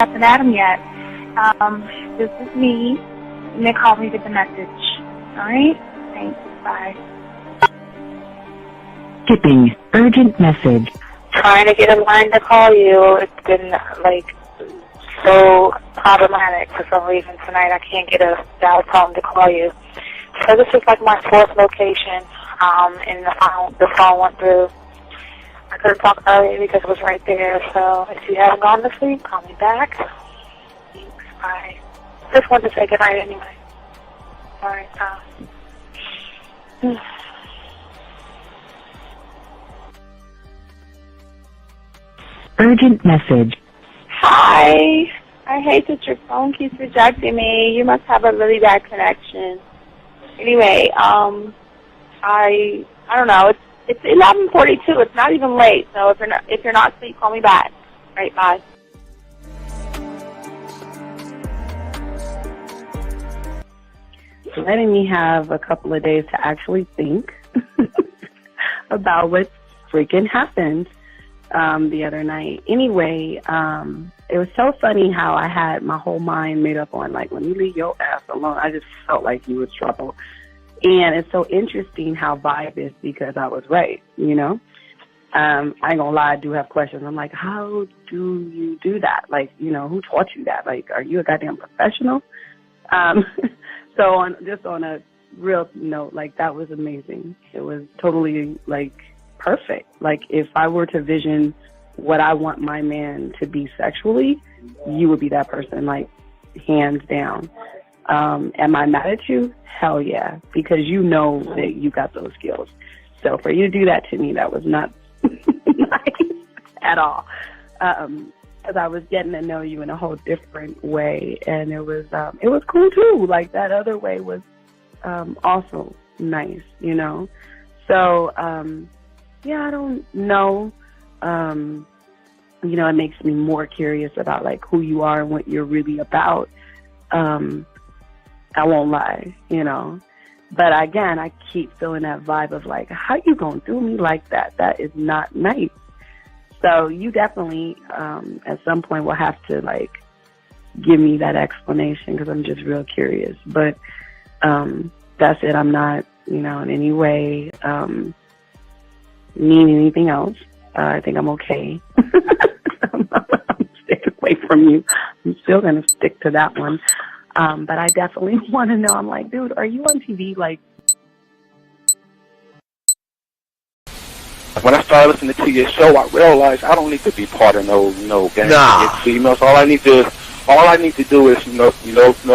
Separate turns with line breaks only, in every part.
up and at him yet. This is me. You may call me with the message. All right? Thanks. Bye.
Skipping urgent message.
Trying to get a line to call you. It's been, so problematic for some reason tonight. I can't get a dial tone to call you. So this is my fourth location, and the phone went through. I couldn't talk earlier because it was right there. So if you haven't gone to sleep, call me back. Thanks. Bye. Just wanted to say goodnight anyway. All right.
Urgent message.
Hi. I hate that your phone keeps rejecting me. You must have a really bad connection. Anyway, I don't know. It's 11:42. It's not even late. So if you're not asleep, call me back. All right, bye.
Letting me have a couple of days to actually think about what freaking happened the other night. Anyway, it was so funny how I had my whole mind made up on, when you leave your ass alone, I just felt like you was trouble. And it's so interesting how vibe is because I was right, you know? I ain't gonna lie, I do have questions. I'm like, how do you do that? Who taught you that? Are you a goddamn professional? So on a real note, that was amazing. It was totally, perfect. If I were to vision what I want my man to be sexually, you would be that person, hands down. Am I mad at you? Hell yeah, because you know that you got those skills. So for you to do that to me, that was not nice at all. Because I was getting to know you in a whole different way, and it was cool too. That other way was also nice, you know. So yeah, I don't know. It makes me more curious about who you are and what you're really about. I won't lie, you know. But again, I keep feeling that vibe of how you gonna do me like that? That is not nice. So you definitely, at some point, will have to give me that explanation because I'm just real curious. But that's it. I'm not, in any way needing anything else. I think I'm okay. I'm staying away from you. I'm still gonna stick to that one. But I definitely want to know. I'm like, dude, are you on TV?
When I started listening to your show, I realized I don't need to be part of no gang against females. All I need to do is know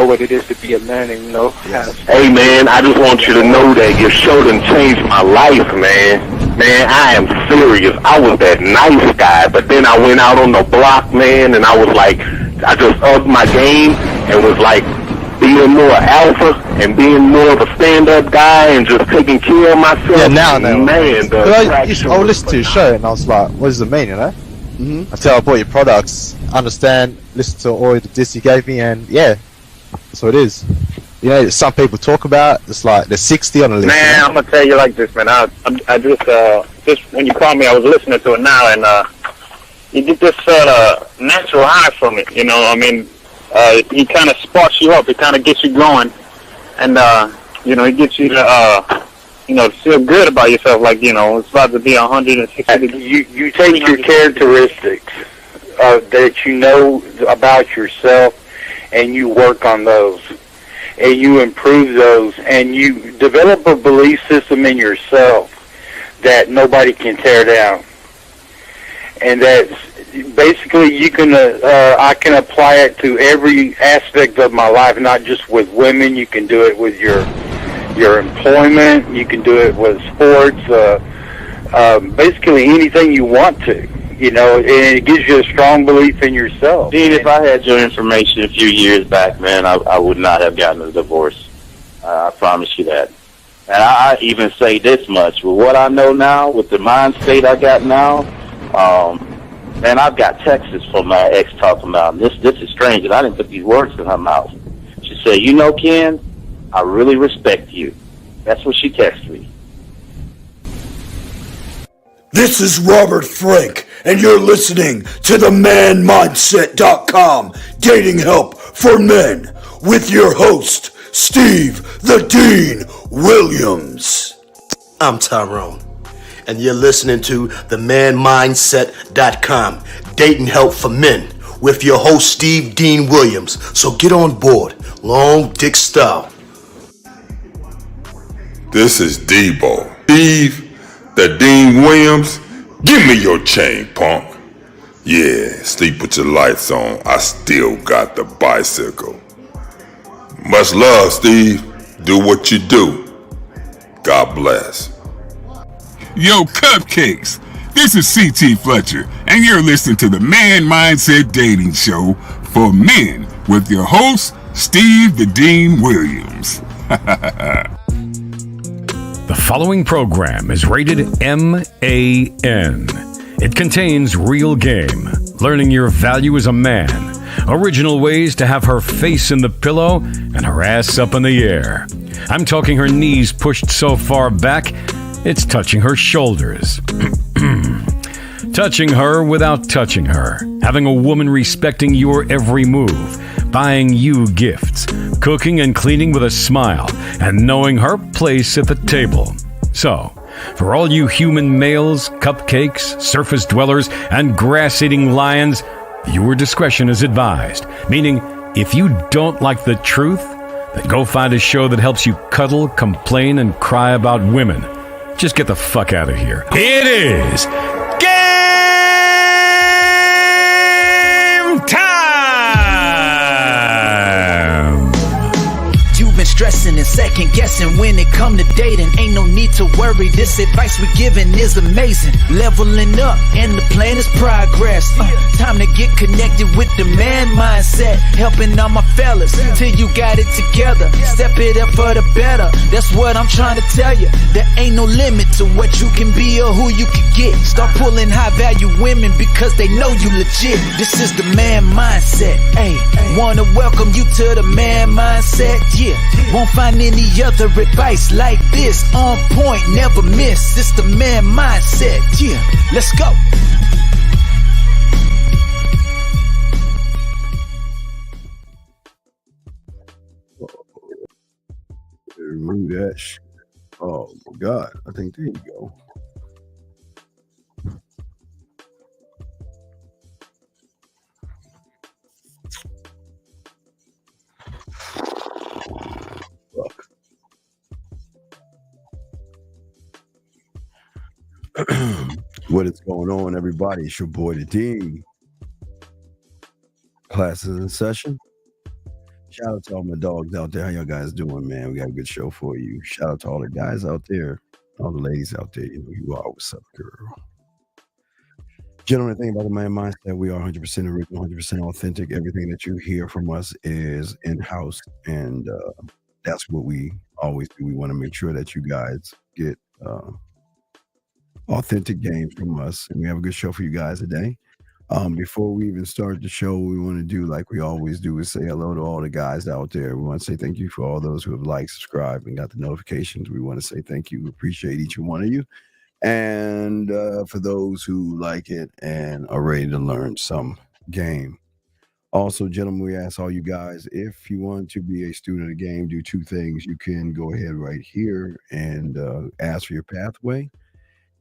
what it is to be a man, and
Yes. Hey man, I just want you to know that your show done changed my life, man. Man, I am serious. I was that nice guy, but then I went out on the block, man, and I was I just upped my game and was being more alpha and being more of a stand-up guy and just taking care of myself.
Yeah, now I know.
Man,
I listened to your show and I was like, what does it mean, you know? Mm-hmm. Until I bought your products, understand, listen to all the diss you gave me, and yeah, that's what it is. Some people talk about, it's there's 60 on the list.
Man, I'm going to tell you like this, man. I just when you called me, I was listening to it now, and you get this natural high from it, he kind of sparks you up. It kind of gets you going, and it gets you to feel good about yourself. It's about to be 160 degrees.
You take your characteristics that you know about yourself, and you work on those, and you improve those, and you develop a belief system in yourself that nobody can tear down, and that's basically you can I can apply it to every aspect of my life, not just with women. You can do it with your employment. You can do it with sports. Basically anything you want to, and it gives you a strong belief in yourself.
Dean, if I had your information a few years back, man, I would not have gotten a divorce. I promise you that. And I even say this much: with what I know now, with the mind state I got now, man, I've got texts from my ex talking about this is strange, and I didn't put these words in her mouth. She said, Ken, I really respect you. That's what she texted me.
This is Robert Frank, and you're listening to the manmindset.com dating help for men with your host, Steve the Dean Williams.
I'm Tyrone, and you're listening to the manmindset.com dating help for men with your host, Steve Dean Williams. So get on board, long dick style.
This is Debo. Steve the Dean Williams, give me your chain, punk. Yeah, sleep with your lights on. I still got the bicycle. Much love, Steve. Do what you do. God bless.
Yo, cupcakes. This is C.T. Fletcher, and you're listening to the Man Mindset Dating Show for men with your host, Steve the Dean Williams.
The following program is rated MAN. It contains real game, learning your value as a man, original ways to have her face in the pillow and her ass up in the air. I'm talking her knees pushed so far back, it's touching her shoulders. Touching her without touching her. Having a woman respecting your every move. Buying you gifts. Cooking and cleaning with a smile. And knowing her place at the table. So, for all you human males, cupcakes, surface dwellers, and grass-eating lions, your discretion is advised. Meaning, if you don't like the truth, then go find a show that helps you cuddle, complain, and cry about women. Just get the fuck out of here. It is game time!
You've been stressing and second guessing when it come to dating. Ain't no need to worry, this advice we giving is amazing. Leveling up and the plan is progress. Time to get connected with the man mindset. Helping all my fellas till you got it together. Step it up for the better, that's what I'm trying to tell you. There ain't no limit to what you can be or who you can get. Start pulling high value women because they know you legit. This is the man mindset. Hey, wanna welcome you to the man mindset. Yeah, won't find any other advice like this. On point, never miss. It's the man mindset. Yeah, let's go.
Remove that shit. Oh my God. I think there you go. Fuck. What is going on, everybody? It's your boy the D. Classes in session. Shout out to all my dogs out there. How y'all guys doing, man? We got a good show for you. Shout out to all the guys out there, all the ladies out there. You know you are. What's up, girl? Gentlemen, the thing about the man mindset, we are 100% original, 100% authentic. Everything that you hear from us is in-house, and that's what we always do. We want to make sure that you guys get authentic games from us, and we have a good show for you guys today. Before we even start the show, we want to do like we always do is say hello to all the guys out there. We want to say thank you for all those who have liked, subscribed, and got the notifications. We want to say thank you. We appreciate each and one of you. And for those who like it and are ready to learn some game. Also, gentlemen, we ask all you guys, if you want to be a student of the game, do two things. You can go ahead right here and ask for your pathway,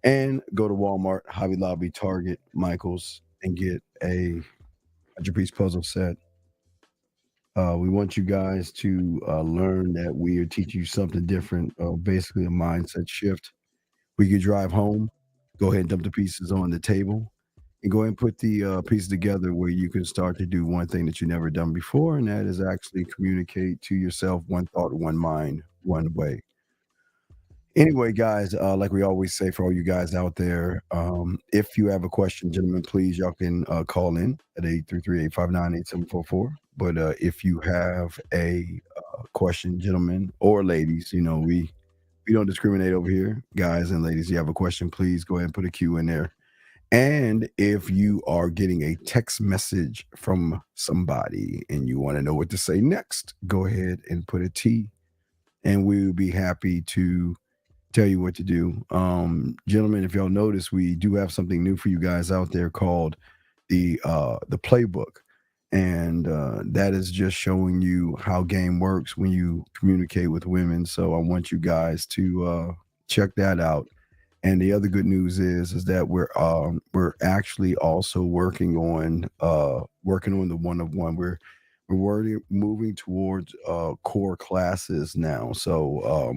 and go to Walmart, Hobby Lobby, Target, Michael's, and get a 100-piece puzzle set. We want you guys to learn that we are teaching you something different, basically a mindset shift. We could drive home, go ahead and dump the pieces on the table, and go ahead and put the pieces together where you can start to do one thing that you've never done before, and that is actually communicate to yourself one thought, one mind, one way. Anyway, guys, like we always say for all you guys out there, if you have a question, gentlemen, please, y'all can call in at 833-859-8744. But if you have a question, gentlemen or ladies, you know, we don't discriminate over here. Guys and ladies, you have a question, please go ahead and put a Q in there. And if you are getting a text message from somebody and you want to know what to say next, go ahead and put a T, and we will be happy to tell you what to do. Gentlemen, if y'all notice, we do have something new for you guys out there called the playbook. And that is just showing you how game works when you communicate with women. So I want you guys to check that out. And the other good news is that we're actually also working on the one-of-one. We're moving towards core classes now. So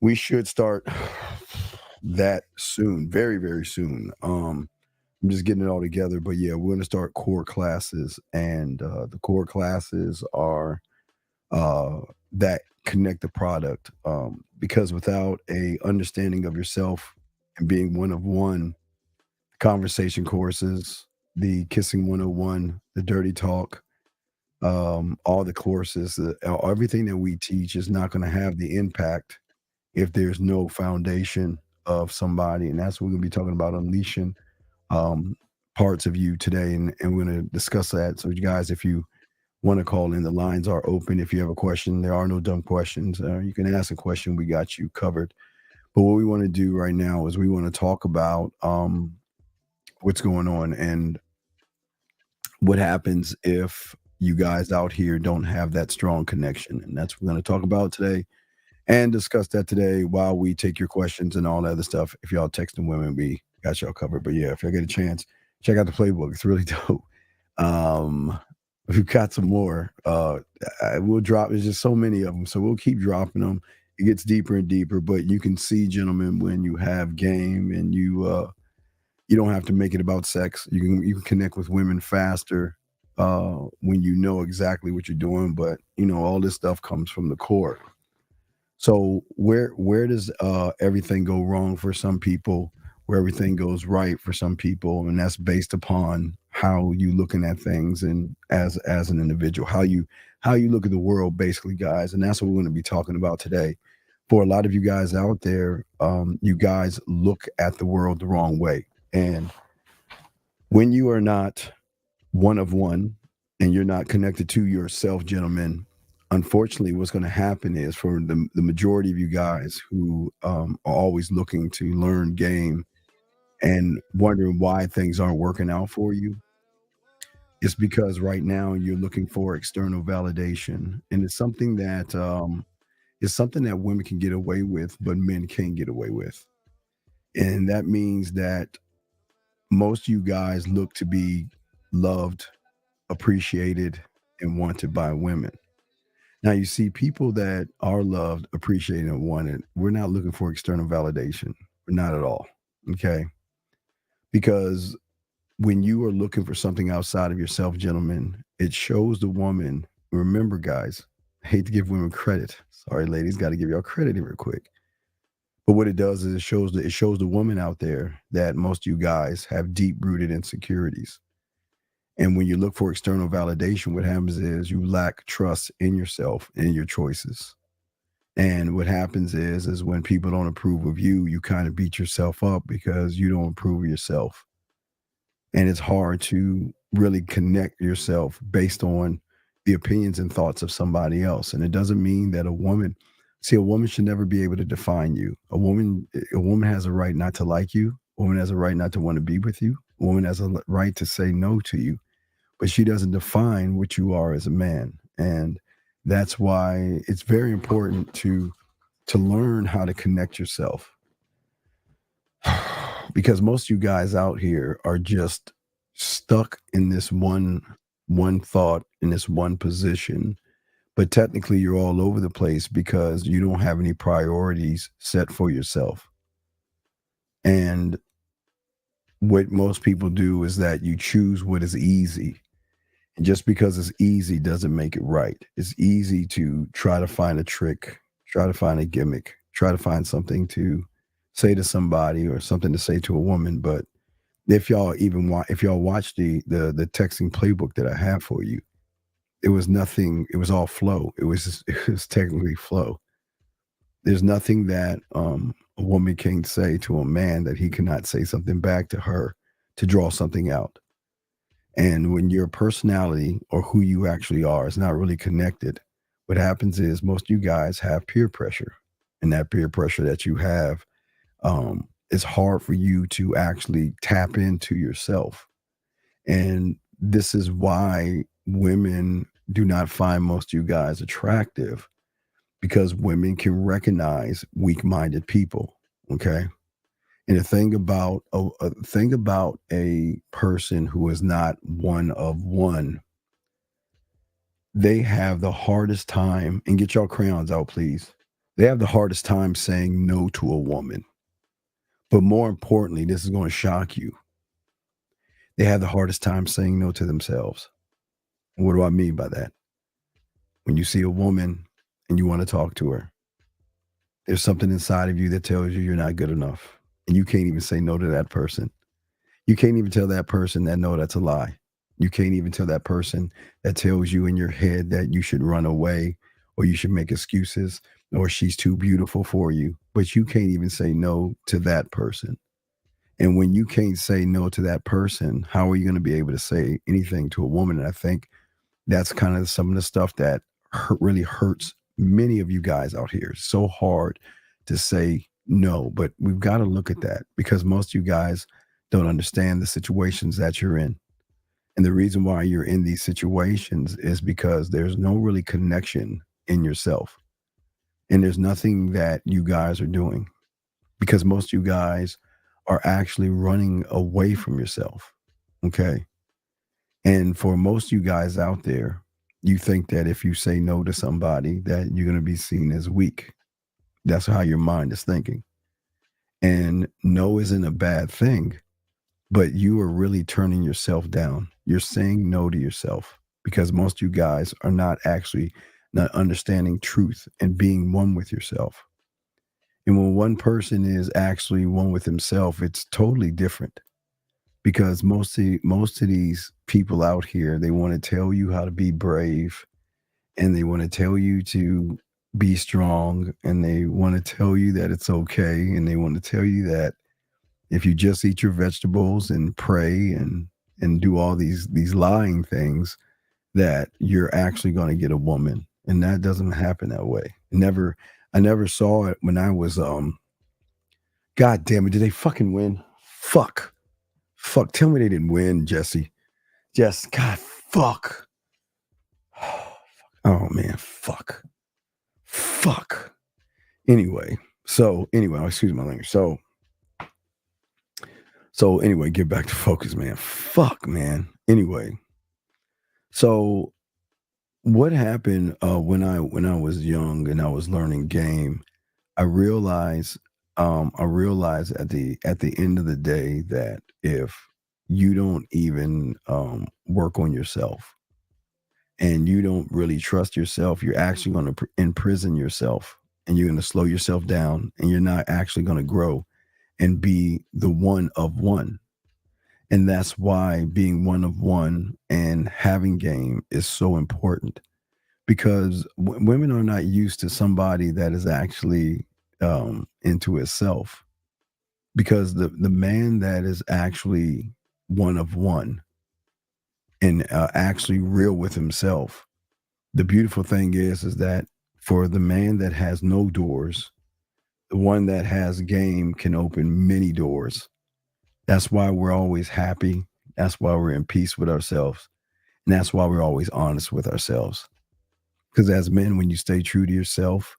we should start that soon, very, very soon. I'm just getting it all together, but yeah, we're going to start core classes, and the core classes are that connect the product, because without a understanding of yourself and being one of one, conversation courses, the kissing 101, the dirty talk, all the courses, everything that we teach is not going to have the impact if there's no foundation of somebody. And that's what we're going to be talking about, unleashing parts of you today. And we're going to discuss that. So you guys, if you want to call in, the lines are open. If you have a question, there are no dumb questions. You can ask a question. We got you covered. But what we want to do right now is we want to talk about what's going on and what happens if you guys out here don't have that strong connection. And that's what we're going to talk about today and discuss that today while we take your questions and all that other stuff. If y'all texting women, we got y'all covered. But yeah, if y'all get a chance, check out the playbook. It's really dope. We've got some more. We'll drop. There's just so many of them, so we'll keep dropping them. It gets deeper and deeper, but you can see, gentlemen, when you have game and you don't have to make it about sex. You can connect with women faster when you know exactly what you're doing. But all this stuff comes from the core. So where does everything go wrong for some people? Where everything goes right for some people, and that's based upon how you looking at things and as an individual, how you look at the world, basically, guys. And that's what we're going to be talking about today. For a lot of you guys out there, you guys look at the world the wrong way. And when you are not one of one and you're not connected to yourself, gentlemen, unfortunately, what's going to happen is for the majority of you guys who are always looking to learn game and wondering why things aren't working out for you, it's because right now you're looking for external validation. And it's something that women can get away with, but men can't get away with. And that means that most of you guys look to be loved, appreciated, and wanted by women. Now, you see, people that are loved, appreciated, and wanted, we're not looking for external validation. We're not at all. Okay? Because when you are looking for something outside of yourself, gentlemen, it shows the woman. Remember, guys, I hate to give women credit. Sorry, ladies, got to give y'all credit here real quick. But what it does is it shows the woman out there that most of you guys have deep-rooted insecurities. And when you look for external validation, what happens is you lack trust in yourself and your choices. And what happens is when people don't approve of you, you kind of beat yourself up because you don't approve of yourself. And it's hard to really connect yourself based on the opinions and thoughts of somebody else. And it doesn't mean that a woman should never be able to define you. A woman has a right not to like you. A woman has a right not to want to be with you. A woman has a right to say no to you. But she doesn't define what you are as a man. And that's why it's very important to learn how to connect yourself. Because most of you guys out here are just stuck in this one thought, in this one position. But technically you're all over the place because you don't have any priorities set for yourself. And what most people do is that you choose what is easy. And just because it's easy doesn't make it right. It's easy to try to find a trick, try to find a gimmick, try to find something to say to somebody or something to say to a woman. But if y'all watch the texting playbook that I have for you, it was nothing. It was all flow. It was technically flow. There's nothing that a woman can say to a man that he cannot say something back to her to draw something out. And when your personality or who you actually are is not really connected, what happens is most of you guys have peer pressure. and that peer pressure that you have, it's hard for you to actually tap into yourself. And this is why women do not find most of you guys attractive, because women can recognize weak-minded people. Okay. And the thing about a person who is not one of one, they have the hardest time, and get your crayons out, please. They have the hardest time saying no to a woman. But more importantly, this is going to shock you. They have the hardest time saying no to themselves. And what do I mean by that? When you see a woman and you want to talk to her, there's something inside of you that tells you you're not good enough. And you can't even say no to that person. You can't even tell that person that no, that's a lie. You can't even tell that person that tells you in your head that you should run away or you should make excuses or she's too beautiful for you. But you can't even say no to that person. And when you can't say no to that person, how are you going to be able to say anything to a woman? And I think that's kind of some of the stuff that really hurts many of you guys out here. It's so hard to say no, but we've got to look at that because most of you guys don't understand the situations that you're in. And the reason why you're in these situations is because there's no really connection in yourself. And there's nothing that you guys are doing because most of you guys are actually running away from yourself. Okay. And for most of you guys out there, you think that if you say no to somebody that you're going to be seen as weak. That's how your mind is thinking. And no isn't a bad thing, but you are really turning yourself down. You're saying no to yourself because most of you guys are not understanding truth and being one with yourself. And when one person is actually one with himself, it's totally different because most of these people out here, they want to tell you how to be brave and they want to tell you to be strong and they want to tell you that it's okay. And they want to tell you that if you just eat your vegetables and pray and do all these lying things, that you're actually going to get a woman. And that doesn't happen that way. I never saw it when I was, God damn it. Did they fucking win? Fuck. Tell me they didn't win, Jesse. God, fuck. Oh man, fuck. Anyway, excuse my language. So anyway, get back to focus, man. Fuck, man. Anyway, so what happened when I was young and I was learning game, I realized at the end of the day that if you don't even work on yourself and you don't really trust yourself, you're actually going to imprison yourself and you're going to slow yourself down and you're not actually going to grow and be the one of one. And that's why being one of one and having game is so important because women are not used to somebody that is actually into itself, because the man that is actually one of one and actually real with himself, the beautiful thing is that for the man that has no doors, the one that has game can open many doors. That's why we're always happy. That's why we're in peace with ourselves. And that's why we're always honest with ourselves. Because as men, when you stay true to yourself,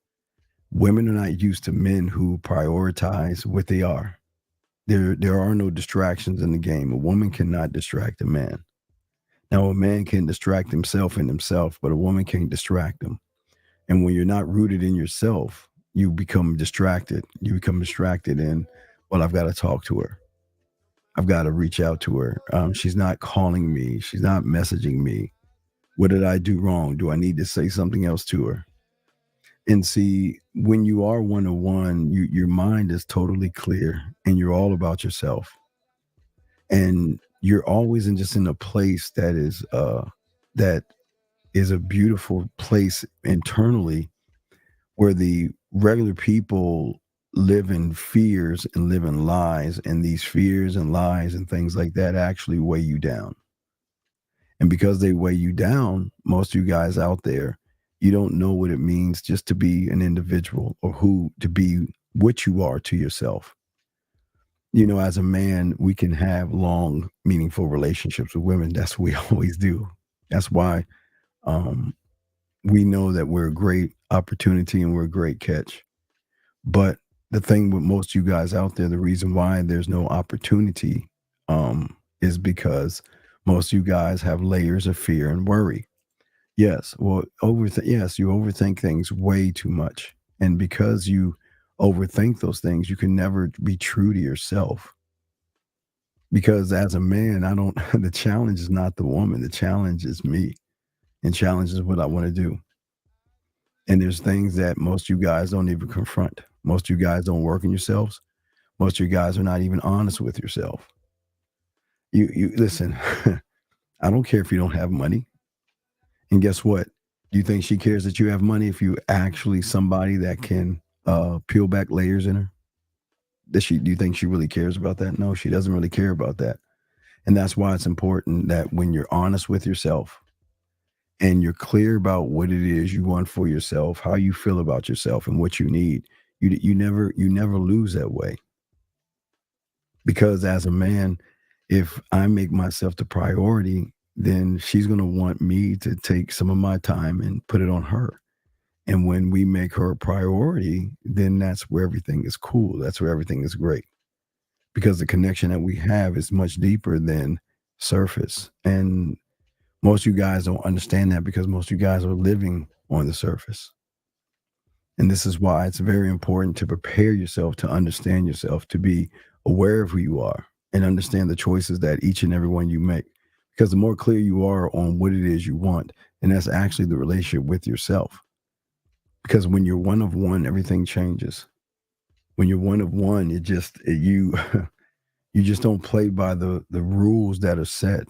women are not used to men who prioritize what they are. There are no distractions in the game. A woman cannot distract a man. Now, a man can distract himself in himself, but a woman can't distract him. And when you're not rooted in yourself, you become distracted. You become distracted in, well, I've got to talk to her. I've got to reach out to her. She's not calling me. She's not messaging me. What did I do wrong? Do I need to say something else to her? And see, when you are one-on-one, your mind is totally clear and you're all about yourself. And you're always in a place that is a beautiful place internally, where the regular people live in fears and live in lies, and these fears and lies and things like that actually weigh you down. And because they weigh you down, most of you guys out there, You don't know what it means just to be an individual or to be what you are to yourself. As a man, we can have long, meaningful relationships with women. That's what we always do. That's why um, we know that we're a great opportunity and we're a great catch. But the thing with most of you guys out there, the reason why there's no opportunity is because most of you guys have layers of fear and worry. Yes, well, yes, you overthink things way too much, and because you overthink those things, you can never be true to yourself. Because as a man, I don't. The challenge is not the woman. The challenge is me, and challenge is what I want to do. And there's things that most of you guys don't even confront. Most of you guys don't work in yourselves. Most of you guys are not even honest with yourself. You listen. I don't care if you don't have money. And guess what? Do you think she cares that you have money if you actually somebody that can peel back layers in her? Do you think she really cares about that? No, she doesn't really care about that. And that's why it's important that when you're honest with yourself and you're clear about what it is you want for yourself, how you feel about yourself and what you need, you never lose that way. Because as a man, if I make myself the priority, then she's going to want me to take some of my time and put it on her. And when we make her a priority, then that's where everything is cool. That's where everything is great. Because the connection that we have is much deeper than surface. And most of you guys don't understand that because most of you guys are living on the surface. And this is why it's very important to prepare yourself, to understand yourself, to be aware of who you are and understand the choices that each and every one you make. Because the more clear you are on what it is you want, and that's actually the relationship with yourself. Because when you're one of one, everything changes. When you're one of one, you just don't play by the rules that are set.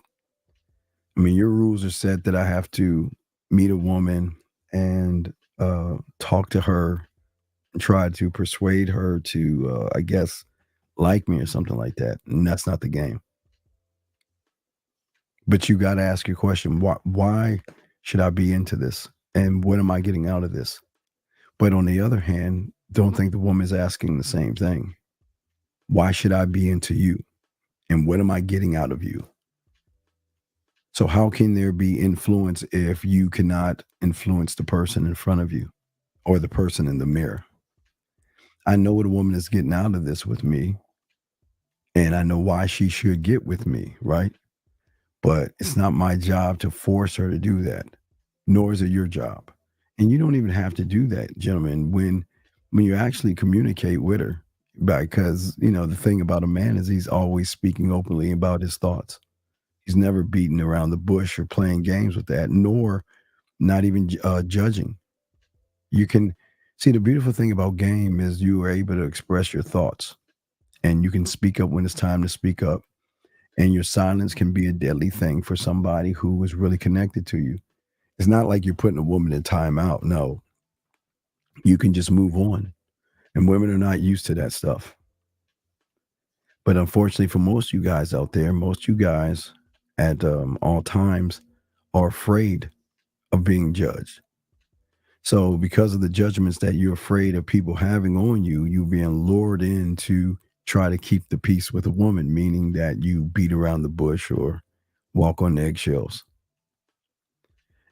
I mean, your rules are set that I have to meet a woman and talk to her and try to persuade her to, I guess, like me or something like that. And that's not the game. But you got to ask your question, why should I be into this? And what am I getting out of this? But on the other hand, don't think the woman's asking the same thing. Why should I be into you? And what am I getting out of you? So how can there be influence if you cannot influence the person in front of you or the person in the mirror? I know what a woman is getting out of this with me, and I know why she should get with me, right? But it's not my job to force her to do that, nor is it your job. And you don't even have to do that, gentlemen, when you actually communicate with her, because, the thing about a man is he's always speaking openly about his thoughts. He's never beating around the bush or playing games with that, nor not even judging. You can see the beautiful thing about game is you are able to express your thoughts and you can speak up when it's time to speak up. And your silence can be a deadly thing for somebody who is really connected to you. It's not like you're putting a woman in timeout. No, you can just move on. And women are not used to that stuff. But unfortunately, for most of you guys out there, most of you guys at all times are afraid of being judged. So because of the judgments that you're afraid of people having on you, you're being lured in to try to keep the peace with a woman, meaning that you beat around the bush or walk on eggshells.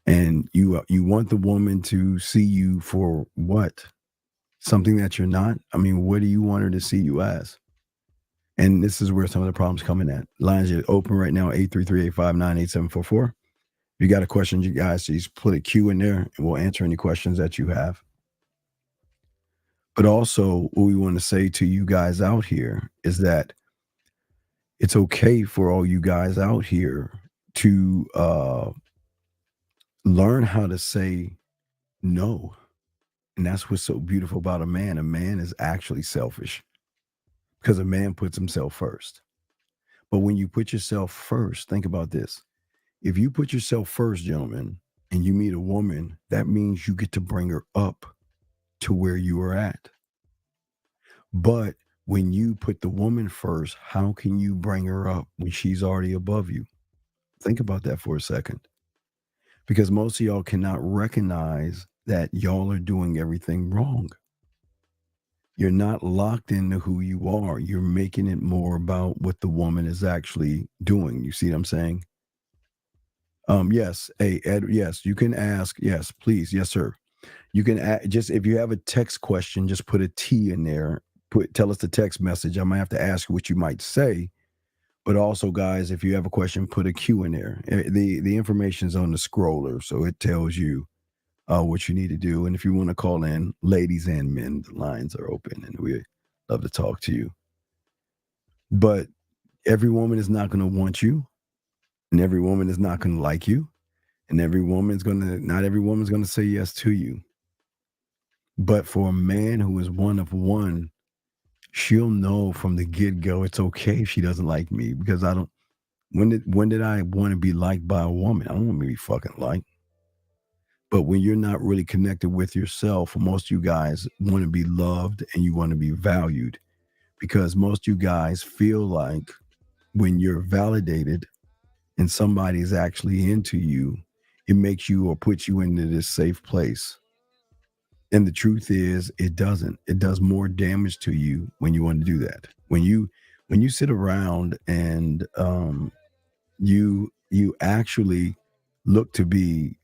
And you want the woman to see you for what? Something that you're not? I mean, what do you want her to see you as? And this is where some of the problems come in at. Lines are open right now, 833-859-8744. If you got a question, you guys, just put a Q in there and we'll answer any questions that you have. But also, what we want to say to you guys out here is that it's okay for all you guys out here to learn how to say no. And that's what's so beautiful about a man. A man is actually selfish because a man puts himself first. But when you put yourself first, think about this. If you put yourself first, gentlemen, and you meet a woman, that means you get to bring her up to where you are at. But when you put the woman first, how can you bring her up when she's already above you? Think about that for a second. Because most of y'all cannot recognize that y'all are doing everything wrong. You're not locked into who you are. You're making it more about what the woman is actually doing. You see what I'm saying? Yes. Hey, Ed, yes, you can ask. Yes, please. Yes, sir. You can just if you have a text question, just put a T in there. Tell us the text message. I might have to ask you what you might say. But also, guys, if you have a question, put a Q in there. The information is on the scroller, so it tells you what you need to do. And if you want to call in, ladies and men, the lines are open, and we love to talk to you. But every woman is not going to want you, and every woman is not going to like you, and not every woman's going to say yes to you. But for a man who is one of one, she'll know from the get-go it's okay if she doesn't like me, because I don't. When did I want to be liked by a woman? I don't want to be fucking liked. But when you're not really connected with yourself, most of you guys want to be loved and you want to be valued, because most of you guys feel like when you're validated and somebody's actually into you, it makes you or puts you into this safe place. And the truth is, it doesn't. It does more damage to you when you want to do that. When you sit around and you actually look to be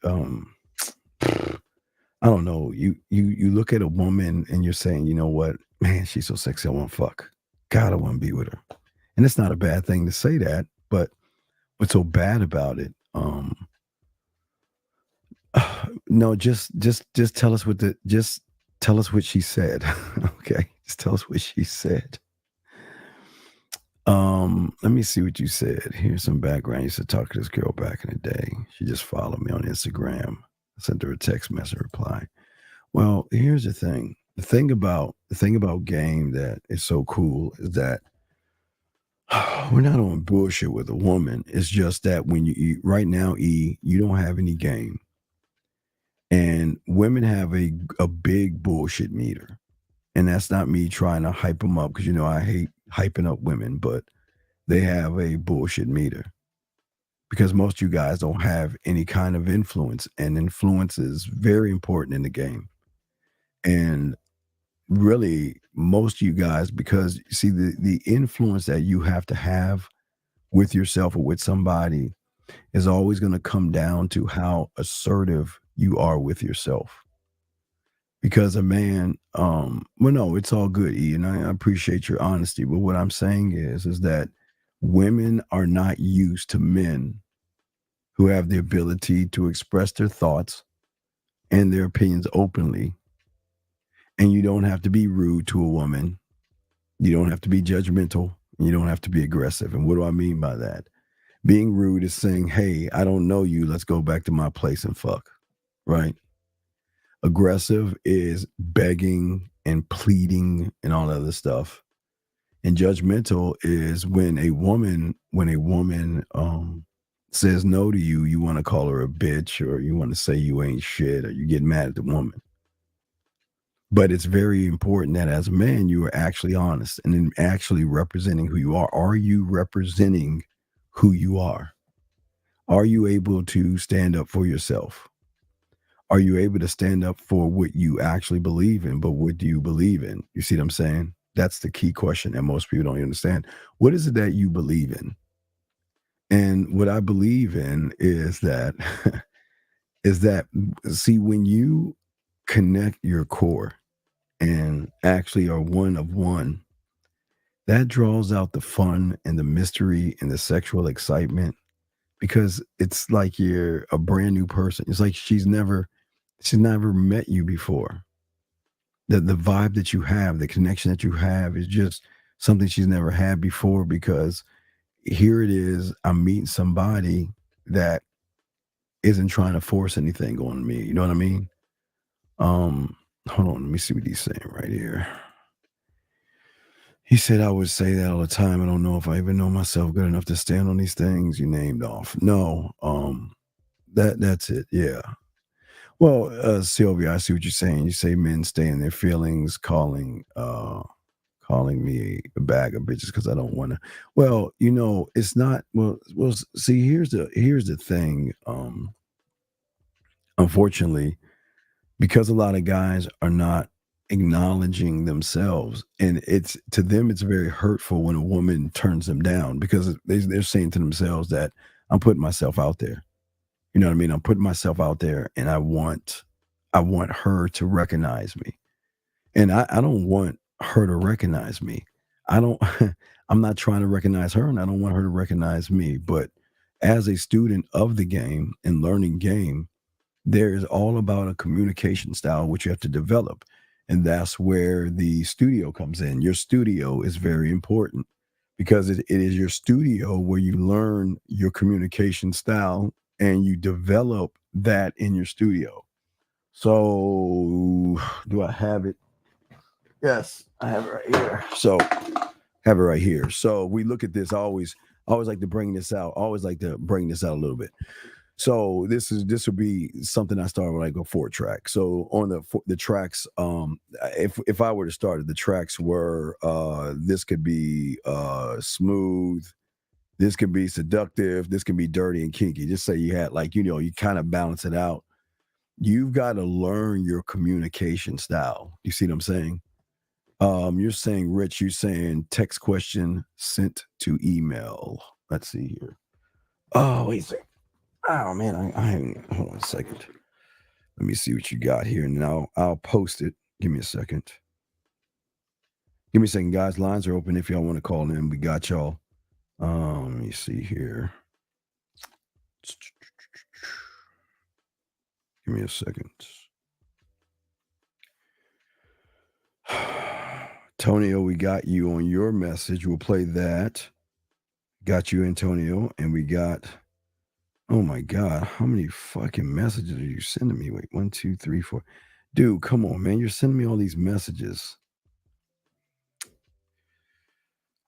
I don't know, you look at a woman and you're saying, you know what, man, she's so sexy, I want to fuck. God, I want to be with her. And it's not a bad thing to say that, but what's so bad about it? No, just tell us tell us what she said. Okay, just tell us what she said. Let me see what you said. Here's some background. You used to talk to this girl back in the day. She just followed me on Instagram. I sent her a text message reply. Well, here's the thing. The thing about game that is so cool is that we're not on bullshit with a woman. It's just that when you right now, E, you don't have any game. And women have a big bullshit meter. And that's not me trying to hype them up, because you know I hate hyping up women, but they have a bullshit meter. Because most of you guys don't have any kind of influence, and influence is very important in the game. And really, most of you guys, because you see the influence that you have to have with yourself or with somebody is always going to come down to how assertive you are with yourself. Because a man, well, no, it's all good, E, and I appreciate your honesty. But what I'm saying is that women are not used to men who have the ability to express their thoughts and their opinions openly. And you don't have to be rude to a woman. You don't have to be judgmental. You don't have to be aggressive. And what do I mean by that? Being rude is saying, hey, I don't know you. Let's go back to my place and fuck. Right? Aggressive is begging and pleading and all that other stuff. And judgmental is when a woman says no to you, you want to call her a bitch, or you want to say you ain't shit, or you get mad at the woman. But it's very important that as a man, you are actually honest and in actually representing who you are. Are you representing who you are? Are you able to stand up for yourself? Are you able to stand up for what you actually believe in? But what do you believe in? You see what I'm saying? That's the key question that most people don't understand. What is it that you believe in? And what I believe in is that, see, when you connect your core and actually are one of one, that draws out the fun and the mystery and the sexual excitement, because it's like you're a brand new person. It's like she's never met you before. The vibe that you have, the connection that you have is just something she's never had before, because here it is, I'm meeting somebody that isn't trying to force anything on me. You know what I mean? Hold on, let me see what he's saying right here. He said, I would say that all the time. I don't know if I even know myself good enough to stand on these things you named off. No, that's it. Yeah. Well, Sylvia, I see what you're saying. You say men stay in their feelings, calling me a bag of bitches because I don't want to. Well, you know, it's not. Well. See, here's the thing. Unfortunately, because a lot of guys are not acknowledging themselves, and it's to them it's very hurtful when a woman turns them down because they're saying to themselves that I'm putting myself out there. You know what I mean? I'm putting myself out there, and I want her to recognize me, and I don't want her to recognize me. I don't. I'm not trying to recognize her, and I don't want her to recognize me. But as a student of the game and learning game, there is all about a communication style which you have to develop, and that's where the studio comes in. Your studio is very important because it is your studio where you learn your communication style and you develop that in your studio. So do I have it? Yes, I have it right here. So have it right here. So we look at this. I always like to bring this out. I always like to bring this out a little bit. So this would be something I started with like a 4-track. So on the tracks, if I were to start it, the tracks were this could be smooth, this could be seductive, this could be dirty and kinky. Just say you had like, you kind of balance it out. You've got to learn your communication style. You see what I'm saying? You're saying, Rich, you're saying text question sent to email. Let's see here. Oh, wait a second. Oh man, I haven't. Hold on a second. Let me see what you got here, and I'll post it. Give me a second. Give me a second, guys. Lines are open if y'all want to call in. We got y'all. Let me see here. Give me a second. Antonio, we got you on your message. We'll play that. Got you, Antonio, and we got. Oh my God, how many fucking messages are you sending me? Wait, 1, 2, 3, 4. Dude, come on, man. You're sending me all these messages.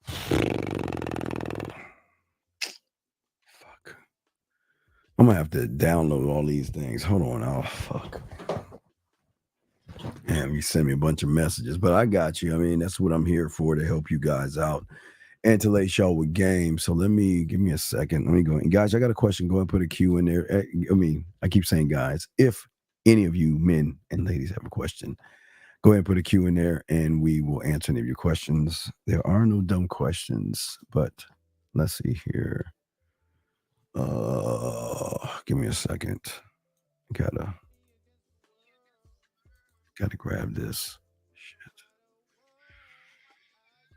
Fuck. I'm gonna have to download all these things. Hold on. Oh, fuck. Damn, you sent me a bunch of messages, but I got you. I mean, that's what I'm here for, to help you guys out and to lace y'all with games. So give me a second. Let me go. And guys, I got a question. Go and put a Q in there. I mean, I keep saying guys, if any of you men and ladies have a question, go ahead and put a Q in there and we will answer any of your questions. There are no dumb questions, but let's see here. Give me a second. Gotta grab this.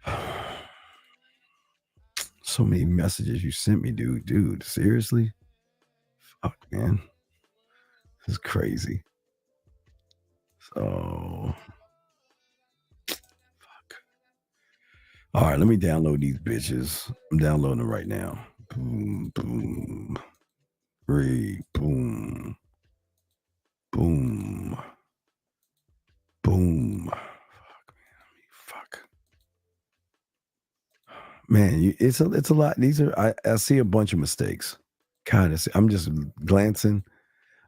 Shit. So many messages you sent me, dude. Dude, seriously? Fuck, man. This is crazy. So, fuck. All right, let me download these bitches. I'm downloading them right now. Boom, boom. Read, boom. Boom. Boom. Fuck. Man, it's a lot. These are I see a bunch of mistakes. God, I'm just glancing.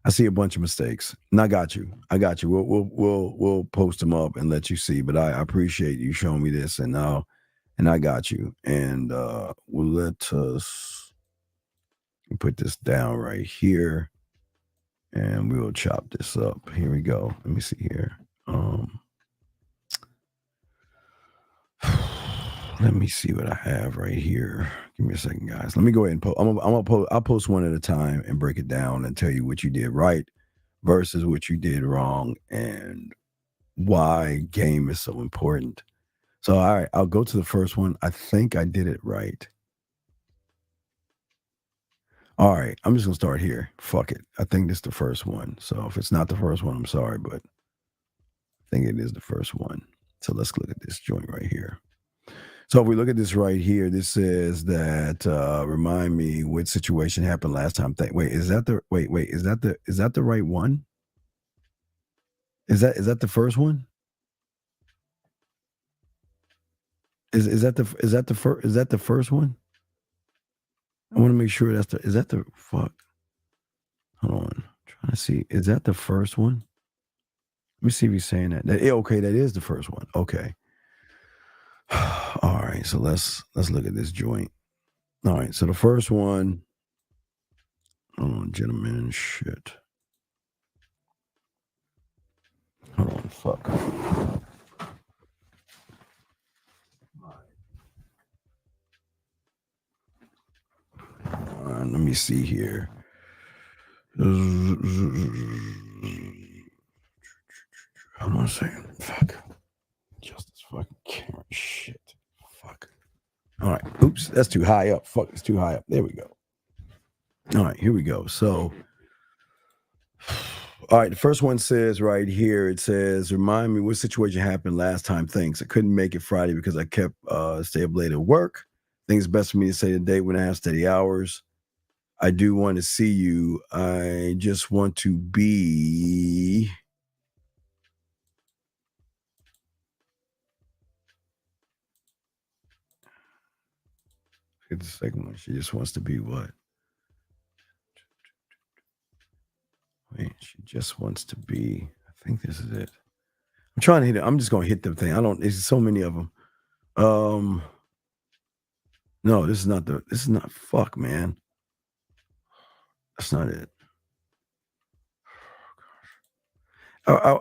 I see a bunch of mistakes, and I got you. We'll post them up and let you see. But I appreciate you showing me this, and I got you. And we'll let us put this down right here, and we will chop this up. Here we go. Let me see here. Let me see what I have right here. Give me a second, guys. Let me go ahead and post. I'll post one at a time and break it down and tell you what you did right versus what you did wrong and why game is so important. So, all right, I'll go to the first one. I think I did it right. All right, I'm just gonna start here. Fuck it. I think this is the first one. So if it's not the first one, I'm sorry, but I think it is the first one. So let's look at this joint right here. So if we look at this right here, this says that remind me what situation happened last time. Is that the right one? Is that the first one? Is that the first one? I want to make sure is that the fuck? Hold on. I'm trying to see. Is that the first one? Let me see if he's saying that. Okay, that is the first one. Okay. All right, so let's look at this joint. All right, so the first one, gentlemen, shit. fuck? Let me see here. Hold on a second. Fuck. Just this fucking camera shit. Fuck. All right. Oops. That's too high up. Fuck. It's too high up. There we go. All right. Here we go. So, all right. The first one says right here, it says, remind me what situation happened last time. Thanks. I couldn't make it Friday because I kept stay up late at work. Think it's best for me to say the date when I have steady hours. I do want to see you. I just want to be. Get the second one. She just wants to be what? Wait, she just wants to be. I think this is it. I'm trying to hit it. I'm just gonna hit the thing. I don't. There's so many of them. No, this is not the. This is not. Fuck, man. That's not it.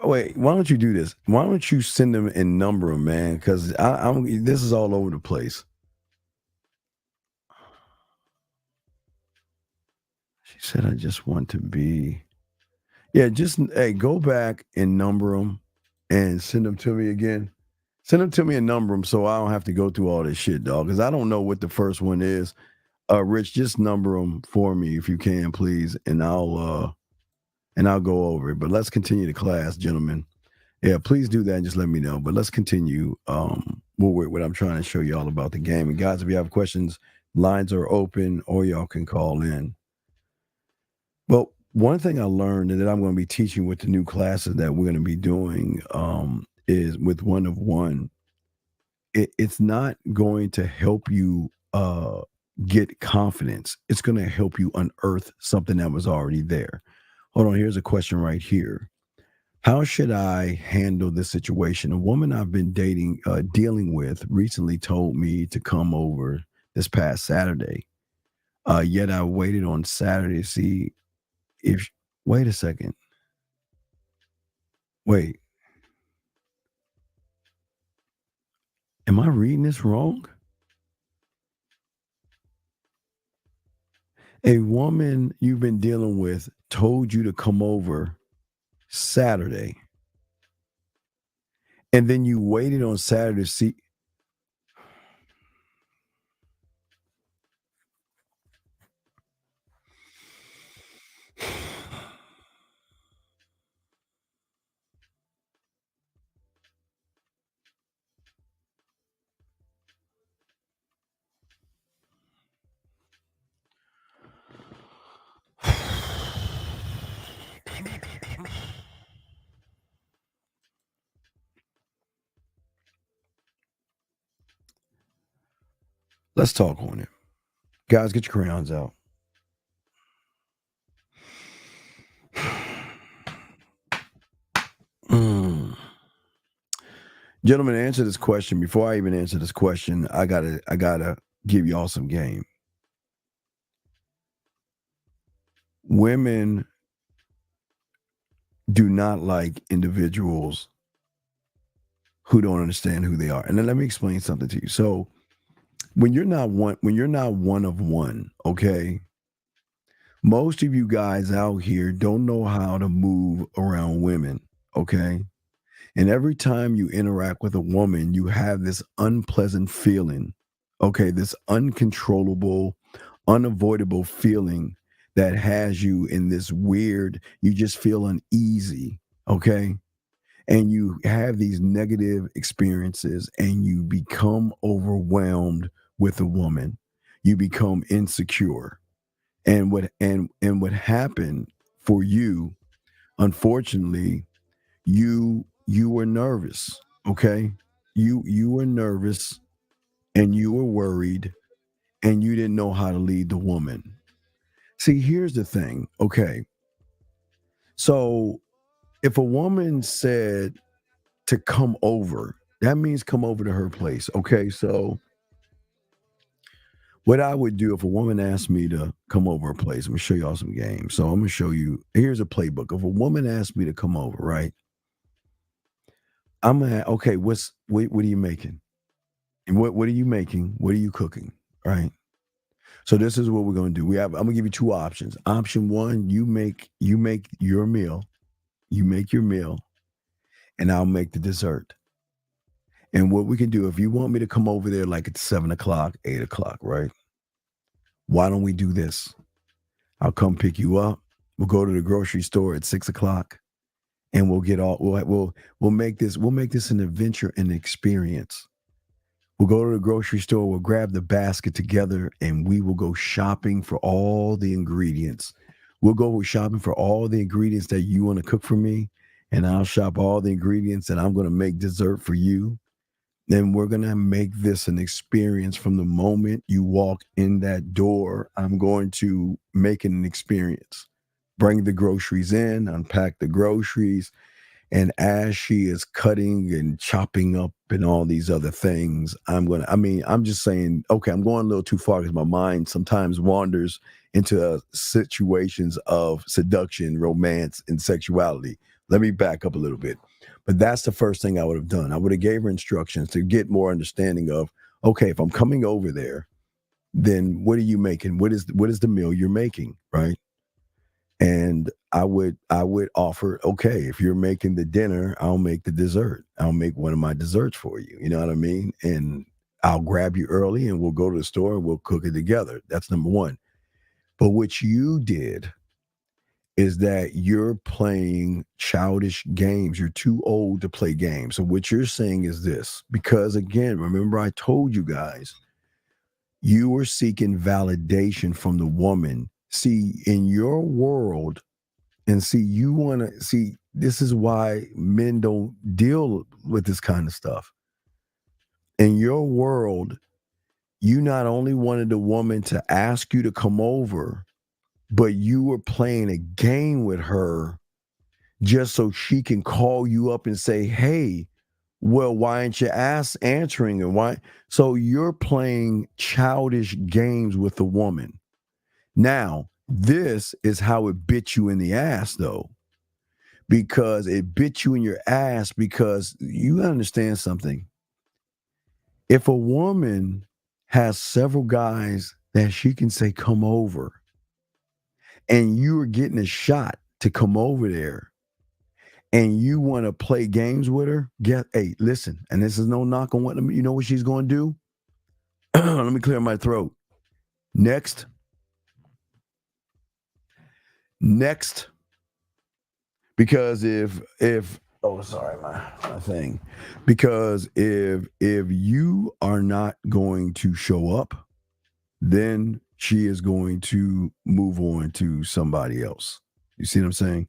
Wait, why don't you do this? Why don't you send them and number them, man? Because this is all over the place. She said, I just want to be. Yeah, just, hey, go back and number them and send them to me again. Send them to me and number them so I don't have to go through all this shit, dog, because I don't know what the first one is. Rich, just number them for me if you can, please, and I'll go over it. But let's continue the class, gentlemen. Yeah, please do that and just let me know. But let's continue what I'm trying to show you all about the game. And guys, if you have questions, lines are open or y'all can call in. Well, one thing I learned and that I'm going to be teaching with the new classes that we're going to be doing is with one of one. It's not going to help you get confidence. It's going to help you unearth something that was already there. Hold on, here's a question right here. How should I handle this situation? A woman I've been dealing with recently told me to come over this past Saturday. Yet I waited on Saturday to see if, wait a second. Wait. Am I reading this wrong? A woman you've been dealing with told you to come over Saturday. And then you waited on Saturday to see. Let's talk on it. Guys, get your crayons out. Gentlemen, answer this question. Before I even answer this question, I gotta give y'all some game. Women do not like individuals who don't understand who they are. And then let me explain something to you. So when you're not one of one, okay, most of you guys out here don't know how to move around women, okay? And every time you interact with a woman, you have this unpleasant feeling, okay, this uncontrollable, unavoidable feeling that has you in this weird, you just feel uneasy, okay? And you have these negative experiences and you become overwhelmed with a woman. You become insecure. And what happened for you, unfortunately, you were nervous, okay? You were nervous and you were worried and you didn't know how to lead the woman. See, here's the thing, okay? So if a woman said to come over, that means come over to her place, okay? So what I would do if a woman asked me to come over her place, I'm gonna show y'all some games. So I'm gonna show you, here's a playbook. If a woman asked me to come over, right? I'm gonna okay. What are you making? And what are you making? What are you cooking? Right. So this is what we're gonna do. I'm gonna give you two options. Option one, you make your meal. You make your meal, and I'll make the dessert. And what we can do, if you want me to come over there like at 7 o'clock, 8 o'clock, right? Why don't we do this? I'll come pick you up. We'll go to the grocery store at 6 o'clock, and we'll make this an adventure and experience. We'll go to the grocery store, we'll grab the basket together, and we will go shopping for all the ingredients. We'll go shopping for all the ingredients that you want to cook for me, and I'll shop all the ingredients that I'm going to make dessert for you. Then we're going to make this an experience from the moment you walk in that door. I'm going to make it an experience. Bring the groceries in, unpack the groceries. And as she is cutting and chopping up and all these other things, I'm just saying, okay, I'm going a little too far because my mind sometimes wanders into situations of seduction, romance, and sexuality. Let me back up a little bit. But that's the first thing I would have done. I would have gave her instructions to get more understanding of, okay, if I'm coming over there, then what are you making? What is the meal you're making, right? And I would offer, okay, if you're making the dinner, I'll make the dessert. I'll make one of my desserts for you. You know what I mean? And I'll grab you early and we'll go to the store and we'll cook it together. That's number one. But what you did is that you're playing childish games. You're too old to play games. So what you're saying is this, because again, remember I told you guys, you were seeking validation from the woman. See, in your world, and this is why men don't deal with this kind of stuff. In your world, you not only wanted the woman to ask you to come over, but you were playing a game with her just so she can call you up and say, hey, well, why aren't you answering? And why? So you're playing childish games with the woman. Now, this is how it bit you in the ass, though, because it bit you in your ass because you understand something. If a woman has several guys that she can say, come over, and you are getting a shot to come over there, and you want to play games with her, hey, listen, and this is no knock on what, you know what she's going to do? Let me clear my throat. Next, because if sorry, my thing, because if you are not going to show up, then she is going to move on to somebody else. You see what I'm saying?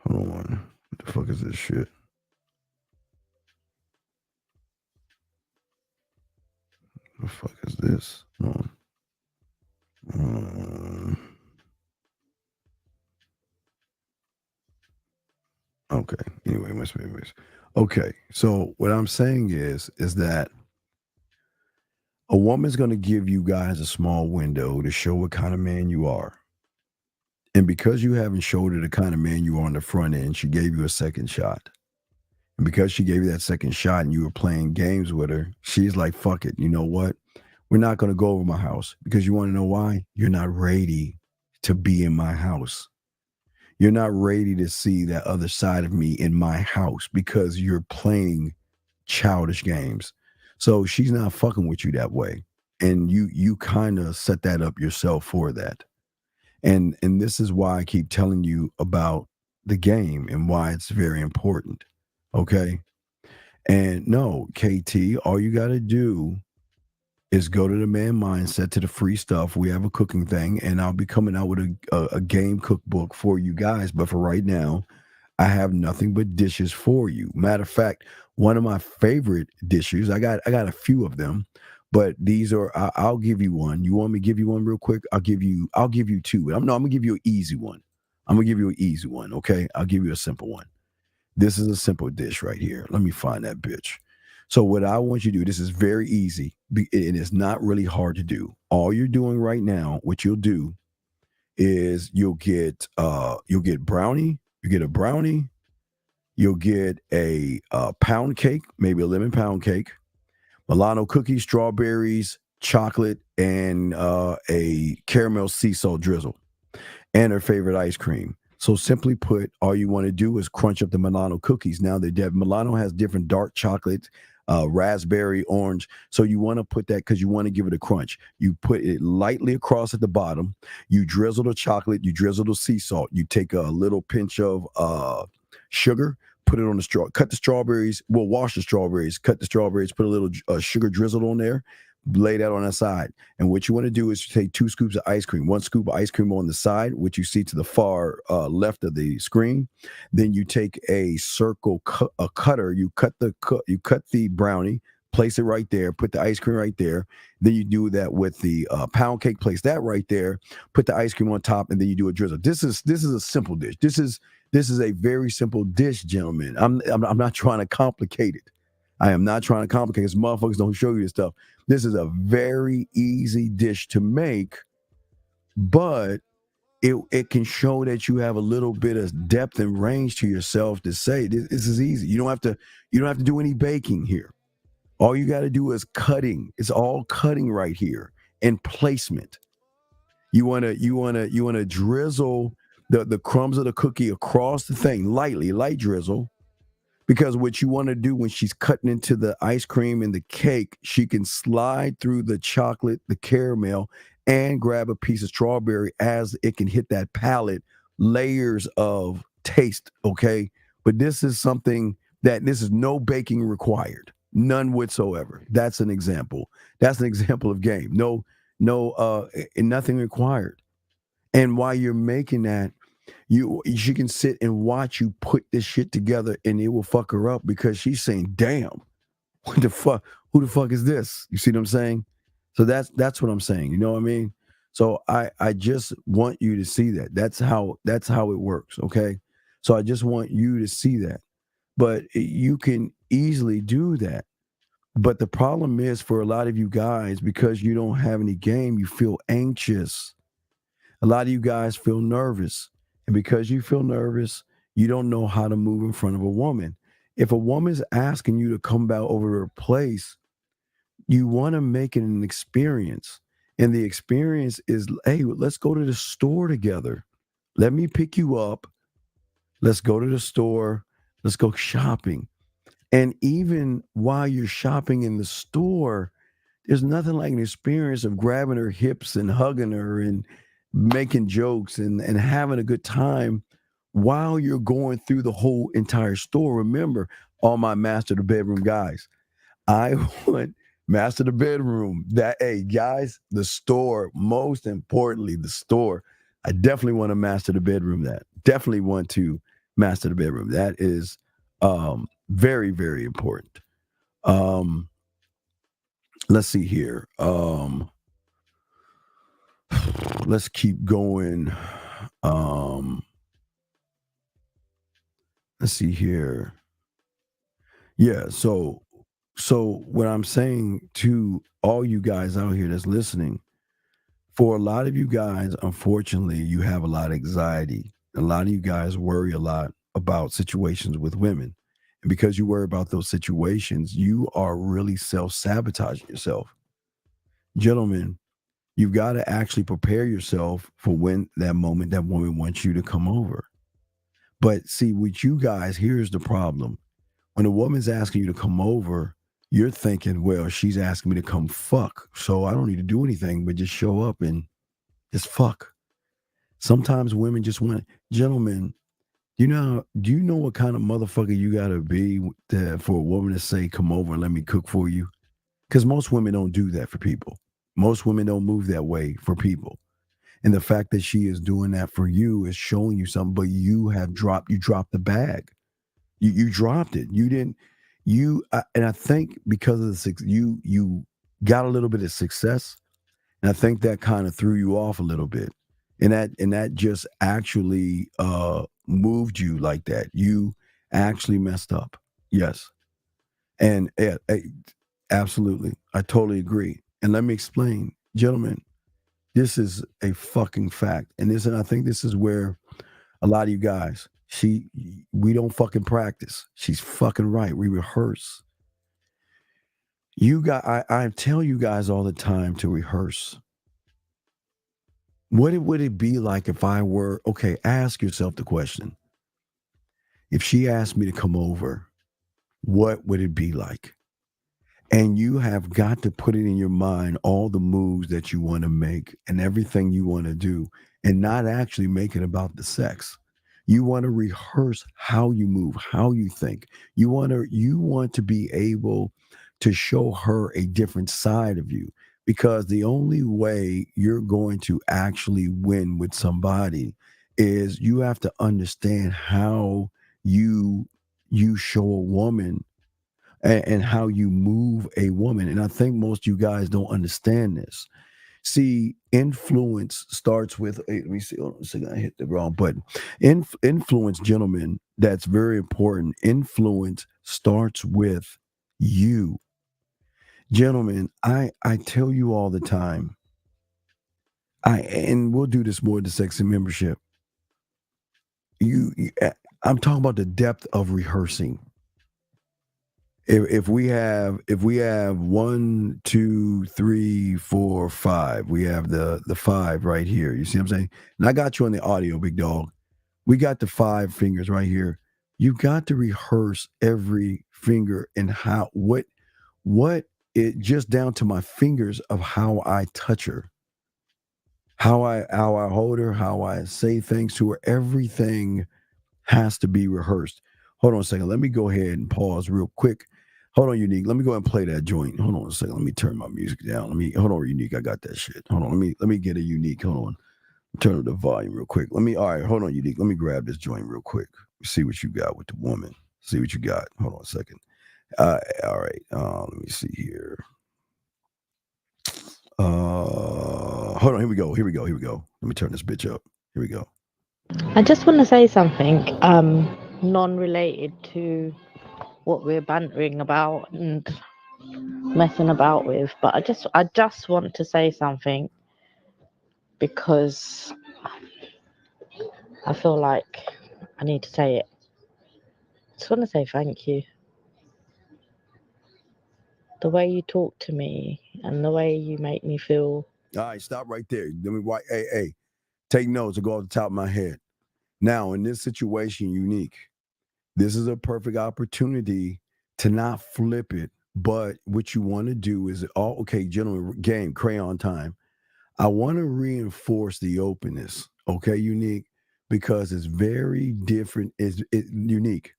Hold on. What the fuck is this shit? What the fuck is this? Hold on. Okay. Anyway, must be. Okay. So what I'm saying is that a woman's going to give you guys a small window to show what kind of man you are. And because you haven't showed her the kind of man you are on the front end, she gave you a second shot. And because she gave you that second shot and you were playing games with her, she's like, fuck it. You know what? We're not going to go over my house. Because you want to know why? You're not ready to be in my house. You're not ready to see that other side of me in my house because you're playing childish games. So she's not fucking with you that way. And you kind of set that up yourself for that. And this is why I keep telling you about the game and why it's very important. Okay? And no, KT, all you got to do is go to the Man Mindset, to the free stuff. We have a cooking thing, and I'll be coming out with a game cookbook for you guys. But for right now, I have nothing but dishes for you. Matter of fact, one of my favorite dishes, I got a few of them, but these are, I'll give you one. You want me to give you one real quick? I'll give you two. I'm gonna give you an easy one. Okay? I'll give you a simple one. This is a simple dish right here. Let me find that bitch. So what I want you to do, this is very easy. It is not really hard to do. All you're doing right now, what you'll do is you'll get brownie, You get a brownie. You'll get a pound cake, maybe a lemon pound cake, Milano cookies, strawberries, chocolate, and a caramel sea salt drizzle, and her favorite ice cream. So simply put, all you want to do is crunch up the Milano cookies. Now Milano has different dark chocolate, raspberry, orange. So you want to put that because you want to give it a crunch. You put it lightly across at the bottom. You drizzle the chocolate. You drizzle the sea salt. You take a little pinch of sugar. Put it on the straw. Cut the strawberries. Well, wash the strawberries. Cut the strawberries. Put a little sugar drizzle on there. Lay that on the side. And what you want to do is take 2 scoops of ice cream, 1 scoop of ice cream on the side, which you see to the far left of the screen. Then you take a circle a cutter. You cut the brownie, place it right there, put the ice cream right there. Then you do that with the pound cake, place that right there, put the ice cream on top, and then you do a drizzle. This is a simple dish. This is a very simple dish, gentlemen. I'm not trying to complicate it. I am not trying to complicate it. Motherfuckers don't show you this stuff. This is a very easy dish to make, but it can show that you have a little bit of depth and range to yourself to say this is easy. You don't have to do any baking here. All you got to do is cutting. It's all cutting right here and placement. You want to drizzle the crumbs of the cookie across the thing lightly, light drizzle. Because what you want to do when she's cutting into the ice cream and the cake, she can slide through the chocolate, the caramel, and grab a piece of strawberry as it can hit that palate, layers of taste, okay? But this is something that this is no baking required, none whatsoever. That's an example. That's an example of game. No, nothing required. And while you're making that, she can sit and watch you put this shit together, and it will fuck her up because she's saying, "Damn, what the fuck? Who the fuck is this?" You see what I'm saying? So that's what I'm saying. You know what I mean? So I just want you to see that. That's how it works. Okay. So I just want you to see that. But you can easily do that. But the problem is for a lot of you guys, because you don't have any game, you feel anxious. A lot of you guys feel nervous. And because you feel nervous, you don't know how to move in front of a woman. If a woman's asking you to come back over to her place, you want to make it an experience. And the experience is, hey, let's go to the store together. Let me pick you up. Let's go to the store. Let's go shopping. And even while you're shopping in the store, there's nothing like an experience of grabbing her hips and hugging her and making jokes and having a good time while you're going through the whole entire store. Remember, all my master the bedroom guys, I want master the bedroom. That, hey, guys, the store, most importantly, the store. I definitely want to master the bedroom. That definitely want to master the bedroom. That is very, very important. Let's see here. Let's keep going. Let's see here. Yeah, so what I'm saying to all you guys out here that's listening, for a lot of you guys, unfortunately, you have a lot of anxiety. A lot of you guys worry a lot about situations with women. And because you worry about those situations, you are really self-sabotaging yourself. Gentlemen, you've got to actually prepare yourself for when that moment that woman wants you to come over. But see, with you guys, here's the problem. When a woman's asking you to come over, you're thinking, well, she's asking me to come fuck, so I don't need to do anything but just show up and just fuck. Sometimes women just want, gentlemen, do you know what kind of motherfucker you gotta be for a woman to say, come over and let me cook for you? Because most women don't do that for people. Most women don't move that way for people. And the fact that she is doing that for you is showing you something, but you dropped the bag. You dropped it. You didn't, and I think because of you got a little bit of success. And I think that kind of threw you off a little bit. And that just actually moved you like that. You actually messed up. Yes. And absolutely. I totally agree. And let me explain, gentlemen, this is a fucking fact. And I think this is where a lot of you guys, We don't fucking practice. She's fucking right. We rehearse. I tell you guys all the time to rehearse. What would it be like if I were, okay, ask yourself the question. If she asked me to come over, what would it be like? And you have got to put it in your mind, all the moves that you want to make and everything you want to do, and not actually make it about the sex. You want to rehearse how you move, how you think. You want to be able to show her a different side of you, because the only way you're going to actually win with somebody is you have to understand how you show a woman and how you move a woman. And I think most of you guys don't understand this. See, influence starts with, let me see, hold on a second, I hit the wrong button. Influence, gentlemen, that's very important. Influence starts with you. Gentlemen, I tell you all the time, and we'll do this more at the Sexy Membership. I'm talking about the depth of rehearsing. If we have 1, 2, 3, 4, 5, we have the 5 right here. You see what I'm saying? And I got you on the audio, big dog. We got the 5 fingers right here. You got to rehearse every finger and what it just down to my fingers of how I touch her, how I hold her, how I say things to her. Everything has to be rehearsed. Hold on a second. Let me go ahead and pause real quick. Hold on, Unique. Let me go ahead and play that joint. Hold on a second. Let me turn my music down. Hold on, Unique. I got that shit. Hold on. Let me get a Unique. Hold on. Turn up the volume real quick. All right, hold on, Unique. Let me grab this joint real quick. See what you got with the woman. See what you got. Hold on a second. All right. Let me see here. Hold on. Here we go. Let me turn this bitch up. Here we go.
I just want to say something non-related to what we're bantering about and messing about with, but I just want to say something because I feel like I need to say it. I just want to say thank you. The way you talk to me and the way you make me feel.
All right, stop right there. Let me write. Hey, take notes and go off the top of my head. Now, in this situation, Unique, this is a perfect opportunity to not flip it, but what you want to do is, okay, gentlemen, game, crayon time. I want to reinforce the openness, okay, Unique, because it's very different. It's unique.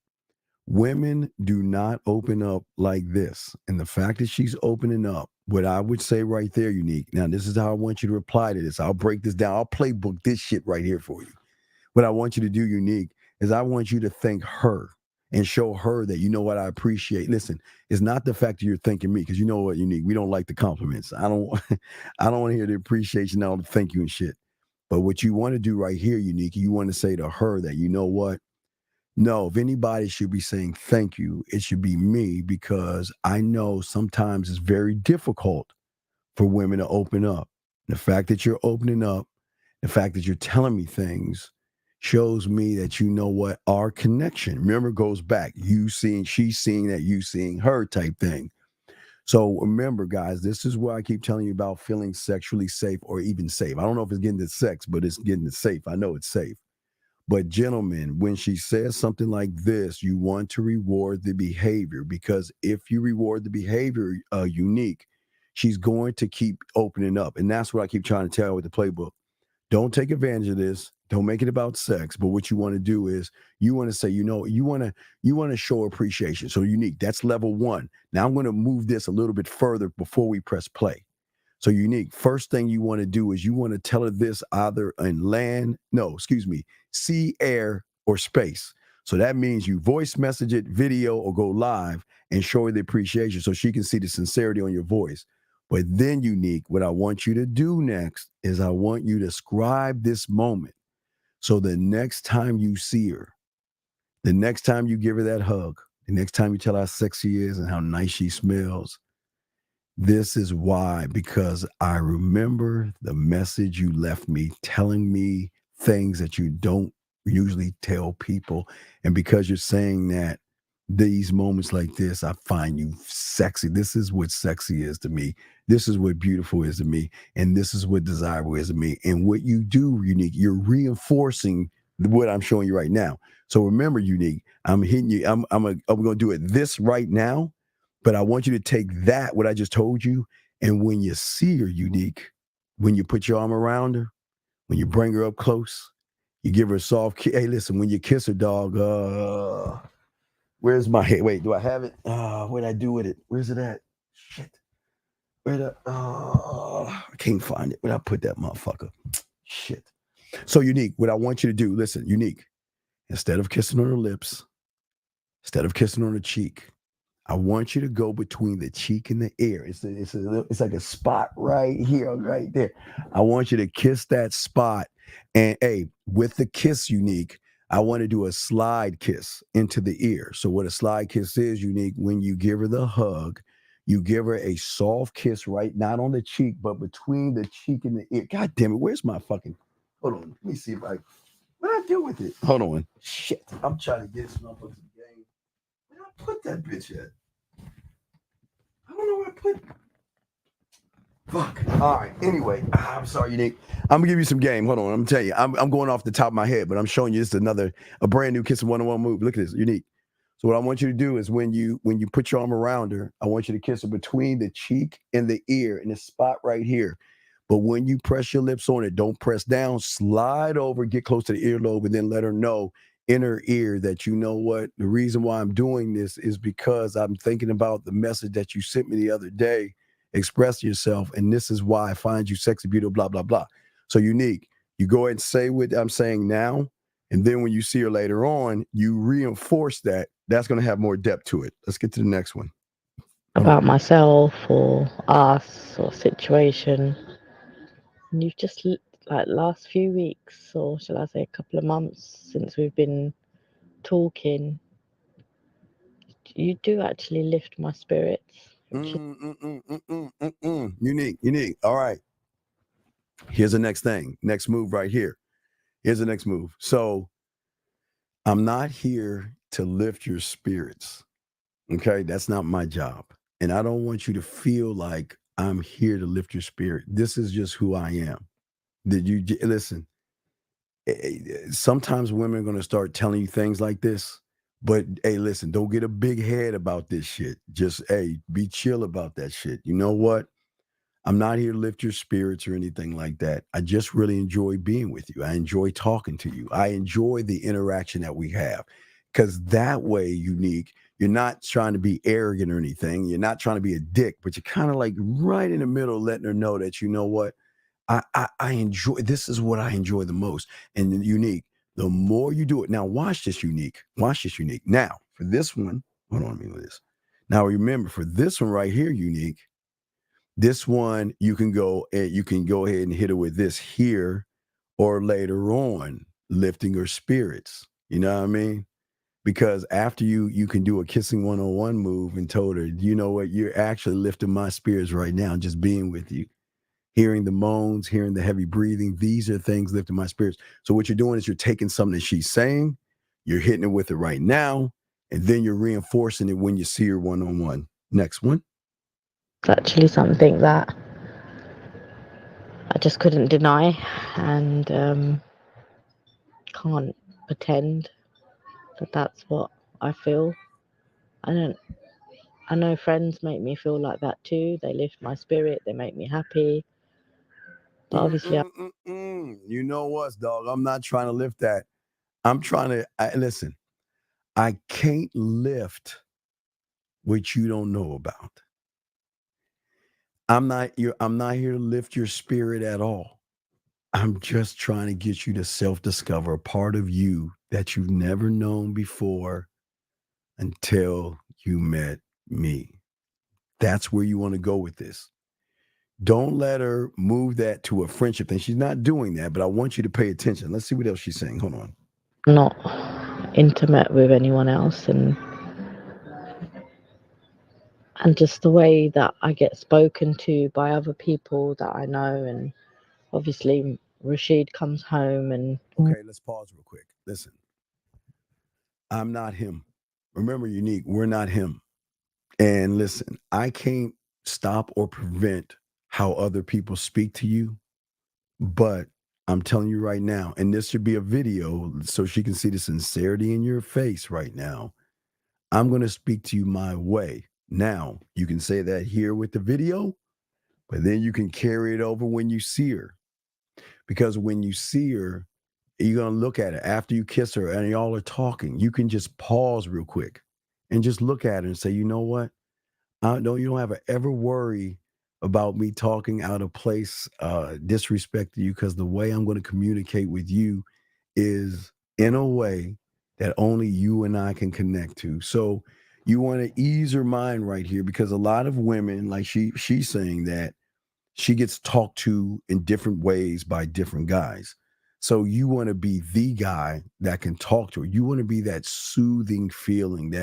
Women do not open up like this. And the fact that she's opening up, what I would say right there, Unique. Now, this is how I want you to reply to this. I'll break this down. I'll playbook this shit right here for you. What I want you to do, Unique, is I want you to thank her and show her that, you know what, I appreciate. Listen, it's not the fact that you're thanking me, because you know what, Unique, we don't like the compliments. I don't want to hear the appreciation, all the thank you and shit. But what you want to do right here, Unique, you want to say to her that, you know what, no, if anybody should be saying thank you, it should be me, because I know sometimes it's very difficult for women to open up. The fact that you're opening up, the fact that you're telling me things shows me that, you know what, our connection, remember, goes back. You seeing, she seeing that, you seeing her type thing. So remember, guys, this is where I keep telling you about feeling sexually safe, or even safe. I don't know if it's getting to sex, but it's getting to safe. I know it's safe. But gentlemen, when she says something like this, you want to reward the behavior, because if you reward the behavior, Unique, she's going to keep opening up. And that's what I keep trying to tell her with the playbook. Don't take advantage of this. Don't make it about sex. But what you want to do is you want to say, you know, you want to show appreciation. So Unique, that's level 1. Now I'm going to move this a little bit further before we press play. So Unique, first thing you want to do is you want to tell her this either in sea, air, or space. So that means you voice message it, video, or go live and show her the appreciation so she can see the sincerity on your voice. But then, Unique, what I want you to do next is I want you to scribe this moment. So the next time you see her, the next time you give her that hug, the next time you tell her how sexy she is and how nice she smells, this is why, because I remember the message you left me telling me things that you don't usually tell people. And because you're saying that, these moments like this, I find you sexy. This is what sexy is to me. This is what beautiful is to me. And this is what desirable is to me. And what you do, Unique, you're reinforcing what I'm showing you right now. So remember, Unique, I'm hitting you. I'm going to do it this right now. But I want you to take that, what I just told you. And when you see her, Unique, when you put your arm around her, when you bring her up close, you give her a soft kiss. Hey, listen, when you kiss her, dog, where's my head? Wait, do I have it? What'd I do with it? Where's it at? Shit. I can't find it. Where'd I put that motherfucker? Shit. So, Unique, what I want you to do, listen, Unique, instead of kissing on her lips, instead of kissing on her cheek, I want you to go between the cheek and the ear. It's like a spot right here, right there. I want you to kiss that spot. And hey, with the kiss, Unique, I want to do a slide kiss into the ear. So what a slide kiss is, Unique, when you give her the hug, you give her a soft kiss, right? Not on the cheek, but between the cheek and the ear. God damn it, where's my fucking, hold on. Let me see if what did I do with it? Hold on. Shit, I'm trying to get some motherfuckers in the game. Where did I put that bitch at? I don't know where I put. Fuck. All right. Anyway, I'm sorry, Unique. I'm gonna give you some game. Hold on. I'm telling you. I'm going off the top of my head, but I'm showing you this a brand new Kiss 101 move. Look at this, Unique. So what I want you to do is when you put your arm around her, I want you to kiss her between the cheek and the ear in the spot right here. But when you press your lips on it, don't press down. Slide over, get close to the earlobe, and then let her know in her ear that, you know what, the reason why I'm doing this is because I'm thinking about the message that you sent me the other day. Express yourself, and this is why I find you sexy, beautiful, blah, blah, blah. So, Unique, you go ahead and say what I'm saying now, and then when you see her later on, you reinforce that. That's going to have more depth to it. Let's get to the next one.
About myself or us or situation. And you've just, like, last few weeks, or shall I say a couple of months since we've been talking, you do actually lift my spirits.
Unique. All right. Here's the next thing. Next move right here. Here's the next move. So I'm not here to lift your spirits. Okay. That's not my job. And I don't want you to feel like I'm here to lift your spirit. This is just who I am. Did you listen? Sometimes women are going to start telling you things like this, but hey, listen, don't get a big head about this shit. Just, hey, be chill about that shit. You know what? I'm not here to lift your spirits or anything like that. I just really enjoy being with you. I enjoy talking to you. I enjoy the interaction that we have, because that way, Unique, you're not trying to be arrogant or anything. You're not trying to be a dick, but you're kind of like right in the middle, letting her know that, you know what? I enjoy, this is what I enjoy the most. And Unique, the more you do it. Now, watch this, Unique. Watch this, Unique. Now, for this one, hold on, let me do this. Now, remember, for this one right here, Unique, this one, you can go ahead and hit her with this here, or later on, lifting her spirits. You know what I mean? Because after you can do a kissing 101 move and told her, you know what, you're actually lifting my spirits right now, just being with you. Hearing the moans, hearing the heavy breathing, these are things lifting my spirits. So what you're doing is you're taking something that she's saying, you're hitting it with it right now, and then you're reinforcing it when you see her one-on-one. Next one.
It's actually something that I just couldn't deny, and can't pretend that that's what I feel. I know friends make me feel like that too. They lift my spirit, they make me happy. But obviously,
You know what, dog? I'm not trying to lift that. I'm trying to listen. I can't lift what you don't know about. I'm not here to lift your spirit at all. I'm just trying to get you to self-discover a part of you that you've never known before until you met me. That's where you want to go with this. Don't let her move that to a friendship thing. She's not doing that, but I want you to pay attention. Let's see what else she's saying. Hold on.
I'm not intimate with anyone else, and just the way that I get spoken to by other people that I know, and obviously Rashid comes home and
Okay, let's pause real quick. Listen, I'm not him. Remember, Unique, we're not him. And listen, I can't stop or prevent how other people speak to you, but I'm telling you right now, and this should be a video so she can see the sincerity in your face right now. I'm going to speak to you my way. Now, you can say that here with the video, but then you can carry it over when you see her. Because when you see her, you're going to look at her after you kiss her and y'all are talking. You can just pause real quick and just look at her and say, you know what? You don't have to ever worry about me talking out of place, disrespecting you, because the way I'm going to communicate with you is in a way that only you and I can connect to. So you want to ease her mind right here, because a lot of women, like she's saying that she gets talked to in different ways by different guys. So you want to be the guy that can talk to her. You want to be that soothing feeling,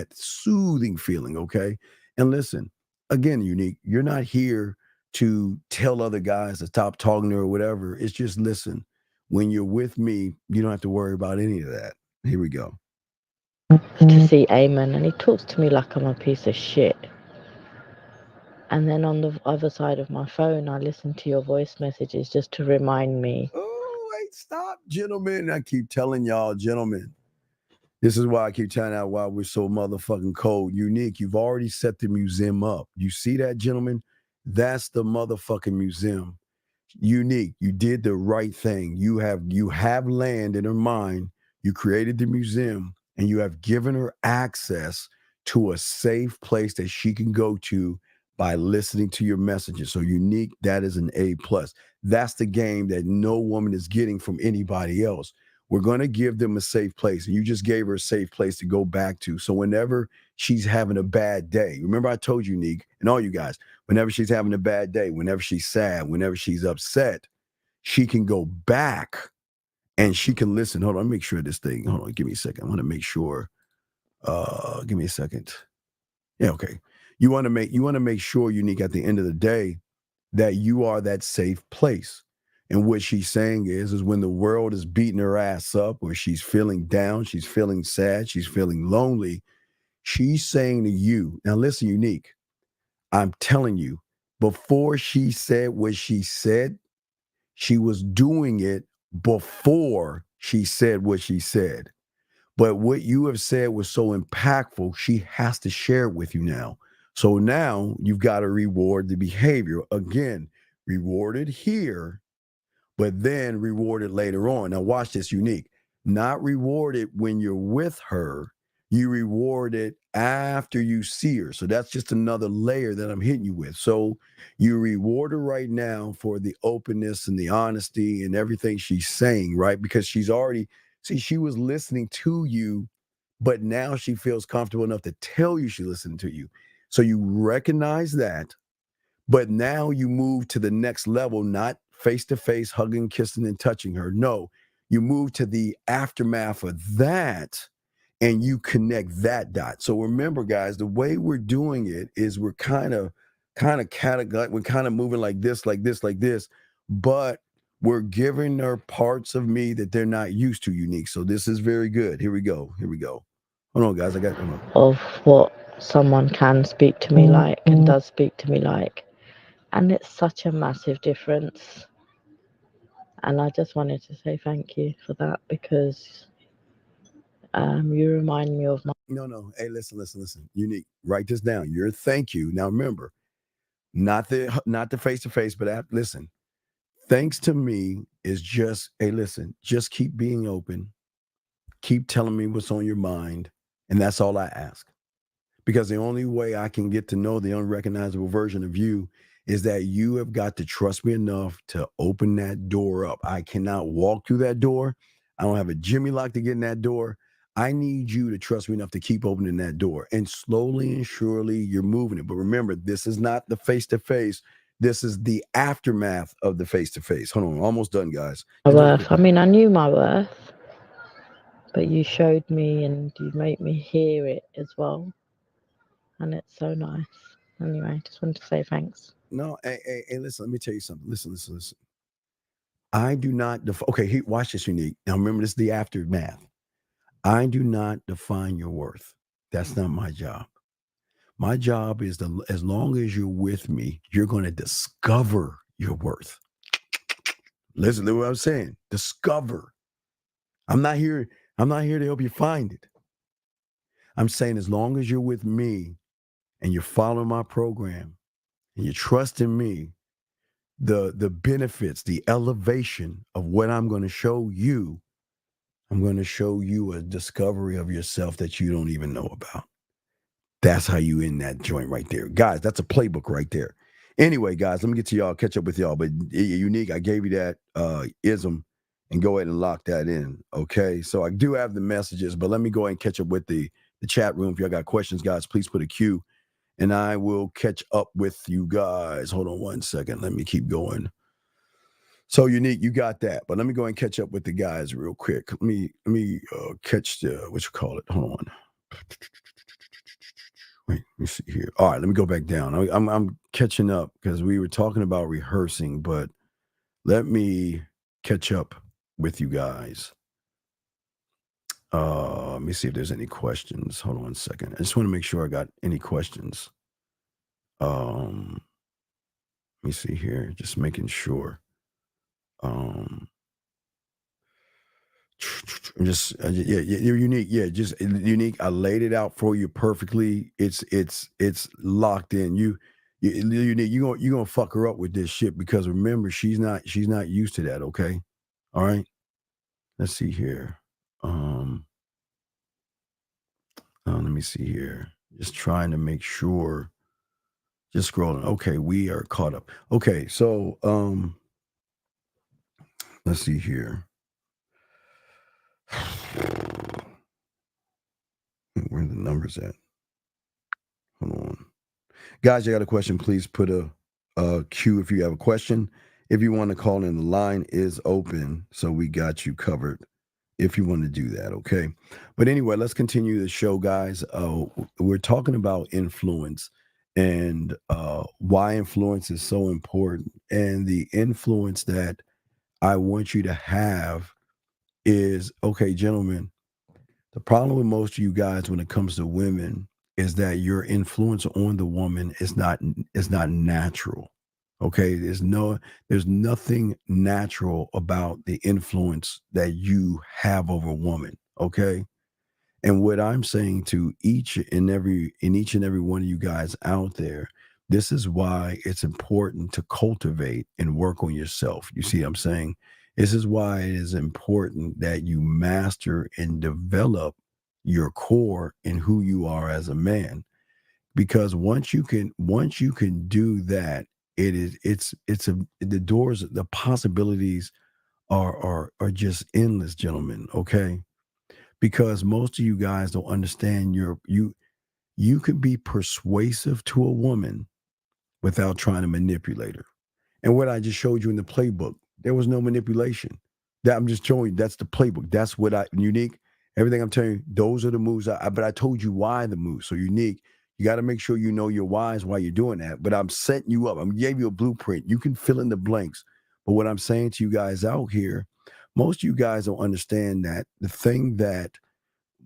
okay? And listen, again, Unique, you're not here to tell other guys to stop talking to her or whatever. It's just, listen, when you're with me, you don't have to worry about any of that. Here we go.
to see Eamon, and he talks to me like I'm a piece of shit. And then on the other side of my phone, I listen to your voice messages just to remind me.
Oh, wait, stop, gentlemen. I keep telling y'all, gentlemen. This is why I keep telling out why we're so motherfucking cold. Unique, you've already set the museum up. You see that, gentlemen? That's the motherfucking museum. Unique, you did the right thing. You have land in her mind. You created the museum, and you have given her access to a safe place that she can go to by listening to your messages. So Unique, that is an A+. That's the game that no woman is getting from anybody else. We're going to give them a safe place. And you just gave her a safe place to go back to. So whenever she's having a bad day, remember I told you, Unique, and all you guys, whenever she's having a bad day, whenever she's sad, whenever she's upset, she can go back and she can listen. Hold on, let me make sure this thing. Hold on, give me a second. I want to make sure. Give me a second. Yeah, okay. You want to make sure, Unique, at the end of the day, that you are that safe place. And what she's saying is when the world is beating her ass up, or she's feeling down, she's feeling sad, she's feeling lonely, she's saying to you, now listen, Unique, I'm telling you, before she said what she said, she was doing it before she said what she said. But what you have said was so impactful, she has to share it with you now. So now you've got to reward the behavior. Again, rewarded here, but then rewarded later on. Now watch this, Unique. Not rewarded when you're with her, you reward it after you see her. So that's just another layer that I'm hitting you with. So you reward her right now for the openness and the honesty and everything she's saying, right? Because she's already, see, she was listening to you, but now she feels comfortable enough to tell you she listened to you. So you recognize that. But now you move to the next level, not face to face, hugging, kissing, and touching her. No, you move to the aftermath of that and you connect that dot. So remember, guys, the way we're doing it is we're kind of moving like this, but we're giving her parts of me that they're not used to, Unique. So this is very good. Here we go. Hold on, guys. Hold on.
Of what someone can speak to me like and does speak to me like. And it's such a massive difference. And I just wanted to say thank you for that, because you remind me of my.
No. Hey, listen. Unique. Write this down. Your thank you. Now remember, not the face to face, but listen. Thanks to me is just, hey, listen, just keep being open. Keep telling me what's on your mind. And that's all I ask. Because the only way I can get to know the unrecognizable version of you is that you have got to trust me enough to open that door up. I cannot walk through that door. I don't have a Jimmy lock to get in that door. I need you to trust me enough to keep opening that door. And slowly and surely you're moving it. But remember, this is not the face-to-face. This is the aftermath of the face-to-face. Hold on, almost done, guys.
My worth. I mean, I knew my worth, but you showed me and you made me hear it as well. And it's so nice. Anyway, just wanted to say thanks.
No, hey, listen, let me tell you something. Listen. I do not okay, watch this, Unique. Now remember, this is the aftermath. I do not define your worth. That's not my job. My job is to, as long as you're with me, you're going to discover your worth. Listen to what I'm saying. Discover. I'm not here to help you find it. I'm saying as long as you're with me and you're following my program and you trust in me, the benefits, the elevation of what I'm going to show you, I'm going to show you a discovery of yourself that you don't even know about. That's how you end that joint right there. Guys, that's a playbook right there. Anyway, guys, let me get to y'all, catch up with y'all. But Unique, I gave you that ism and go ahead and lock that in. Okay. So I do have the messages, but let me go ahead and catch up with the chat room. If y'all got questions, guys, please put a Q and I will catch up with you guys. Hold on one second. Let me keep going. So Unique, you got that. But let me go ahead and catch up with the guys real quick. Let me catch the, what you call it? Hold on. Wait, let me see here. All right, let me go back down. I'm catching up because we were talking about rehearsing, but let me catch up with you guys. Let me see if there's any questions. Hold on one second. I just want to make sure I got any questions. Let me see here. Just making sure. Yeah, you're Unique. Yeah, just Unique. I laid it out for you perfectly. It's locked in. Unique. You gonna fuck her up with this shit because remember she's not used to that. Okay, all right. Let's see here. Let me see here. Just trying to make sure. Just scrolling. Okay, we are caught up. Okay, so let's see here. Where are the numbers at? Hold on. Guys, you got a question, please put a Q if you have a question. If you want to call in, the line is open, so we got you covered if you want to do that, okay? But anyway, let's continue the show, guys. We're talking about influence and why influence is so important. And the influence that I want you to have is, okay, gentlemen, the problem with most of you guys when it comes to women is that your influence on the woman is not natural. Okay, there's nothing natural about the influence that you have over a woman. Okay, and what I'm saying to each and every one of you guys out there, this is why it's important to cultivate and work on yourself. You see what I'm saying? This is why it is important that you master and develop your core and who you are as a man. Because once you can do that, the doors, the possibilities are just endless, gentlemen. Okay. Because most of you guys don't understand you could be persuasive to a woman without trying to manipulate her. And what I just showed you in the playbook, there was no manipulation. That I'm just showing you, that's the playbook. That's what Unique. Everything I'm telling you, those are the moves. But I told you why the moves. So Unique, you got to make sure you know your whys while you're doing that. But I'm setting you up. I'm gave you a blueprint. You can fill in the blanks. But what I'm saying to you guys out here, most of you guys don't understand that the thing that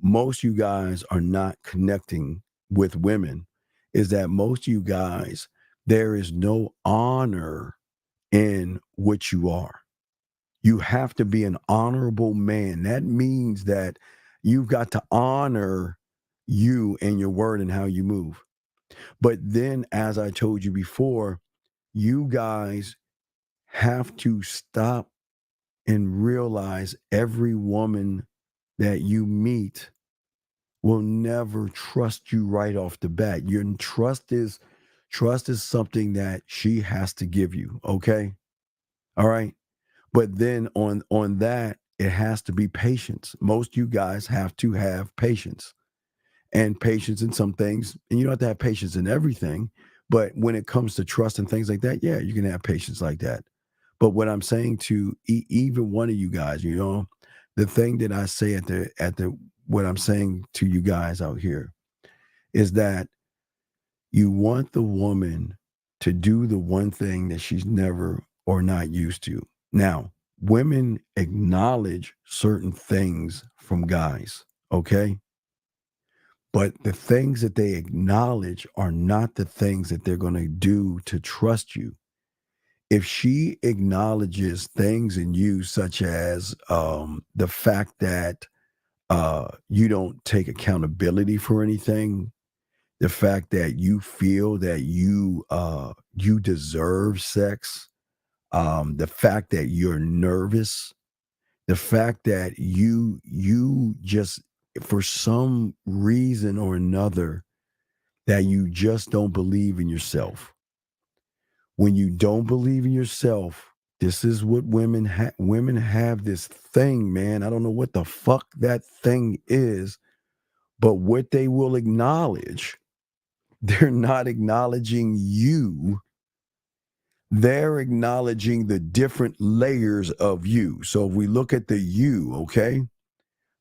most of you guys are not connecting with women is that most of you guys, there is no honor in what you are. You have to be an honorable man. That means that you've got to honor you and your word and how you move. But then, as I told you before, you guys have to stop and realize every woman that you meet will never trust you right off the bat. Your trust is something that she has to give you. Okay. All right. But then on that, it has to be patience. Most you guys have to have patience and patience in some things. And you don't have to have patience in everything. But when it comes to trust and things like that, yeah, you can have patience like that. But what I'm saying to even one of you guys, the thing that I say at the what I'm saying to you guys out here is that you want the woman to do the one thing that she's never or not used to. Now, women acknowledge certain things from guys, okay? But the things that they acknowledge are not the things that they're going to do to trust you. If she acknowledges things in you, such as the fact that you don't take accountability for anything, the fact that you feel that you deserve sex, the fact that you're nervous, the fact that you just, for some reason or another, that you just don't believe in yourself. When you don't believe in yourself, this is what women have this thing, man. I don't know what the fuck that thing is, but what they will acknowledge, they're not acknowledging you. They're acknowledging the different layers of you. So if we look at the you, okay?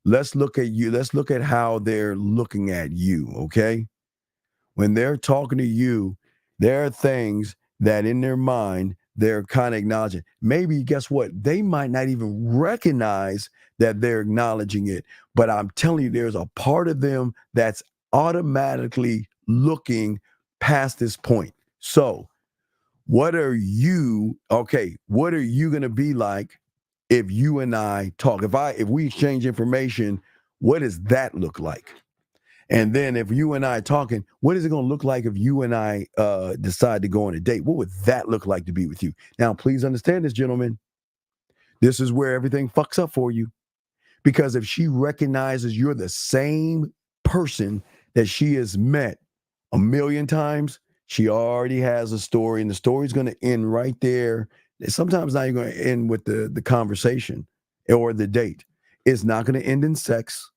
Let's look at you. Let's look at how they're looking at you, okay? When they're talking to you, there are things that in their mind, they're kind of acknowledging. Maybe, guess what? They might not even recognize that they're acknowledging it. But I'm telling you, there's a part of them that's automatically looking past this point. So what are you going to be like if you and I talk? If we exchange information, what does that look like? And then if you and I are talking, what is it going to look like if you and I decide to go on a date? What would that look like to be with you? Now, please understand this, gentlemen. This is where everything fucks up for you. Because if she recognizes you're the same person that she has met a million times, she already has a story, and the story's going to end right there. Sometimes not even going to end with the conversation or the date. It's not going to end in sex.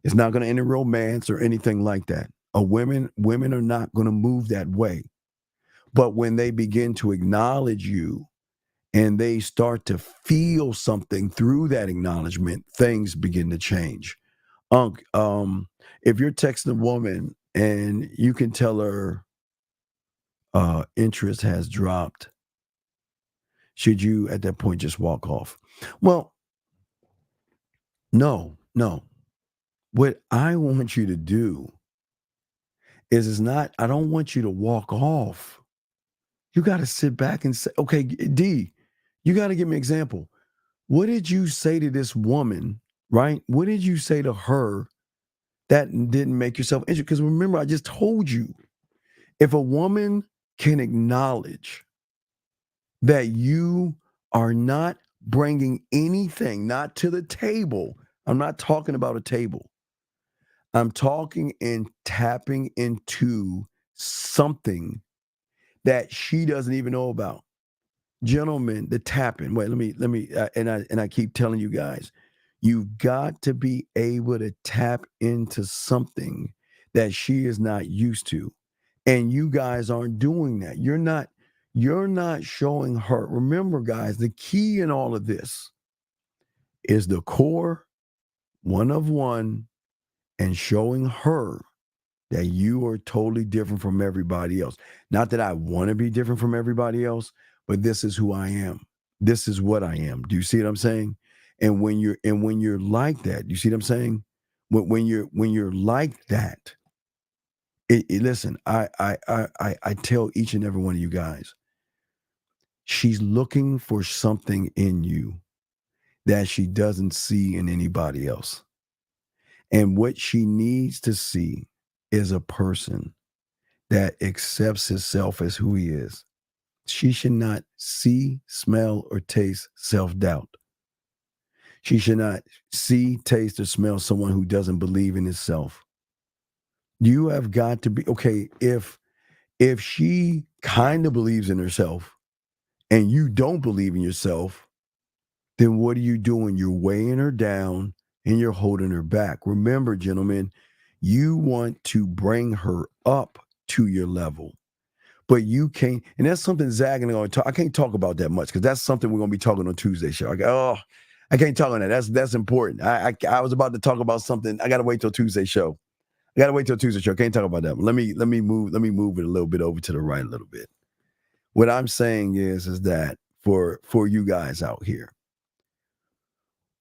It's not going to end in romance or anything like that. Women are not going to move that way. But when they begin to acknowledge you and they start to feel something through that acknowledgement, things begin to change. If you're texting a woman and you can tell her interest has dropped, should you at that point just walk off? Well, no. What I want you to do is not, I don't want you to walk off. You got to sit back and say, okay, D, you got to give me an example. What did you say to this woman, right? What did you say to her that didn't make yourself interested? Because remember, I just told you, if a woman can acknowledge that you are not bringing anything, not to the table. I'm not talking about a table. I'm talking and tapping into something that she doesn't even know about. Gentlemen, the tapping. Wait, let me and I keep telling you guys, you've got to be able to tap into something that she is not used to. And you guys aren't doing that. You're not showing her. Remember, guys, the key in all of this is the core, one of one, and showing her that you are totally different from everybody else. Not that I want to be different from everybody else, but this is who I am. This is what I am. Do you see what I'm saying? And when you're like that, you see what I'm saying? When you're like that, listen, I tell each and every one of you guys, she's looking for something in you that she doesn't see in anybody else. And what she needs to see is a person that accepts himself as who he is. She should not see, smell, or taste self-doubt. She should not see, taste, or smell someone who doesn't believe in himself. You have got to be, okay, if she kind of believes in herself and you don't believe in yourself, then what are you doing? You're weighing her down and you're holding her back. Remember, gentlemen, you want to bring her up to your level, but you can't. And that's something Zach and I going to talk. I can't talk about that much because that's something we're going to be talking on Tuesday show. I can't talk on that. That's important. I was about to talk about something. I got to wait till Tuesday show. Can't talk about that. Let me move it a little bit over to the right a little bit. What I'm saying is that for you guys out here,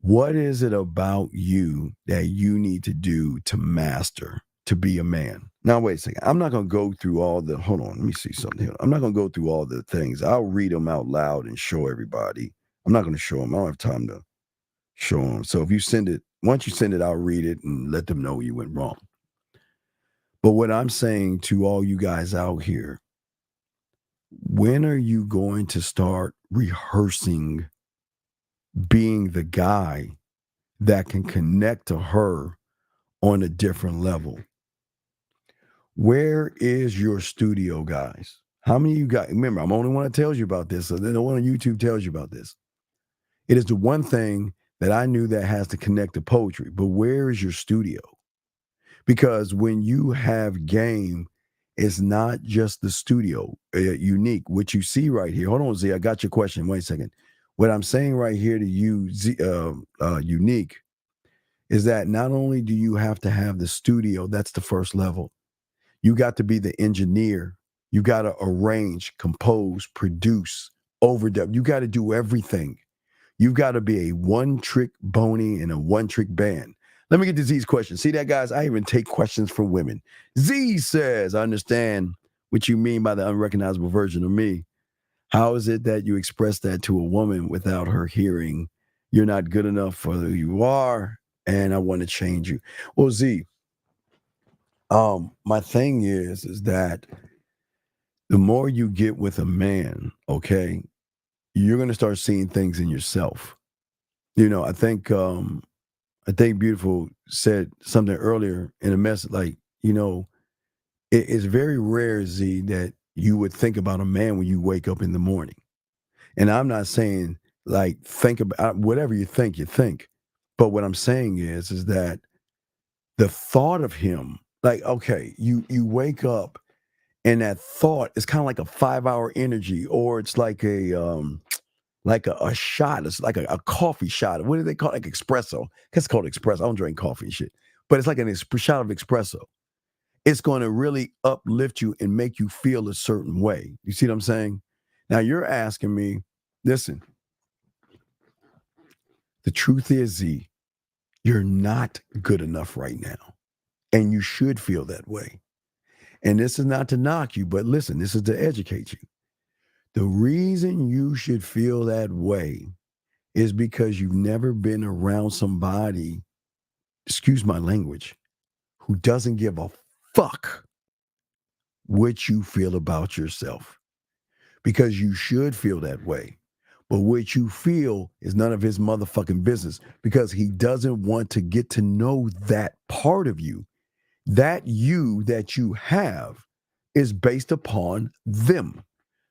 What is it about you that you need to do to master, to be a man? Now, wait a second. I'm not going to go through all the, hold on, let me see something here. I'm not going to go through all the things. I'll read them out loud and show everybody. I'm not going to show them. I don't have time to show them. So if you send it, once you send it, I'll read it and let them know you went wrong. But what I'm saying to all you guys out here, when are you going to start rehearsing being the guy that can connect to her on a different level? Where is your studio, guys? How many of you guys, remember, I'm the only one that tells you about this, so no one on YouTube tells you about this. It is the one thing that I knew that has to connect to poetry, but where is your studio? Because when you have game, it's not just the studio, unique. What you see right here, hold on, Z, I got your question. Wait a second. What I'm saying right here to you, Z, unique, is that not only do you have to have the studio, that's the first level. You got to be the engineer. You got to arrange, compose, produce, overdub. You got to do everything. You've got to be a one-trick Boney and a one-trick band. Let me get to Z's question. See that, guys? I even take questions from women. Z says, I understand what you mean by the unrecognizable version of me. How is it that you express that to a woman without her hearing you're not good enough for who you are and I want to change you? Well, Z, my thing is that the more you get with a man, okay, you're going to start seeing things in yourself. You know, I think Beautiful said something earlier in a message, like, you know, it's very rare, Z, that you would think about a man when you wake up in the morning. And I'm not saying like think about whatever you think. But what I'm saying is that the thought of him, like, okay, you wake up and that thought is kind of like a 5-hour energy, or it's like a shot. It's like a coffee shot. What do they call it? Like espresso. I guess it's called espresso. I don't drink coffee and shit. But it's like a shot of espresso. It's going to really uplift you and make you feel a certain way. You see what I'm saying? Now you're asking me, listen, the truth is, Z, you're not good enough right now. And you should feel that way. And this is not to knock you, but listen, this is to educate you. The reason you should feel that way is because you've never been around somebody, excuse my language, who doesn't give a fuck what you feel about yourself. Because you should feel that way. But what you feel is none of his motherfucking business, because he doesn't want to get to know that part of you. That you that you have is based upon them.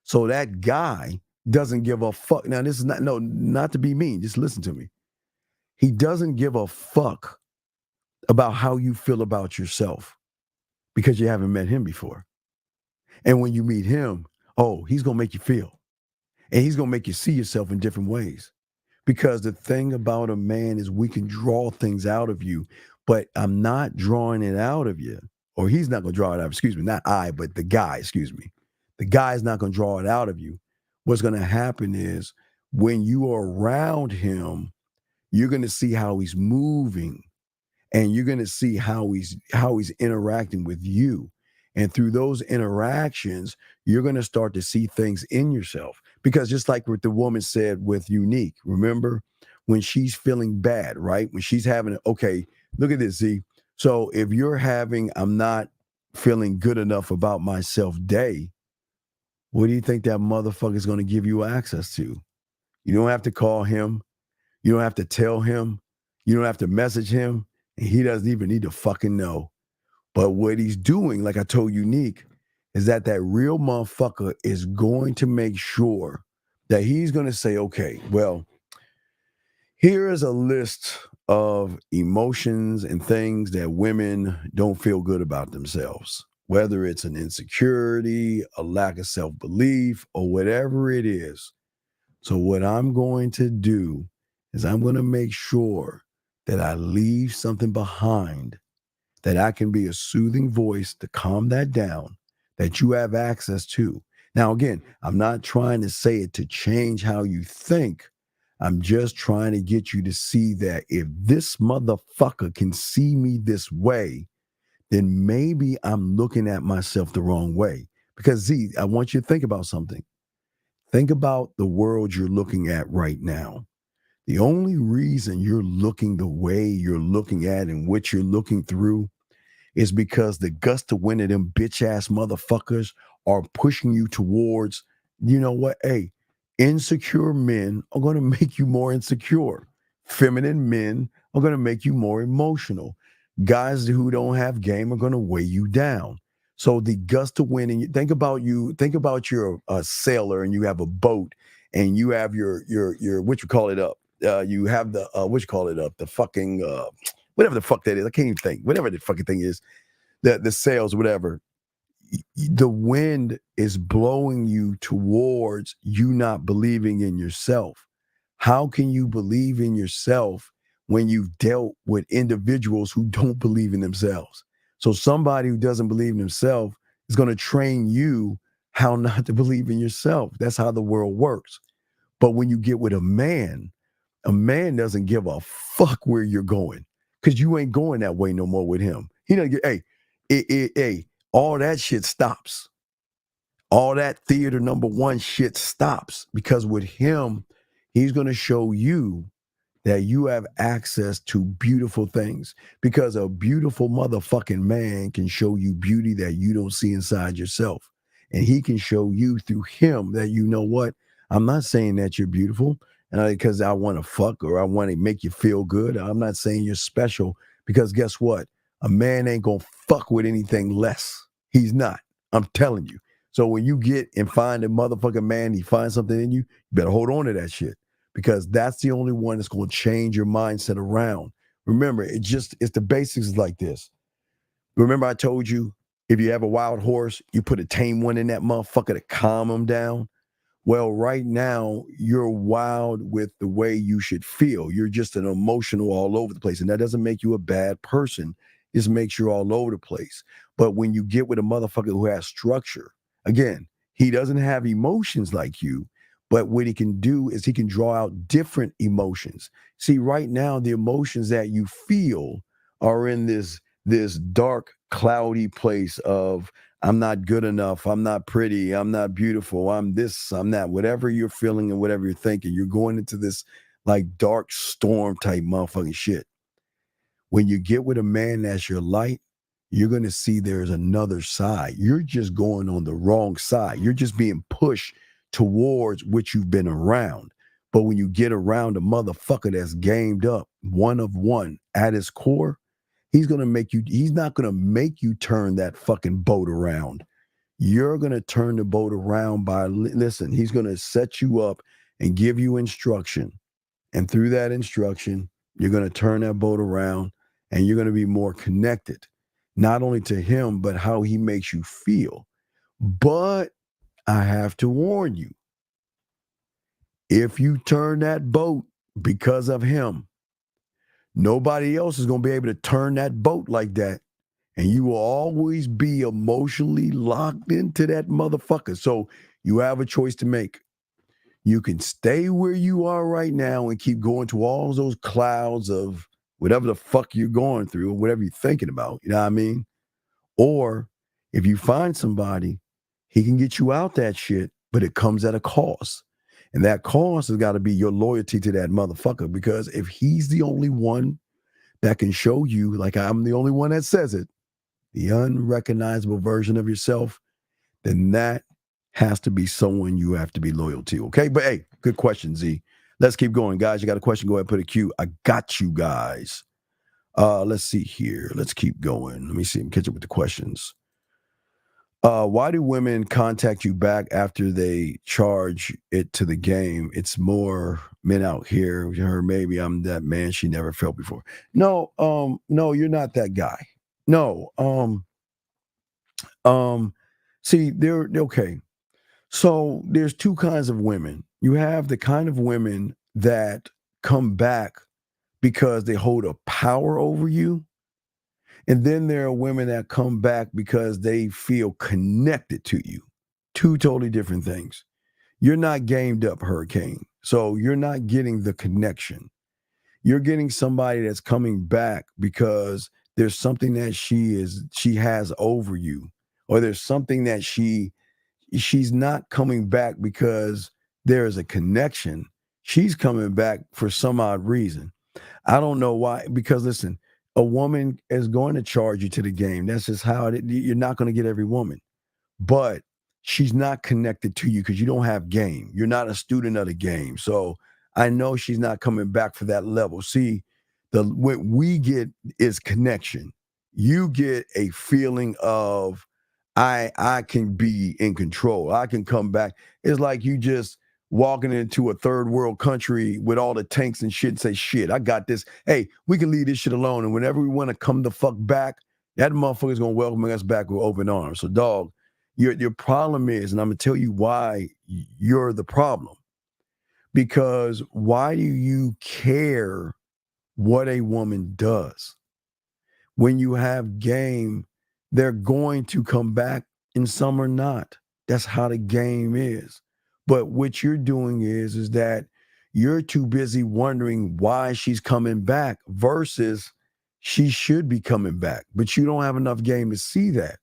So that guy doesn't give a fuck. Now, this is not to be mean. Just listen to me. He doesn't give a fuck about how you feel about yourself because you haven't met him before. And when you meet him, oh, he's going to make you feel. And he's going to make you see yourself in different ways. Because the thing about a man is we can draw things out of you, but I'm not drawing it out of you. Or he's not going to draw it out. Excuse me, not I, but the guy, excuse me. The guy's not going to draw it out of you. What's going to happen is when you are around him, you're going to see how he's moving, and you're going to see how he's interacting with you. And through those interactions, you're going to start to see things in yourself. Because just like what the woman said with Unique, remember when she's feeling bad, right? When she's having, okay, look at this, Z. So if you're having, I'm not feeling good enough about myself day, what do you think that motherfucker is going to give you access to? You don't have to call him. You don't have to tell him. You don't have to message him. And he doesn't even need to fucking know. But what he's doing, like I told Unique, is that real motherfucker is going to make sure that he's going to say, okay, well, here is a list of emotions and things that women don't feel good about themselves, whether it's an insecurity, a lack of self-belief, or whatever it is. So what I'm going to do is I'm going to make sure that I leave something behind, that I can be a soothing voice to calm that down, that you have access to. Now, again, I'm not trying to say it to change how you think. I'm just trying to get you to see that if this motherfucker can see me this way, then maybe I'm looking at myself the wrong way. Because Z, I want you to think about something. Think about the world you're looking at right now. The only reason you're looking the way you're looking at and what you're looking through is because the gust of wind of them bitch ass motherfuckers are pushing you towards, you know what? Hey, insecure men are going to make you more insecure. Feminine men are going to make you more emotional. Guys who don't have game are going to weigh you down. So the gust of wind, and think about you're a sailor and you have a boat and you have your what you call it up. You have the what you call it up, the fucking whatever the fuck that is. I can't even think. Whatever the fucking thing is, the sails, whatever. The wind is blowing you towards you not believing in yourself. How can you believe in yourself when you've dealt with individuals who don't believe in themselves? So somebody who doesn't believe in himself is going to train you how not to believe in yourself. That's how the world works. But when you get with a man doesn't give a fuck where you're going because you ain't going that way no more with him. He doesn't get, hey, all that shit stops. All that theater number one shit stops because with him, he's going to show you that you have access to beautiful things because a beautiful motherfucking man can show you beauty that you don't see inside yourself. And he can show you through him that, you know what? I'm not saying that you're beautiful because I want to fuck or I want to make you feel good. I'm not saying you're special because guess what? A man ain't going to fuck with anything less. He's not. I'm telling you. So when you get and find a motherfucking man, he finds something in you, you better hold on to that shit because that's the only one that's going to change your mindset around. Remember, it's the basics like this. Remember I told you, if you have a wild horse, you put a tame one in that motherfucker to calm him down. Well, right now, you're wild with the way you should feel. You're just an emotional all over the place. And that doesn't make you a bad person. It just makes you all over the place. But when you get with a motherfucker who has structure, again, he doesn't have emotions like you. But what he can do is he can draw out different emotions. See, right now, the emotions that you feel are in this dark, cloudy place of, I'm not good enough. I'm not pretty. I'm not beautiful. I'm this, I'm that. Whatever you're feeling and whatever you're thinking, you're going into this like dark storm type motherfucking shit. When you get with a man that's your light, you're going to see there's another side. You're just going on the wrong side. You're just being pushed towards what you've been around. But when you get around a motherfucker that's gamed up, one of one at his core, he's not going to make you turn that fucking boat around. You're going to turn the boat around by, listen, he's going to set you up and give you instruction. And through that instruction, you're going to turn that boat around and you're going to be more connected, not only to him, but how he makes you feel. But I have to warn you, if you turn that boat because of him, nobody else is going to be able to turn that boat like that. And you will always be emotionally locked into that motherfucker. So you have a choice to make. You can stay where you are right now and keep going to all those clouds of whatever the fuck you're going through or whatever you're thinking about. You know what I mean? Or if you find somebody, he can get you out that shit, but it comes at a cost. And that cost has got to be your loyalty to that motherfucker. Because if he's the only one that can show you, like I'm the only one that says it, the unrecognizable version of yourself, then that has to be someone you have to be loyal to. Okay. But hey, good question, Z. Let's keep going. Guys, you got a question? Go ahead and put a Q. I got you guys. Let's see here. Let's keep going. Let me see. I'm catching up with the questions. Why do women contact you back after they charge it to the game? It's more men out here. Her, maybe I'm that man she never felt before. No, you're not that guy. No, see, they're okay. So there's two kinds of women. You have the kind of women that come back because they hold a power over you. And then there are women that come back because they feel connected to you. Two totally different things. You're not gamed up, Hurricane. So you're not getting the connection. You're getting somebody that's coming back because there's something that she has over you, or there's something that she's not coming back because there is a connection. She's coming back for some odd reason. I don't know why, because listen, a woman is going to charge you to the game. That's just how you're not going to get every woman. But she's not connected to you because you don't have game. You're not a student of the game. So I know she's not coming back for that level. See, what we get is connection. You get a feeling of I can be in control. I can come back. It's like you just walking into a third world country with all the tanks and shit and say, shit, I got this. Hey, we can leave this shit alone. And whenever we want to come the fuck back, that motherfucker's going to welcome us back with open arms. So, dog, your problem is, and I'm going to tell you why you're the problem. Because why do you care what a woman does? When you have game, they're going to come back and some are not. That's how the game is. But what you're doing is that you're too busy wondering why she's coming back versus she should be coming back. But you don't have enough game to see that.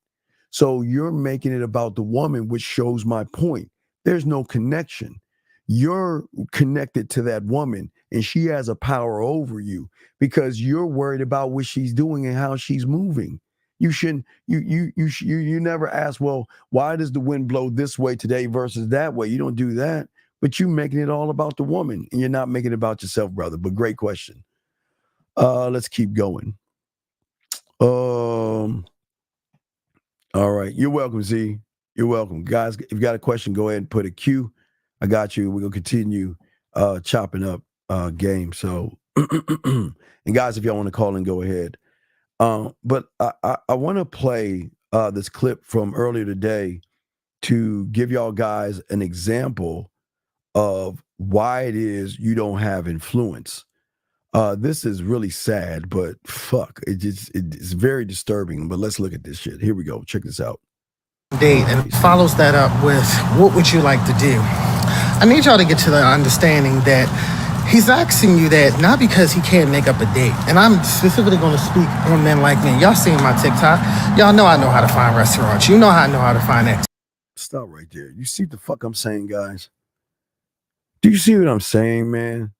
So you're making it about the woman, which shows my point. There's no connection. You're connected to that woman and she has a power over you because you're worried about what she's doing and how she's moving. You shouldn't, you never ask, well, why does the wind blow this way today versus that way? You don't do that, but you're making it all about the woman and you're not making it about yourself, brother. But great question. Let's keep going. All right. You're welcome, Z. You're welcome. Guys, if you got a question, go ahead and put a Q. I got you. We're going to continue chopping up game. So, and guys, if y'all want to call in, go ahead. But I want to play this clip from earlier today to give y'all guys an example of why it is you don't have influence. This is really sad, but fuck, it's very disturbing. But let's look at this shit. Here we go. Check this out.
Date and follows that up with, what would you like to do? I need y'all to get to the understanding that he's asking you that not because he can't make up a date. And I'm specifically going to speak on men like me. Y'all seen my TikTok. Y'all know I know how to find restaurants. You know how I know how to find that.
Stop right there. You see what the fuck I'm saying, guys? Do you see what I'm saying, man?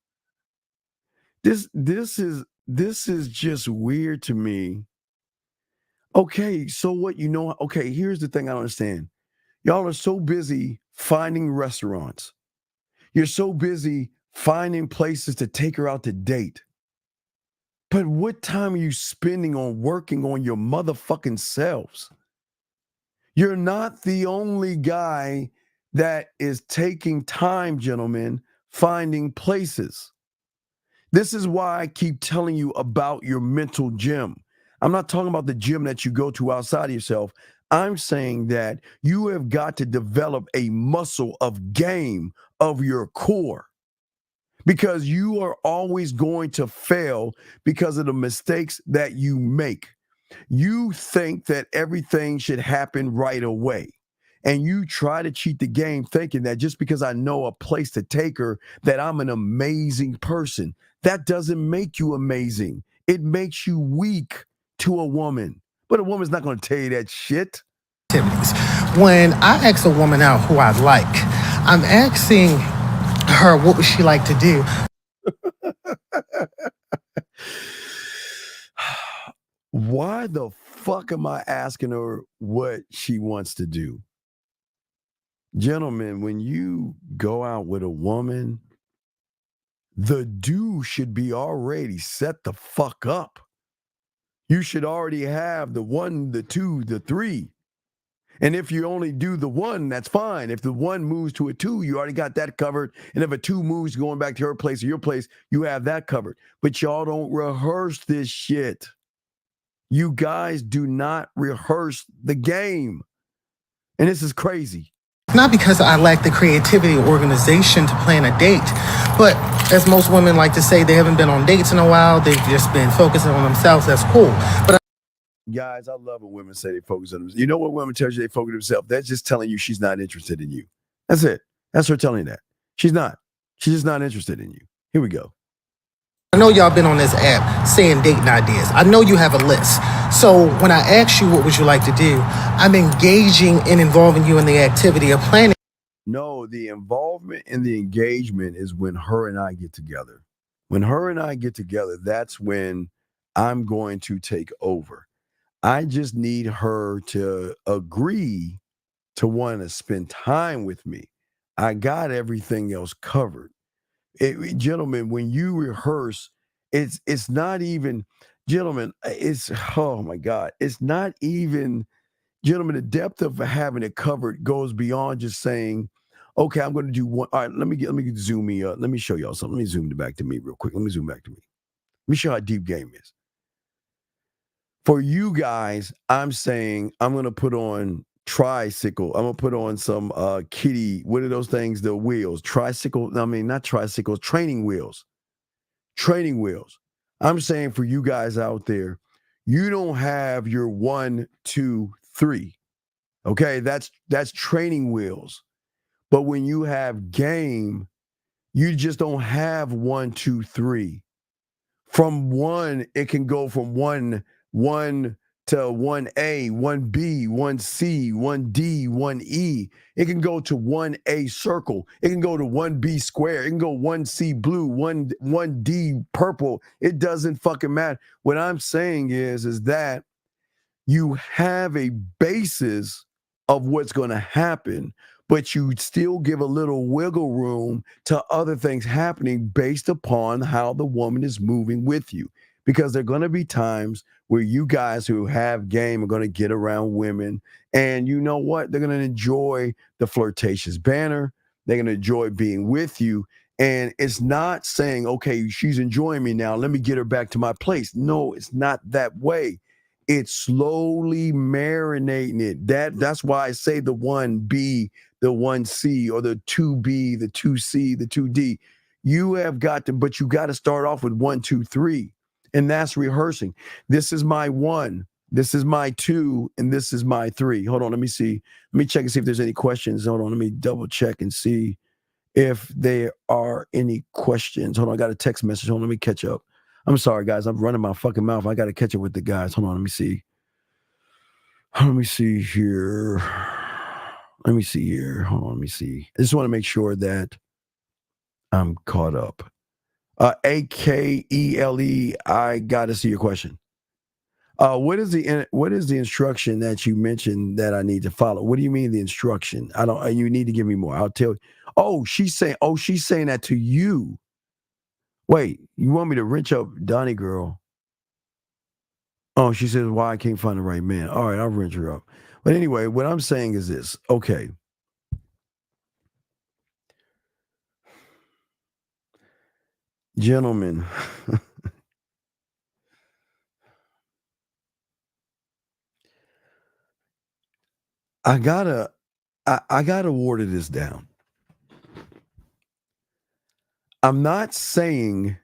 This is just weird to me. Okay, so what, you know, okay, here's the thing I don't understand. Y'all are so busy finding restaurants. You're so busy finding places to take her out to date. But what time are you spending on working on your motherfucking selves? You're not the only guy that is taking time, gentlemen, finding places. This is why I keep telling you about your mental gym. I'm not talking about the gym that you go to outside of yourself. I'm saying that you have got to develop a muscle of game of your core, because you are always going to fail because of the mistakes that you make. You think that everything should happen right away. And you try to cheat the game thinking that just because I know a place to take her, that I'm an amazing person. That doesn't make you amazing. It makes you weak to a woman. But a woman's not going to tell you that shit.
When I ask a woman out who I like, I'm asking her what would she like to do.
Why the fuck am I asking her what she wants to do? Gentlemen, when you go out with a woman, the do should be already set the fuck up. You should already have the 1, the 2, the 3. And if you only do the 1, that's fine. If the 1 moves to a 2, you already got that covered. And if a 2 moves going back to her place or your place, you have that covered. But y'all don't rehearse this shit. You guys do not rehearse the game. And this is crazy.
Not because I lack the creativity or organization to plan a date, but as most women like to say, they haven't been on dates in a while. They've just been focusing on themselves. That's cool. But
guys, I love when women say they focus on themselves. You know what women tell you they focus on themselves? That's just telling you she's not interested in you. That's it. That's her telling you that. She's not. She's just not interested in you. Here we go.
I know y'all been on this app saying dating ideas. I know you have a list. So when I ask you what would you like to do, I'm engaging and involving you in the activity of planning.
No, the involvement and the engagement is when her and I get together. When her and I get together, that's when I'm going to take over. I just need her to agree to want to spend time with me. I got everything else covered. Gentlemen, when you rehearse, it's not even, gentlemen, it's, oh my God, it's not even, gentlemen, the depth of having it covered goes beyond just saying, okay, I'm going to do one. All right, let me zoom me up. Let me show y'all something. Let me zoom it back to me real quick. Let me zoom back to me. Let me show how deep game is. For you guys, I'm saying I'm going to put on tricycle. I'm going to put on some kitty, what are those things, the wheels? Tricycle, I mean, not tricycles, training wheels. Training wheels. I'm saying for you guys out there, you don't have your 1, 2, 3. Okay, that's training wheels. But when you have game, you just don't have 1, 2, 3. From 1, it can go from 1 to 1A, 1B, 1C, 1D, 1E. It can go to 1A circle. It can go to 1B square. It can go 1C blue, 1D purple. It doesn't fucking matter. What I'm saying is that you have a basis of what's going to happen, but you still give a little wiggle room to other things happening based upon how the woman is moving with you. Because there are going to be times where you guys who have game are going to get around women, and you know what? They're going to enjoy the flirtatious banter. They're going to enjoy being with you. And it's not saying, okay, she's enjoying me now, let me get her back to my place. No, it's not that way. It's slowly marinating it. That's why I say the 1B, the 1C, or the 2B, the 2C, the 2D. You have got to, but you got to start off with 1, 2, 3. And that's rehearsing. This is my 1. This is my 2. And this is my 3. Hold on. Let me see. Let me check and see if there's any questions. Hold on. Let me double check and see if there are any questions. Hold on. I got a text message. Hold on. Let me catch up. I'm sorry, guys. I'm running my fucking mouth. I got to catch up with the guys. Hold on. Let me see. Let me see here. Let me see here. Hold on. Let me see. I just want to make sure that I'm caught up. AKELE, I got to see your question. What is the instruction that you mentioned that I need to follow? What do you mean the instruction? I don't. You need to give me more. I'll tell you. Oh, she's saying that to you. Wait, you want me to wrench up Donnie girl? Oh, she says, why I can't find the right man. All right, I'll wrench her up. But anyway, what I'm saying is this. Okay. Gentlemen, I gotta water this down. I'm not saying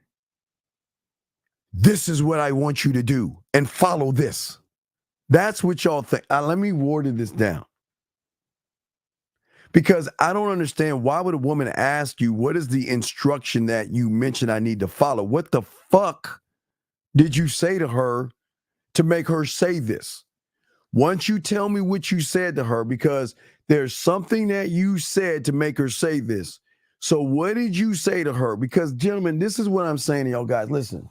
this is what I want you to do and follow this. That's what y'all think. Let me water this down. Because I don't understand, why would a woman ask you, what is the instruction that you mentioned I need to follow? What the fuck did you say to her to make her say this? Once you tell me what you said to her, because there's something that you said to make her say this. So what did you say to her? Because, gentlemen, this is what I'm saying to y'all guys. Listen.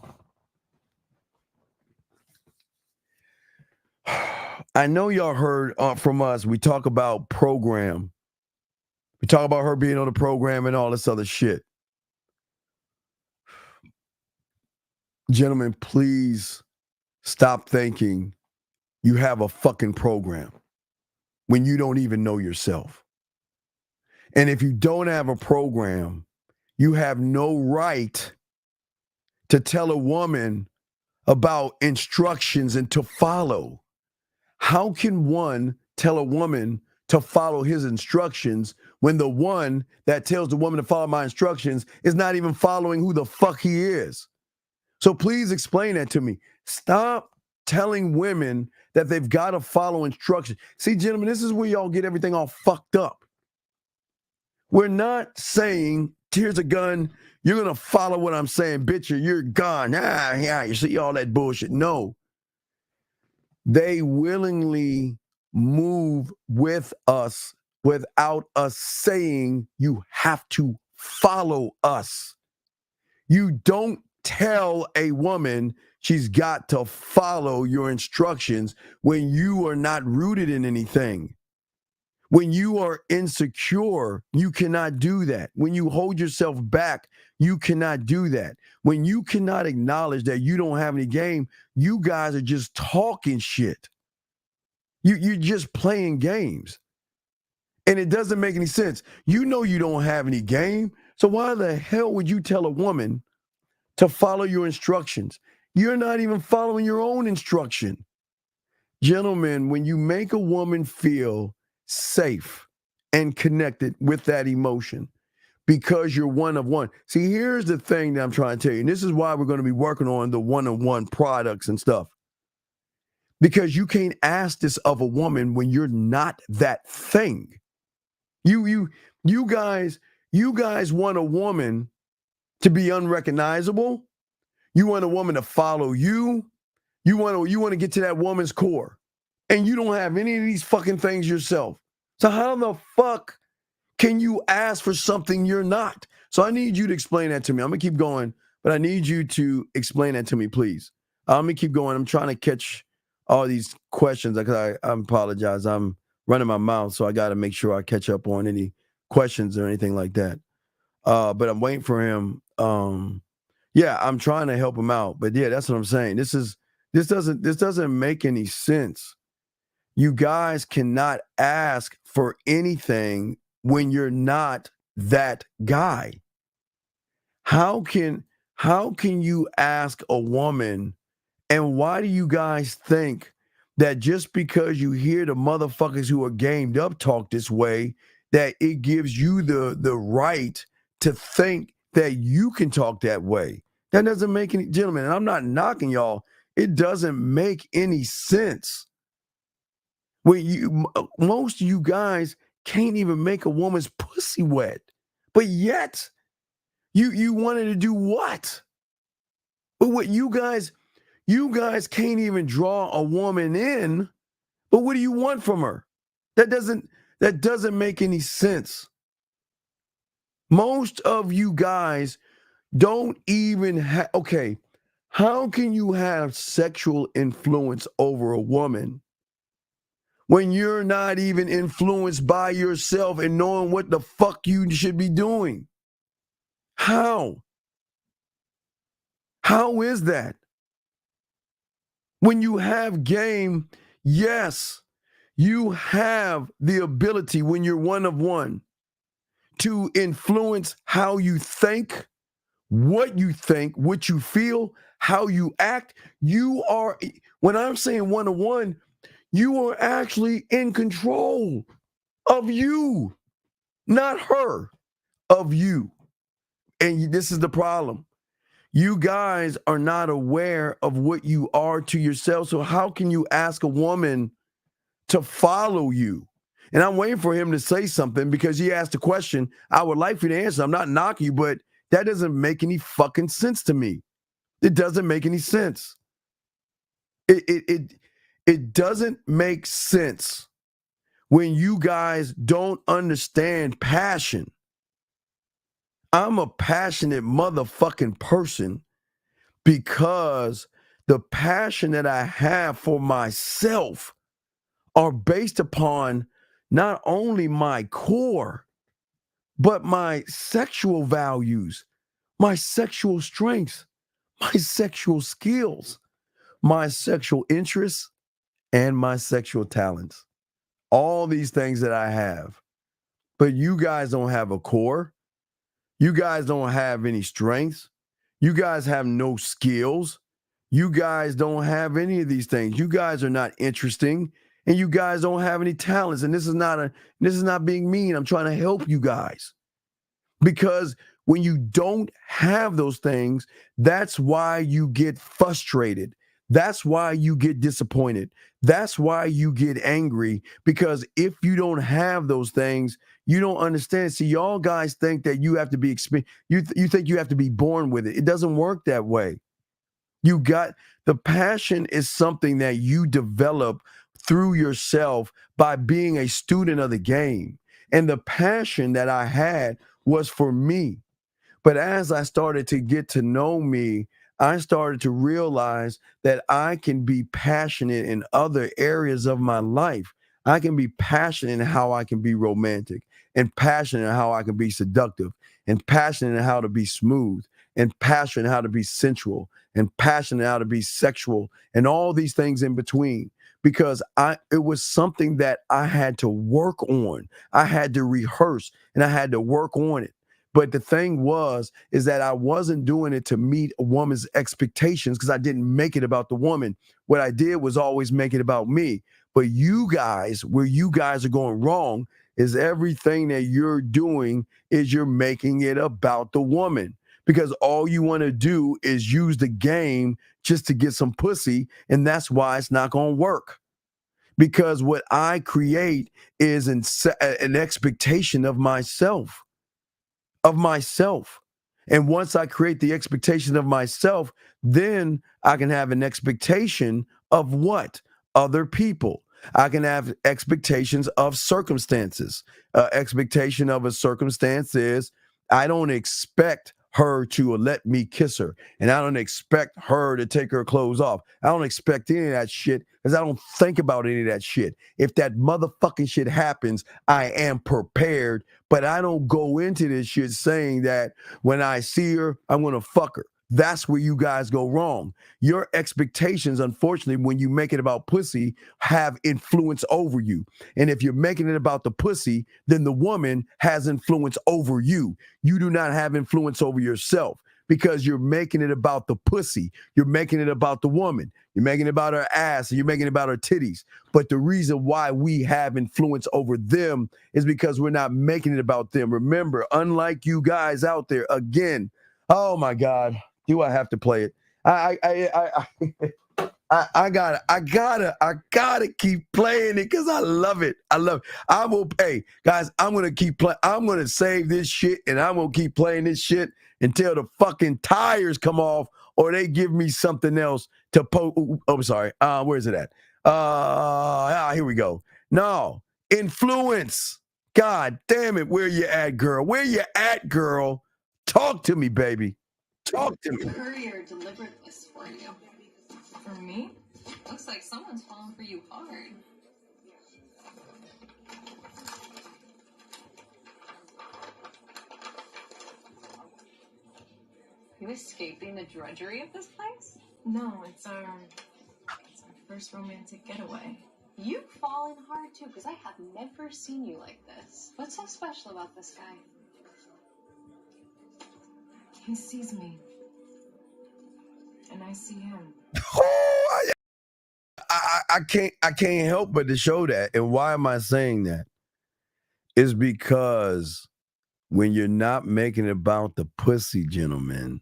I know y'all heard from us. We talk about program. We talk about her being on the program and all this other shit. Gentlemen, please stop thinking you have a fucking program when you don't even know yourself. And if you don't have a program, you have no right to tell a woman about instructions and to follow. How can one tell a woman to follow his instructions when the one that tells the woman to follow my instructions is not even following who the fuck he is? So please explain that to me. Stop telling women that they've got to follow instructions. See, gentlemen, this is where y'all get everything all fucked up. We're not saying, here's a gun, you're going to follow what I'm saying, bitch, or you're gone. Yeah, you see all that bullshit. No. They willingly move with us without us saying you have to follow us. You don't tell a woman she's got to follow your instructions when you are not rooted in anything. When you are insecure, you cannot do that. When you hold yourself back, you cannot do that. When you cannot acknowledge that you don't have any game, you guys are just talking shit. You're just playing games. And it doesn't make any sense. You know you don't have any game. So why the hell would you tell a woman to follow your instructions? You're not even following your own instruction. Gentlemen, when you make a woman feel safe and connected with that emotion because you're one of one. See, here's the thing that I'm trying to tell you, and this is why we're going to be working on the one-on-one products and stuff. Because you can't ask this of a woman when you're not that thing. You guys want a woman to be unrecognizable. You want a woman to follow you. You want to get to that woman's core. And you don't have any of these fucking things yourself. So how the fuck can you ask for something you're not? So I need you to explain that to me. I'm going to keep going, but I need you to explain that to me, please. I'm going to keep going. I'm trying to catch all these questions because I apologize. I'm running my mouth, so I got to make sure I catch up on any questions or anything like that. But I'm waiting for him. Yeah, I'm trying to help him out. But yeah, that's what I'm saying. This doesn't make any sense. You guys cannot ask for anything when you're not that guy. How can you ask a woman, and why do you guys think that just because you hear the motherfuckers who are gamed up talk this way, that it gives you the right to think that you can talk that way? That doesn't make any, gentlemen, and I'm not knocking y'all, it doesn't make any sense. When most of you guys can't even make a woman's pussy wet, but yet you wanted to do what? But what you guys can't even draw a woman in. But what do you want from her? That doesn't make any sense. Most of you guys don't even have. Okay, how can you have sexual influence over a woman when you're not even influenced by yourself and knowing what the fuck you should be doing? How? How is that? When you have game, yes, you have the ability when you're one of one to influence how you think, what you feel, how you act. You are, when I'm saying one-on-one, you are actually in control of you, not her, of you. And this is the problem. You guys are not aware of what you are to yourself. So how can you ask a woman to follow you? And I'm waiting for him to say something because he asked a question. I would like for you to answer. I'm not knocking you, but that doesn't make any fucking sense to me. It doesn't make any sense. It doesn't make sense when you guys don't understand passion. I'm a passionate motherfucking person because the passion that I have for myself are based upon not only my core, but my sexual values, my sexual strengths, my sexual skills, my sexual interests, and my sexual talents. All these things that I have. But you guys don't have a core. You guys don't have any strengths. You guys have no skills. You guys don't have any of these things. You guys are not interesting, and you guys don't have any talents. And this is not being mean. I'm trying to help you guys. Because when you don't have those things, that's why you get frustrated. That's why you get disappointed. That's why you get angry, because if you don't have those things, you don't understand. See, y'all guys think that you have to be you think you have to be born with it. It doesn't work that way. You got the passion is something that you develop through yourself by being a student of the game. And the passion that I had was for me. But as I started to get to know me, I started to realize that I can be passionate in other areas of my life. I can be passionate in how I can be romantic, and passionate in how I can be seductive, and passionate in how to be smooth, and passionate in how to be sensual, and passionate in how to be sexual, and all these things in between. Because it was something that I had to work on. I had to rehearse and I had to work on it. But the thing is that I wasn't doing it to meet a woman's expectations, because I didn't make it about the woman. What I did was always make it about me. But you guys, where you guys are going wrong is everything that you're doing is you're making it about the woman, because all you want to do is use the game just to get some pussy. And that's why it's not going to work. Because what I create is an expectation of myself. And once I create the expectation of myself, then I can have an expectation of what? Other people. I can have expectations of circumstances. Expectation of a circumstance is I don't expect her to let me kiss her, and I don't expect her to take her clothes off. I don't expect any of that shit, because I don't think about any of that shit. If that motherfucking shit happens, I am prepared, but I don't go into this shit saying that when I see her, I'm gonna fuck her. That's where you guys go wrong. Your expectations, unfortunately, when you make it about pussy, have influence over you. And if you're making it about the pussy, then the woman has influence over you. You do not have influence over yourself, because you're making it about the pussy. You're making it about the woman. You're making it about her ass, and you're making it about her titties. But the reason why we have influence over them is because we're not making it about them. Remember, unlike you guys out there, again, oh my God, do I have to play it? I gotta keep playing it because I love it. I love it. I will pay, guys. I'm gonna keep playing. I'm gonna save this shit, and I'm gonna keep playing this shit until the fucking tires come off, or they give me something else to post. Oh, I'm sorry. Where is it at? Here we go. No, influence. God damn it. Where you at, girl? Where you at, girl? Talk to me, baby. Talk to me.
The courier delivered this for you. For me? Looks like someone's falling for you hard. You escaping the drudgery of this place? No, it's our first romantic getaway. You've fallen hard too, because I have never seen you like this. What's so special about this guy? He sees me. And I see him.
Oh, I can't help but to show that. And why am I saying that? It's because when you're not making it about the pussy, gentlemen,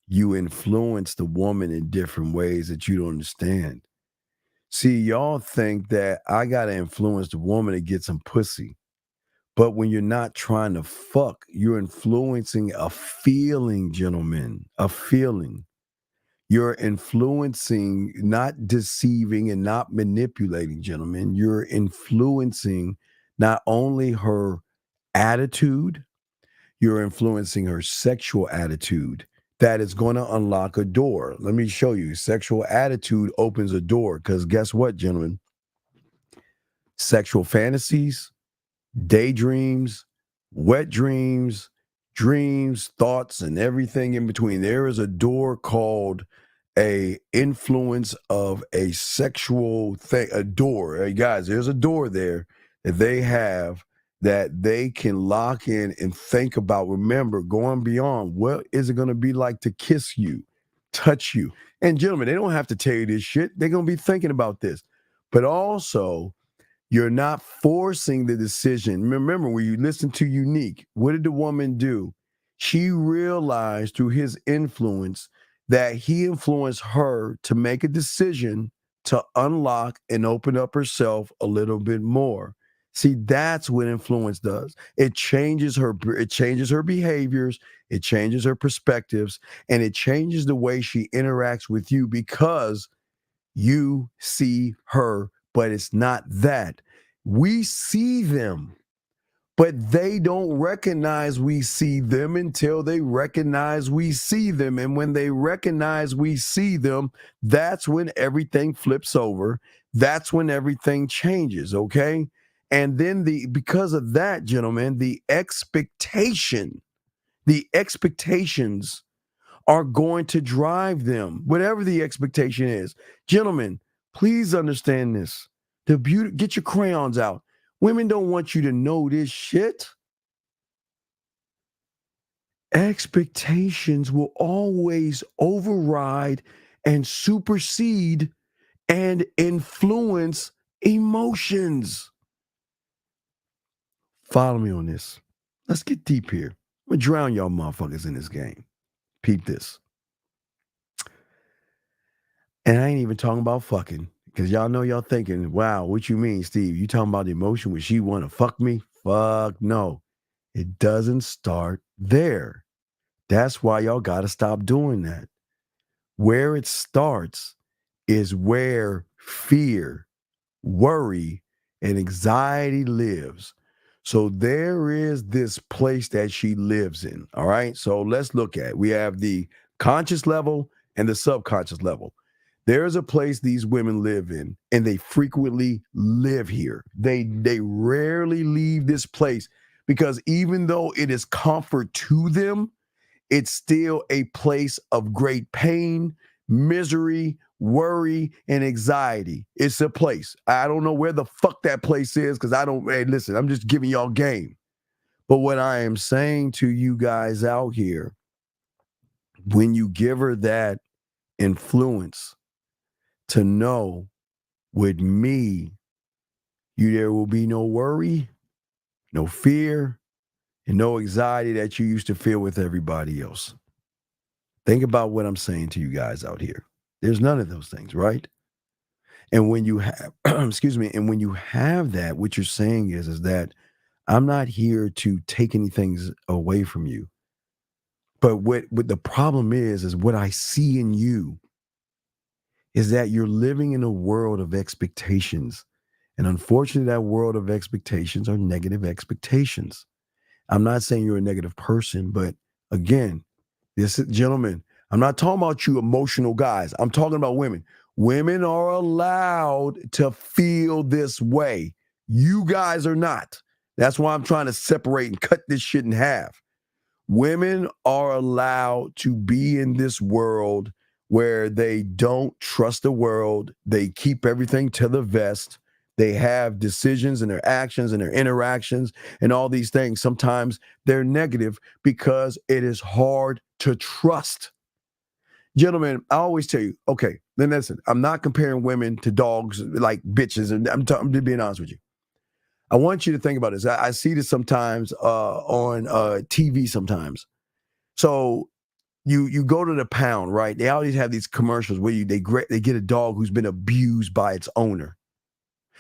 you influence the woman in different ways that you don't understand. See, y'all think that I gotta influence the woman to get some pussy. But when you're not trying to fuck, you're influencing a feeling, gentlemen, a feeling. You're influencing, not deceiving and not manipulating, gentlemen. You're influencing not only her attitude, you're influencing her sexual attitude. That is going to unlock a door. Let me show you. Sexual attitude opens a door, because guess what, gentlemen? Sexual fantasies, daydreams, wet dreams, dreams, thoughts, and everything in between. There is a door called a influence of a sexual thing, a door. Hey guys, there's a door there that they have that they can lock in and think about. Remember, going beyond, what is it going to be like to kiss you, touch you? And gentlemen, they don't have to tell you this shit. They're going to be thinking about this. But also, you're not forcing the decision. Remember, when you listen to Unique, what did the woman do? She realized through his influence that he influenced her to make a decision to unlock and open up herself a little bit more. See, that's what influence does. It changes her behaviors, it changes her perspectives, and it changes the way she interacts with you because you see her, but it's not that. We see them, but they don't recognize we see them until they recognize we see them. And when they recognize we see them, that's when everything flips over. That's when everything changes, okay? And then because of that, gentlemen, the expectations are going to drive them, whatever the expectation is. Gentlemen, please understand this. Get your crayons out. Women don't want you to know this shit. Expectations will always override and supersede and influence emotions. Follow me on this. Let's get deep here. I'm going to drown y'all motherfuckers in this game. Peep this. And I ain't even talking about fucking, because y'all know y'all thinking, wow, what you mean, Steve? You talking about the emotion when she want to fuck me? Fuck no. It doesn't start there. That's why y'all got to stop doing that. Where it starts is where fear, worry, and anxiety lives. So there is this place that she lives in. All right. So let's look at it. We have the conscious level and the subconscious level. There's a place these women live in, and they frequently live here. They rarely leave this place because even though it is comfort to them, it's still a place of great pain, misery, worry, and anxiety. It's a place. I don't know where the fuck that place is because hey, listen, I'm just giving y'all game. But what I am saying to you guys out here, when you give her that influence to know with me, there will be no worry, no fear, and no anxiety that you used to feel with everybody else. Think about what I'm saying to you guys out here. There's none of those things, right? And when you have, excuse me, and when you have that, what you're saying is that I'm not here to take anything away from you. But what the problem is what I see in you is that you're living in a world of expectations. And unfortunately, that world of expectations are negative expectations. I'm not saying you're a negative person, but again, gentlemen, I'm not talking about you emotional guys. I'm talking about women. Women are allowed to feel this way. You guys are not. That's why I'm trying to separate and cut this shit in half. Women are allowed to be in this world where they don't trust the world. They keep everything to the vest. They have decisions and their actions and their interactions and all these things. Sometimes they're negative because it is hard to trust. Gentlemen, I always tell you, okay, then listen, I'm not comparing women to dogs like bitches. And I'm just being honest with you. I want you to think about this. I see this sometimes on TV sometimes. So you go to the pound, right? They always have these commercials where they get a dog who's been abused by its owner.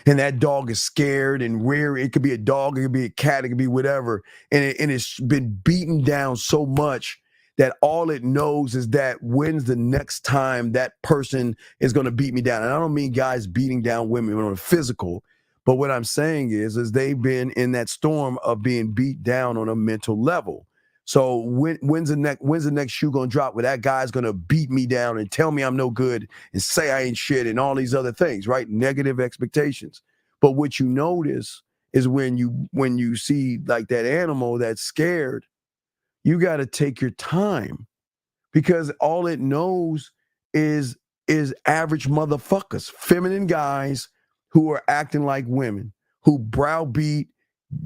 And that dog is scared and rearing. It could be a dog, it could be a cat, it could be whatever. And it's been beaten down so much that all it knows is that when's the next time that person is going to beat me down. And I don't mean guys beating down women on a physical, but what I'm saying is they've been in that storm of being beat down on a mental level. So when's the next shoe gonna drop where that guy's gonna beat me down and tell me I'm no good and say I ain't shit and all these other things, right? Negative expectations. But what you notice is when you see like that animal that's scared, you got to take your time because all it knows is average motherfuckers, feminine guys who are acting like women, who browbeat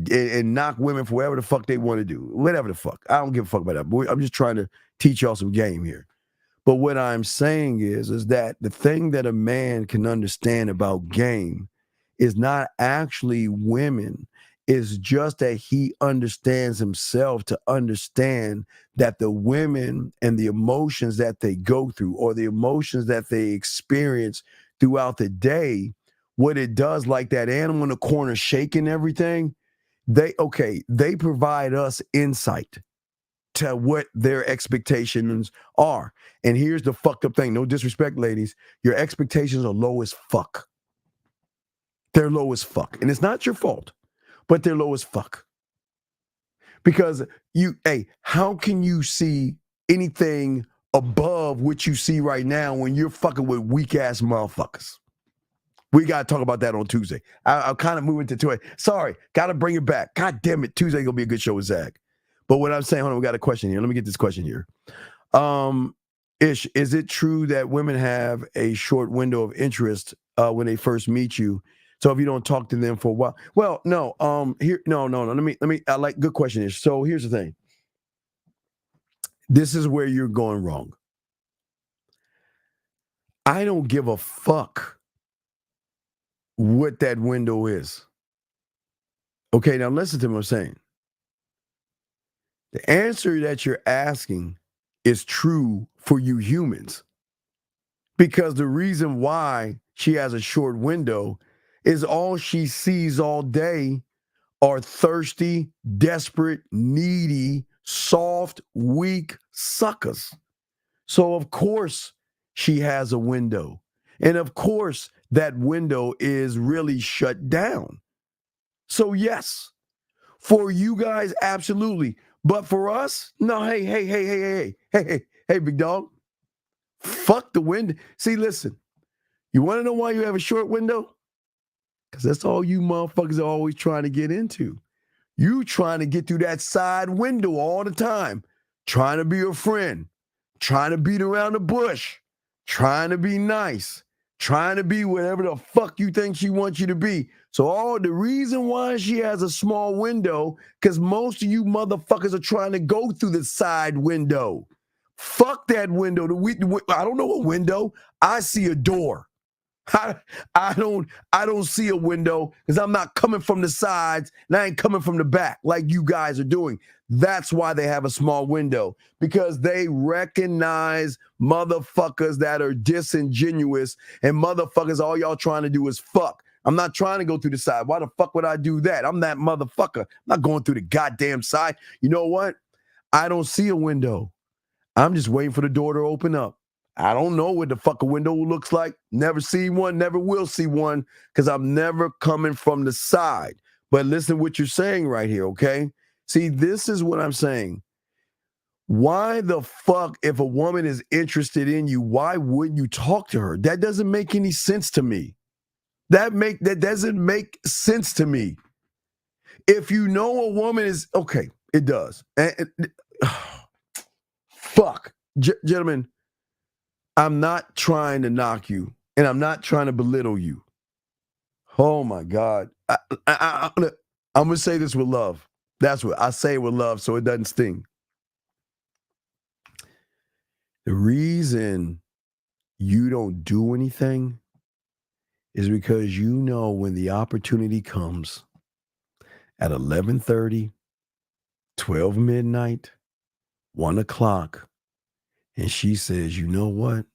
and knock women for whatever the fuck they want to do. Whatever the fuck. I don't give a fuck about that. I'm just trying to teach y'all some game here. But what I'm saying is that the thing that a man can understand about game is not actually women. It's just that he understands himself to understand that the women and the emotions that they go through or the emotions that they experience throughout the day, what it does, like that animal in the corner shaking everything, they provide us insight to what their expectations are. And here's the fucked up thing. No disrespect, ladies. Your expectations are low as fuck. They're low as fuck. And it's not your fault, but they're low as fuck. Because how can you see anything above what you see right now when you're fucking with weak ass motherfuckers? We got to talk about that on Tuesday. I'll kind of move into Tuesday. Sorry, got to bring it back. God damn it. Tuesday going to be a good show with Zach. But what I'm saying, hold on, we got a question here. Let me get this question here. Ish, is it true that women have a short window of interest when they first meet you? So if you don't talk to them for a while, well, no, no. Let me. I like good question, Ish. So here's the thing. This is where you're going wrong. I don't give a fuck what that window is. Okay, now listen to what I'm saying. The answer that you're asking is true for you humans. Because the reason why she has a short window is all she sees all day are thirsty, desperate, needy, soft, weak suckers. So of course she has a window. And of course that window is really shut down. So yes, for you guys, absolutely. But for us, no, hey, big dog. Fuck the window. See, listen, you want to know why you have a short window? Because that's all you motherfuckers are always trying to get into. You trying to get through that side window all the time, trying to be a friend, trying to beat around the bush, trying to be nice, trying to be whatever the fuck you think she wants you to be. So the reason why she has a small window, because most of you motherfuckers are trying to go through the side window. Fuck that window. I don't know a window. I see a door. I don't see a window because I'm not coming from the sides and I ain't coming from the back like you guys are doing. That's why they have a small window, because they recognize motherfuckers that are disingenuous and motherfuckers all y'all trying to do is fuck. I'm not trying to go through the side. Why the fuck would I do that? I'm that motherfucker. I'm not going through the goddamn side. You know what? I don't see a window. I'm just waiting for the door to open up. I don't know what the fuck a window looks like. Never seen one, never will see one, because I'm never coming from the side. But listen to what you're saying right here, okay? See, this is what I'm saying. Why the fuck, if a woman is interested in you, why wouldn't you talk to her? That doesn't make any sense to me. That doesn't make sense to me. If you know a woman is, okay, it does. Fuck. Gentlemen, I'm not trying to knock you, and I'm not trying to belittle you. Oh, my God. I'm going to say this with love. That's what I say with love so it doesn't sting. The reason you don't do anything is because you know when the opportunity comes at 11:30, 12 midnight, 1 o'clock, and she says, you know what?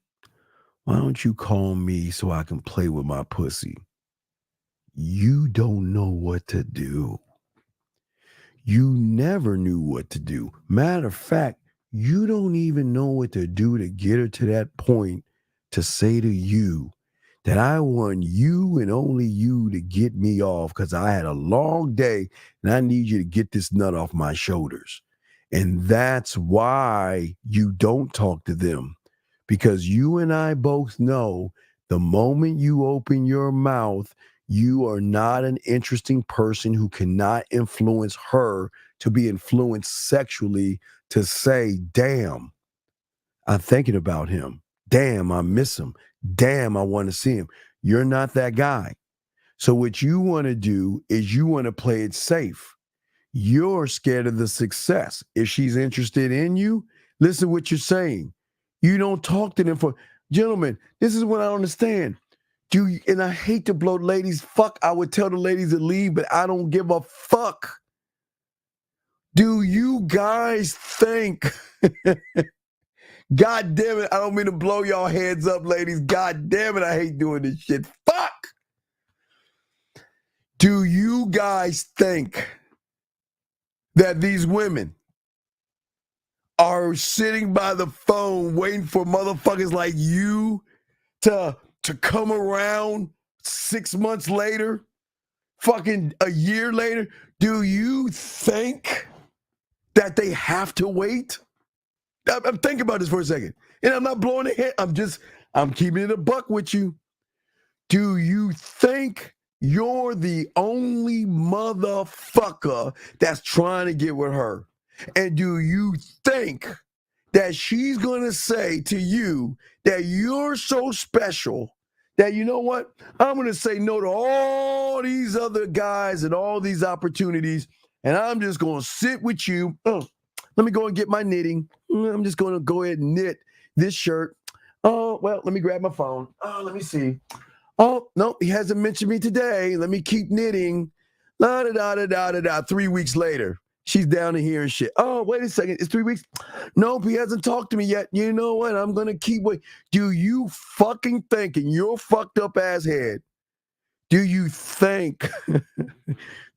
Why don't you call me so I can play with my pussy? You don't know what to do. You never knew what to do. Matter of fact, you don't even know what to do to get her to that point to say to you that I want you and only you to get me off because I had a long day and I need you to get this nut off my shoulders. And that's why you don't talk to them. Because you and I both know the moment you open your mouth, you are not an interesting person who cannot influence her to be influenced sexually to say, damn, I'm thinking about him. Damn, I miss him. Damn, I want to see him. You're not that guy. So what you want to do is you want to play it safe. You're scared of the success. If she's interested in you, listen to what you're saying. You don't talk to them for, gentlemen, this is what I understand.
And I hate to blow ladies. Fuck, I would tell the ladies to leave, but I don't give a fuck. Do you guys think? God damn it, I don't mean to blow y'all heads up, ladies. God damn it, I hate doing this shit. Fuck. Do you guys think that these women are sitting by the phone waiting for motherfuckers like you to come around 6 months later, fucking a year later? Do you think that they have to wait? I'm thinking about this for a second. And I'm not blowing the head. I'm keeping it a buck with you. Do you think you're the only motherfucker that's trying to get with her? And do you think that she's going to say to you that you're so special that, you know what, I'm going to say no to all these other guys and all these opportunities, and I'm just going to sit with you. Let me go and get my knitting. I'm just going to go ahead and knit this shirt. Oh, well, let me grab my phone. Oh, let me see. Oh, no, he hasn't mentioned me today. Let me keep knitting. La da da da da da da. 3 weeks later, she's down in here and shit. Oh, wait a second. It's 3 weeks. Nope, he hasn't talked to me yet. You know what? I'm going to keep waiting. Do you fucking think, in your fucked up ass head, do you think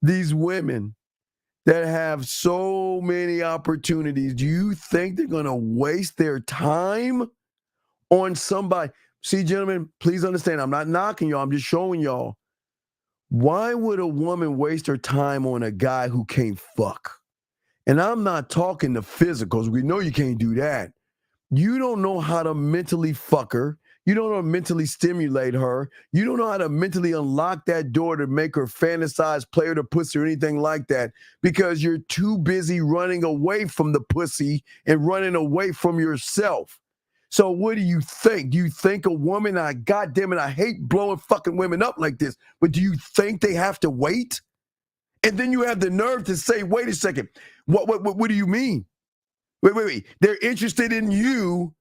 these women that have so many opportunities, do you think they're going to waste their time on somebody? See, gentlemen, please understand, I'm not knocking y'all. I'm just showing y'all. Why would a woman waste her time on a guy who can't fuck? And I'm not talking the physicals. We know you can't do that. You don't know how to mentally fuck her. You don't know how to mentally stimulate her. You don't know how to mentally unlock that door to make her fantasize, play her to pussy or anything like that, because you're too busy running away from the pussy and running away from yourself. So what do you think? Do you think a woman, God damn it, I hate blowing fucking women up like this, but do you think they have to wait? And then you have the nerve to say, wait a second, what do you mean? Wait. They're interested in you,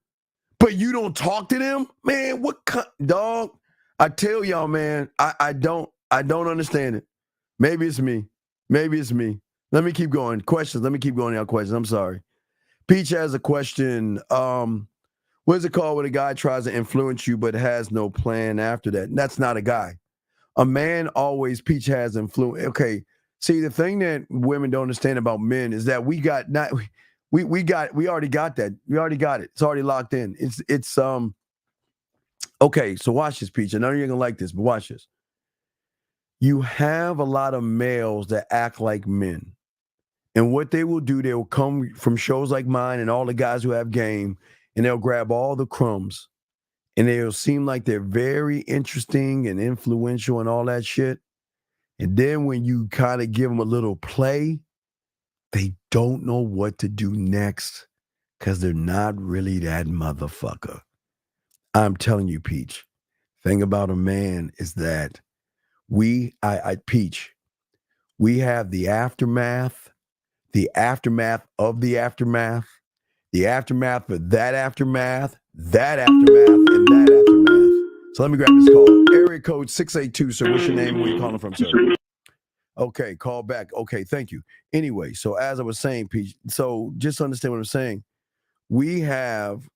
but you don't talk to them? Man, dog? I tell y'all, man, I don't understand it. Maybe it's me. Let me keep going. Questions. Let me keep going, y'all. Questions. I'm sorry. Peach has a question. What is it called when a guy tries to influence you but has no plan after that? That's not a guy. A man always, Peach, has influence. Okay. See, the thing that women don't understand about men is that we already got that. We already got it. It's already locked in. It's okay, so watch this, Peach. I know you're gonna like this, but watch this. You have a lot of males that act like men. And what they will do, they will come from shows like mine and all the guys who have game, and they'll grab all the crumbs. And they'll seem like they're very interesting and influential and all that shit. And then when you kind of give them a little play, they don't know what to do next because they're not really that motherfucker. I'm telling you, Peach, thing about a man is that Peach, we have the aftermath of the aftermath, the aftermath of that aftermath, and that aftermath. So let me grab this call. Area code 682, sir. What's your name and where you calling from, sir? Okay, call back. Okay, thank you. Anyway, so as I was saying, Peach, so just understand what I'm saying. We have,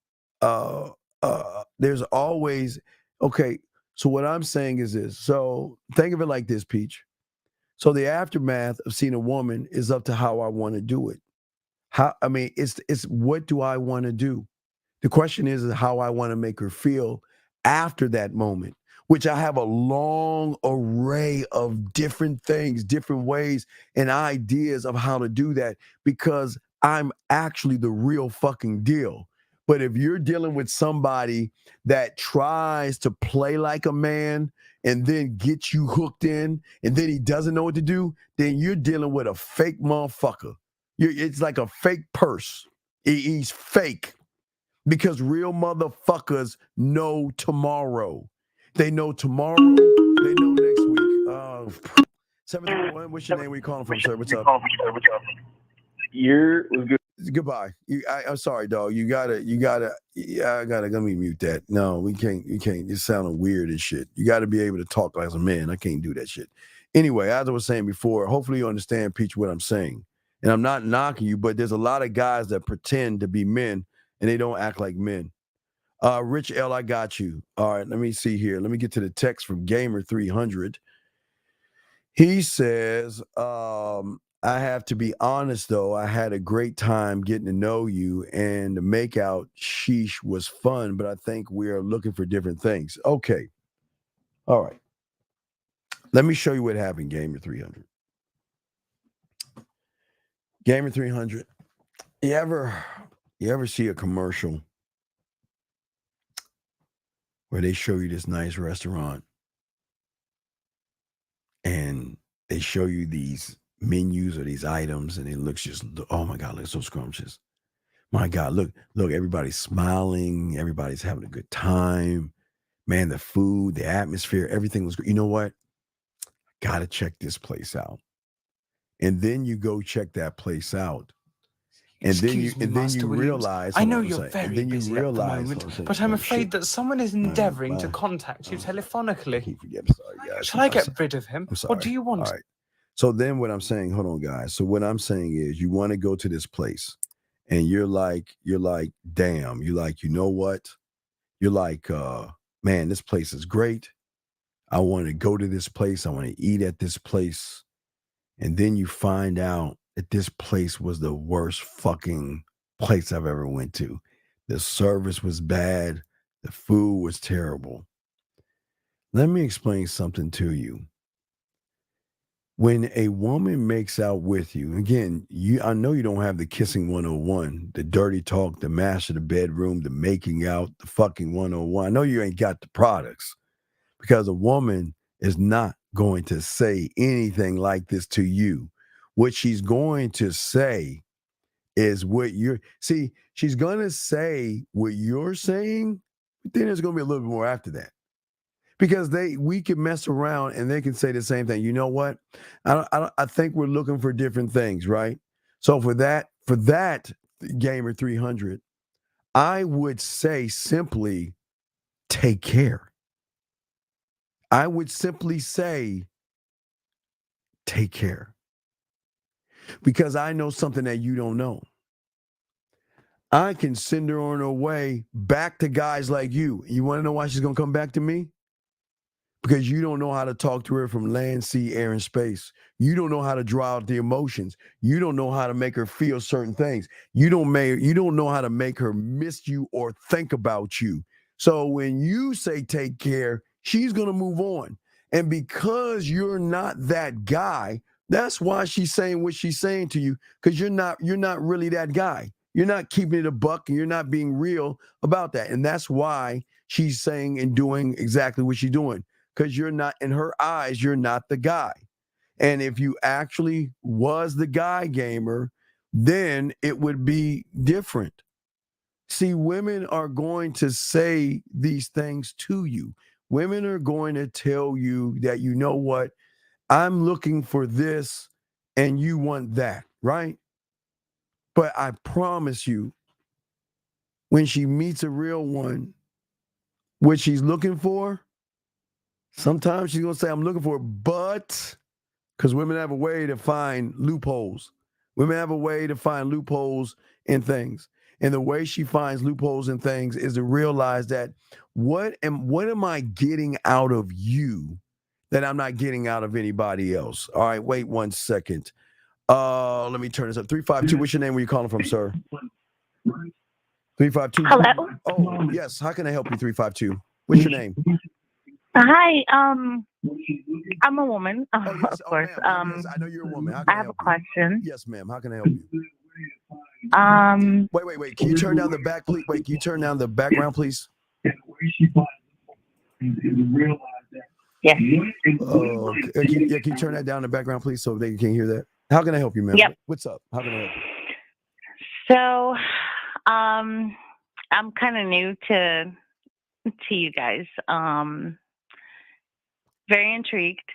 there's always, okay, so what I'm saying is this. So think of it like this, Peach. So the aftermath of seeing a woman is up to how I want to do it. It's what do I want to do? The question is how I want to make her feel after that moment, which I have a long array of different things, different ways and ideas of how to do that, because I'm actually the real fucking deal. But if you're dealing with somebody that tries to play like a man and then get you hooked in and then he doesn't know what to do, then you're dealing with a fake motherfucker. It's like a fake purse. He's fake, because real motherfuckers know tomorrow. They know tomorrow. They know next week. 731, what's your name? Where you calling from, sir? What's up?
You're good.
Goodbye. I'm sorry, dog. You gotta. Yeah, let me mute that. No, we can't. You can't. It's sounding weird and shit. You got to be able to talk as a man. I can't do that shit. Anyway, as I was saying before, hopefully you understand, Peach, what I'm saying. And I'm not knocking you, but there's a lot of guys that pretend to be men and they don't act like men. Rich L, I got you. All right, let me see here. Let me get to the text from Gamer 300. He says, I have to be honest, though. I had a great time getting to know you, and the makeout sheesh was fun, but I think we are looking for different things. Okay. All right. Let me show you what happened, Gamer 300. Gamer 300. You ever see a commercial where they show you this nice restaurant and they show you these menus or these items and it looks just, oh my God, looks so scrumptious. My God, look, everybody's smiling. Everybody's having a good time. Man, the food, the atmosphere, everything was good. You know what? Got to check this place out. And then you go check that place out. And then you realize.
I know you're very busy at the moment, but I'm afraid that someone is endeavoring to contact you telephonically. Shall I get rid of him? What do you want?
All right. So then what I'm saying, hold on, guys. So what I'm saying is you want to go to this place and you're like, damn, you know what? You're like, man, this place is great. I want to go to this place. I want to eat at this place. And then you find out that this place was the worst fucking place I've ever went to. The service was bad. The food was terrible. Let me explain something to you. When a woman makes out with you, again, I know you don't have the kissing 101, the dirty talk, the master of the bedroom, the making out, the fucking 101. I know you ain't got the products because a woman is not going to say anything like this to you. What she's going to say is she's going to say what you're saying, but then there's going to be a little bit more after that. Because we can mess around and they can say the same thing. You know what? I think we're looking for different things, right? So for that Gamer 300, I would say simply take care. I would simply say take care. Because I know something that you don't know. I can send her on her way back to guys like you. You want to know why she's going to come back to me? Because you don't know how to talk to her from land, sea, air, and space. You don't know how to draw out the emotions. You don't know how to make her feel certain things. You don't know how to make her miss you or think about you. So when you say take care, she's going to move on. And because you're not that guy, that's why she's saying what she's saying to you, because you're not really that guy. You're not keeping it a buck and you're not being real about that. And that's why she's saying and doing exactly what she's doing. Because you're not, in her eyes, you're not the guy. And if you actually was the guy, Gamer, then it would be different. See, women are going to say these things to you. Women are going to tell you that, you know what, I'm looking for this and you want that, right? But I promise you, when she meets a real one, what she's looking for, sometimes she's going to say, I'm looking for it, but because women have a way to find loopholes. Women have a way to find loopholes in things. And the way she finds loopholes in things is to realize that what am I getting out of you that I'm not getting out of anybody else? All right, wait 1 second. Let me turn this up. 352, what's your name? Where you calling from, sir? 352.
Hello.
Oh, yes. How can I help you, 352? What's your name?
Hi, I'm a woman, of course.
Yes, I know you're a woman. How can
I have a question.
Yes, ma'am. How can I help you? Wait. Can you turn down the back, please? Wait, can you turn down the background, please?
Yes.
Can you turn that down in the background, please, so they can hear that? How can I help you, ma'am?
Yep.
What's up? How can I help you?
So, I'm kind of new to you guys. Very intrigued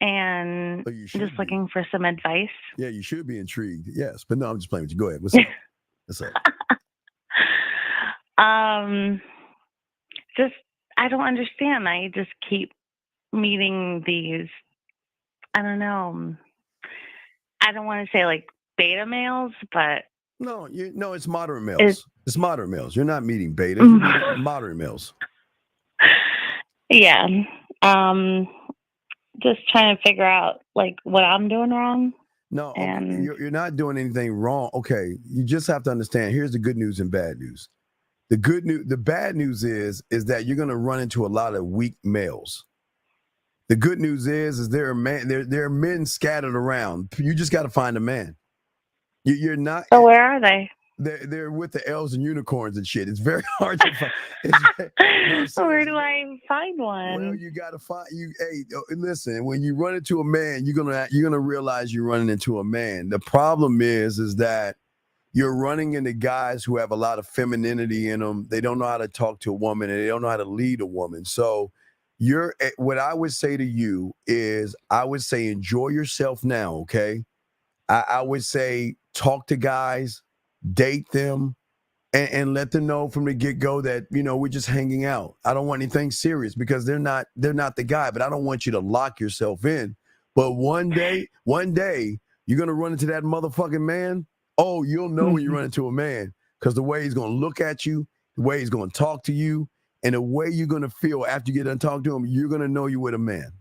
and just looking for some advice.
Yeah, you should be intrigued. Yes, but no, I'm just playing with you. Go ahead. What's up? What's up?
Just I don't understand. I just keep meeting these. I don't know. I don't want to say like beta males, but
no, it's moderate males. It's moderate males. You're not meeting betas. You're meeting moderate males.
Yeah. Just trying to figure out like what I'm doing wrong.
No,
and
you're not doing anything wrong. Okay, you just have to understand. Here's the good news and bad news. The bad news is that you're going to run into a lot of weak males. The good news is there are men scattered around. You just got to find a man. You're not.
So where are they?
They're with the elves and unicorns and shit. It's very hard to find.
Where do I find one?
Well, you gotta find you. Hey, listen. When you run into a man, you're gonna realize you're running into a man. The problem is that you're running into guys who have a lot of femininity in them. They don't know how to talk to a woman, and they don't know how to lead a woman. So, what I would say to you is, I would say enjoy yourself now. Okay, I would say talk to guys, date them, and let them know from the get-go that, we're just hanging out. I don't want anything serious because they're not the guy, but I don't want you to lock yourself in. But one day, you're going to run into that motherfucking man. Oh, you'll know when you run into a man, because the way he's going to look at you, the way he's going to talk to you, and the way you're going to feel after you get done talking to him, you're going to know you're with a man.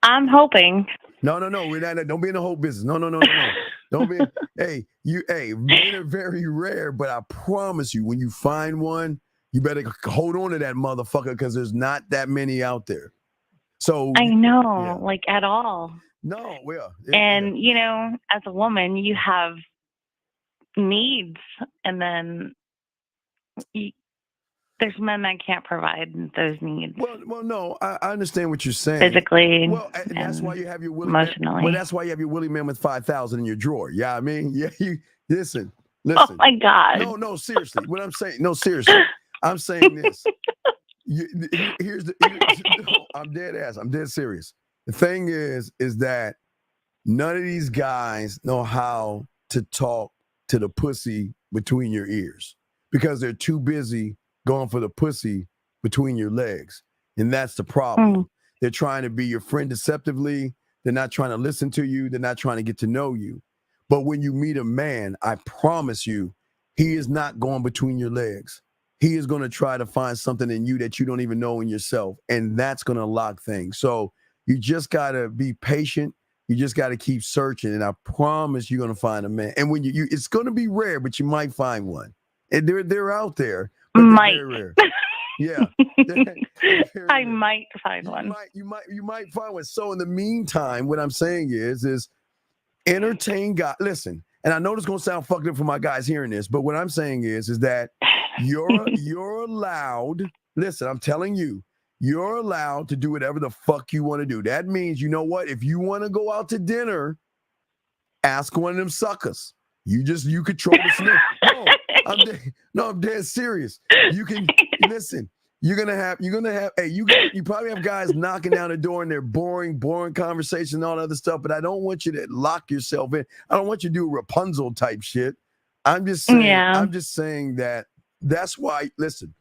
I'm hoping.
No. We're not. Don't be in the whole business. No. Don't be. Hey, men are very rare, but I promise you, when you find one, you better hold on to that motherfucker, because there's not that many out there. So
I know, like at all.
No,
and as a woman, you have needs, and then there's men that can't provide those needs.
Well, no, I understand what you're saying.
Physically,
and that's why you have your Willie
emotionally.
Man. Well, that's why you have your Willie Man with 5,000 in your drawer. Yeah, I mean, yeah. You listen.
Oh my God.
No, seriously. What I'm saying. No, seriously. I'm saying this. I'm dead ass. I'm dead serious. The thing is that none of these guys know how to talk to the pussy between your ears, because they're too busy going for the pussy between your legs. And that's the problem. They're trying to be your friend deceptively. They're not trying to listen to you. They're not trying to get to know you. But when you meet a man, I promise you, he is not going between your legs. He is going to try to find something in you that you don't even know in yourself. And that's going to lock things. So you just got to be patient. You just got to keep searching. And I promise you're going to find a man. And when you it's going to be rare, but you might find one. And they're out there. But they're very rare. Yeah.
I might find one.
You might find one. So in the meantime, what I'm saying is entertain God. Listen, and I know this is gonna sound fucked up for my guys hearing this, but what I'm saying is that you're allowed. Listen, I'm telling you, you're allowed to do whatever the fuck you want to do. That means, you know what? If you want to go out to dinner, ask one of them suckers. You control the snake. I'm dead serious. You can listen. You're gonna have. Hey, you probably have guys knocking down the door and they're boring conversation and all that other stuff. But I don't want you to lock yourself in. I don't want you to do Rapunzel type shit. I'm just saying.
Yeah.
I'm just saying that's why. Listen,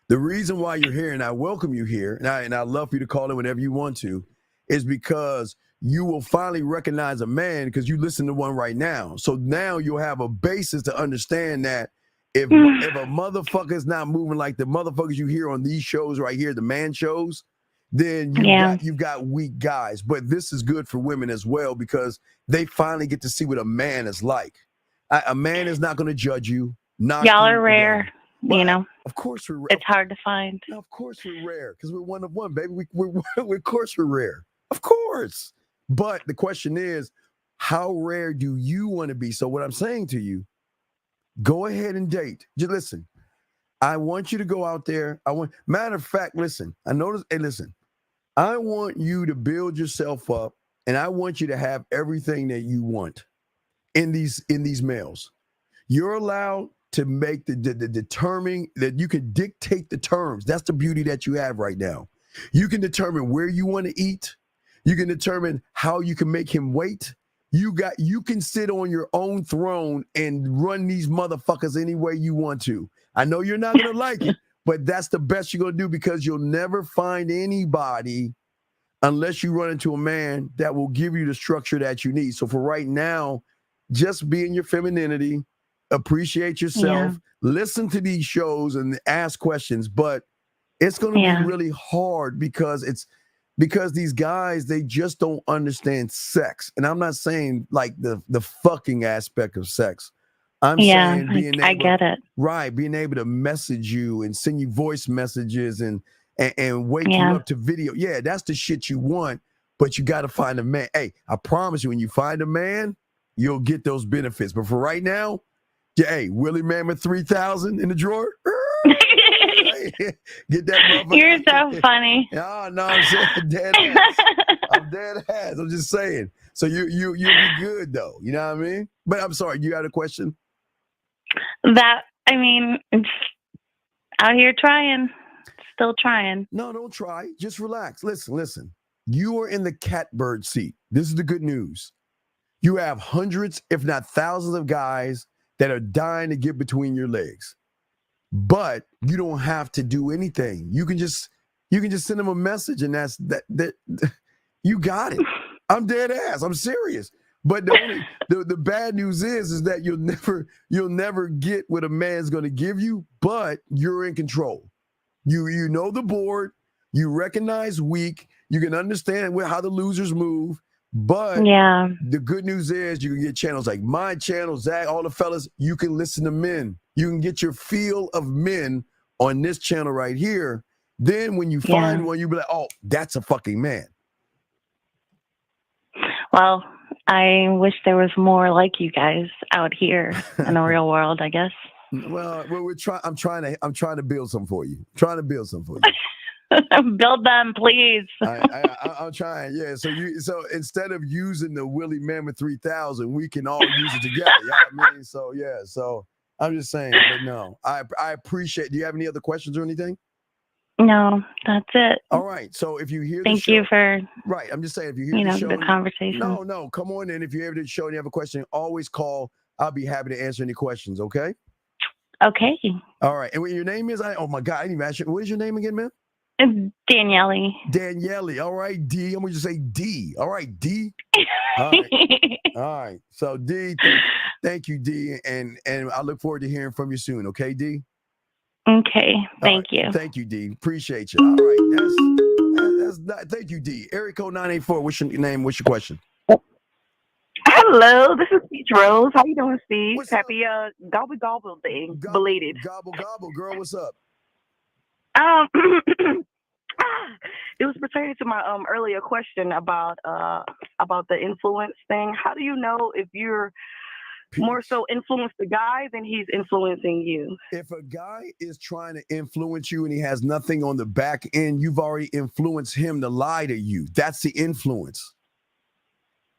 the reason why you're here, and I welcome you here, and I love for you to call in whenever you want to, is because you will finally recognize a man, because you listen to one right now. So now you'll have a basis to understand that if a motherfucker is not moving like the motherfuckers you hear on these shows right here, the man shows, then you've got weak guys. But this is good for women as well, because they finally get to see what a man is like. A man is not going to judge you.
Y'all are rare.
Well, of course we're rare.
It's hard to find.
Of course we're rare, because we're one of one, baby. Of course we're rare. Of course. But the question is, how rare do you want to be? So what I'm saying to you, go ahead and date. Just listen. I want you to go out there. Matter of fact, listen. I want you to build yourself up, and I want you to have everything that you want in these males. You're allowed to make the determining that you can dictate the terms. That's the beauty that you have right now. You can determine where you want to eat. You can determine how you can make him wait. You can sit on your own throne and run these motherfuckers any way you want to. I know you're not gonna like it, but that's the best you're gonna do because you'll never find anybody unless you run into a man that will give you the structure that you need. So for right now, just be in your femininity, appreciate yourself, listen to these shows and ask questions, but it's going to be really hard because these guys, they just don't understand sex. And I'm not saying like the fucking aspect of sex. I'm saying being able,
I get it.
Right, being able to message you and send you voice messages and wake you up to video. Yeah, that's the shit you want, but you got to find a man. Hey, I promise you, when you find a man, you'll get those benefits. But for right now, hey, Willie Mammoth 3000 in the drawer. Get that motherfucker.
You're so funny.
No, I'm saying dead ass. I'm dead ass. I'm just saying. So you'll be good though. You know what I mean? But I'm sorry, you got a question?
It's out here trying. Still trying.
No, don't try. Just relax. Listen. You are in the catbird seat. This is the good news. You have hundreds, if not thousands of guys that are dying to get between your legs. But you don't have to do anything. You can just send them a message and that's that you got it. I'm dead ass. I'm serious. But the bad news is that you'll never get what a man's going to give you, but you're in control. You know the board, you recognize weak, you can understand how the losers move, but the good news is you can get channels like my channel, Zach, all the fellas, you can listen to men. You can get your feel of men on this channel right here. Then when you find one, you'll be like, oh, that's a fucking man.
Well, I wish there was more like you guys out here in the real world, I guess.
Well, I'm trying to build some for you. Trying to build some for you.
Build them, please.
I'm trying. Yeah. So instead of using the Willie Mammoth 3000, we can all use it together. You know what I mean? So yeah. So I'm just saying. But no, I appreciate. Do you have any other questions or anything?
No, that's it.
All right. So if you hear,
thank you for
right. I'm just saying if you hear the show,
the conversation.
No, come on in. If you hear the show and you have a question, always call. I'll be happy to answer any questions. Okay.
Okay.
All right. And what your name is? Oh my God, I didn't even ask you. What is your name again, man?
Danielle.
Danielle. All right, D. I'm going to just say D. All right, D. All right. All right. So D, thank you, D. And I look forward to hearing from you soon. Okay, D?
Okay. Thank you.
Thank you, D. Appreciate you. All right. That's thank you, D. Area code 984. What's your name? What's your question?
Hello, this is Peach Rose. How you doing, Steve? Happy gobble gobble day, belated.
Gobble gobble, girl. What's up?
It was pertaining to my earlier question about the influence thing. How do you know if you're more so influence the guy than he's influencing you?
If a guy is trying to influence you and he has nothing on the back end, you've already influenced him to lie to you. That's the influence.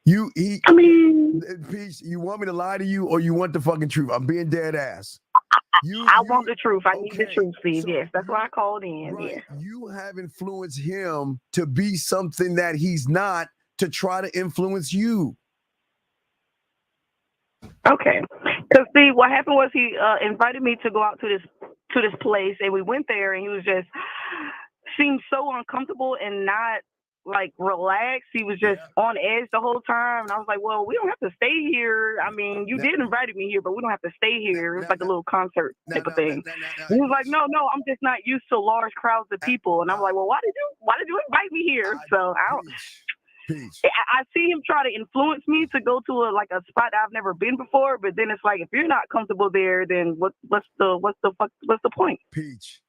Peach, you want me to lie to you or you want the fucking truth? I'm being dead ass.
I want the truth. I need the truth, Steve. Yes, that's why I called in.
Right.
Yes.
You have influenced him to be something that he's not, to try to influence you.
Okay. Because see, what happened was he invited me to go out to this place, and we went there, and he was just seemed so uncomfortable and not like relaxed. He was just on edge the whole time, and I was like, well, we don't have to stay here. I mean, you did invite me here, but we don't have to stay here. It's like a little concert type of thing. He was like, no, I'm just not used to large crowds of people. And I'm like, well, why did you invite me here? So I see him try to influence me to go to a spot I've never been before, but then it's like, if you're not comfortable there, then what's the point?
Peach.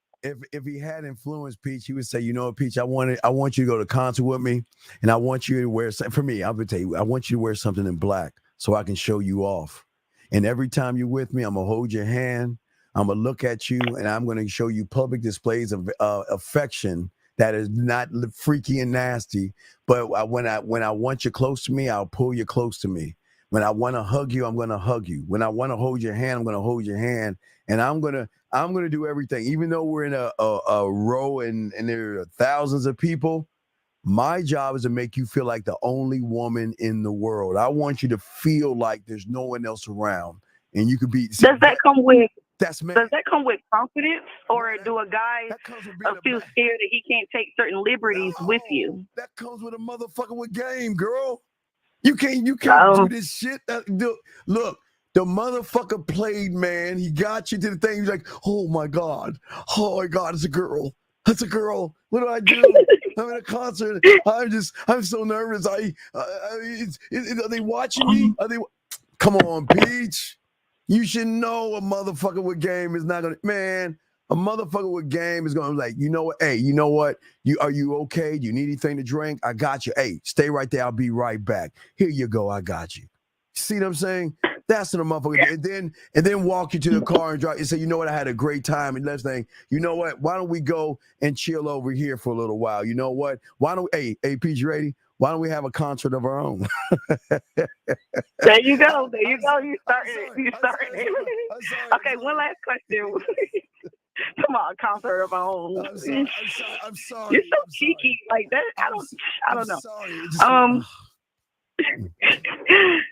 If he had influence, Peach, he would say, you know what, Peach, I want you to go to concert with me, and I want you to wear something. For me, I would tell you, I want you to wear something in black so I can show you off. And every time you're with me, I'm going to hold your hand, I'm going to look at you, and I'm going to show you public displays of affection that is not freaky and nasty. But when I want you close to me, I'll pull you close to me. When I want to hug you, I'm going to hug you. When I want to hold your hand, I'm going to hold your hand. And I'm going to do everything. Even though we're in a row and there are thousands of people, My job is to make you feel like the only woman in the world. I want you to feel like there's no one else around, and you could be.
Does that come with?
That's man.
Does that come with confidence, or do a guy feel scared that he can't take certain liberties with you?
That comes with a motherfucker with game, girl. You can't do this shit. Look, the motherfucker played, man. He got you to the thing. He's like, oh my God, it's a girl. That's a girl. What do I do? I'm at a concert. I'm so nervous. Are they watching me? Come on, Peach. You should know a motherfucker with game is not gonna, man. A motherfucker with game is gonna be like, you know what? Hey, you know what? Are you okay? Do you need anything to drink? I got you. Hey, stay right there. I'll be right back. Here you go. I got you. See what I'm saying? That's what a motherfucker. And then walk you to the car and drive. And say, you know what? I had a great time. And let's think, you know what? Why don't we go and chill over here for a little while? You know what? Why don't hey, Peach ready? Why don't we have a concert of our own?
There you go. There you go. You started. Okay, one last question. Come on, concert of our own.
I'm sorry.
You're so cheeky like that. I don't know.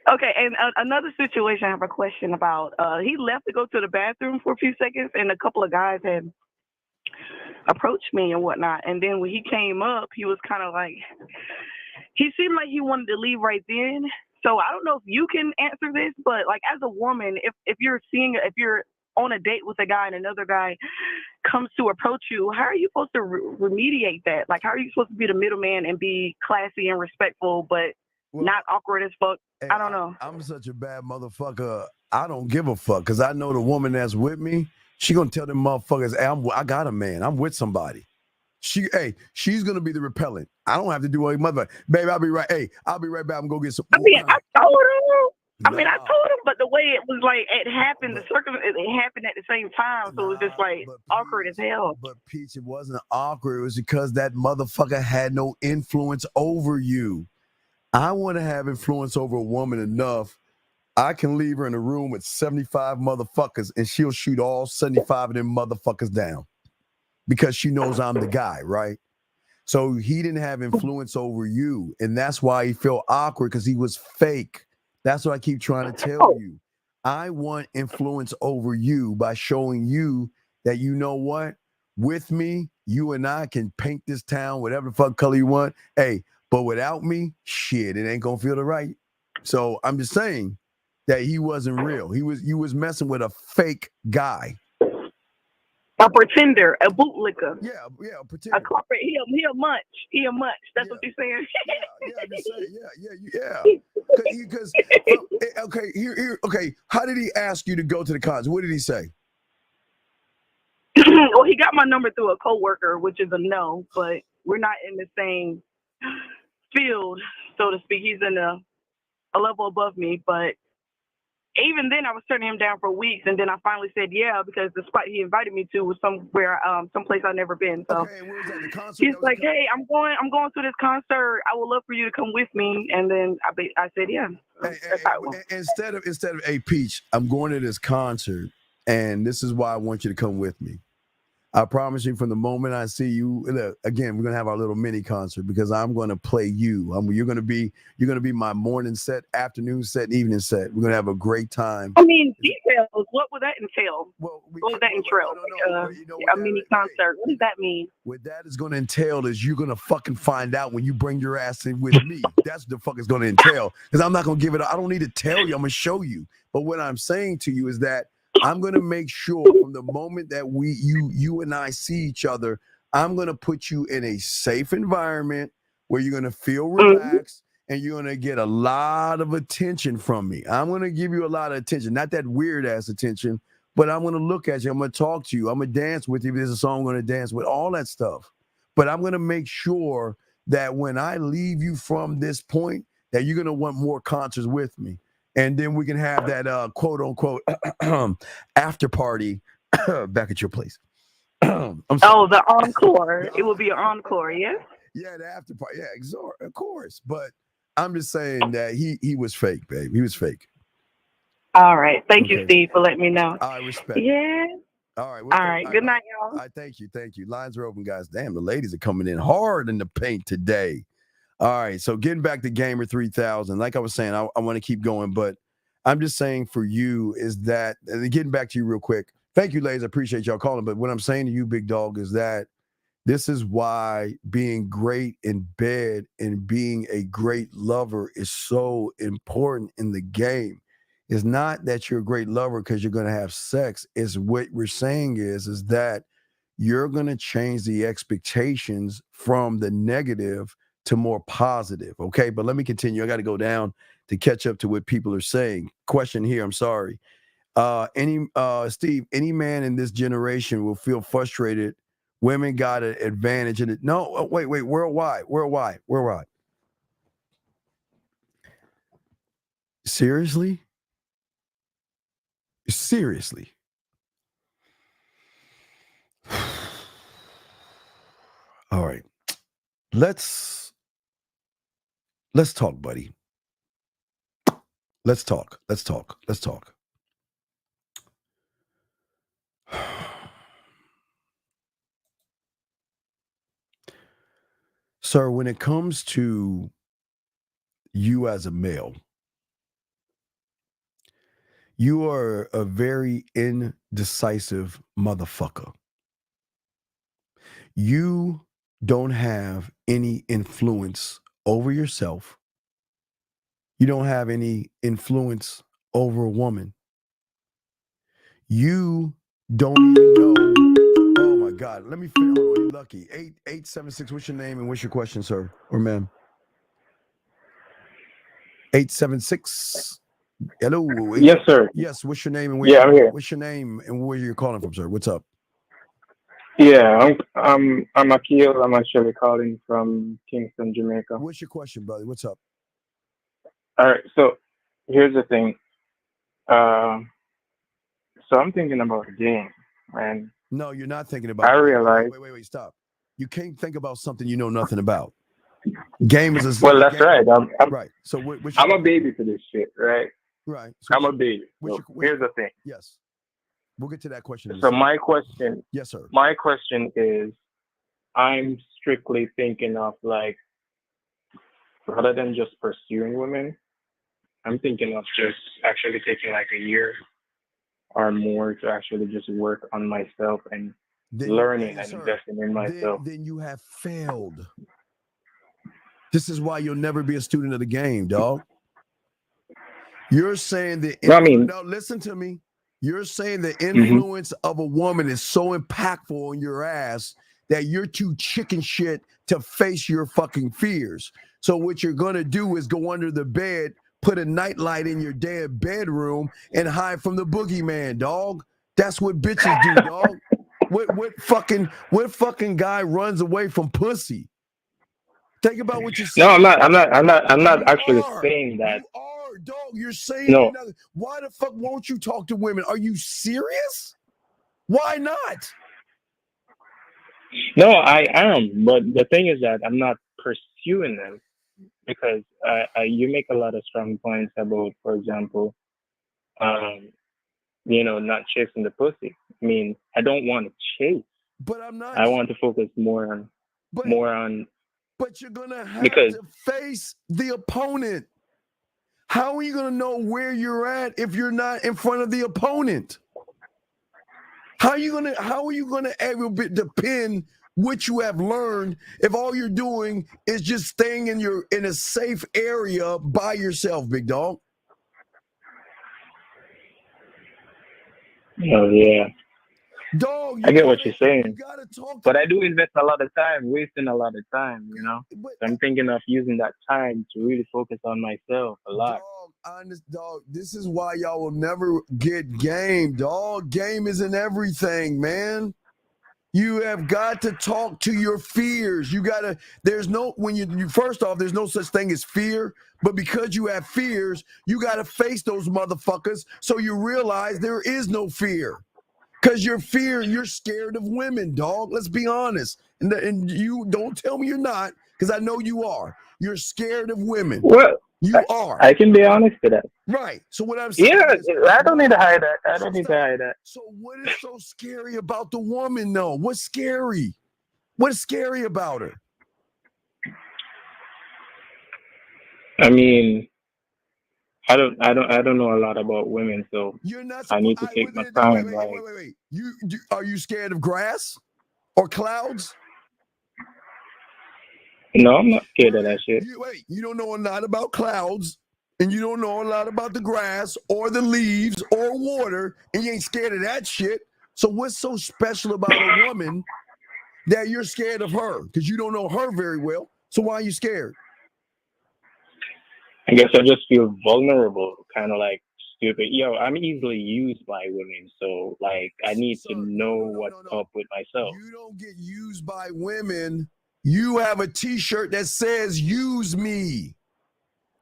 Okay, and another situation I have a question about. He left to go to the bathroom for a few seconds, and a couple of guys had approached me and whatnot. And then when he came up, he was kind of like, he seemed like he wanted to leave right then. So I don't know if you can answer this, but like as a woman, if you're on a date with a guy and another guy comes to approach you, how are you supposed to remediate that? Like, how are you supposed to be the middleman and be classy and respectful, but not awkward as fuck?
Hey,
I don't know.
I'm such a bad motherfucker. I don't give a fuck because I know the woman that's with me, she gonna tell them motherfuckers, hey, I got a man. I'm with somebody. She's gonna be the repellent. I don't have to do anything. Mother, baby, I'll be right. Hey, I'll be right back. I'm gonna go get some.
I told him, but the way it was like it happened, it happened at the same time, so it was just like awkward as hell.
But Peach, it wasn't awkward. It was because that motherfucker had no influence over you. I want to have influence over a woman enough. I can leave her in a room with 75 motherfuckers, and she'll shoot all 75 of them motherfuckers down because she knows I'm the guy, right? So he didn't have influence over you, and that's why he felt awkward because he was fake. That's what I keep trying to tell you. I want influence over you by showing you that, you know what? With me, you and I can paint this town whatever the fuck color you want. Hey, but without me, shit, it ain't gonna feel the right. So I'm just saying that he wasn't real. You was messing with a fake guy.
A pretender, a bootlicker.
Yeah, a pretender.
A corporate, he a munch. He a munch. That's what you're saying.
Yeah. Because okay. How did he ask you to go to the concert? What did he say?
Well, he got my number through a coworker, which is a no, but we're not in the same field, so to speak. He's in a level above me, but even then I was turning him down for weeks, and then I finally said yeah because the spot he invited me to was someplace I've never been. So he's like, hey, I'm going to this concert. I would love for you to come with me. And then I said yeah.
Instead of hey Peach, I'm going to this concert, and this is why I want you to come with me. I promise you, from the moment I see you, look, again, we're gonna have our little mini concert because I'm gonna play you. You're gonna be my morning set, afternoon set, and evening set. We're gonna have a great time.
I mean, details. What would that entail? What would that entail? A mini concert. What does that mean?
What that is gonna entail is you're gonna fucking find out when you bring your ass in with me. That's what the fuck it's gonna entail. Because I'm not gonna give it. I don't need to tell you. I'm gonna show you. But what I'm saying to you is that I'm going to make sure from the moment that you and I see each other, I'm going to put you in a safe environment where you're going to feel relaxed and you're going to get a lot of attention from me. I'm going to give you a lot of attention, not that weird ass attention, but I'm going to look at you. I'm going to talk to you. I'm going to dance with you. There's a song I'm going to dance with, all that stuff. But I'm going to make sure that when I leave you from this point, that you're going to want more concerts with me. And then we can have that quote unquote after party back at your place.
The encore. It will be an encore, yeah?
Yeah, the after party. Yeah, of course. But I'm just saying that he was fake, babe. He was fake.
All right. Thank you, Steve, for letting me know.
I respect.
Yeah.
All right.
All right. Good night, y'all.
All right. Thank you. Lines are open, guys. Damn, the ladies are coming in hard in the paint today. All right. So getting back to Gamer 3000, like I was saying, I want to keep going, but I'm just saying for you is that, and getting back to you real quick. Thank you, ladies. I appreciate y'all calling. But what I'm saying to you, big dog, is that this is why being great in bed and being a great lover is so important in the game. It's not that you're a great lover because you're going to have sex. It's what we're saying is that you're going to change the expectations from the negative to more positive. Okay. But let me continue. I got to go down to catch up to what people are saying. Question here. I'm sorry. Steve, any man in this generation will feel frustrated. Women got an advantage in it. No, wait, worldwide. Seriously? All right. Let's talk, buddy. Let's talk. Sir, when it comes to you as a male, you are a very indecisive motherfucker. You don't have any influence over yourself. You don't have any influence over a woman. You don't even know. Oh my God. Let me feel lucky. 8876. What's your name and what's your question, sir or ma'am? 876. Hello.
Yes, sir.
Yes. What's your name and
I'm here.
What's your name and where you're calling from, sir? What's up?
Yeah, I'm Akil. I'm actually calling from Kingston, Jamaica.
What's your question, brother? What's up?
All right. So here's the thing. So I'm thinking about a game, and
no, you're not thinking about.
I realize.
Wait, stop. You can't think about something you know nothing about. Game is a
well, that's
game.
right. I'm
right. So
I'm a baby for this shit, right?
Right. So
I'm a baby. So here's the thing.
Yes. We'll get to that question.
So my question.
Yes, sir.
My question is, I'm strictly thinking of like, rather than just pursuing women, I'm thinking of just actually taking like a year or more to actually just work on myself and learning and investing in myself.
Then you have failed. This is why you'll never be a student of the game, dog. You're saying that. No, listen to me. You're saying the influence of a woman is so impactful on your ass that you're too chicken shit to face your fucking fears. So what you're gonna do is go under the bed, put a nightlight in your damn bedroom, and hide from the boogeyman, dog. That's what bitches do, dog. What fucking guy runs away from pussy? Think about what you're saying.
No, I'm not actually saying that.
You are, dog. You're saying
no.
Why the fuck won't you talk to women? Are you serious? Why not?
No, I am, but the thing is that I'm not pursuing them because you make a lot of strong points about, for example, not chasing the pussy. I mean, I don't want to chase,
but I'm not.
I want to focus more on.
But you're gonna have to face the opponent. How are you gonna know where you're at if you're not in front of the opponent? How are you gonna able to pin what you have learned if all you're doing is just staying in a safe area by yourself, big dog?
Oh yeah.
Dog,
I get what you're saying. But I do invest a lot of time, wasting a lot of time, So I'm thinking of using that time to really focus on myself a lot.
Dog, this is why y'all will never get game, dog. Game isn't everything, man. You have got to talk to your fears. There's no such thing as fear, but because you have fears, you got to face those motherfuckers so you realize there is no fear. Because you're scared of women, dog. Let's be honest. And you don't tell me you're not, because I know you are. You're scared of women.
Well,
You are.
I can be honest to that.
Right. So what I'm saying
Yeah,
is,
I don't need to hide that. I don't need to hide that.
so what is so scary about the woman, though? What's scary? What's scary about her?
I mean, I don't know a lot about women, so
You're not
I need to take my time.
Wait. Are you scared of grass or clouds?
No, I'm not scared of that shit.
You don't know a lot about clouds, and you don't know a lot about the grass or the leaves or water, and you ain't scared of that shit. So what's so special about a woman that you're scared of her? Because you don't know her very well. So why are you scared?
I guess I just feel vulnerable, kind of like stupid. Yo, I'm easily used by women, so like I need to know what's up with myself.
You don't get used by women. You have a T-shirt that says "Use me."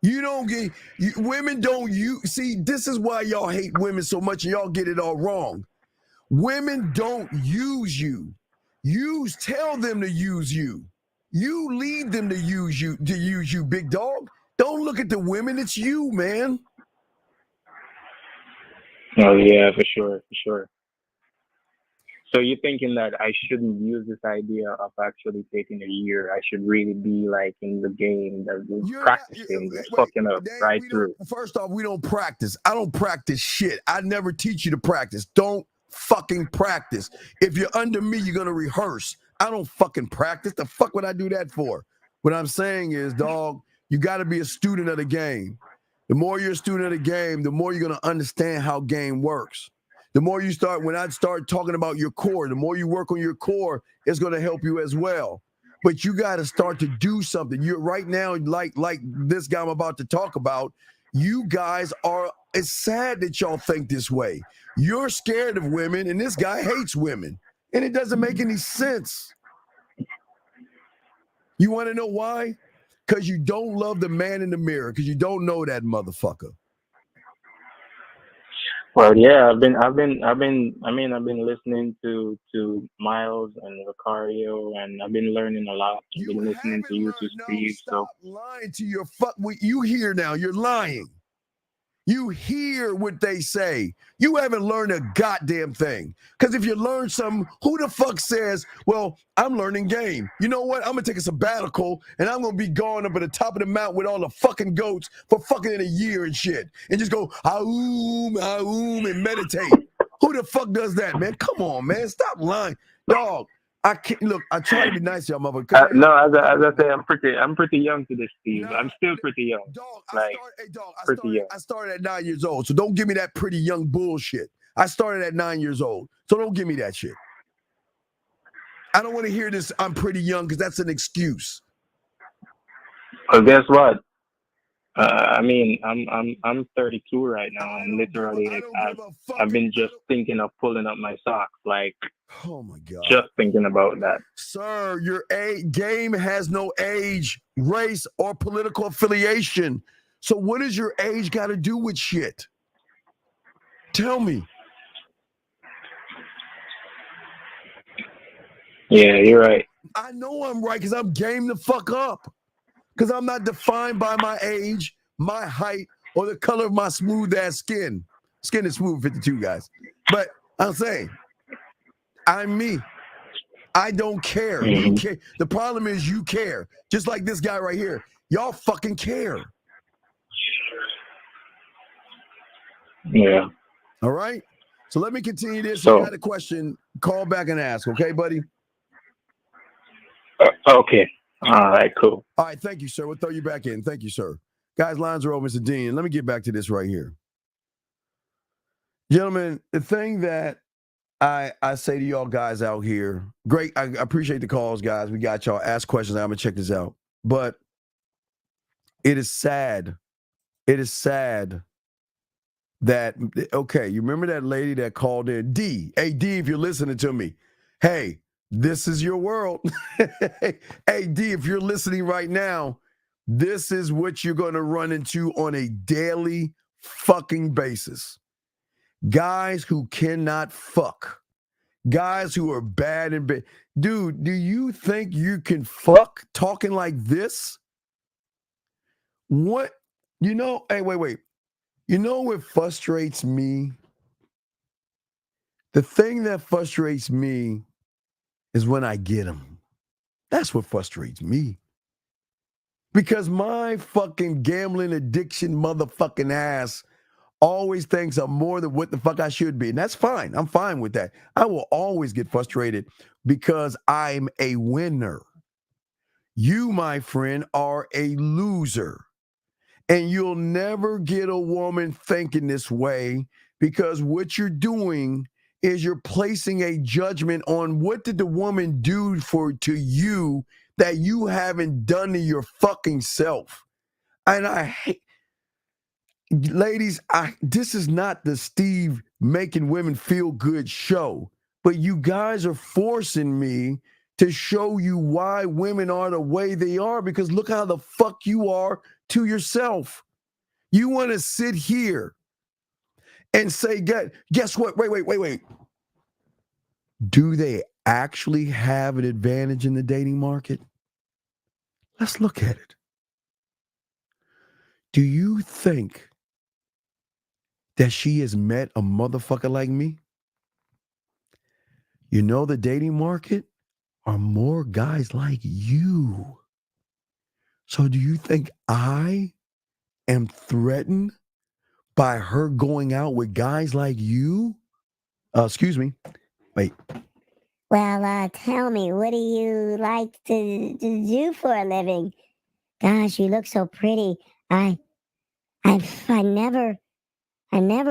You don't get women don't use. See, this is why y'all hate women so much, and y'all get it all wrong. Women don't use you. You tell them to use you. You lead them to use you. Big dog. Don't look at the women. It's you, man.
Oh yeah, for sure. So you're thinking that I shouldn't use this idea of actually taking a year? I should really be like in the game, practicing, fucking up right through.
First off, we don't practice. I don't practice shit. I never teach you to practice. Don't fucking practice. If you're under me, you're gonna rehearse. I don't fucking practice. The fuck would I do that for? What I'm saying is, dog, you got to be a student of the game. The more you're a student of the game, the more you're gonna understand how game works. The more you start, when I start talking about your core, the more you work on your core, it's going to help you as well. But you got to start to do something. You're right now, like this guy I'm about to talk about, you guys are, it's sad that y'all think this way. You're scared of women, and this guy hates women. And it doesn't make any sense. You want to know why? Because you don't love the man in the mirror, because you don't know that motherfucker.
Well, yeah, I've been listening to Miles and Ricario, and I've been learning a lot. I've been listening to you to Steve. So
lying to your you hear now, you're lying. You hear what they say. You haven't learned a goddamn thing. Because if you learn something, who the fuck says, well, I'm learning game. You know what? I'm going to take a sabbatical, and I'm going to be gone up at the top of the mountain with all the fucking goats for fucking in a year and shit. And just go, ah-oom, and meditate. Who the fuck does that, man? Come on, man. Stop lying. Dog, I can't, look, I try to be nice to y'all, motherfucker.
no, as I say, I'm pretty young to this, Steve. I'm still pretty young.
I started at 9 years old, so don't give me that pretty young bullshit. I started at 9 years old, so don't give me that shit. I don't want to hear this. I'm pretty young because that's an excuse.
Well, guess what? I mean, I'm 32 right now, and literally, I've been just thinking of pulling up my socks, like,
oh my god,
just thinking about that.
Sir, your game has no age, race, or political affiliation. So what does your age got to do with shit? Tell me.
Yeah, you're right.
I know I'm right because I'm game the fuck up. Because I'm not defined by my age, my height, or the color of my smooth ass skin. Skin is smooth 52, guys. But I'm saying, I'm me. I don't care.
Mm-hmm.
You care. The problem is you care. Just like this guy right here. Y'all fucking care.
Yeah.
All right. So let me continue this.
So,
if you got a question, call back and ask. Okay, buddy?
Okay. All right, cool.
All right, thank you, sir. We'll throw you back in. Thank you, sir. Guys, lines are open, Mr. Dean. Let me get back to this right here. Gentlemen, the thing that I say to y'all guys out here, great, I appreciate the calls, guys. We got y'all. Ask questions. I'm going to check this out. But it is sad. It is sad that, okay, you remember that lady that called in? D. Hey, D, if you're listening to me. Hey, this is your world. Hey, D, if you're listening right now, this is what you're going to run into on a daily fucking basis. Guys who cannot fuck. Guys who are bad and bad. Dude, do you think you can fuck talking like this? What?
You know, hey, wait. You know what frustrates me? The thing that frustrates me is when I get them. That's what frustrates me. Because my fucking gambling addiction motherfucking ass always thinks I'm more than what the fuck I should be. And that's fine. I'm fine with that. I will always get frustrated because I'm a winner. You, my friend, are a loser. And you'll never get a woman thinking this way because what you're doing is you're placing a judgment on what did the woman do to you that you haven't done to your fucking self. And I hate, ladies, this is not the Steve making women feel good show, but you guys are forcing me to show you why women are the way they are because look how the fuck you are to yourself. You want to sit here and say, guess what? Wait. Do they actually have an advantage in the dating market? Let's look at it. Do you think that she has met a motherfucker like me? You know, the dating market are more guys like you. So do you think I am threatened by her going out with guys like you? Excuse me. Wait.
Well, tell me, what do you like to do for a living? Gosh, you look so pretty. I never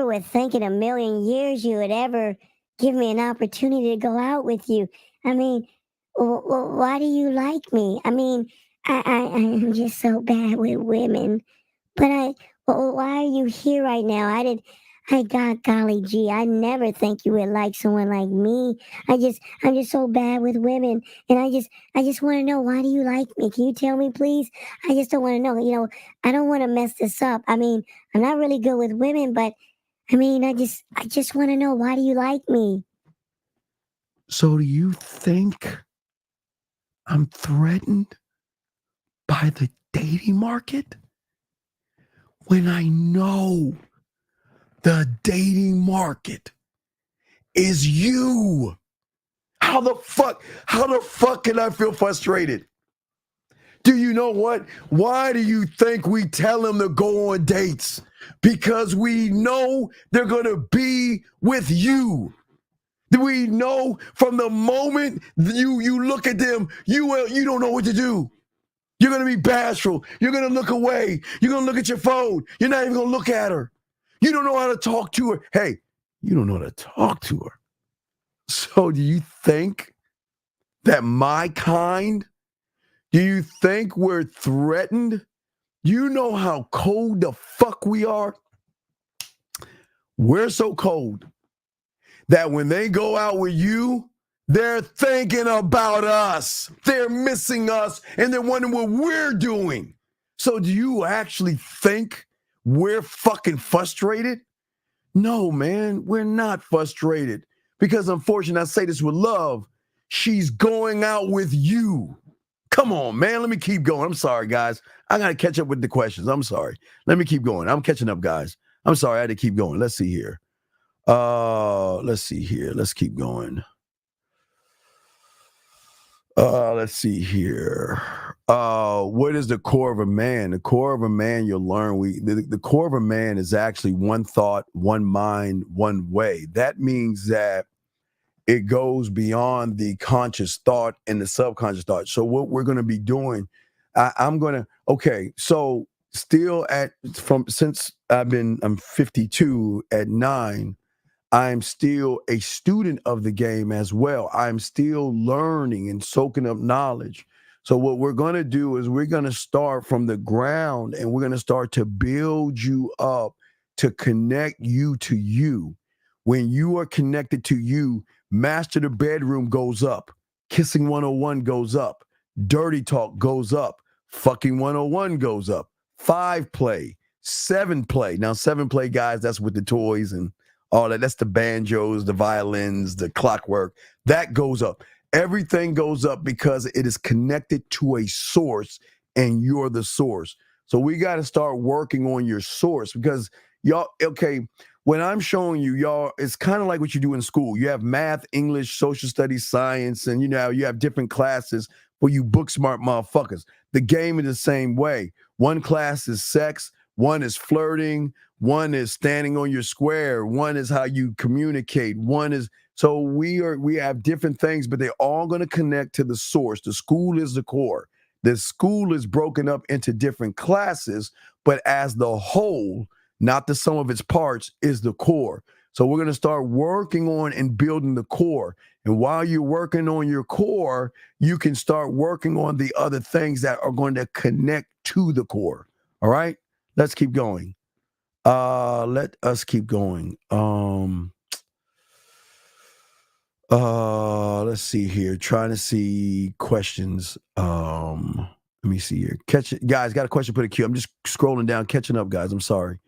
would think in a million years you would ever give me an opportunity to go out with you. I mean, why do you like me? I mean, I'm just so bad with women. But why are you here right now? Golly gee, I never think you would like someone like me. I'm just so bad with women, and I just want to know, why do you like me? Can you tell me, please? I just don't want to know. You know, I don't want to mess this up. I mean, I'm not really good with women, but I mean, I just want to know, why do you like me?
So do you think I'm threatened by the dating market? When I know the dating market is you. How the fuck can I feel frustrated? Do you know what? Why do you think we tell them to go on dates? Because we know they're going to be with you. We know from the moment you look at them, you don't know what to do. You're going to be bashful. You're going to look away. You're going to look at your phone. You're not even going to look at her. You don't know how to talk to her. Hey, you don't know how to talk to her. So do you think that my kind, do you think we're threatened? You know how cold the fuck we are? We're so cold that when they go out with you, they're thinking about us. They're missing us, and they're wondering what we're doing. So do you actually think we're fucking frustrated? No, man, we're not frustrated. Because unfortunately, I say this with love, she's going out with you. Come on, man, let me keep going. I'm sorry, guys. I got to catch up with the questions. I'm sorry. Let me keep going. I'm catching up, guys. I'm sorry, I had to keep going. Let's see here. Let's keep going. Let's see here. What is the core of a man? The core of a man, you'll learn. The core of a man is actually one thought, one mind, one way. That means that it goes beyond the conscious thought and the subconscious thought. So what we're going to be doing, so still since I'm 52 at 9, I'm still a student of the game as well. I'm still learning and soaking up knowledge. So what we're going to do is we're going to start from the ground and we're going to start to build you up to connect you to you. When you are connected to you, master the bedroom goes up. Kissing 101 goes up. Dirty talk goes up. Fucking 101 goes up. 5 play, 7 play. Now 7 play, guys, that's with the toys and all that. That's the banjos, the violins, the clockwork. That goes up. Everything goes up because it is connected to a source and you're the source. So we got to start working on your source because y'all, okay, when I'm showing you, y'all, it's kind of like what you do in school. You have math, English, social studies, science, and you have different classes for you book smart motherfuckers. The game is the same way. One class is sex, one is flirting, one is standing on your square, one is how you communicate, one is so we have different things, but they're all going to connect to the source. The school is the core. The school is broken up into different classes, but as the whole, not the sum of its parts, is the core. So we're going to start working on and building the core. And while you're working on your core, you can start working on the other things that are going to connect to the core. All right? Let's keep going. Let us keep going. Let's see here. Trying to see questions. Let me see here. Catch it, guys. Got a question? Put a Q. I'm just scrolling down, catching up, guys. I'm sorry.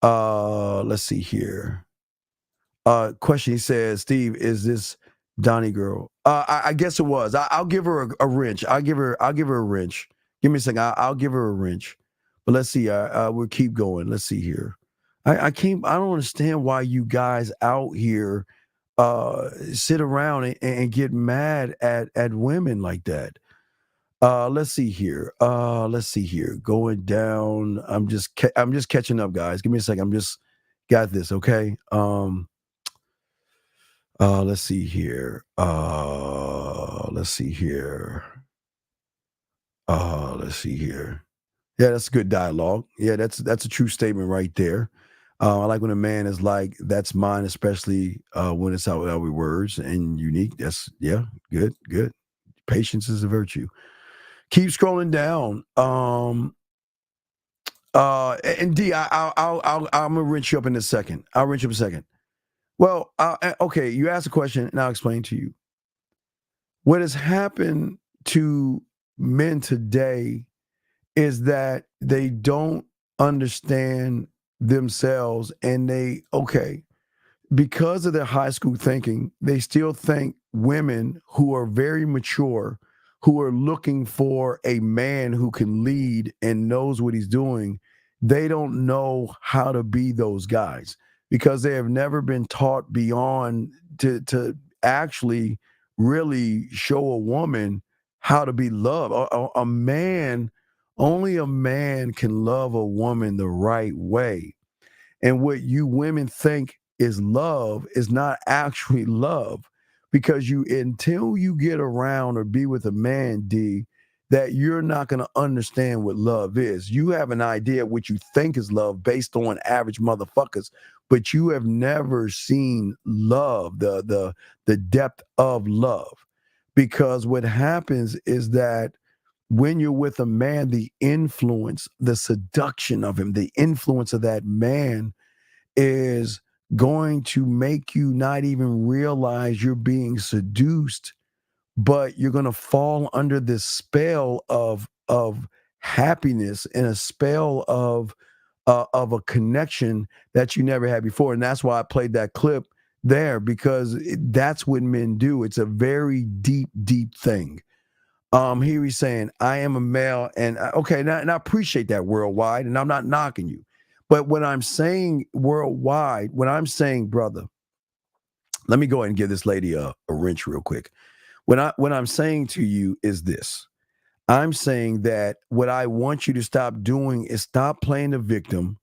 Let's see here. Question. He says, Steve, is this Donnie girl? I guess it was. I'll give her a wrench. I'll give her a wrench. Give me a second. I'll give her a wrench. But let's see. We'll keep going. Let's see here. I don't understand why you guys out here sit around and get mad at women like that. Let's see here. Going down. I'm just catching up, guys. Give me a second. I'm just got this. Okay. Let's see here. Let's see here. Yeah, that's good dialogue. Yeah, that's a true statement right there. I like when a man is like, "That's mine," especially when it's out with words and unique. That's good. Patience is a virtue. Keep scrolling down. And D, I'm gonna wrench you up in a second. I'll wrench you up in a second. Well, okay, you asked a question, and I'll explain to you. What has happened to men today is that they don't understand themselves, and because of their high school thinking, they still think women who are very mature, who are looking for a man who can lead and knows what he's doing, they don't know how to be those guys because they have never been taught beyond to actually really show a woman how to be loved. A man, only a man can love a woman the right way. And what you women think is love is not actually love, because until you get around or be with a man, D, that you're not going to understand what love is. You have an idea of what you think is love based on average motherfuckers, but you have never seen love, the depth of love. Because what happens is that when you're with a man, the influence, the seduction of him, the influence of that man is going to make you not even realize you're being seduced, but you're going to fall under this spell of happiness and a spell of a connection that you never had before. And that's why I played that clip there, because that's what men do. It's a very deep thing. Here he's saying, I am a male, and okay, and I appreciate that, worldwide, and I'm not knocking you. But when I'm saying worldwide, when I'm saying, brother, let me go ahead and give this lady a wrench real quick. When I'm saying to you is this. I'm saying that what I want you to stop doing is stop playing the victim.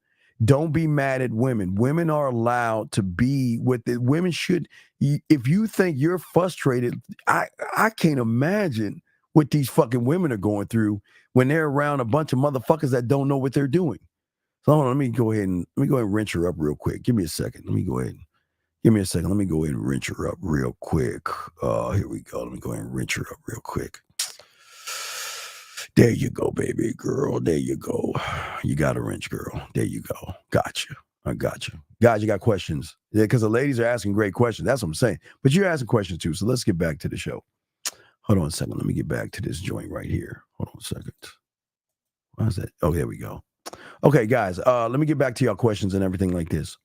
Don't be mad at women. Women are allowed to be what the women should. If you think you're frustrated, I can't imagine what these fucking women are going through when they're around a bunch of motherfuckers that don't know what they're doing. So hold on, let me go ahead and wrench her up real quick. Give me a second. Let me go ahead and wrench her up real quick. Here we go. Let me go ahead and wrench her up real quick. There you go, baby girl. There you go. You got a wrench, girl. There you go. Got you. I got you. Guys, you got questions? Yeah, because the ladies are asking great questions. That's what I'm saying. But you're asking questions too. So let's get back to the show. Hold on a second. Let me get back to this joint right here. Hold on a second. Why is that? Oh, there we go. Okay, guys, let me get back to your questions and everything like this.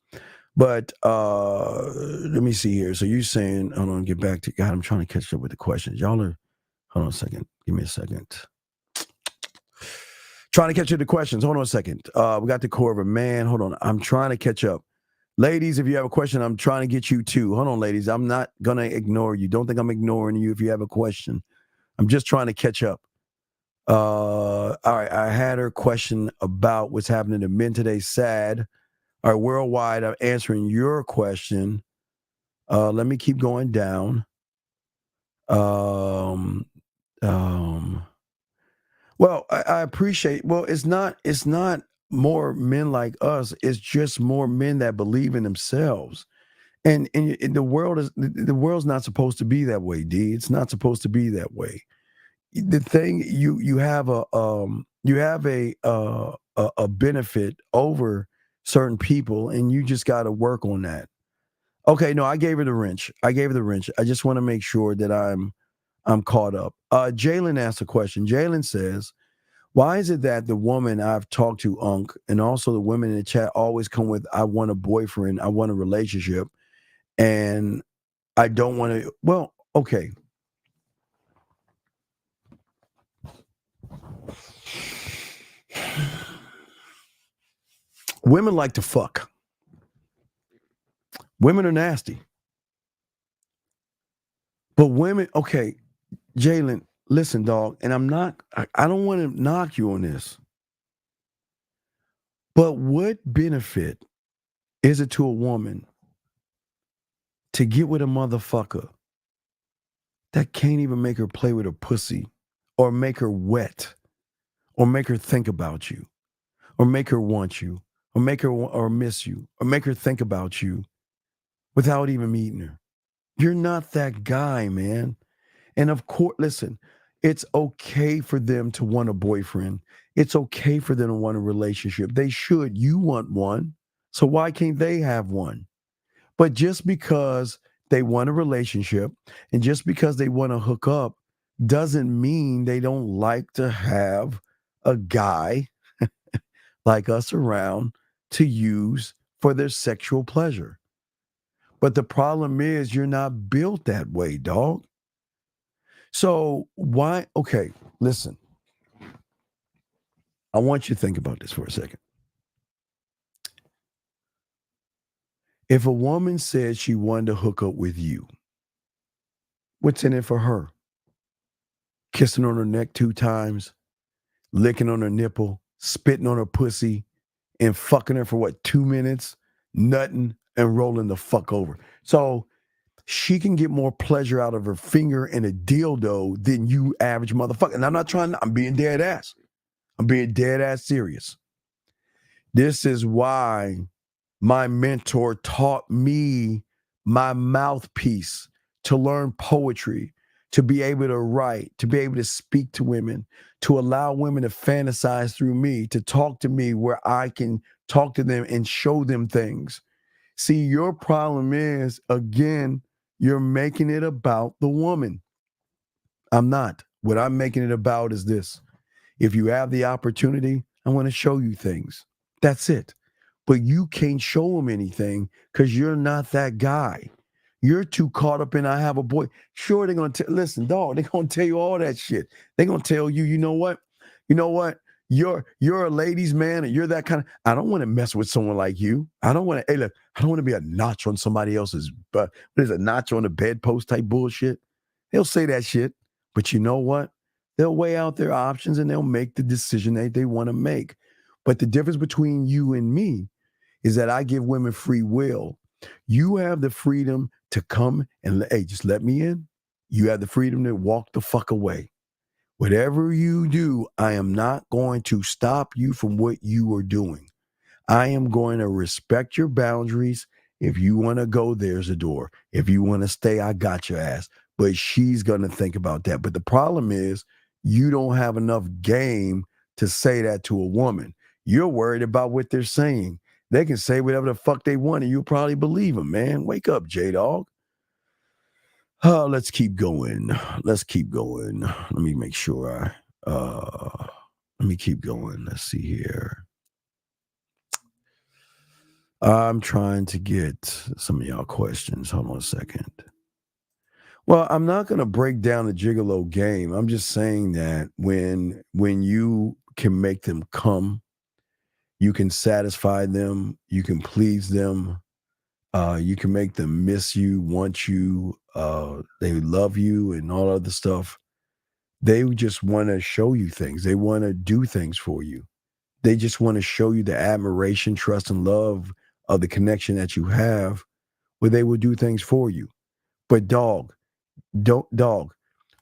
But let me see here. So you're saying, hold on, get back to God. I'm trying to catch up with the questions. Y'all are, hold on a second. Give me a second. Trying to catch up to questions. Hold on a second. We got the core of a man. Hold on. I'm trying to catch up. Ladies, if you have a question, I'm trying to get you too. Hold on, ladies. I'm not going to ignore you. Don't think I'm ignoring you if you have a question. I'm just trying to catch up. All right. I had her question about what's happening to men today. Sad. All right. Worldwide, I'm answering your question. Let me keep going down. Well, I appreciate. Well, it's not more men like us. It's just more men that believe in themselves. And the world's not supposed to be that way, D. It's not supposed to be that way. The thing you have a benefit over certain people, and you just got to work on that. Okay, no, I gave her the wrench. I just want to make sure that I'm caught up. Jalen asked a question. Jalen says, why is it that the woman I've talked to, Unc, and also the women in the chat always come with, I want a boyfriend, I want a relationship, and I don't want to, well, okay. Women like to fuck. Women are nasty. But women, okay, Jalen, listen, dog, and I don't want to knock you on this. But what benefit is it to a woman to get with a motherfucker that can't even make her play with her pussy or make her wet or make her think about you or make her want you or make her or miss you or make her think about you without even meeting her? You're not that guy, man. And of course, listen, it's okay for them to want a boyfriend. It's okay for them to want a relationship. They should. You want one. So why can't they have one? But just because they want a relationship and just because they want to hook up doesn't mean they don't like to have a guy like us around to use for their sexual pleasure. But the problem is you're not built that way, dog. So why? Okay, listen. I want you to think about this for a second. If a woman said she wanted to hook up with you, what's in it for her? Kissing on her neck 2 times, licking on her nipple, spitting on her pussy, and fucking her for 2 minutes, nutting and rolling the fuck over. So she can get more pleasure out of her finger and a dildo than you average motherfucker. And I'm being dead ass. I'm being dead ass serious. This is why my mentor taught me my mouthpiece to learn poetry, to be able to write, to be able to speak to women, to allow women to fantasize through me, to talk to me where I can talk to them and show them things. See, your problem is, again, you're making it about the woman. I'm not. What I'm making it about is this. If you have the opportunity, I want to show you things. That's it. But you can't show them anything because you're not that guy. You're too caught up in I have a boy. Sure, they're going to listen, dog. They're going to tell you all that shit. They're going to tell you, you know what? You're a ladies' man and you're that kind of. I don't want to mess with someone like you. I don't want to. Hey, look, I don't want to be a notch on somebody else's. But there's a notch on the bedpost type bullshit. They'll say that shit. But you know what? They'll weigh out their options and they'll make the decision that they want to make. But the difference between you and me is that I give women free will. You have the freedom to come and, hey, just let me in. You have the freedom to walk the fuck away. Whatever you do, I am not going to stop you from what you are doing. I am going to respect your boundaries. If you want to go, there's a door. If you want to stay, I got your ass. But she's going to think about that. But the problem is you don't have enough game to say that to a woman. You're worried about what they're saying. They can say whatever the fuck they want and you'll probably believe them, man. Wake up, J-Dog. Let's keep going. Let me make sure let me keep going. Let's see here. I'm trying to get some of y'all questions. Hold on a second. Well, I'm not going to break down the gigolo game. I'm just saying that when you can make them come. You can satisfy them. You can please them. You can make them miss you, want you. They love you and all other stuff. They just want to show you things. They want to do things for you. They just want to show you the admiration, trust, and love of the connection that you have, where they will do things for you. But dog,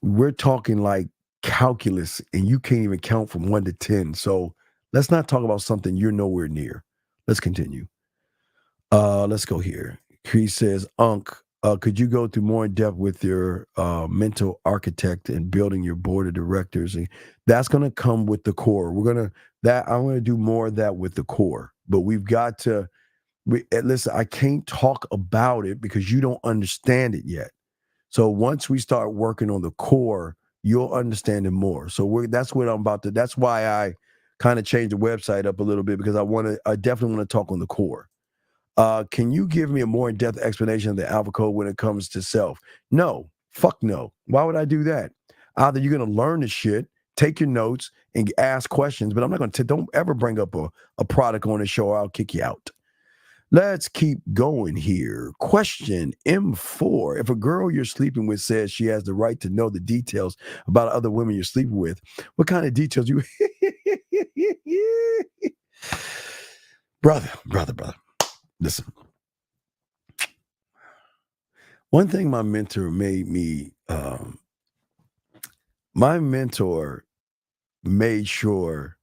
we're talking like calculus, and you can't even count from 1 to 10. So let's not talk about something you're nowhere near. Let's continue. Let's go here. He says, could you go through more in depth with your mental architect and building your board of directors? And that's going to come with the core. I'm going to do more of that with the core, but we've got to, listen, I can't talk about it because you don't understand it yet. So once we start working on the core, you'll understand it more. So that's what I'm about to, that's why I kind of changed the website up a little bit, because I definitely want to talk on the core. Can you give me a more in-depth explanation of the alpha code when it comes to self? No, fuck no. Why would I do that? Either you're going to learn the shit, take your notes, and ask questions, but I'm not going to, don't ever bring up a product on the show or I'll kick you out. Let's keep going here. Question M4. If a girl you're sleeping with says she has the right to know the details about other women you're sleeping with, what kind of details you... Brother. Listen. One thing my mentor made me... my mentor made sure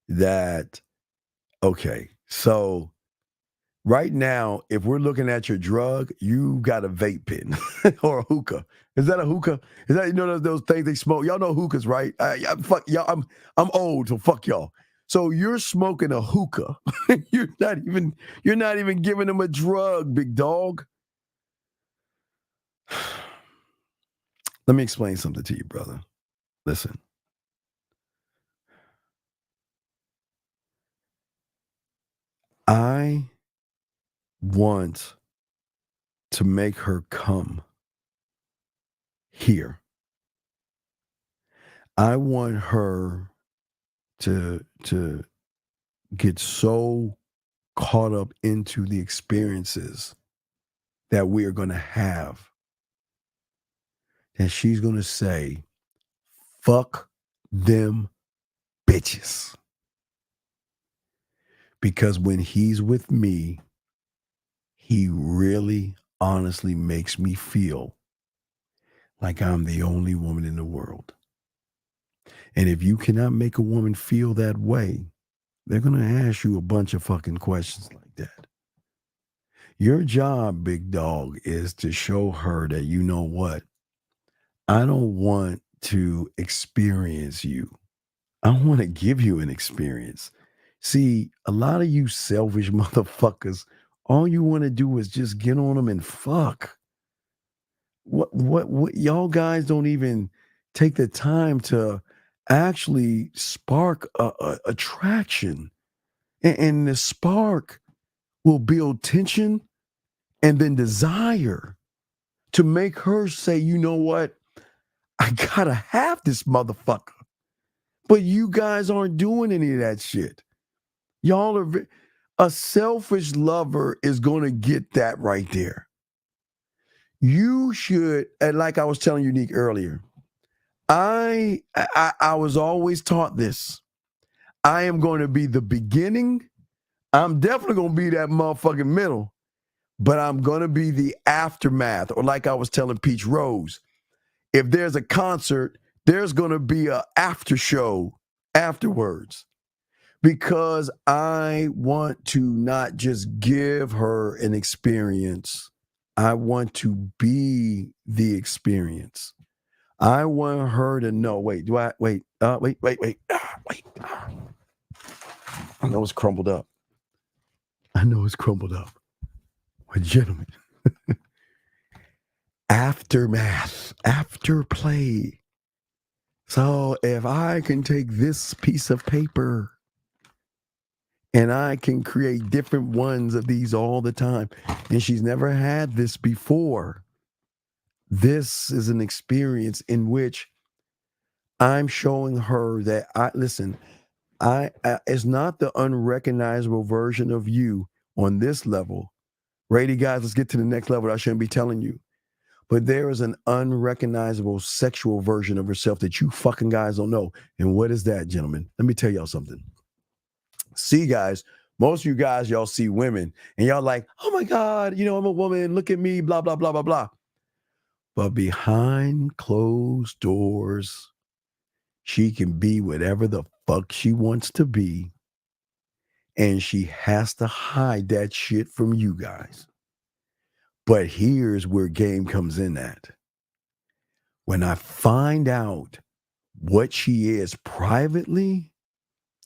that... Okay, so... Right now, if we're looking at your drug, you got a vape pen or a hookah. Is that a hookah? Is that, you know, those things they smoke? Y'all know hookahs, right? Fuck y'all. I'm old, so fuck y'all. So you're smoking a hookah. You're not even giving them a drug, big dog. Let me explain something to you, brother. Listen. I want to make her come here. I want her to get so caught up into the experiences that we are going to have that she's going to say, fuck them bitches. Because when he's with me, he really honestly makes me feel like I'm the only woman in the world. And if you cannot make a woman feel that way, they're going to ask you a bunch of fucking questions like that. Your job, big dog, is to show her that, you know what? I don't want to experience you. I want to give you an experience. See, a lot of you selfish motherfuckers, all you want to do is just get on them and fuck. What y'all guys don't even take the time to actually spark a attraction. And the spark will build tension and then desire to make her say, you know what? I gotta have this motherfucker. But you guys aren't doing any of that shit. Y'all are... A selfish lover is going to get that right there. You should, and like I was telling Unique earlier, I was always taught this. I am going to be the beginning. I'm definitely going to be that motherfucking middle, but I'm going to be the aftermath. Or like I was telling Peach Rose, if there's a concert, there's going to be an after show afterwards. Because I want to not just give her an experience. I want to be the experience. I want her to know, wait. I know it's crumbled up. But gentlemen, aftermath, afterplay. So if I can take this piece of paper and I can create different ones of these all the time, and she's never had this before, this is an experience in which I'm showing her that listen, It's not the unrecognizable version of you on this level. Ready, guys? Let's get to the next level. I shouldn't be telling you. But there is an unrecognizable sexual version of herself that you fucking guys don't know. And what is that, gentlemen? Let me tell y'all something. See, guys, most of you guys, y'all see women and y'all like, oh my God, I'm a woman. Look at me, blah, blah, blah, blah, blah. But behind closed doors, she can be whatever the fuck she wants to be. And she has to hide that shit from you guys. But here's where game comes in at. When I find out what she is privately,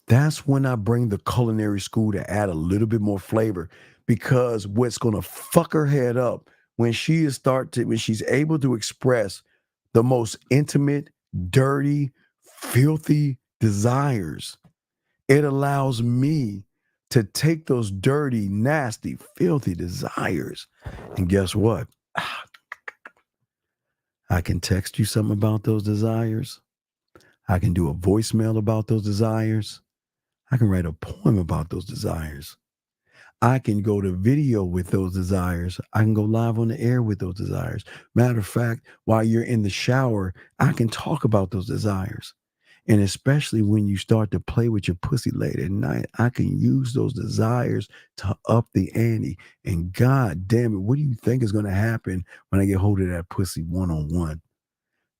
that's when I bring the culinary school to add a little bit more flavor, because what's going to fuck her head up when she's able to express the most intimate, dirty, filthy desires, it allows me to take those dirty, nasty, filthy desires. And guess what? I can text you something about those desires. I can do a voicemail about those desires. I can write a poem about those desires. I can go to video with those desires. I can go live on the air with those desires. Matter of fact, while you're in the shower, I can talk about those desires. And especially when you start to play with your pussy late at night, I can use those desires to up the ante. And God damn it, what do you think is going to happen when I get hold of that pussy one-on-one?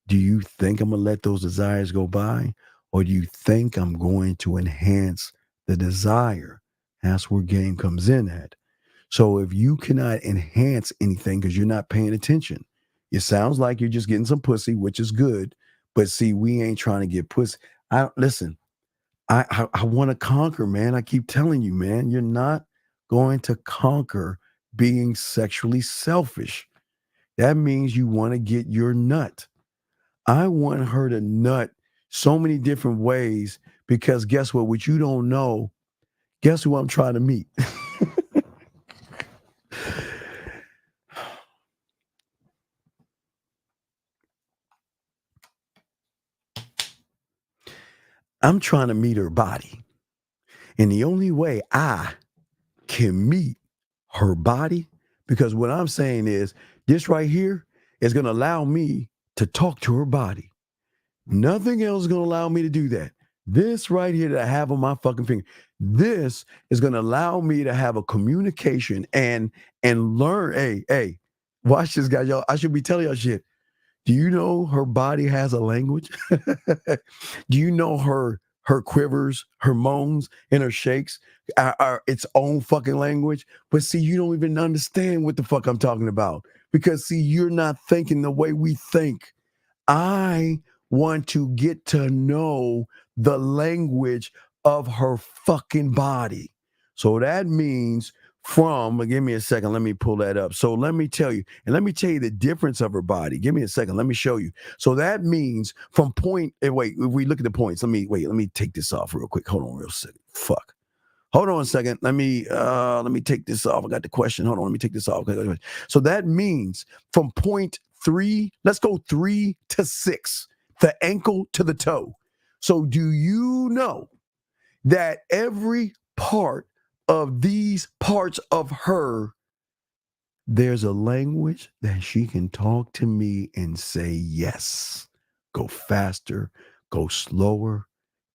Do you think I'm going to let those desires go by? Or do you think I'm going to enhance the desire? That's where game comes in at. So if you cannot enhance anything because you're not paying attention, it sounds like you're just getting some pussy, which is good. But see, we ain't trying to get pussy. I want to conquer, man. I keep telling you, man, you're not going to conquer being sexually selfish. That means you want to get your nut. I want her to nut so many different ways, because guess what you don't know, guess who I'm trying to meet? I'm trying to meet her body. And the only way I can meet her body, because what I'm saying is this right here is going to allow me to talk to her body. Nothing else is going to allow me to do that. This right here that I have on my fucking finger, this is going to allow me to have a communication and learn. Hey, watch this, guys. Y'all, I should be telling y'all shit. Do you know her body has a language? Do you know her quivers, her moans, and her shakes are its own fucking language? But see, you don't even understand what the fuck I'm talking about, because see, you're not thinking the way we think. I want to get to know the language of her fucking body. So that means give me a second, let me pull that up. So let me tell you the difference of her body. Give me a second, let me show you. So that means from point, if we look at the points, let me take this off real quick. Hold on real second. Fuck. Hold on a second. Let me take this off. I got the question. Hold on, let me take this off. So that means from point 3, let's go 3 to 6, the ankle to the toe. So do you know that every part of these parts of her, there's a language that she can talk to me and say yes, go faster, go slower,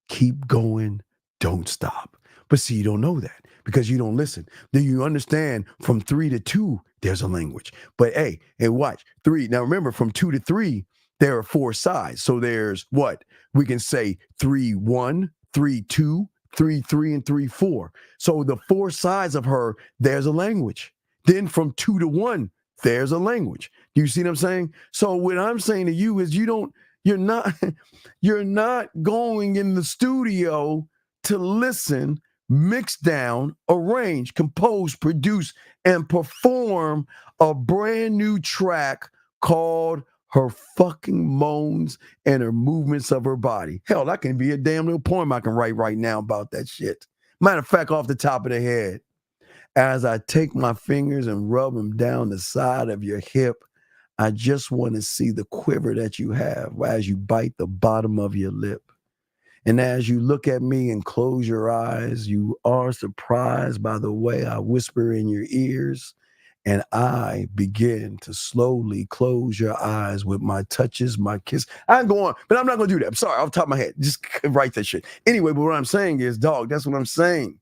keep going, don't stop. But see, you don't know that because you don't listen. Do you understand from 3 to 2, there's a language. But hey, watch 3. Now remember, from 2 to 3, there are 4 sides. So there's what? We can say 3-1, 3-2, 3-3, and 3-4. So the 4 sides of her, there's a language. Then from 2 to 1, there's a language. Do you see what I'm saying? So what I'm saying to you is you're not going in the studio to listen, mix down, arrange, compose, produce, and perform a brand new track called Her Fucking Moans and Her Movements of Her Body. Hell, that can be a damn little poem I can write right now about that shit. Matter of fact, off the top of the head, as I take my fingers and rub them down the side of your hip, I just want to see the quiver that you have as you bite the bottom of your lip. And as you look at me and close your eyes, you are surprised by the way I whisper in your ears. And I begin to slowly close your eyes with my touches, my kiss. I'm going, but I'm not going to do that. I'm sorry, off the top of my head. Just write that shit. Anyway, but what I'm saying is, dog, that's what I'm saying.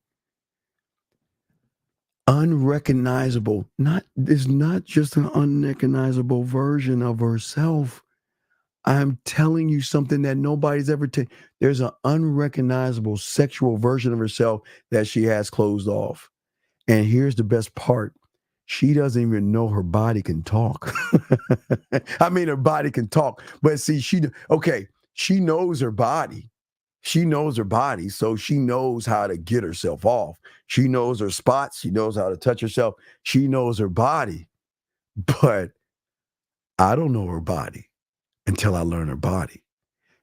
Unrecognizable. It's not just an unrecognizable version of herself. I'm telling you something that nobody's ever taken. There's an unrecognizable sexual version of herself that she has closed off. And here's the best part. She doesn't even know her body can talk. I mean, her body can talk. But see, she knows her body. She knows her body, so she knows how to get herself off. She knows her spots. She knows how to touch herself. She knows her body. But I don't know her body until I learn her body.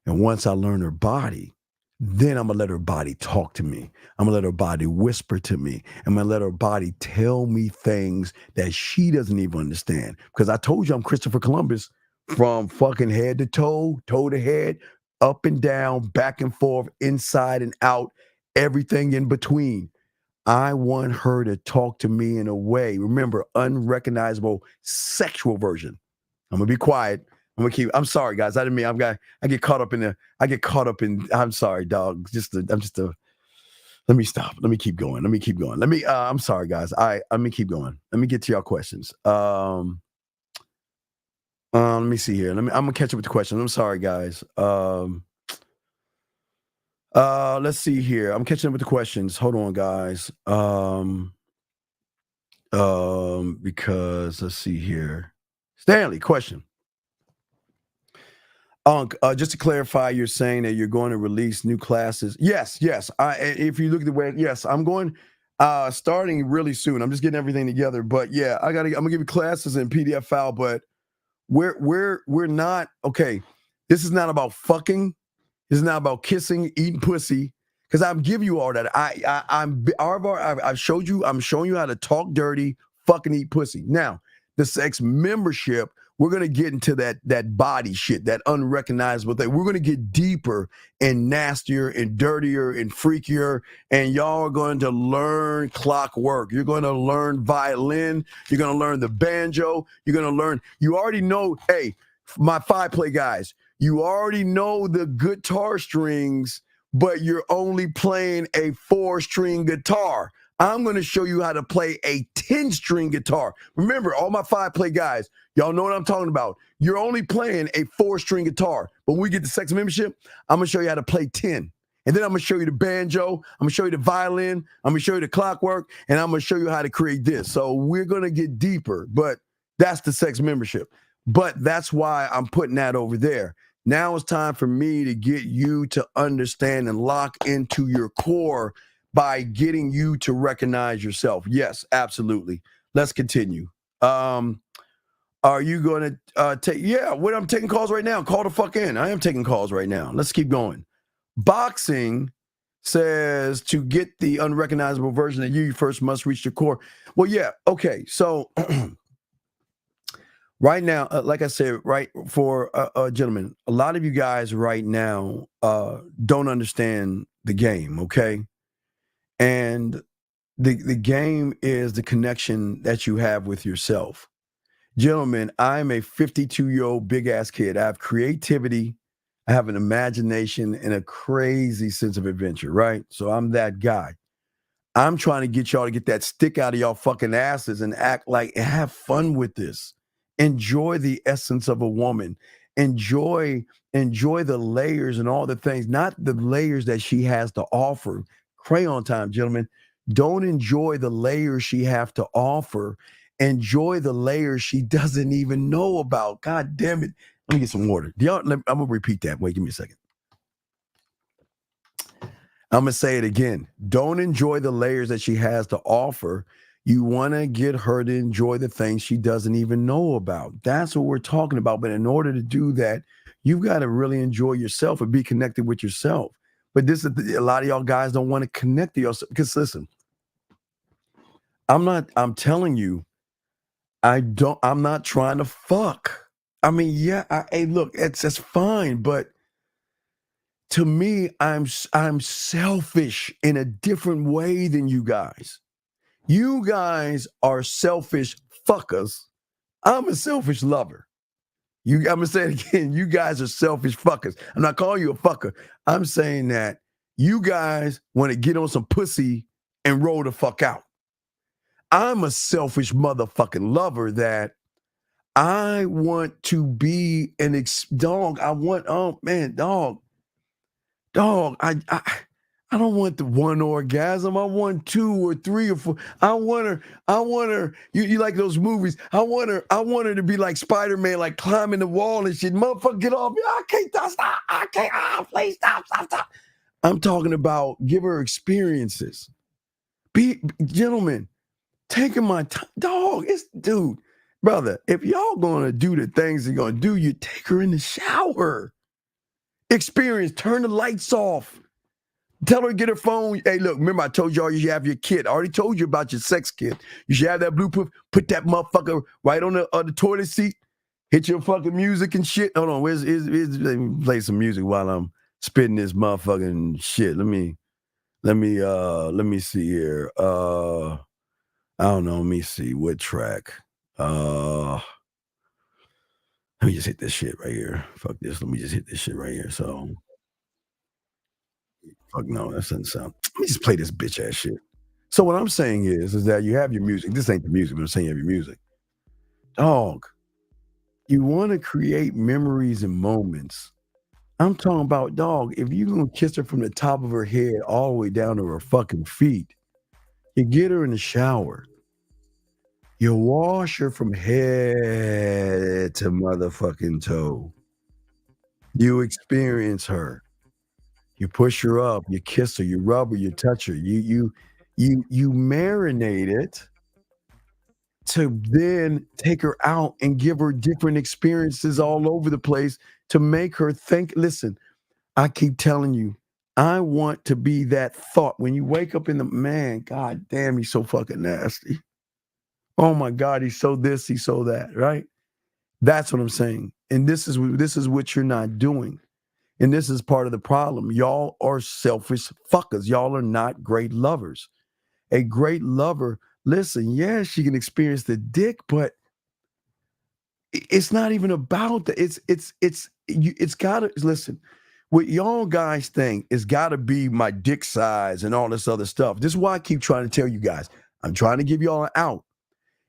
And once I learn her body, then I'm going to let her body talk to me. I'm going to let her body whisper to me. I'm going to let her body tell me things that she doesn't even understand. Because I told you I'm Christopher Columbus from fucking head to toe to head, up and down, back and forth, inside and out, everything in between. I want her to talk to me in a way, remember, unrecognizable sexual version. I'm going to be quiet. I'm sorry, guys. I didn't mean, I get caught up in I'm sorry, dog. Let me stop. Let me keep going. I'm sorry, guys. Let me keep going. Let me get to y'all questions. Let me see here. I'm going to catch up with the questions. I'm sorry, guys. Let's see here. I'm catching up with the questions. Hold on, guys. Because let's see here. Stanley, question. Just to clarify, you're saying that you're going to release new classes. Yes. If you look at the way, yes, I'm going starting really soon. I'm just getting everything together. But yeah, I'm gonna give you classes in PDF file, but we're not okay. This is not about fucking. This is not about kissing, eating pussy. Because I'm giving you all that. I've showed you. I'm showing you how to talk dirty, fucking eat pussy. Now, the sex membership. We're going to get into that body shit, that unrecognizable thing. We're going to get deeper and nastier and dirtier and freakier. And y'all are going to learn clockwork. You're going to learn violin. You're going to learn the banjo. You're going to learn. You already know, hey, my 5-play guys, you already know the guitar strings, but you're only playing a 4-string guitar. I'm going to show you how to play a 10-string guitar. Remember, all my 5-play guys, y'all know what I'm talking about. You're only playing a 4-string guitar. But when we get to sex membership, I'm going to show you how to play 10. And then I'm going to show you the banjo. I'm going to show you the violin. I'm going to show you the clockwork. And I'm going to show you how to create this. So we're going to get deeper. But that's the sex membership. But that's why I'm putting that over there. Now it's time for me to get you to understand and lock into your core by getting you to recognize yourself. Yes, absolutely. Let's continue. Are you going to take? Yeah, I'm taking calls right now. Call the fuck in. I am taking calls right now. Let's keep going. Boxing says to get the unrecognizable version of you first must reach your core. Well, yeah. Okay. So right now, like I said, right, for gentlemen, a lot of you guys right now don't understand the game. Okay. And the game is the connection that you have with yourself. Gentlemen, I'm a 52-year-old big-ass kid. I have creativity, I have an imagination, and a crazy sense of adventure, right? So I'm that guy. I'm trying to get y'all to get that stick out of y'all fucking asses and act like, have fun with this. Enjoy the essence of a woman. Enjoy the layers and all the things, not the layers that she has to offer. Crayon time, gentlemen. Don't enjoy the layers she has to offer. Enjoy the layers she doesn't even know about. God damn it. Let me get some water. I'm going to repeat that. Wait, give me a second. I'm going to say it again. Don't enjoy the layers that she has to offer. You want to get her to enjoy the things she doesn't even know about. That's what we're talking about. But in order to do that, you've got to really enjoy yourself and be connected with yourself. But this is a lot of y'all guys don't want to connect to yourself. Because listen, I'm telling you, I'm not trying to fuck. I mean, yeah, hey, look, it's fine, but to me, I'm selfish in a different way than you guys. You guys are selfish fuckers. I'm a selfish lover. I'm gonna say it again. You guys are selfish fuckers. I'm not calling you a fucker. I'm saying that you guys want to get on some pussy and roll the fuck out. I'm a selfish motherfucking lover that I want to be an dog. I want, oh man, dog. I don't want the one orgasm. I want 2 or 3 or 4. I want her. You like those movies. I want her to be like Spider-Man, like climbing the wall and shit. Motherfucker, get off me. I can't stop. I can't. Please stop. I'm talking about give her experiences. Gentlemen, taking my time. Dog, dude, brother, if y'all gonna do the things you're gonna do, you take her in the shower. Experience, turn the lights off. Tell her to get her phone. Hey, look, remember I told y'all you should have your kit. I already told you about your sex kit. You should have that blueprint. Put that motherfucker right on the toilet seat. Hit your fucking music and shit. Hold on, let me play some music while I'm spitting this motherfucking shit. Let me see here. I don't know. Let me see what track. Let me just hit this shit right here. Fuck this. Let me just hit this shit right here. So. Fuck no, that doesn't sound. Let me just play this bitch ass shit. So what I'm saying is that you have your music. This ain't the music, but I'm saying you have your music. Dog, you want to create memories and moments. I'm talking about, dog, if you're going to kiss her from the top of her head all the way down to her fucking feet, you get her in the shower. You wash her from head to motherfucking toe. You experience her. You push her up, you kiss her, you rub her, you touch her, you marinate it to then take her out and give her different experiences all over the place to make her think. Listen, I keep telling you, I want to be that thought when you wake up in the man. God damn, he's so fucking nasty. Oh my God, he's so this, he's so that. Right? That's what I'm saying. And this is what you're not doing. And this is part of the problem. Y'all are selfish fuckers. Y'all are not great lovers. A great lover, listen, yeah, she can experience the dick, but it's not even about that. It's gotta, listen, what y'all guys think is gotta be my dick size and all this other stuff. This is why I keep trying to tell you guys. I'm trying to give y'all an out.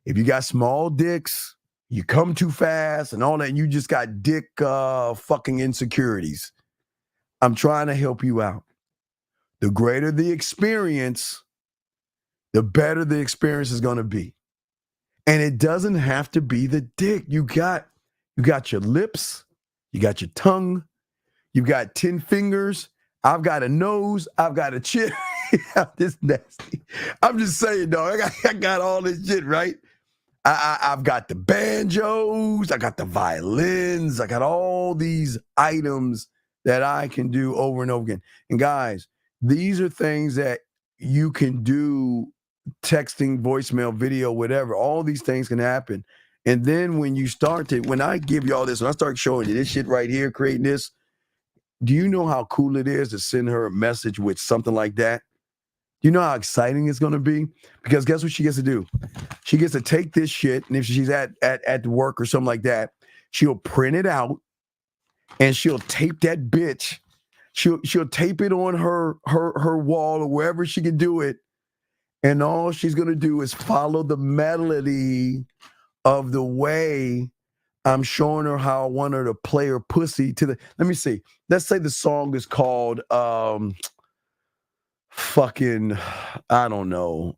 If you got small dicks, you come too fast and all that, and you just got dick fucking insecurities. I'm trying to help you out. The greater the experience, the better the experience is going to be. And it doesn't have to be the dick. You got your lips, you got your tongue, you got 10 fingers. I've got a nose, I've got a chin. I'm just nasty. I'm just saying, dog, I got all this shit, right? I've got the banjos, I got the violins, I got all these items that I can do over and over again. And guys, these are things that you can do, texting, voicemail, video, whatever. All these things can happen. And then when I give you all this, when I start showing you this shit right here, creating this, do you know how cool it is to send her a message with something like that? Do you know how exciting it's going to be? Because guess what she gets to do? She gets to take this shit, and if she's at work or something like that, she'll print it out, and she'll tape that bitch. She'll tape it on her wall or wherever she can do it. And all she's going to do is follow the melody of the way I'm showing her how I want her to play her pussy to the. Let me see. Let's say the song is called fucking, I don't know,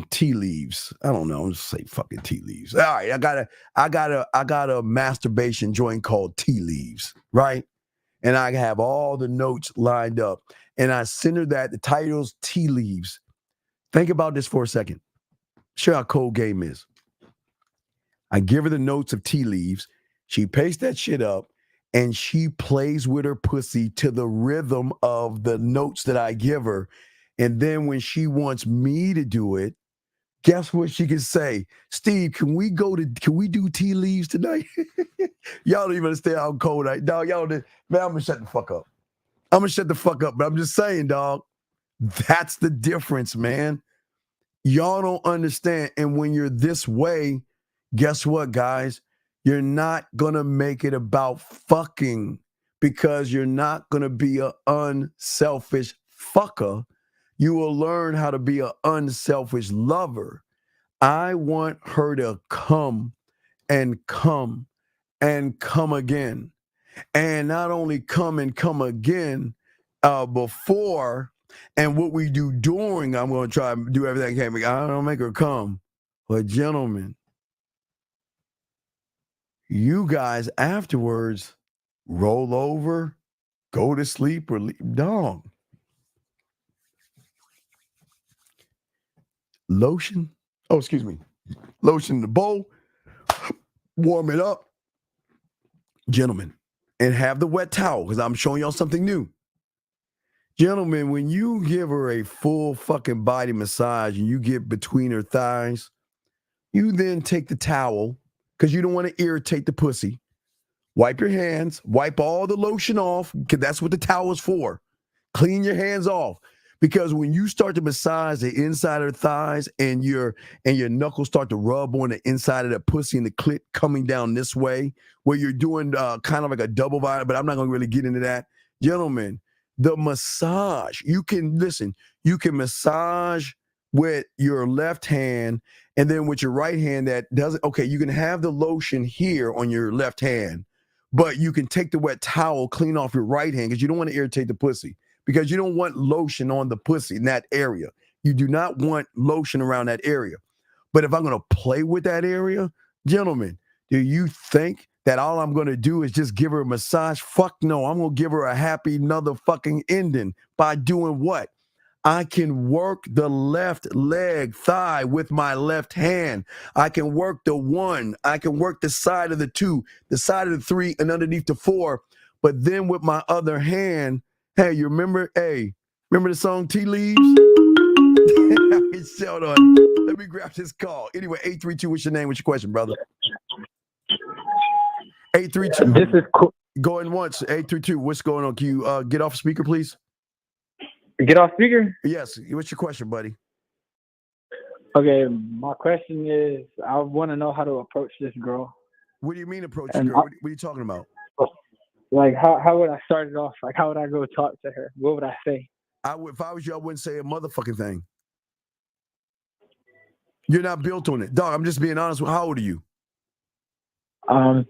tea leaves. I don't know. I'm just say fucking tea leaves. All right, I got a masturbation joint called Tea Leaves, right? And I have all the notes lined up. And I send her that. The title's Tea Leaves. Think about this for a second. Show how cold game is. I give her the notes of Tea Leaves. She pastes that shit up, and she plays with her pussy to the rhythm of the notes that I give her. And then when she wants me to do it, guess what she can say? Steve, can we do Tea Leaves tonight? Y'all don't even understand how cold dog, y'all did. Man, I'm gonna shut the fuck up. I'm gonna shut the fuck up, but I'm just saying, dog. That's the difference, man. Y'all don't understand. And when you're this way, guess what, guys? You're not gonna make it about fucking because you're not gonna be an unselfish fucker. You will learn how to be an unselfish lover. I want her to come and come and come again. And not only come and come again before, and what we do during, I'm going to try to do everything I can. I don't make her come. But gentlemen, you guys afterwards roll over, go to sleep, or leave. Dog. Lotion. Oh, excuse me. Lotion in the bowl. Warm it up. Gentlemen. And have the wet towel because I'm showing y'all something new. Gentlemen, when you give her a full fucking body massage and you get between her thighs, you then take the towel because you don't want to irritate the pussy. Wipe your hands, wipe all the lotion off because that's what the towel is for. Clean your hands off because when you start to massage the inside of her thighs and your knuckles start to rub on the inside of the pussy and the clit coming down this way, where you're doing kind of like a double violin, but I'm not going to really get into that. Gentlemen, the massage, you can massage with your left hand and then with your right hand that doesn't, okay, you can have the lotion here on your left hand, but you can take the wet towel, clean off your right hand because you don't want to irritate the pussy because you don't want lotion on the pussy in that area. You do not want lotion around that area. But if I'm going to play with that area, gentlemen, do you think that all I'm going to do is just give her a massage? Fuck no. I'm going to give her a happy motherfucking ending by doing what? I can work the left leg thigh with my left hand. I can work the 1. I can work the side of the 2, the side of the 3, and underneath the 4. But then with my other hand, hey, you remember the song Tea Leaves? Hold on. Let me grab this call. Anyway, 832, what's your name? What's your question, brother? 832.
This is cool.
Going once. 832, what's going on? Can you get off speaker, please?
Get off speaker?
Yes. What's your question, buddy?
Okay, my question is, I want to know how to approach this girl.
What do you mean approach the girl? What are you talking about?
Like, how would I start it off? Like, how would I go talk to her? What would I say?
If I was you, I wouldn't say a motherfucking thing. You're not built on it. Dog, I'm just being honest. How old are you?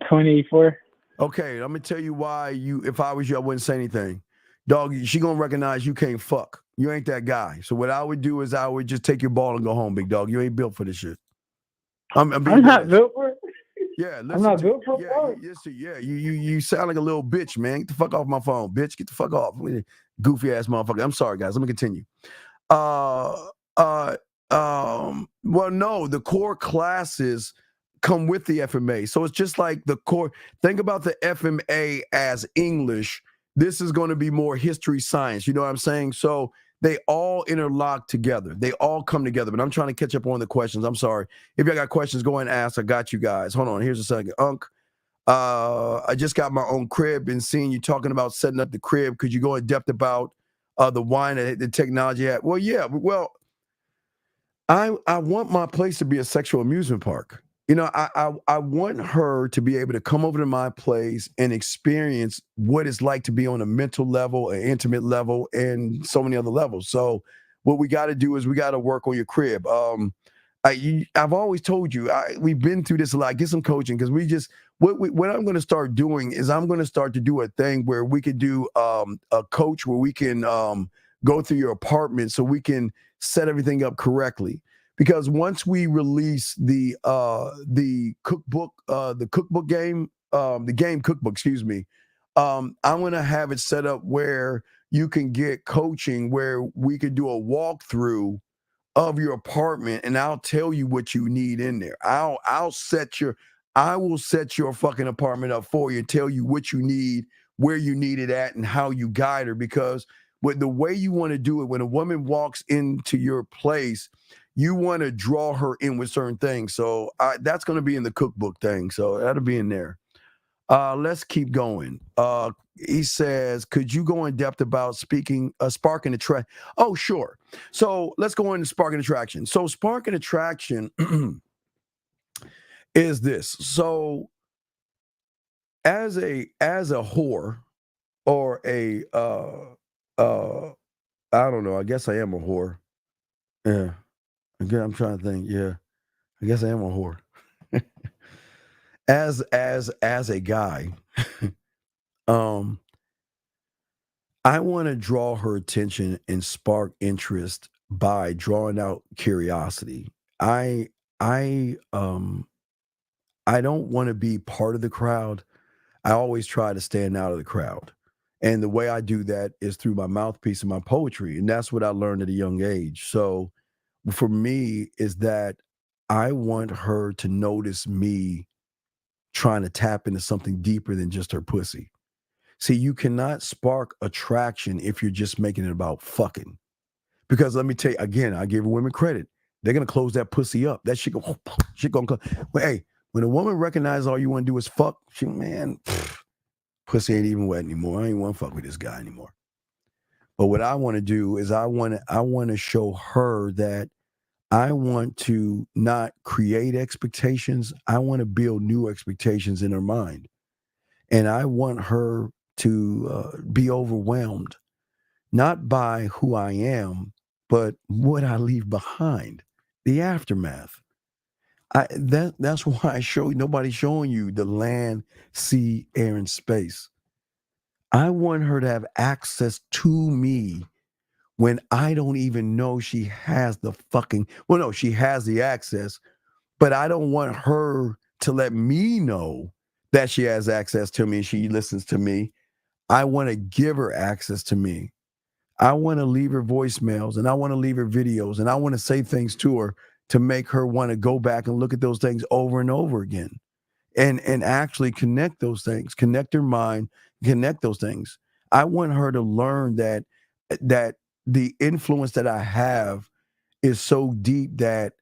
24.
Okay, I'm going to tell you why if I was you, I wouldn't say anything. Dog, she going to recognize you can't fuck. You ain't that guy. So what I would do is I would just take your ball and go home, big dog. You ain't built for this shit. I'm
not built for it.
Yeah, listen.
I'm not built for
it. You sound like a little bitch, man. Get the fuck off my phone, bitch. Get the fuck off. Goofy ass motherfucker. I'm sorry, guys. Let me continue. Well, no, the core classes come with the FMA. So it's just like the core. Think about the FMA as English. This is going to be more history science. You know what I'm saying? So they all interlock together. They all come together. But I'm trying to catch up on the questions. I'm sorry. If y'all got questions, go and ask. I got you guys. Hold on. Here's a second. Unc, I just got my own crib and seeing you talking about setting up the crib. Could you go in depth about the wine and the technology? Well, yeah. Well, I want my place to be a sexual amusement park. You know, I want her to be able to come over to my place and experience what it's like to be on a mental level, an intimate level, and so many other levels. So what we got to do is we got to work on your crib. I've always told you, we've been through this a lot. Get some coaching because what I'm going to start doing is I'm going to start to do a thing where we could do a coach where we can go through your apartment so we can set everything up correctly. Because once we release the cookbook, the game cookbook, excuse me, I'm gonna have it set up where you can get coaching, where we could do a walkthrough of your apartment, and I'll tell you what you need in there. I will set your fucking apartment up for you and tell you what you need, where you need it at, and how you guide her. Because with the way you want to do it, when a woman walks into your place, you want to draw her in with certain things. So that's going to be in the cookbook thing. So that'll be in there. Let's keep going. He says, could you go in depth about sparking attraction? Oh, sure. So let's go into sparking attraction. So sparking attraction is this. So as a whore or a I don't know, I guess I am a whore. Yeah. Again, I'm trying to think. Yeah. I guess I am a whore. as a guy, I want to draw her attention and spark interest by drawing out curiosity. I don't want to be part of the crowd. I always try to stand out of the crowd. And the way I do that is through my mouthpiece and my poetry. And that's what I learned at a young age. So for me is that I want her to notice me trying to tap into something deeper than just her pussy. See, you cannot spark attraction if you're just making it about fucking. Because let me tell you, again, I give women credit. They're going to close that pussy up. That shit going to close. But hey, when a woman recognizes all you want to do is fuck, pussy ain't even wet anymore. I ain't want to fuck with this guy anymore. But what I want to do is I want to show her that I want to not create expectations. I want to build new expectations in her mind. And I want her to be overwhelmed, not by who I am, but what I leave behind, the aftermath. That's why I show nobody's showing you the land, sea, air, and space. I want her to have access to me when I don't even know she has the she has the access, but I don't want her to let me know that she has access to me and she listens to me. I want to give her access to me. I want to leave her voicemails and I want to leave her videos and I want to say things to her to make her want to go back and look at those things over and over again and actually connect those things, connect her mind, connect those things. I want her to learn that the influence that I have is so deep that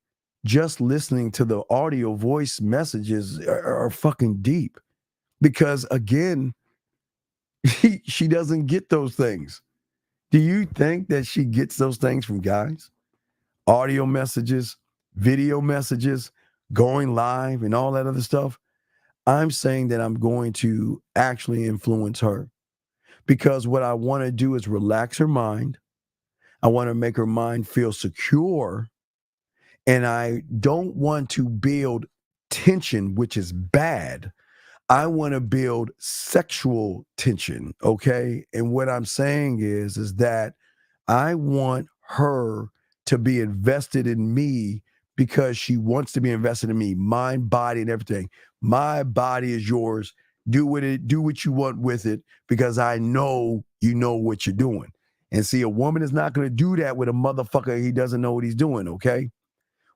just listening to the audio voice messages are fucking deep because again, she doesn't get those things. Do you think that she gets those things from guys? Audio messages, video messages, going live and all that other stuff. I'm saying that I'm going to actually influence her because what I want to do is relax her mind. I want to make her mind feel secure. And I don't want to build tension, which is bad. I want to build sexual tension, okay? And what I'm saying is that I want her to be invested in me because she wants to be invested in me, mind, body, and everything. My body is yours. Do what you want with it because I know you know what you're doing. And see, a woman is not going to do that with a motherfucker he doesn't know what he's doing, okay?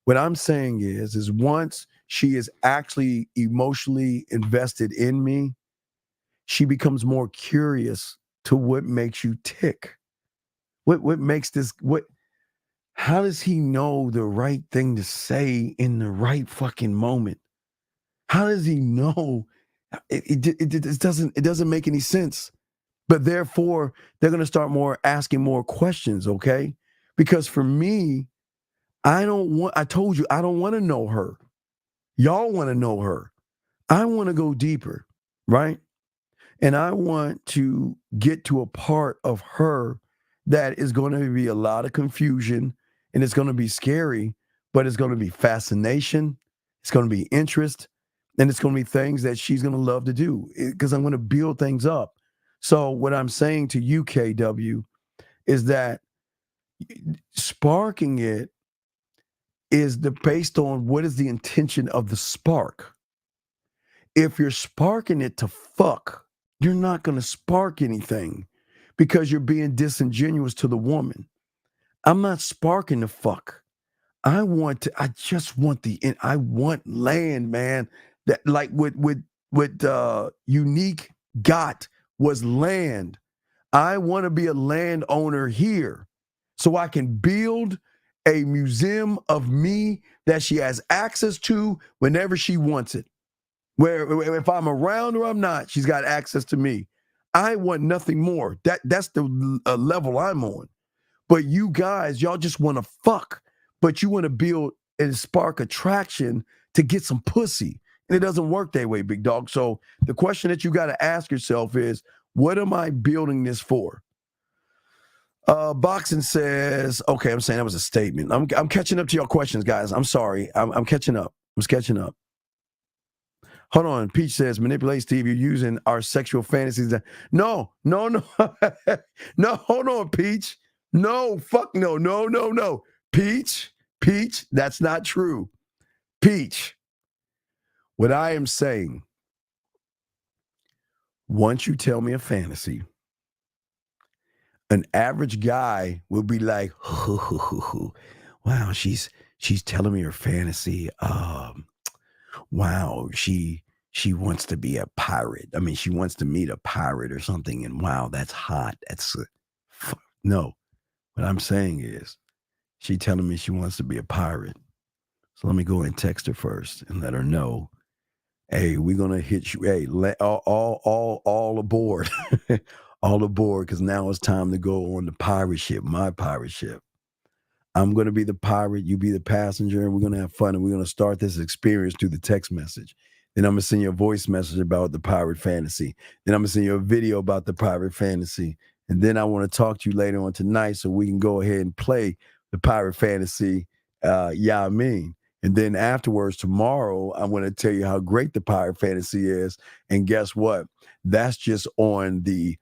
What I'm saying is once she is actually emotionally invested in me, she becomes more curious to what makes you tick. What makes this, how does he know the right thing to say in the right fucking moment? How does he know? It doesn't make any sense. But therefore, they're going to start asking more questions, okay? Because for me, I told you, I don't want to know her. Y'all want to know her. I want to go deeper, right? And I want to get to a part of her that is going to be a lot of confusion and it's going to be scary, but it's going to be fascination. It's going to be interest. And it's going to be things that she's going to love to do because I'm going to build things up. So what I'm saying to you, KW, is that sparking it is based on what is the intention of the spark. If you're sparking it to fuck, you're not going to spark anything because you're being disingenuous to the woman. I'm not sparking to fuck. I just want I want land, man. That like what Unique got was land. I want to be a landowner here so I can build a museum of me that she has access to whenever she wants it. Where if I'm around or I'm not, she's got access to me. I want nothing more. That's the level I'm on. But you guys, y'all just want to fuck, but you want to build and spark attraction to get some pussy. And it doesn't work that way, big dog. So the question that you got to ask yourself is, what am I building this for? Boxing says, okay, I'm saying that was a statement. I'm catching up to your questions, guys. I'm sorry. I'm catching up. I'm catching up. Hold on. Peach says, manipulate Steve. You're using our sexual fantasies. No. No, hold on, Peach. No, fuck no. Peach, that's not true. Peach, what I am saying, once you tell me a fantasy, an average guy will be like, wow, she's telling me her fantasy. Wow, she wants to be a pirate. I mean, she wants to meet a pirate or something. And wow, that's hot. No. What I'm saying is, she telling me she wants to be a pirate. So let me go and text her first and let her know, hey, we're gonna hit you. Hey, all aboard, all aboard, because now it's time to go on the pirate ship, my pirate ship. I'm gonna be the pirate, you be the passenger, and we're gonna have fun, and we're gonna start this experience through the text message. Then I'm gonna send you a voice message about the pirate fantasy. Then I'm gonna send you a video about the pirate fantasy. And then I want to talk to you later on tonight so we can go ahead and play the pirate fantasy. I mean. And then afterwards, tomorrow, I'm going to tell you how great the pirate fantasy is. And guess what? That's just on the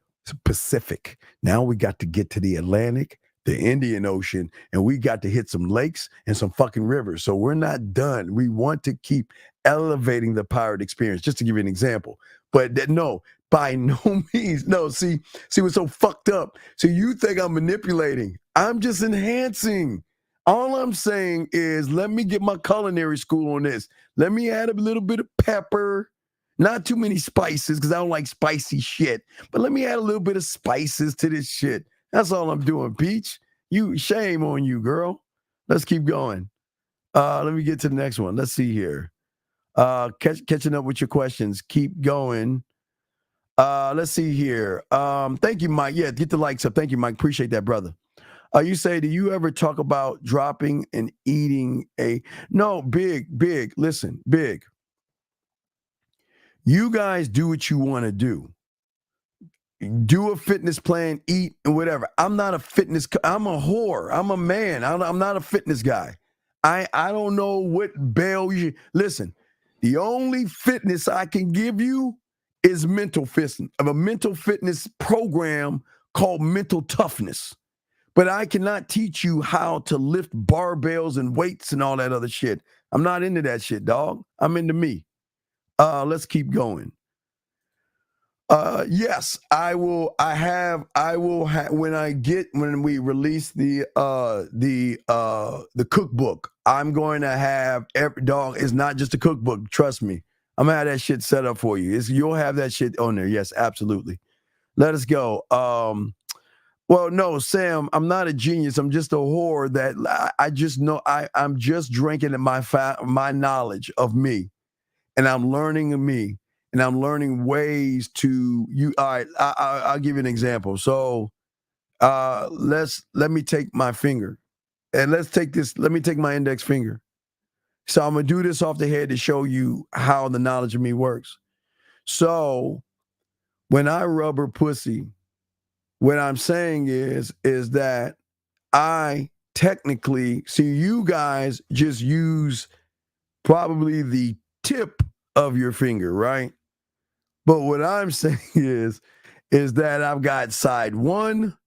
Pacific. Now we got to get to the Atlantic, the Indian Ocean, and we got to hit some lakes and some fucking rivers. So we're not done. We want to keep elevating the pirate experience, just to give you an example. But no, by no means. No, see what's so fucked up. So you think I'm manipulating. I'm just enhancing. All I'm saying is, let me get my culinary school on this. Let me add a little bit of pepper, not too many spices, because I don't like spicy shit. But let me add a little bit of spices to this shit. That's all I'm doing, Peach. Shame on you, girl. Let's keep going. Let me get to the next one. Let's see here. Catching up with your questions. Keep going. Let's see here. Thank you, Mike. Yeah, get the likes up. Thank you, Mike. Appreciate that, brother. You say, do you ever talk about dropping and eating no, big, listen, big. You guys do what you want to do. Do a fitness plan, eat, and whatever. I'm not a fitness, I'm a whore. I'm a man. I'm not a fitness guy. I don't know what bail you listen. The only fitness I can give you is mental fitness, of a mental fitness program called Mental Toughness. But I cannot teach you how to lift barbells and weights and all that other shit. I'm not into that shit, dog. I'm into me. Let's keep going. Yes, I will. When we release the cookbook, I'm going to have every dog. It's not just a cookbook. Trust me. I'm gonna have that shit set up for you. You'll have that shit on there. Yes, absolutely. Let us go. Well, no, Sam, I'm not a genius. I'm just a whore that I just know I'm just drinking in my knowledge of me, and I'm learning of me, and I'm learning ways to you. All right, I'll give you an example. So let me take my finger, and let me take my index finger. So I'm gonna do this off the head to show you how the knowledge of me works. So when I rub her pussy, what I'm saying is that I technically see you guys just use probably the tip of your finger, right? But what I'm saying is that I've got side 1,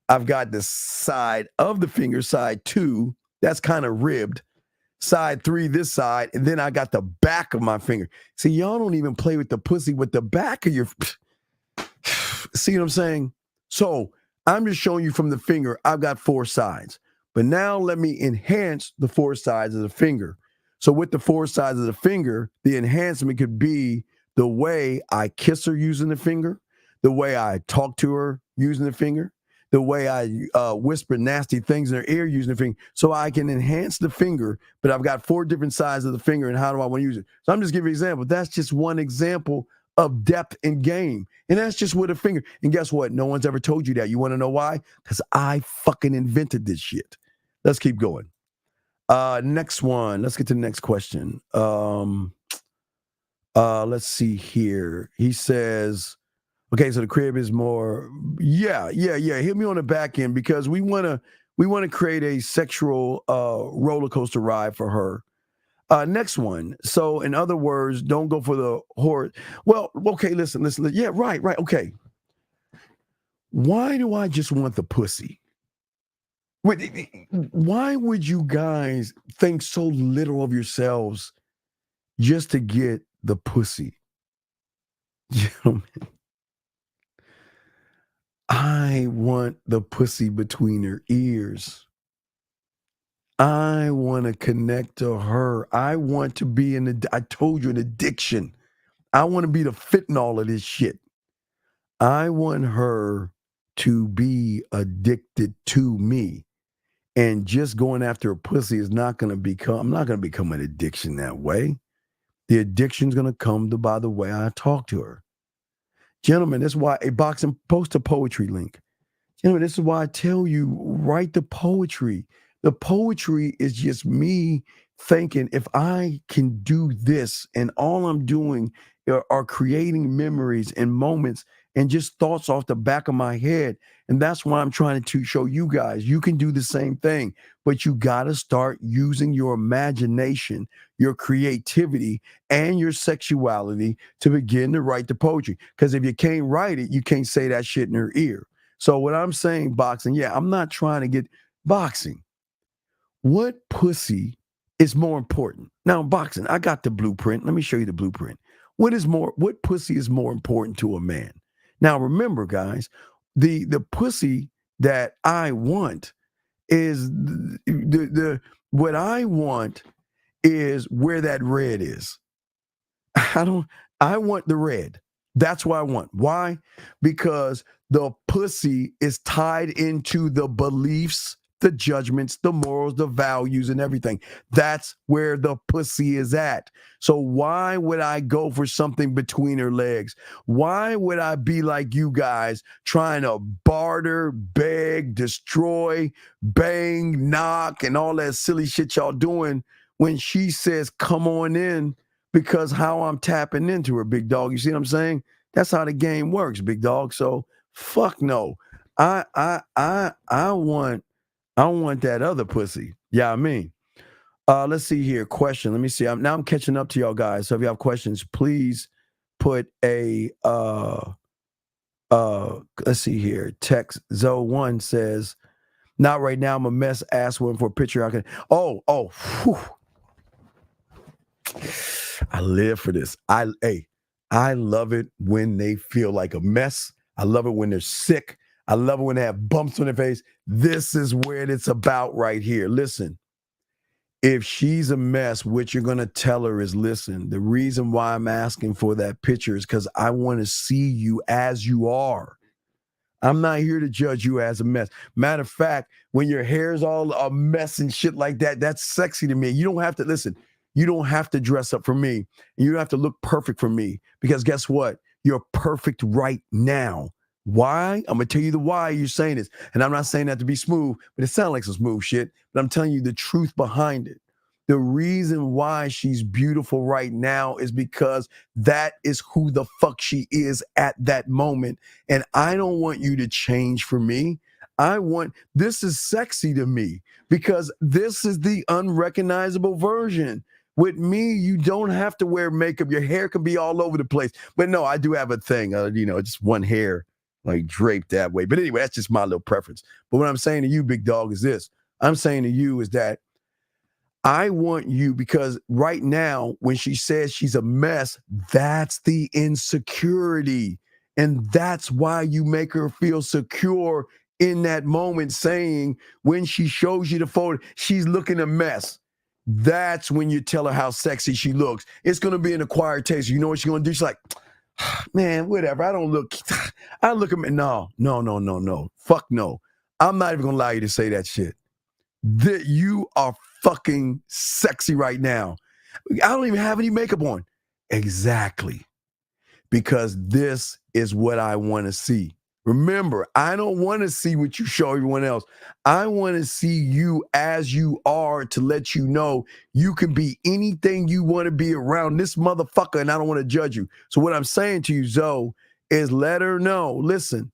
I've got the side of the finger, side 2, that's kind of ribbed, side 3, this side, and then I got the back of my finger. See, y'all don't even play with the pussy with the back of your. See what I'm saying? So I'm just showing you from the finger, I've got 4 sides. But now let me enhance the 4 sides of the finger. So with the 4 sides of the finger, the enhancement could be the way I kiss her using the finger, the way I talk to her using the finger, the way I whisper nasty things in her ear using the finger, so I can enhance the finger, but I've got 4 different sides of the finger, and how do I want to use it? So I'm just giving you an example. That's just one example of depth in game, and that's just with a finger. And guess what? No one's ever told you that. You want to know why? Because I fucking invented this shit. Let's keep going. Next one. Let's get to the next question. Let's see here. He says, okay, so the crib is more, yeah. Hit me on the back end, because we want to create a sexual roller coaster ride for her. Next one. So in other words, don't go for the horror. Well, okay, listen. Yeah, right. Okay. Why do I just want the pussy? Why would you guys think so little of yourselves just to get the pussy? I want the pussy between her ears. I want to connect to her. I want to be I told you, an addiction. I want to be the fentanyl of this shit. I want her to be addicted to me. And just going after a pussy is not going to become, I'm not going to become an addiction that way. The addiction's going to come by the way I talk to her. Gentlemen, that's why post a poetry link. Gentlemen, this is why I tell you, write the poetry. The poetry is just me thinking, if I can do this, and all I'm doing are creating memories and moments and just thoughts off the back of my head. And that's why I'm trying to show you guys, you can do the same thing, but you got to start using your imagination, your creativity, and your sexuality to begin to write the poetry. Because if you can't write it, you can't say that shit in her ear. So what I'm saying, boxing, I'm not trying to get boxing. What pussy is more important? Now, boxing, I got the blueprint. Let me show you the blueprint. What pussy is more important to a man? Now, remember, guys, the pussy that I want is what I want is where that red is. I want the red. That's what I want. Why? Because the pussy is tied into the beliefs, the judgments, the morals, the values, and everything. That's where the pussy is at. So why would I go for something between her legs? Why would I be like you guys trying to barter, beg, destroy, bang, knock, and all that silly shit y'all doing when she says, come on in? Because how I'm tapping into her, big dog. You see what I'm saying? That's how the game works, big dog. So fuck no. I want that other pussy. Yeah, I mean. Let's see here. Question. Let me see. I'm catching up to y'all guys. So if you have questions, please put a let's see here. Text Zoe1 says, not right now. I'm a mess ass one for a picture. I can whew. I live for this. I love it when they feel like a mess. I love it when they're sick. I love it when they have bumps on their face. This is where it's about right here. Listen, if she's a mess, what you're going to tell her is, listen, the reason why I'm asking for that picture is because I want to see you as you are. I'm not here to judge you as a mess. Matter of fact, when your hair's all a mess and shit like that, that's sexy to me. You don't have to, listen, you don't have to dress up for me. You don't have to look perfect for me, because guess what? You're perfect right now. Why? I'm going to tell you the why you're saying this. And I'm not saying that to be smooth, but it sounds like some smooth shit. But I'm telling you the truth behind it. The reason why she's beautiful right now is because that is who the fuck she is at that moment. And I don't want you to change for me. This is sexy to me because this is the unrecognizable version. With me, you don't have to wear makeup. Your hair can be all over the place. But no, I do have a thing, just one hair like draped that way. But anyway, that's just my little preference. But what I'm saying to you, big dog, is this. I'm saying to you is that I want you, because right now, when she says she's a mess, that's the insecurity. And that's why you make her feel secure in that moment, saying when she shows you the photo, she's looking a mess. That's when you tell her how sexy she looks. It's going to be an acquired taste. You know what she's going to do? She's like, man, whatever. I look at me. No. Fuck no. I'm not even gonna allow you to say that shit. That you are fucking sexy right now. I don't even have any makeup on. Exactly. Because this is what I want to see. Remember, I don't want to see what you show everyone else. I want to see you as you are to let you know you can be anything you want to be around this motherfucker, and I don't want to judge you. So what I'm saying to you, Zoe, is let her know, listen,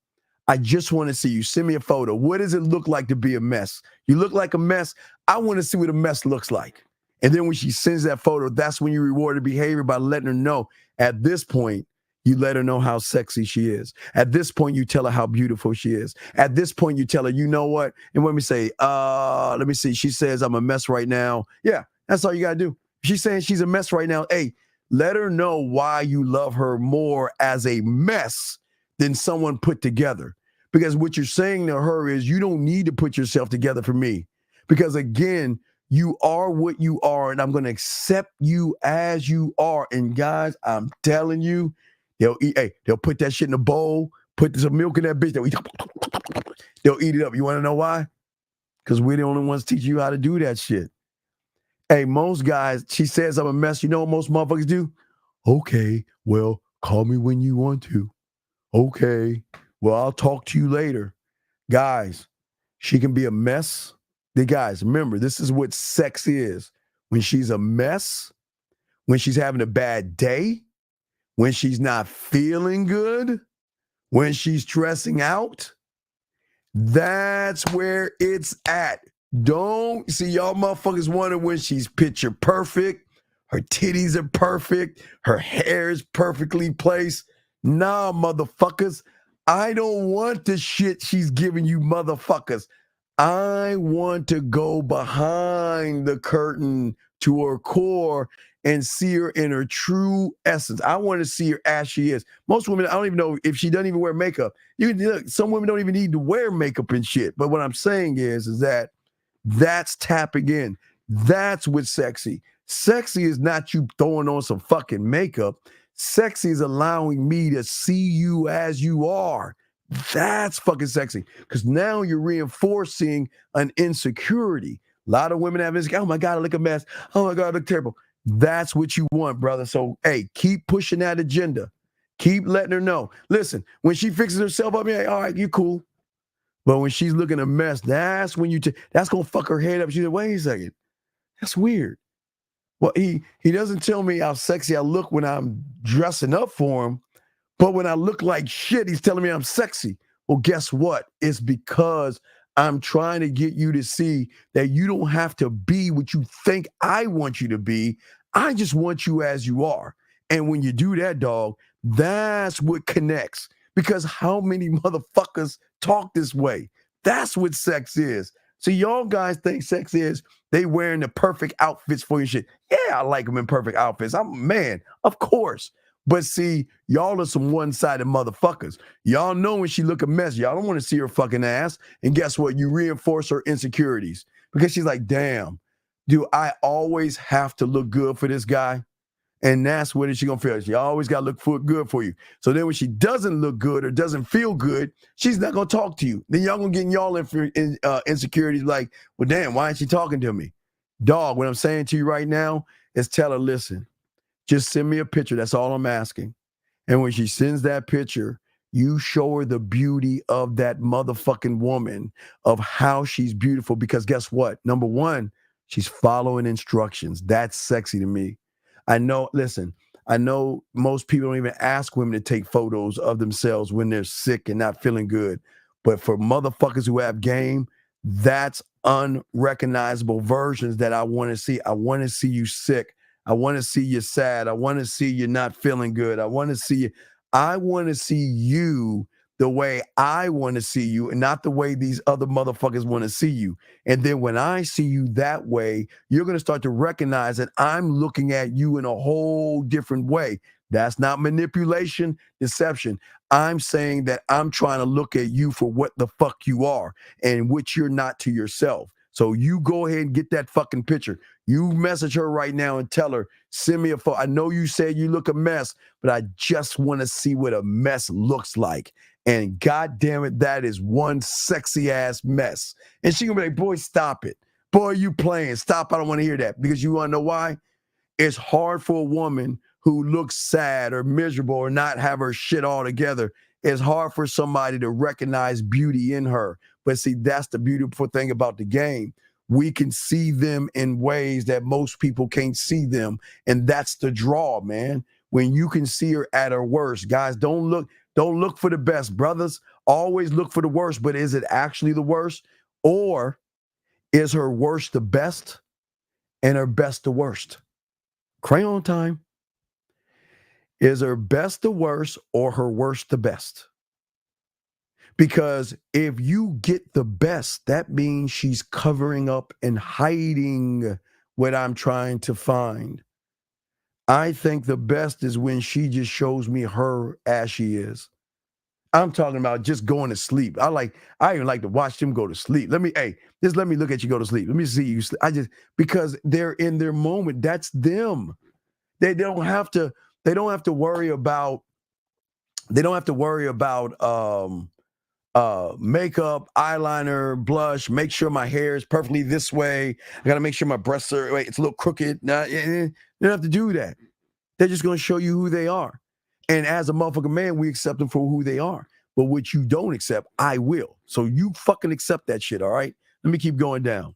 I just want to see you. Send me a photo. What does it look like to be a mess? You look like a mess. I want to see what a mess looks like. And then when she sends that photo, that's when you reward her behavior by letting her know. At this point, you let her know how sexy she is. At this point, you tell her how beautiful she is. At this point, you tell her, you know what? And let me say, let me see. She says, I'm a mess right now. Yeah, that's all you got to do. She's saying she's a mess right now. Hey, let her know why you love her more as a mess than someone put together. Because what you're saying to her is you don't need to put yourself together for me. Because again, you are what you are, and I'm going to accept you as you are. And guys, I'm telling you, they'll eat. Hey, they'll put that shit in a bowl, put some milk in that bitch. They'll eat it up. You want to know why? Because we're the only ones teaching you how to do that shit. Hey, most guys, she says I'm a mess. You know what most motherfuckers do? Okay, well, call me when you want to. Okay, well, I'll talk to you later. Guys, she can be a mess. The guys, remember, this is what sex is. When she's a mess, when she's having a bad day, when she's not feeling good, when she's stressing out, that's where it's at. Don't see y'all motherfuckers wonder when she's picture perfect, her titties are perfect, her hair is perfectly placed. Nah, motherfuckers. I don't want the shit she's giving you, motherfuckers. I want to go behind the curtain to her core and see her in her true essence. I want to see her as she is. Most women, I don't even know if she doesn't even wear makeup. Look, some women don't even need to wear makeup and shit. But what I'm saying is that that's tapping in. That's what's sexy. Sexy is not you throwing on some fucking makeup. Sexy is allowing me to see you as you are. That's fucking sexy. Because now you're reinforcing an insecurity. A lot of women have insecurity. Oh my God, I look a mess. Oh my God, I look terrible. That's what you want, brother. So, hey, keep pushing that agenda. Keep letting her know. Listen, when she fixes herself up, yeah, all right, you cool. But when she's looking a mess, that's when that's going to fuck her head up. She said, wait a second. That's weird. Well, he doesn't tell me how sexy I look when I'm dressing up for him. But when I look like shit, he's telling me I'm sexy. Well, guess what? It's because I'm trying to get you to see that you don't have to be what you think I want you to be. I just want you as you are. And when you do that, dog, that's what connects. Because how many motherfuckers talk this way? That's what sex is. So y'all guys think sex is they wearing the perfect outfits for your shit. Yeah, I like them in perfect outfits. I'm a man, of course. But see, y'all are some one-sided motherfuckers. Y'all know when she look a mess, y'all don't want to see her fucking ass. And guess what? You reinforce her insecurities. Because she's like, damn, do I always have to look good for this guy? And that's what she gonna feel. She always gotta look good for you. So then when she doesn't look good or doesn't feel good, she's not gonna talk to you. Then y'all gonna get in y'all insecurities like, well, damn, why ain't she talking to me? Dog, what I'm saying to you right now is tell her, listen, just send me a picture. That's all I'm asking. And when she sends that picture, you show her the beauty of that motherfucking woman, of how she's beautiful. Because guess what? Number one, she's following instructions. That's sexy to me. I know most people don't even ask women to take photos of themselves when they're sick and not feeling good. But for motherfuckers who have game, that's unrecognizable versions that I want to see. I want to see you sick. I want to see you sad. I want to see you not feeling good. I want to see you the way I want to see you and not the way these other motherfuckers want to see you. And then when I see you that way, you're going to start to recognize that I'm looking at you in a whole different way. That's not manipulation, deception. I'm saying that I'm trying to look at you for what the fuck you are and which you're not to yourself. So you go ahead and get that fucking picture. You message her right now and tell her, send me a photo. I know you said you look a mess, but I just want to see what a mess looks like. And God damn it, that is one sexy ass mess. And she gonna be like, boy, stop it. Boy, you playing. Stop. I don't want to hear that. Because you want to know why? It's hard for a woman who looks sad or miserable or not have her shit all together. It's hard for somebody to recognize beauty in her. But see, that's the beautiful thing about the game. We can see them in ways that most people can't see them. And that's the draw, man. When you can see her at her worst. Guys, don't look for the best. Brothers, always look for the worst. But is it actually the worst? Or is her worst the best and her best the worst? Crayon time. Is her best the worst or her worst the best? Because if you get the best, that means she's covering up and hiding what I'm trying to find. I think the best is when she just shows me her as she is. I'm talking about just going to sleep. I even like to watch them go to sleep. Let me look at you go to sleep. Let me see you sleep. Because they're in their moment. That's them. They don't have to worry about makeup, eyeliner, blush, make sure my hair is perfectly this way. I got to make sure my breasts are, it's a little crooked. Nah, they don't have to do that. They're just going to show you who they are. And as a motherfucking man, we accept them for who they are. But what you don't accept, I will. So you fucking accept that shit, all right? Let me keep going down.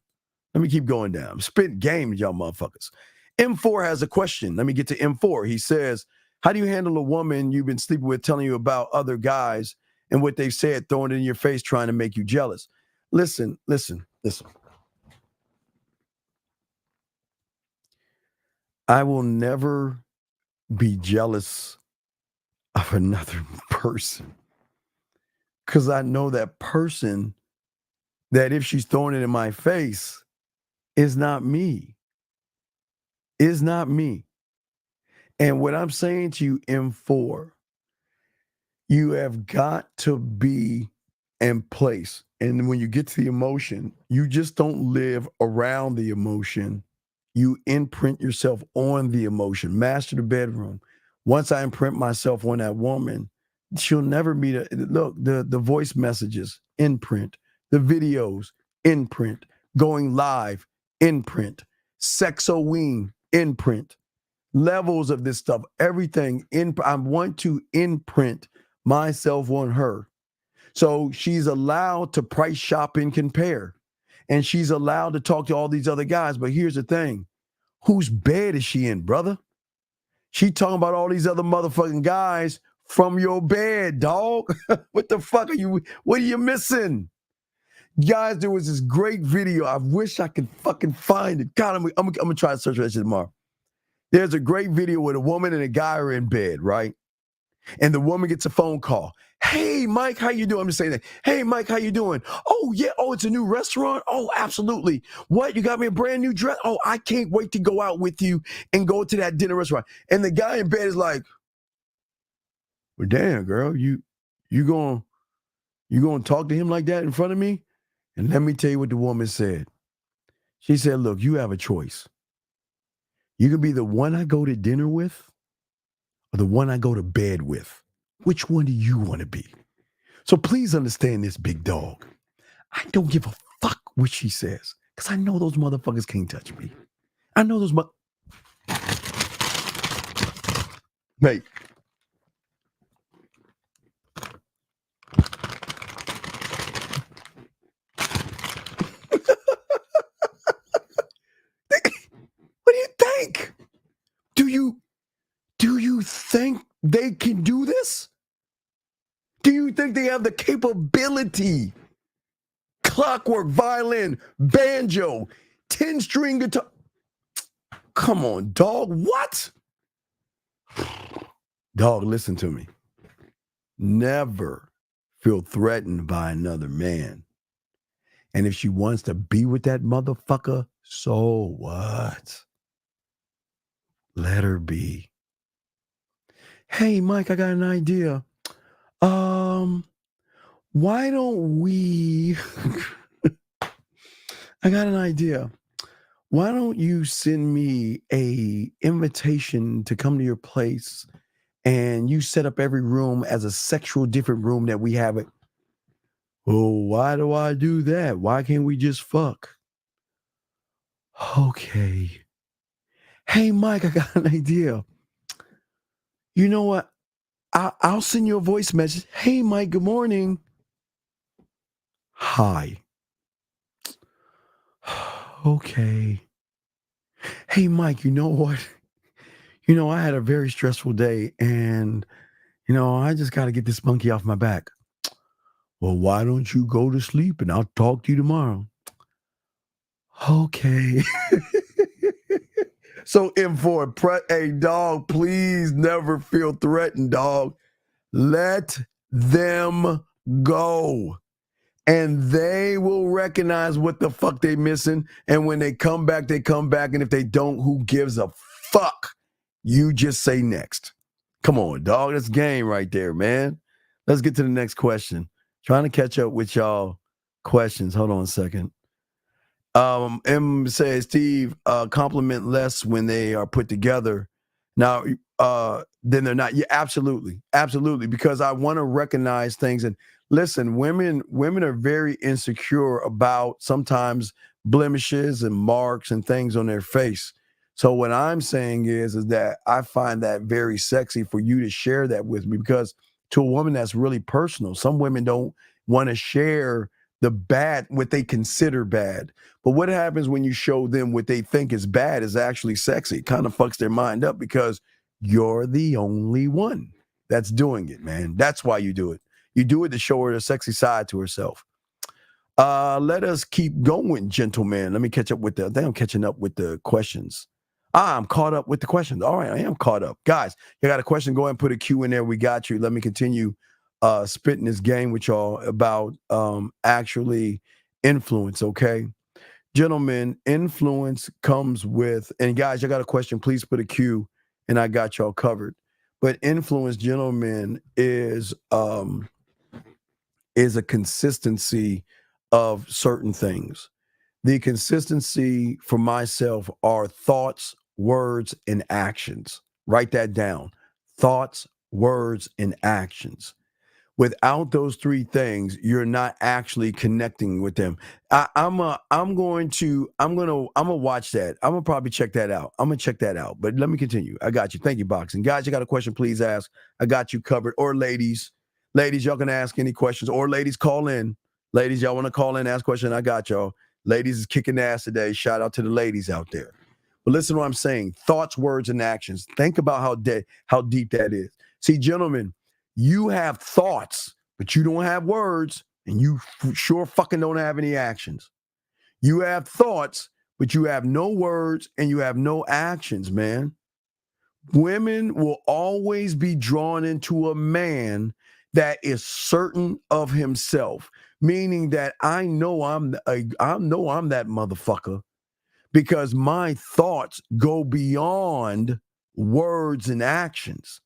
I'm spitting games, y'all motherfuckers. M4 has a question. Let me get to M4. He says, how do you handle a woman you've been sleeping with telling you about other guys and what they've said, throwing it in your face, trying to make you jealous? Listen. I will never be jealous of another person because I know that person that if she's throwing it in my face is not me. And what I'm saying to you, M4, you have got to be in place. And when you get to the emotion, you just don't live around the emotion. You imprint yourself on the emotion. Master the bedroom. Once I imprint myself on that woman, she'll never meet the voice messages, imprint. The videos, imprint. Going live, imprint. Sexoween, imprint. Levels of this stuff, everything. I want to imprint myself on her. So she's allowed to price shop and compare. And she's allowed to talk to all these other guys. But here's the thing. Whose bed is she in, brother? She talking about all these other motherfucking guys from your bed, dog. What the fuck what are you missing? Guys, there was this great video. I wish I could fucking find it. God, I'm gonna try to search for that shit tomorrow. There's a great video where a woman and a guy are in bed, right? And the woman gets a phone call. Hey, Mike, how you doing? I'm just saying that. Hey, Mike, how you doing? Oh, yeah. Oh, it's a new restaurant? Oh, absolutely. What? You got me a brand new dress? Oh, I can't wait to go out with you and go to that dinner restaurant. And the guy in bed is like, well, damn, girl, you gonna talk to him like that in front of me? And let me tell you what the woman said. She said, look, you have a choice. You can be the one I go to dinner with or the one I go to bed with. Which one do you want to be? So please understand this, big dog. I don't give a fuck what she says because I know those motherfuckers can't touch me. I know those Mate. What do you think? Do you think they can do this? Do you think they have the capability? Clockwork, violin, banjo, 10-string guitar. Come on, dog. What? Dog, listen to me. Never feel threatened by another man. And if she wants to be with that motherfucker, so what? Let her be. Hey, Mike, I got an idea. Why don't we... I got an idea. Why don't you send me a invitation to come to your place and you set up every room as a sexual different room that we have it. Oh, why do I do that? Why can't we just fuck? Okay. Hey, Mike, I got an idea. You know what? I'll send you a voice message. Hey, Mike, good morning. Hi. Okay. Hey, Mike, you know what? I had a very stressful day and, I just got to get this monkey off my back. Well, why don't you go to sleep and I'll talk to you tomorrow? Okay. So, M4, hey, dog, please never feel threatened, dog. Let them go. And they will recognize what the fuck they missing. And when they come back, they come back. And if they don't, who gives a fuck? You just say next. Come on, dog. That's game right there, man. Let's get to the next question. Trying to catch up with y'all questions. Hold on a second. M says, Steve, compliment less when they are put together. Now, then they're not. Yeah, absolutely. Absolutely. Because I want to recognize things. And listen, women are very insecure about sometimes blemishes and marks and things on their face. So what I'm saying is that I find that very sexy for you to share that with me, because to a woman that's really personal. Some women don't want to share the bad, what they consider bad. But what happens when you show them what they think is bad is actually sexy? It kind of fucks their mind up because you're the only one that's doing it, man. That's why you do it. You do it to show her a sexy side to herself. Let us keep going, gentlemen. Let me catch up with I think I'm catching up with the questions. I'm caught up with the questions. All right, I am caught up. Guys, you got a question, go ahead and put a Q in there. We got you. Let me continue spitting this game with y'all about actually influence, okay? Gentlemen, influence comes with, and guys, I got a question, please put a Q and I got y'all covered. But influence, gentlemen, is a consistency of certain things. The consistency for myself are thoughts, words, and actions. Write that down. Thoughts, words, and actions. Without those three things, you're not actually connecting with them. I'm gonna watch that. I'm gonna probably check that out. I'm gonna check that out. But let me continue. I got you. Thank you, Boxing. Guys, you got a question, please ask. I got you covered. Or ladies, y'all can ask any questions. Or ladies, call in. Ladies, y'all want to call in, ask questions? I got y'all. Ladies is kicking ass today. Shout out to the ladies out there. But listen to what I'm saying. Thoughts, words, and actions. Think about how deep that is. See, gentlemen, you have thoughts, but you don't have words, and you sure fucking don't have any actions. You have thoughts, but you have no words, and you have no actions, man. Women will always be drawn into a man that is certain of himself, meaning that I know I'm that motherfucker because my thoughts go beyond words and actions.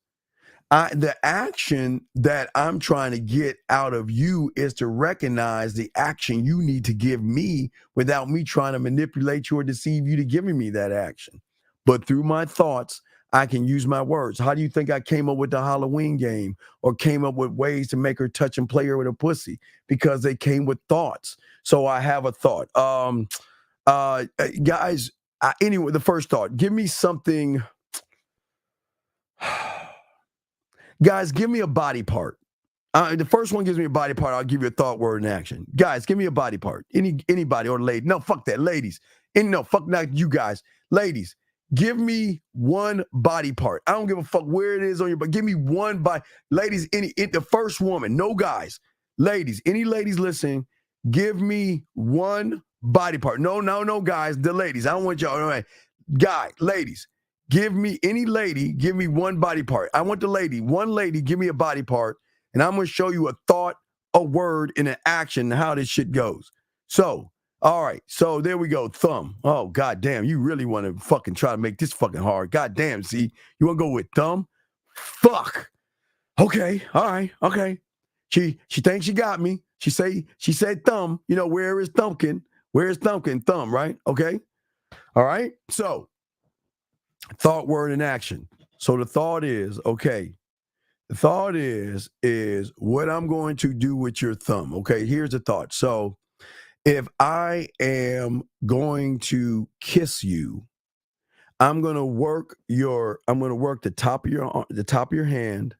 The action that I'm trying to get out of you is to recognize the action you need to give me without me trying to manipulate you or deceive you to giving me that action. But through my thoughts, I can use my words. How do you think I came up with the Halloween game or came up with ways to make her touch and play her with a pussy? Because they came with thoughts. So I have a thought. Guys, anyway, the first thought, give me something. Guys, give me a body part. The first one gives me a body part. I'll give you a thought, word, and action. Guys, give me a body part. Anybody or lady. No, fuck that. Ladies. No, fuck not you guys. Ladies, give me one body part. I don't give a fuck where it is on your body. Give me one body. Ladies, the first woman. No guys. Ladies, any ladies listening, give me one body part. No, guys. The ladies. I don't want y'all. All right. Ladies. Give me any lady, give me one body part. I want one lady, give me a body part, and I'm going to show you a thought, a word, and an action, how this shit goes. So, all right. So there we go. Thumb. Oh, goddamn. You really want to fucking try to make this fucking hard. Goddamn, see? You want to go with thumb? Fuck. Okay. All right. Okay. She thinks she got me. She said thumb. Where is Thumpkin? Where is Thumpkin? Thumb, right? Okay. All right. So, thought, word, and action. So the thought is, okay, thought is what I'm going to do with your thumb. Okay, here's the thought. So if I am going to kiss you, I'm going to work the top of your hand.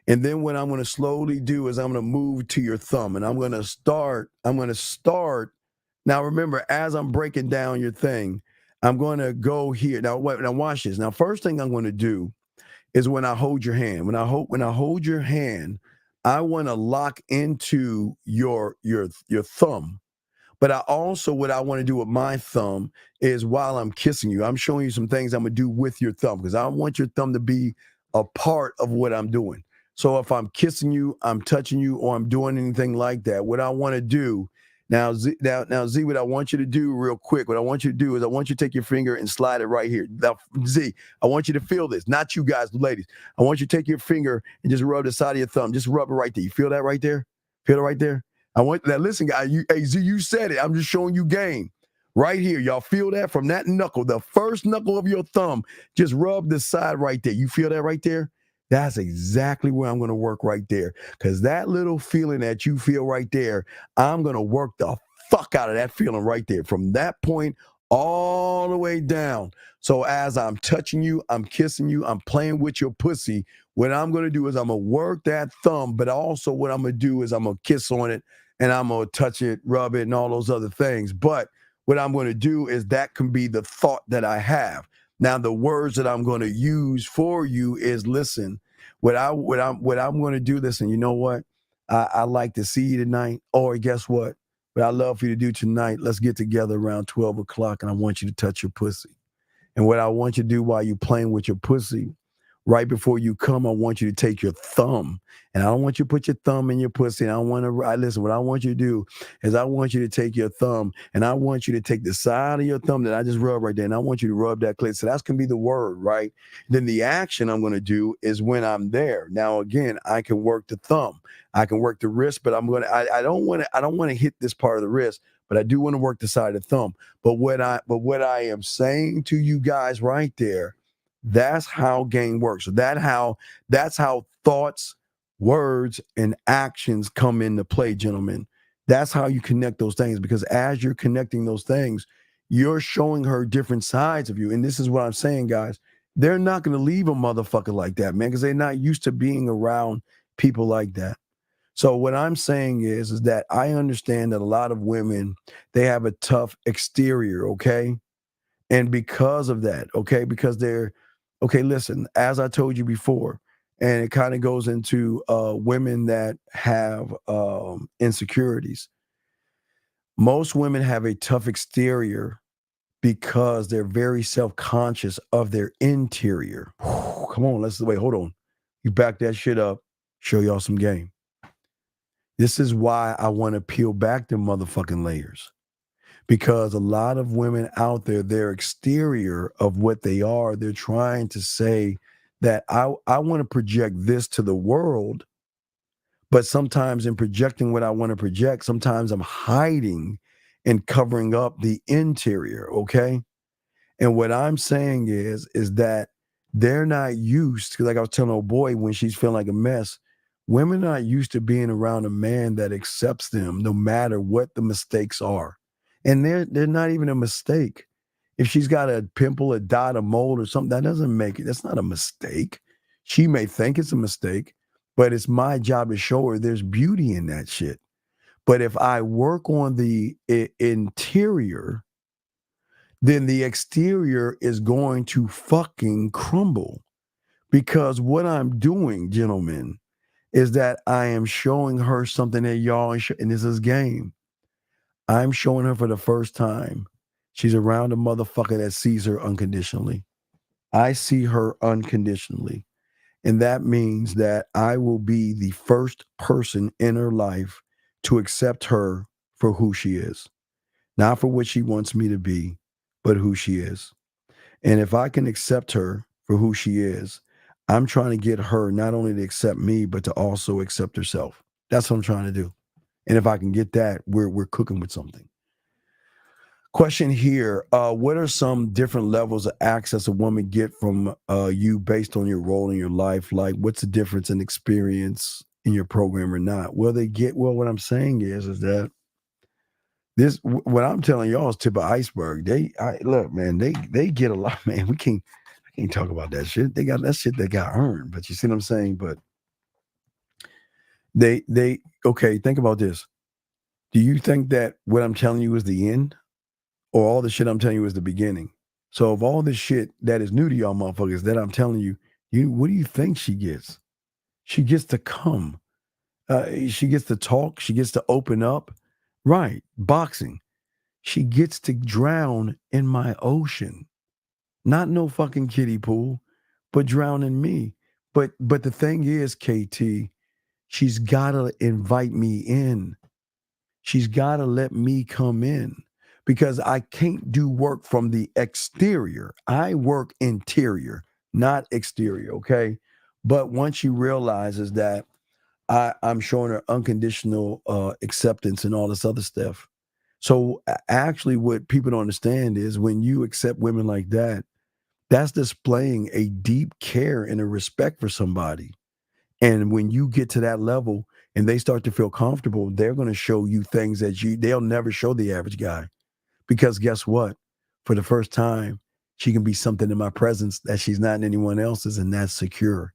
And then what I'm going to slowly do is I'm going to move to your thumb, and I'm going to start. Now remember, as I'm breaking down your thing, I'm going to go here. Now watch this. Now, first thing I'm going to do is when I hold your hand. When I hold your hand, I want to lock into your thumb. But what I want to do with my thumb is while I'm kissing you, I'm showing you some things I'm going to do with your thumb, because I want your thumb to be a part of what I'm doing. So if I'm kissing you, I'm touching you, or I'm doing anything like that, what I want to do now, Z, what I want you to do real quick, what I want you to do is I want you to take your finger and slide it right here. Now, Z, I want you to feel this, not you guys, ladies. I want you to take your finger and just rub the side of your thumb. Just rub it right there. You feel that right there? Feel it right there? I want that. Listen, guys, you said it. I'm just showing you game right here. Y'all feel that from that knuckle, the first knuckle of your thumb, just rub the side right there. You feel that right there? That's exactly where I'm going to work right there. Because that little feeling that you feel right there, I'm going to work the fuck out of that feeling right there. From that point all the way down. So as I'm touching you, I'm kissing you, I'm playing with your pussy, what I'm going to do is I'm going to work that thumb, but also what I'm going to do is I'm going to kiss on it, and I'm going to touch it, rub it, and all those other things. But what I'm going to do is that can be the thought that I have. Now, the words that I'm going to use for you is, listen, what I'm going to do, listen, you know what? I like to see you tonight. Or guess what? What I love for you to do tonight, let's get together around 12 o'clock, and I want you to touch your pussy. And what I want you to do while you're playing with your pussy, right before you come, I want you to take your thumb, and I don't want you to put your thumb in your pussy. And listen, what I want you to do is I want you to take your thumb, and I want you to take the side of your thumb that I just rubbed right there, and I want you to rub that clit. So that's going to be the word, right? Then the action I'm going to do is when I'm there. Now, again, I can work the thumb, I can work the wrist, but I don't want to hit this part of the wrist, but I do want to work the side of the thumb. But what I am saying to you guys right there, that's how game works. So that's how thoughts, words, and actions come into play, gentlemen. That's how you connect those things, because as you're connecting those things, you're showing her different sides of you. And this is what I'm saying, guys. They're not going to leave a motherfucker like that, man, because they're not used to being around people like that. So what I'm saying is that I understand that a lot of women, they have a tough exterior, okay? And because of that, okay, because listen, as I told you before, and it kind of goes into women that have insecurities. Most women have a tough exterior because they're very self-conscious of their interior. Come on, hold on. You back that shit up, show y'all some game. This is why I want to peel back the motherfucking layers. Because a lot of women out there, their exterior of what they are, they're trying to say that I want to project this to the world, but sometimes in projecting what I want to project, sometimes I'm hiding and covering up the interior, okay? And what I'm saying is that they're not used to, like I was telling old boy when she's feeling like a mess, women are not used to being around a man that accepts them no matter what the mistakes are. And they're not even a mistake. If she's got a pimple, a dot, a mole, or something, that doesn't make it. That's not a mistake. She may think it's a mistake, but it's my job to show her there's beauty in that shit. But if I work on the interior, then the exterior is going to fucking crumble. Because what I'm doing, gentlemen, is that I am showing her something that y'all, and this is game. I'm showing her for the first time. She's around a motherfucker that sees her unconditionally. I see her unconditionally. And that means that I will be the first person in her life to accept her for who she is. Not for what she wants me to be, but who she is. And if I can accept her for who she is, I'm trying to get her not only to accept me, but to also accept herself. That's what I'm trying to do. And if I can get that, we're cooking with something. Question here. What are some different levels of access a woman get from you based on your role in your life? Like, what's the difference in experience in your program or not? Well, what I'm saying is that what I'm telling y'all is tip of iceberg. Look, man, they get a lot, man. I can't talk about that shit. They got that shit that got earned. But you see what I'm saying? But okay, think about this. Do you think that what I'm telling you is the end? Or all the shit I'm telling you is the beginning? So if all this shit that is new to y'all motherfuckers that I'm telling you, what do you think she gets? She gets to come. She gets to talk. She gets to open up. Right. Boxing. She gets to drown in my ocean. Not no fucking kiddie pool, but drown in me. But the thing is, KT, she's gotta invite me in. She's gotta let me come in. Because I can't do work from the exterior. I work interior, not exterior, okay? But once she realizes that I'm showing her unconditional acceptance and all this other stuff. So actually what people don't understand is when you accept women like that, that's displaying a deep care and a respect for somebody. And when you get to that level and they start to feel comfortable, they're going to show you things that they'll never show the average guy. Because guess what? For the first time, she can be something in my presence that she's not in anyone else's, and that's secure.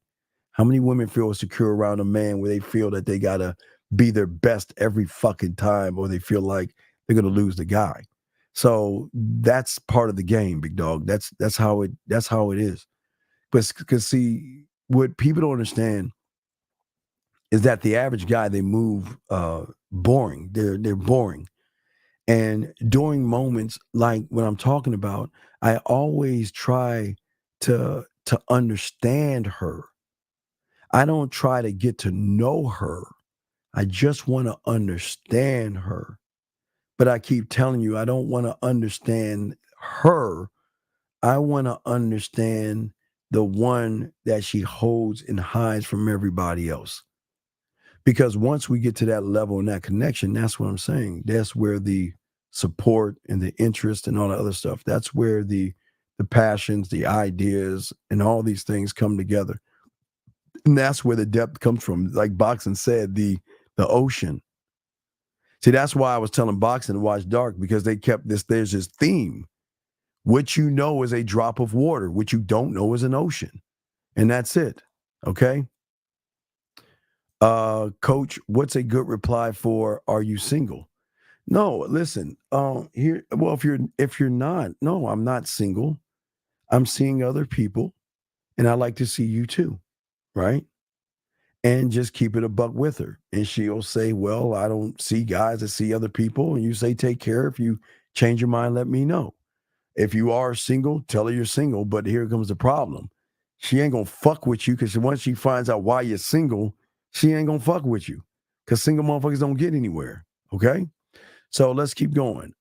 How many women feel secure around a man where they feel that they got to be their best every fucking time, or they feel like they're going to lose the guy? So that's part of the game, big dog. That's how it is. But because see, what people don't understand is that the average guy, they move boring. They're boring. And during moments like what I'm talking about, I always try to understand her. I don't try to get to know her. I just want to understand her. But I keep telling you, I don't want to understand her. I want to understand the one that she holds and hides from everybody else. Because once we get to that level and that connection, that's what I'm saying. That's where the support and the interest and all the other stuff, that's where the passions, the ideas, and all these things come together. And that's where the depth comes from. Like Boxing said, the ocean. See, that's why I was telling Boxing to watch Dark, because they kept there's this theme. What you know is a drop of water. What you don't know is an ocean. And that's it. Okay? Coach, what's a good reply for are you single? No, listen, here, well, if you're not, no, I'm not single. I'm seeing other people, and I like to see you too, right? And just keep it a buck with her. And she'll say, well, I don't see guys, I see other people. And you say, take care. If you change your mind, let me know. If you are single, tell her you're single. But here comes the problem. She ain't gonna fuck with you, because once she finds out why you're single, she ain't gonna fuck with you, because single motherfuckers don't get anywhere. Okay? So let's keep going.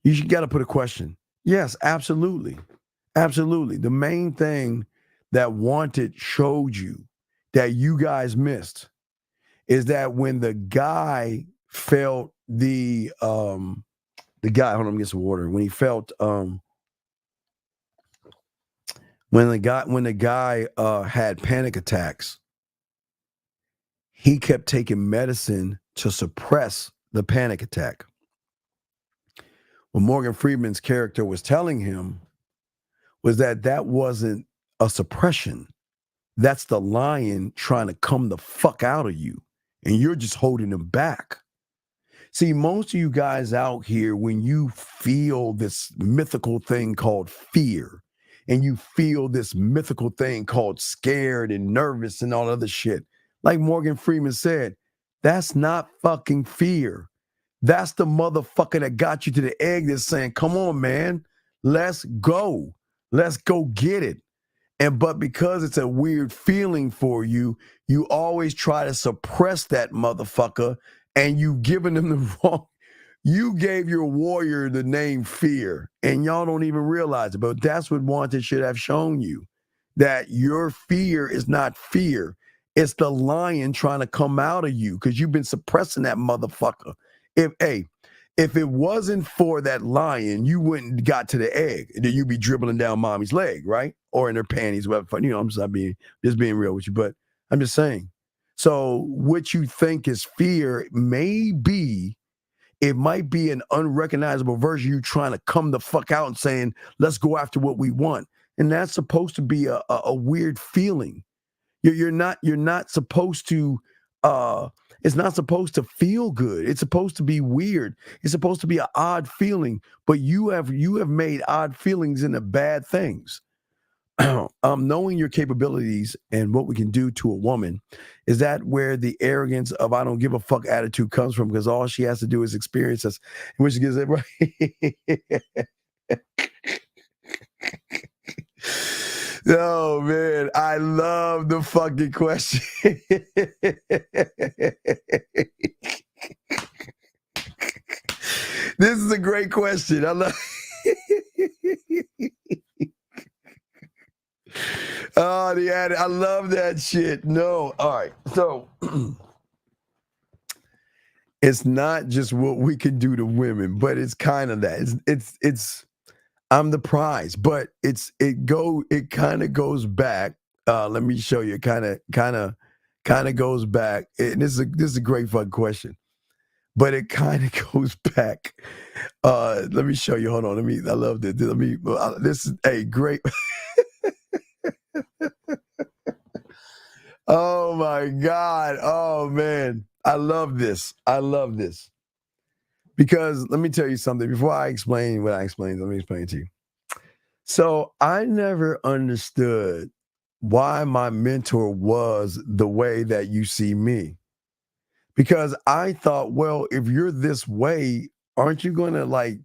You got to put a question. Yes, absolutely. Absolutely. The main thing that Wanted showed you that you guys missed is that when the guy felt the guy, hold on, let me get some water. When he felt when the guy had panic attacks, he kept taking medicine to suppress the panic attack. What Morgan Freeman's character was telling him was that wasn't a suppression. That's the lion trying to come the fuck out of you, and you're just holding him back. See, most of you guys out here, when you feel this mythical thing called fear, and you feel this mythical thing called scared and nervous and all other shit, like Morgan Freeman said, that's not fucking fear. That's the motherfucker that got you to the egg that's saying, come on, man, let's go. Let's go get it. But because it's a weird feeling for you, you always try to suppress that motherfucker, and you giving them the wrong. You gave your warrior the name Fear, and y'all don't even realize it. But that's what Wanted should have shown you, that your fear is not fear. It's the lion trying to come out of you, because you've been suppressing that motherfucker. if it wasn't for that lion, you wouldn't got to the egg. Then you'd be dribbling down mommy's leg, right? Or in her panties, whatever. You know, I'm just being real with you, but I'm just saying. So what you think is fear it might be an unrecognizable version of you trying to come the fuck out and saying, let's go after what we want. And that's supposed to be a weird feeling. You're not supposed to it's not supposed to feel good. It's supposed to be weird. It's supposed to be an odd feeling, but you have made odd feelings into bad things. Knowing your capabilities and what we can do to a woman, is that where the arrogance of I don't give a fuck attitude comes from? Because all she has to do is experience us, which gives it right. Oh man, I love the fucking question. This is a great question. I love. Oh, I love that shit. No, all right. So it's not just what we can do to women, but it's kind of that. It's. I'm the prize, but it kind of goes back. Let me show you. It kind of goes back. And this is a great fucking question, but it kind of goes back. Let me show you. Hold on. I love this. This is a great. Oh my God. Oh man. I love this. Because let me tell you something. Before I explain what I explained, let me explain it to you. So I never understood why my mentor was the way that you see me. Because I thought, well, if you're this way, aren't you going to like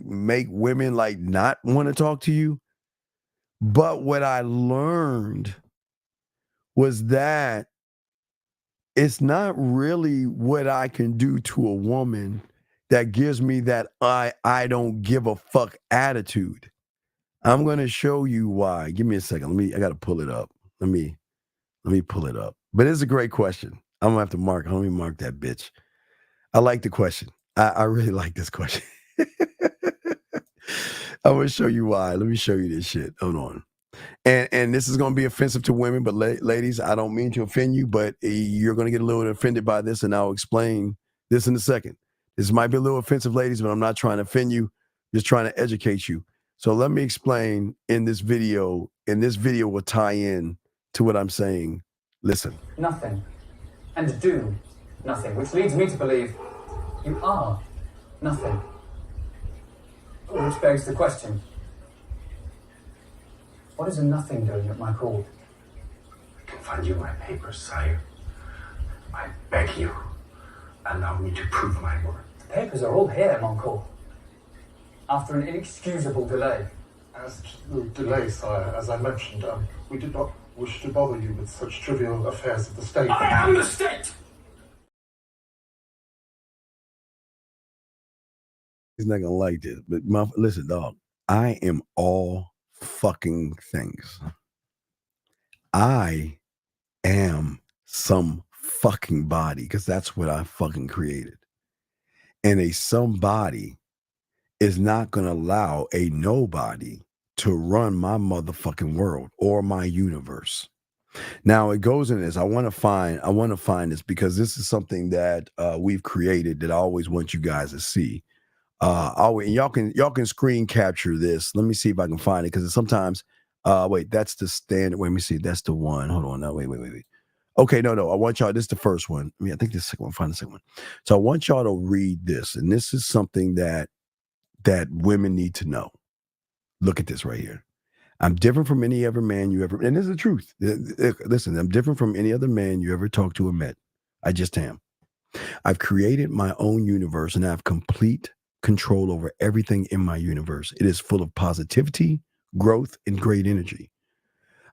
make women like not want to talk to you? But what I learned was that it's not really what I can do to a woman that gives me that I don't give a fuck attitude. I'm going to show you why. Give me a second. I got to pull it up. Let me pull it up. But it's a great question. I'm going to have to mark. Let me mark that bitch. I like the question. I really like this question. I'm going to show you why. Let me show you this shit. Hold on. And this is going to be offensive to women, but ladies, I don't mean to offend you, but you're going to get a little offended by this, and I'll explain this in a second. This might be a little offensive, ladies, but I'm not trying to offend you, just trying to educate you. So let me explain in this video, and this video will tie in to what I'm saying. Listen.
Nothing. And do nothing, which leads me to believe you are nothing. Which begs the question, what is a nothing doing at my court?
I can find you my papers, sire. I beg you, allow me to prove my worth.
The papers are all here, mon court. After an inexcusable delay.
As to the delay, sire, as I mentioned, we did not wish to bother you with such trivial affairs of the state.
I am the state!
He's not gonna like this, but listen, dog. I am all fucking things. I am some fucking body, because that's what I fucking created. And a somebody is not gonna allow a nobody to run my motherfucking world or my universe. Now it goes in this. I want to find this, because this is something that we've created that I always want you guys to see. Y'all can screen capture this. Let me see if I can find it, because sometimes wait, that's the standard. Wait, let me see. That's the one. Hold on. No, wait. Okay, no. I want y'all. This is the first one. I think this is the second one. Find the second one. So I want y'all to read this, and this is something that women need to know. Look at this right here. I'm different from any other man you ever, and this is the truth. Listen, I'm different from any other man you ever talked to or met. I just am. I've created my own universe, and I have complete control over everything in my universe. It is full of positivity, growth, and great energy.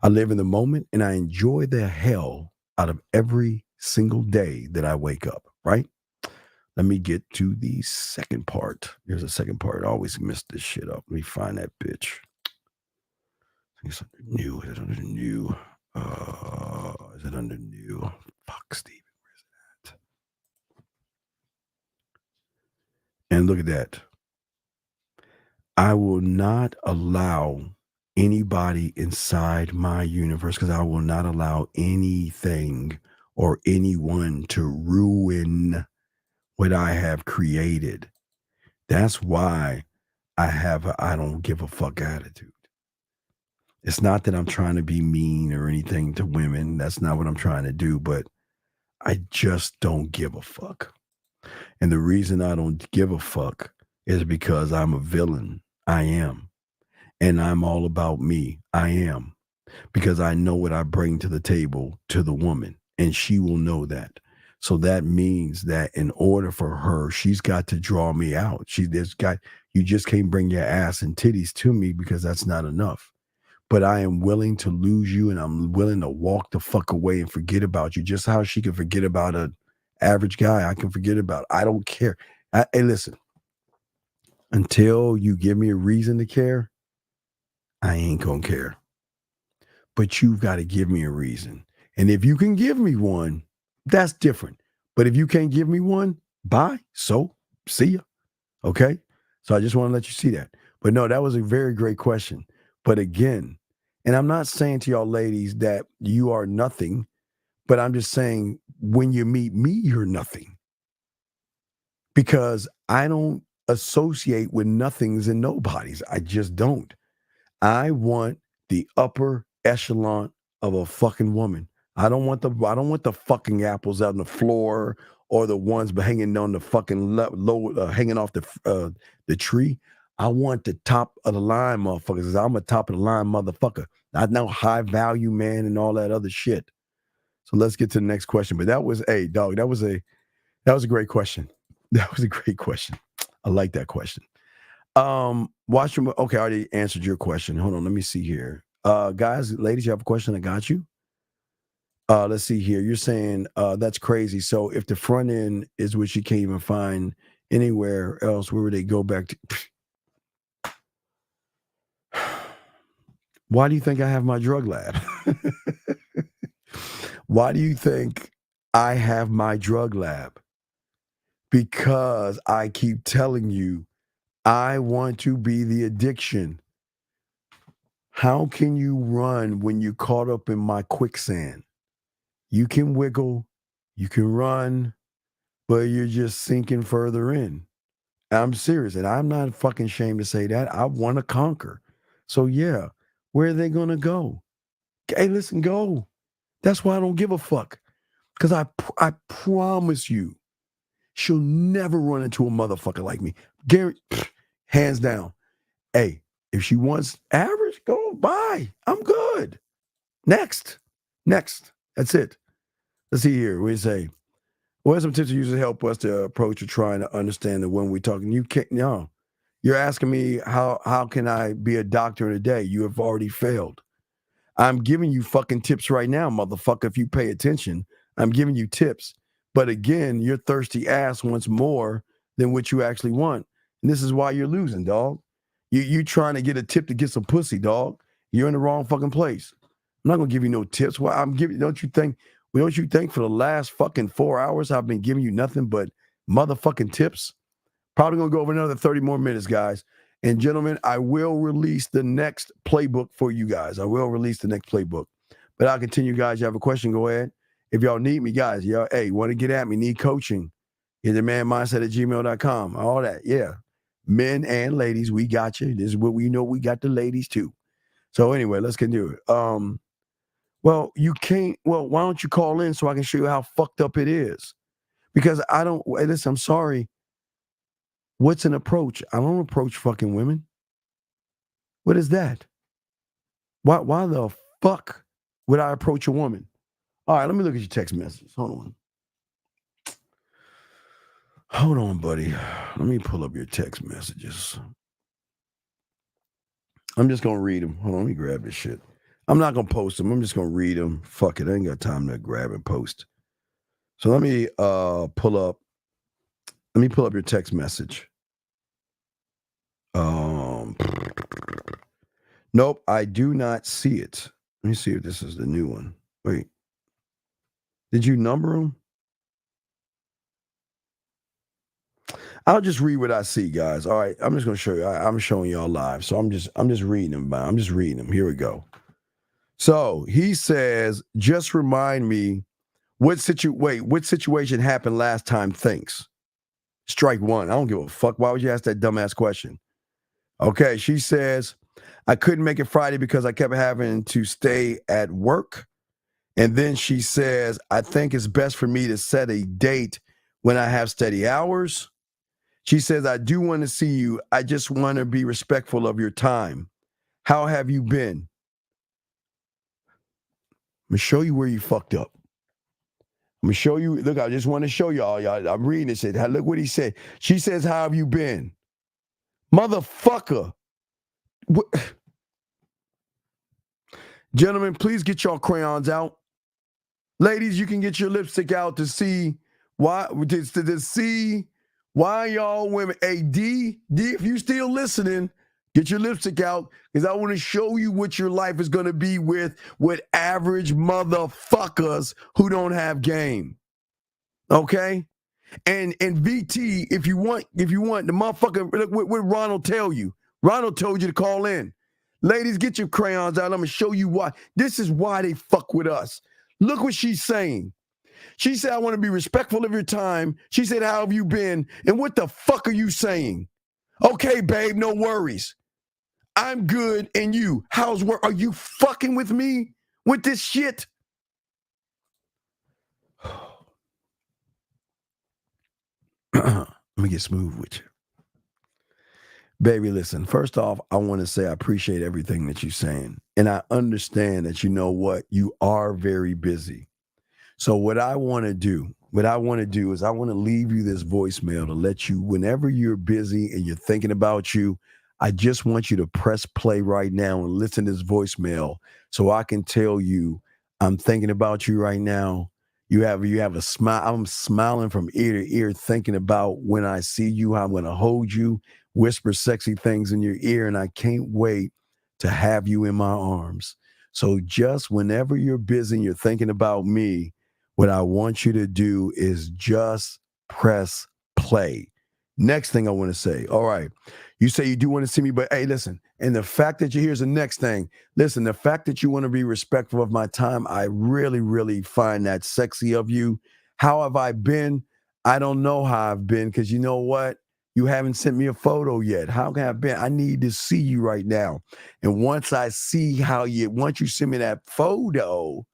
I live in the moment, and I enjoy the hell out of every single day that I wake up, right? Let me get to the second part. Here's the second part. I always mess this shit up. Let me find that bitch. It's under new. Is it under new? Is it under new? Fuck, Steven. Where's
And look at that. I will not allow anybody inside my universe, because I will not allow anything or anyone to ruin what I have created. That's why I have a I don't give a fuck attitude. It's not that I'm trying to be mean or anything to women. That's not what I'm trying to do, but I just don't give a fuck. And the reason I don't give a fuck is because I'm a villain. I am. And I'm all about me. I am. Because I know what I bring to the table to the woman, and she will know that. So that means that in order for her, she's got to draw me out. You just can't bring your ass and titties to me, because that's not enough. But I am willing to lose you, and I'm willing to walk the fuck away and forget about you. Just how she can forget about an average guy, I can forget about. I don't care. Hey, listen, until you give me a reason to care, I ain't gonna care. But you've got to give me a reason. And if you can give me one, that's different. But if you can't give me one, bye. So, see ya. Okay? So I just want to let you see that. But no, that was a very great question. But again, and I'm not saying to y'all ladies that you are nothing, but I'm just saying when you meet me, you're nothing. Because I don't associate with nothings and nobodies. I just don't. I want the upper echelon of a fucking woman. I don't want the fucking apples out on the floor, or the ones hanging on the fucking low, hanging off the tree. I want the top of the line motherfuckers. I'm a top of the line motherfucker. Not no high value man and all that other shit. So let's get to the next question. But that was dog. That was a great question. That was a great question. I like that question. Watch your. Okay, I already answered your question. Hold on, let me see here. Guys, ladies, you have a question? I got you. Let's see here. You're saying that's crazy. So if the front end is what you can't even find anywhere else, where would they go back to? Why do you think I have my drug lab? Why do you think I have my drug lab? Because I keep telling you, I want to be the addiction. How can you run when you're caught up in my quicksand? You can wiggle, you can run, but you're just sinking further in. I'm serious, and I'm not fucking ashamed to say that. I want to conquer. So yeah, where are they gonna go? Hey, listen, go. That's why I don't give a fuck. Because I promise you, she'll never run into a motherfucker like me. Gary, hands down. Hey, if she wants average, go bye. I'm good. Next. That's it. Let's see here. We say, what are some tips you use to help us to approach or trying to understand that when we're talking? You can't. No, you're asking me how can I be a doctor in a day? You have already failed. I'm giving you fucking tips right now, motherfucker. If you pay attention, I'm giving you tips. But again, your thirsty ass wants more than what you actually want, and this is why you're losing, dog. You trying to get a tip to get some pussy, dog. You're in the wrong fucking place. I'm not gonna give you no tips. Well, I'm giving. Don't you think for the last fucking 4 hours I've been giving you nothing but motherfucking tips? Probably gonna go over another 30 more minutes, guys. And gentlemen, I will release the next playbook for you guys. I will release the next playbook. But I'll continue, guys. You have a question, go ahead. If y'all need me, guys, y'all, hey, want to get at me, need coaching, hit the manmindset@gmail.com. All that. Yeah. Men and ladies, we got you. This is what we know. We got the ladies too. So anyway, let's continue it. Well, you can't. Well, why don't you call in so I can show you how fucked up it is? Because I don't. Listen, I'm sorry. What's an approach? I don't approach fucking women. What is that? Why the fuck would I approach a woman? All right, let me look at your text messages. Hold on, buddy. Let me pull up your text messages. I'm just gonna read them. Hold on, let me grab this shit. I'm not gonna post them. I'm just gonna read them. Fuck it, I ain't got time to grab and post. So let me pull up your text message. Nope, I do not see it. Let me see if this is the new one. Wait, did you number them?
I'll just read what I see, guys. All right, I'm just gonna show you. I'm showing y'all live, so I'm just reading them. I'm just reading them. Here we go. So he says, just remind me what situation happened last time? Thanks. Strike one. I don't give a fuck. Why would you ask that dumbass question? Okay, she says, I couldn't make it Friday because I kept having to stay at work. And then she says, I think it's best for me to set a date when I have steady hours. She says, I do want to see you. I just want to be respectful of your time. How have you been? I'm going to show you where you fucked up. I'm going to show you. Look, I just want to show y'all. I'm reading this. Look what he said. She says, how have you been? Motherfucker. What? Gentlemen, please get your crayons out. Ladies, you can get your lipstick out to see why, to see why y'all women. Hey, D, if you still listening, get your lipstick out because I want to show you what your life is going to be with average motherfuckers who don't have game. Okay? And VT, if you want the motherfucker, look what Ronald tell you. Ronald told you to call in. Ladies, get your crayons out. I'm going to show you why. This is why they fuck with us. Look what she's saying. She said, I want to be respectful of your time. She said, how have you been? And what the fuck are you saying? Okay, babe, no worries. I'm good. And you? How's work? Are you fucking with me with this shit? Let me get smooth with you. Baby, listen, first off, I want to say I appreciate everything that you're saying. And I understand that you know what? You are very busy. So what I want to do is I want to leave you this voicemail to let you, whenever you're busy and you're thinking about you, I just want you to press play right now and listen to this voicemail so I can tell you I'm thinking about you right now. You have a smile. I'm smiling from ear to ear, thinking about when I see you, how I'm going to hold you, whisper sexy things in your ear, and I can't wait to have you in my arms. So just whenever you're busy and you're thinking about me, what I want you to do is just press play. Next thing I want to say, all right, you say you do want to see me, but hey, listen, and the fact that here's the next thing. Listen, the fact that you want to be respectful of my time, I really, really find that sexy of you. How have I been? I don't know how I've been because you know what? You haven't sent me a photo yet. How can I have been? I need to see you right now. And once I see once you send me that photo,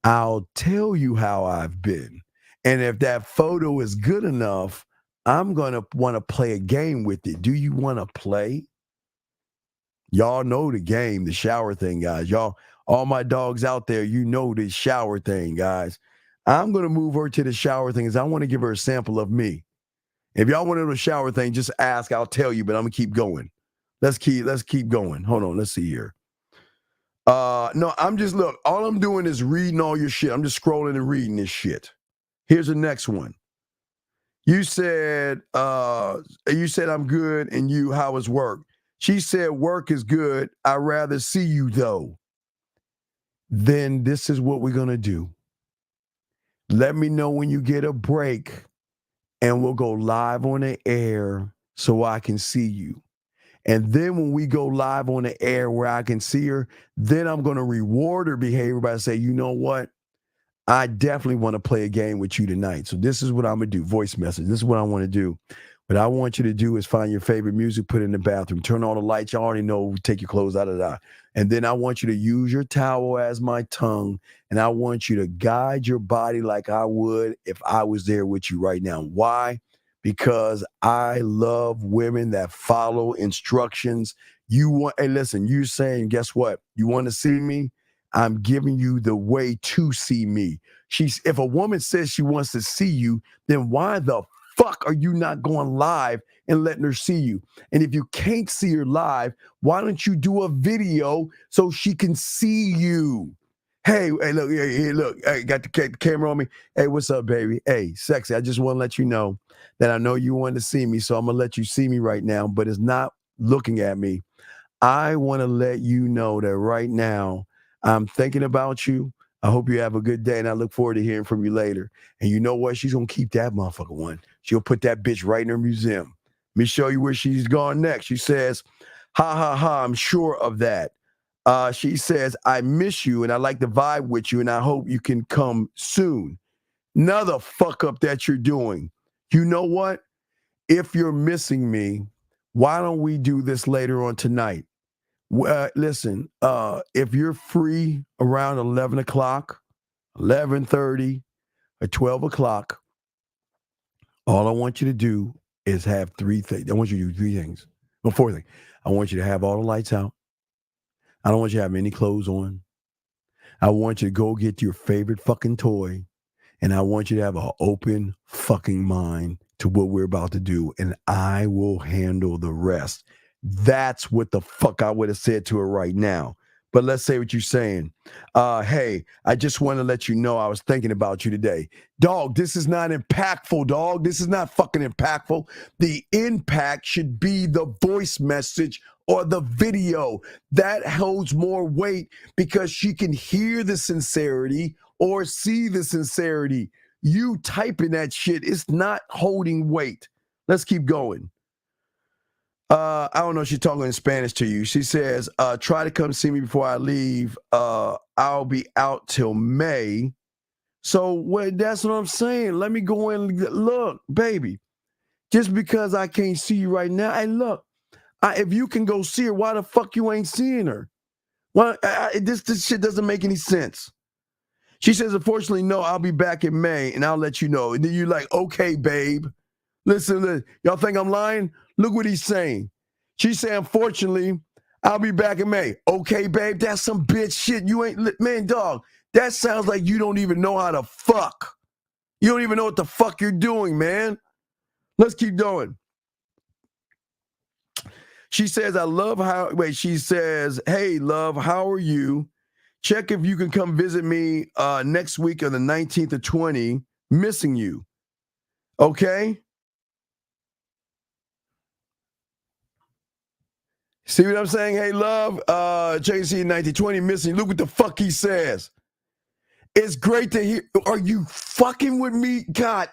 I'll tell you how I've been. And if that photo is good enough, I'm going to want to play a game with it. Do you want to play? Y'all know the game, the shower thing, guys. Y'all, all my dogs out there, you know the shower thing, guys. I'm going to move her to the shower thing because I want to give her a sample of me. If y'all want to know the shower thing, just ask. I'll tell you, but I'm going to keep going. Let's keep going. Hold on. Let's see here. No, look, all I'm doing is reading all your shit. I'm just scrolling and reading this shit. Here's the next one. You said I'm good, and how is work? She said work is good. I'd rather see you though. Then this is what we're gonna do. Let me know when you get a break, and we'll go live on the air so I can see you. And then when we go live on the air where I can see her, then I'm going to reward her behavior by saying, you know what? I definitely want to play a game with you tonight. So this is what I'm going to do. Voice message. This is what I want to do. What I want you to do is find your favorite music, put it in the bathroom, turn all the lights. You already know, take your clothes out of that. And then I want you to use your towel as my tongue. And I want you to guide your body like I would if I was there with you right now. Why? Because I love women that follow instructions. Hey, listen, you're saying, guess what? You want to see me? I'm giving you the way to see me. If a woman says she wants to see you, then why the fuck are you not going live and letting her see you? And if you can't see her live, why don't you do a video so she can see you? Hey, look, hey, got the camera on me. Hey, what's up, baby? Hey, sexy. I just want to let you know that I know you want to see me, so I'm going to let you see me right now, but it's not looking at me. I want to let you know that right now I'm thinking about you. I hope you have a good day, and I look forward to hearing from you later. And you know what? She's going to keep that motherfucker one. She'll put that bitch right in her museum. Let me show you where she's gone next. She says, ha, ha, ha, I'm sure of that. She says, I miss you, and I like the vibe with you, and I hope you can come soon. Another fuck up that you're doing. You know what? If you're missing me, why don't we do this later on tonight? Listen, if you're free around 11 o'clock, 11:30, or 12 o'clock, all I want you to do is have three things. I want you to do three things. Well, four things. I want you to have all the lights out. I don't want you to have any clothes on. I want you to go get your favorite fucking toy. And I want you to have an open fucking mind to what we're about to do. And I will handle the rest. That's what the fuck I would have said to her right now. But let's say what you're saying. Hey, I just want to let you know I was thinking about you today. Dog, this is not impactful, dog. This is not fucking impactful. The impact should be the voice message or the video. That holds more weight because she can hear the sincerity or see the sincerity. You typing that shit, it's not holding weight. Let's keep going. I don't know if she's talking in Spanish to you. She says, try to come see me before I leave. I'll be out till May. So that's what I'm saying. Let me go in. Look, baby, just because I can't see you right now. Hey, look, if you can go see her, why the fuck you ain't seeing her? Well, this shit doesn't make any sense. She says, unfortunately, no, I'll be back in May, and I'll let you know. And then you're like, okay, babe. Listen, y'all think I'm lying? Look what he's saying. She said, unfortunately, I'll be back in May. Okay, babe, that's some bitch shit. You ain't, man, dog, that sounds like you don't even know how to fuck. You don't even know what the fuck you're doing, man. Let's keep going. She says, she says, hey, love, how are you? Check if you can come visit me next week on the 19th or 20th. Missing you. Okay? See what I'm saying? Hey, love, JC 1920 missing. Look what the fuck he says. It's great to hear. Are you fucking with me? God.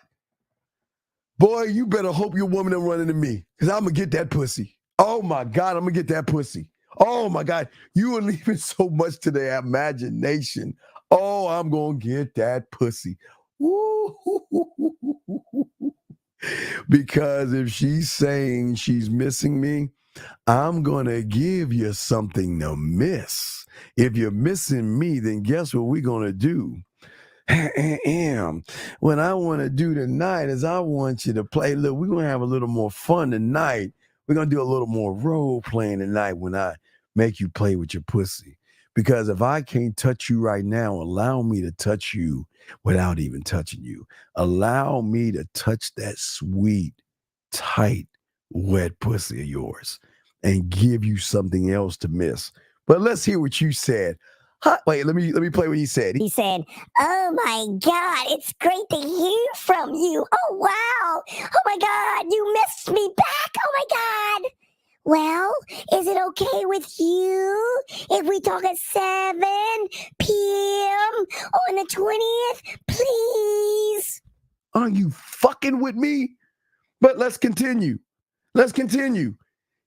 Boy, you better hope your woman don't run into me. Because I'm going to get that pussy. Oh, my God, I'm going to get that pussy. Oh, my God. You are leaving so much to the imagination. Oh, I'm going to get that pussy. Woo. Because if she's saying she's missing me, I'm going to give you something to miss. If you're missing me, then guess what we're going to do? What I want to do tonight is I want you to play. Look, we're going to have a little more fun tonight. We're going to do a little more role playing tonight when I make you play with your pussy. Because if I can't touch you right now, allow me to touch you without even touching you. Allow me to touch that sweet, tight, wet pussy of yours and give you something else to miss. But let's hear what you said. Wait, let me play what he said.
He said, oh my God, it's great to hear from you. Oh, wow. Oh my God, you missed me back. Oh my God. Well, is it okay with you if we talk at 7 p.m. on the 20th, please?
Are you fucking with me? But let's continue. Let's continue.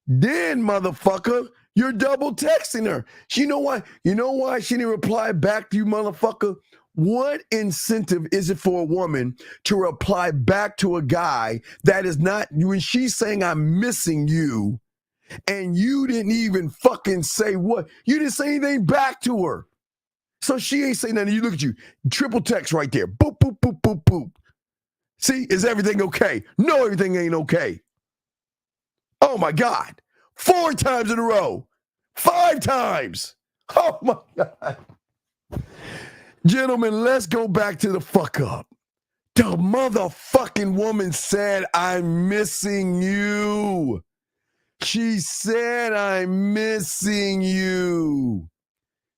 Then, motherfucker, you're double texting her. You know why? You know why she didn't reply back to you, motherfucker? What incentive is it for a woman to reply back to a guy that is not you? And she's saying, I'm missing you. And you didn't even fucking say what? You didn't say anything back to her. So she ain't saying nothing. You look at you. Triple text right there. Boop, boop, boop, boop, boop. See, is everything okay? No, everything ain't okay. Oh my God. 4 times in a row. 5 times. Oh my God. Gentlemen, let's go back to the fuck up. The motherfucking woman said, I'm missing you. She said, I'm missing you.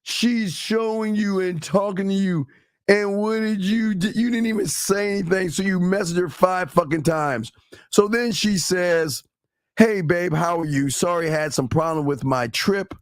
She's showing you and talking to you. And what did you do? You didn't even say anything. So you messaged her 5 fucking times. So then she says, hey, babe, how are you? Sorry, I had some problem with my trip.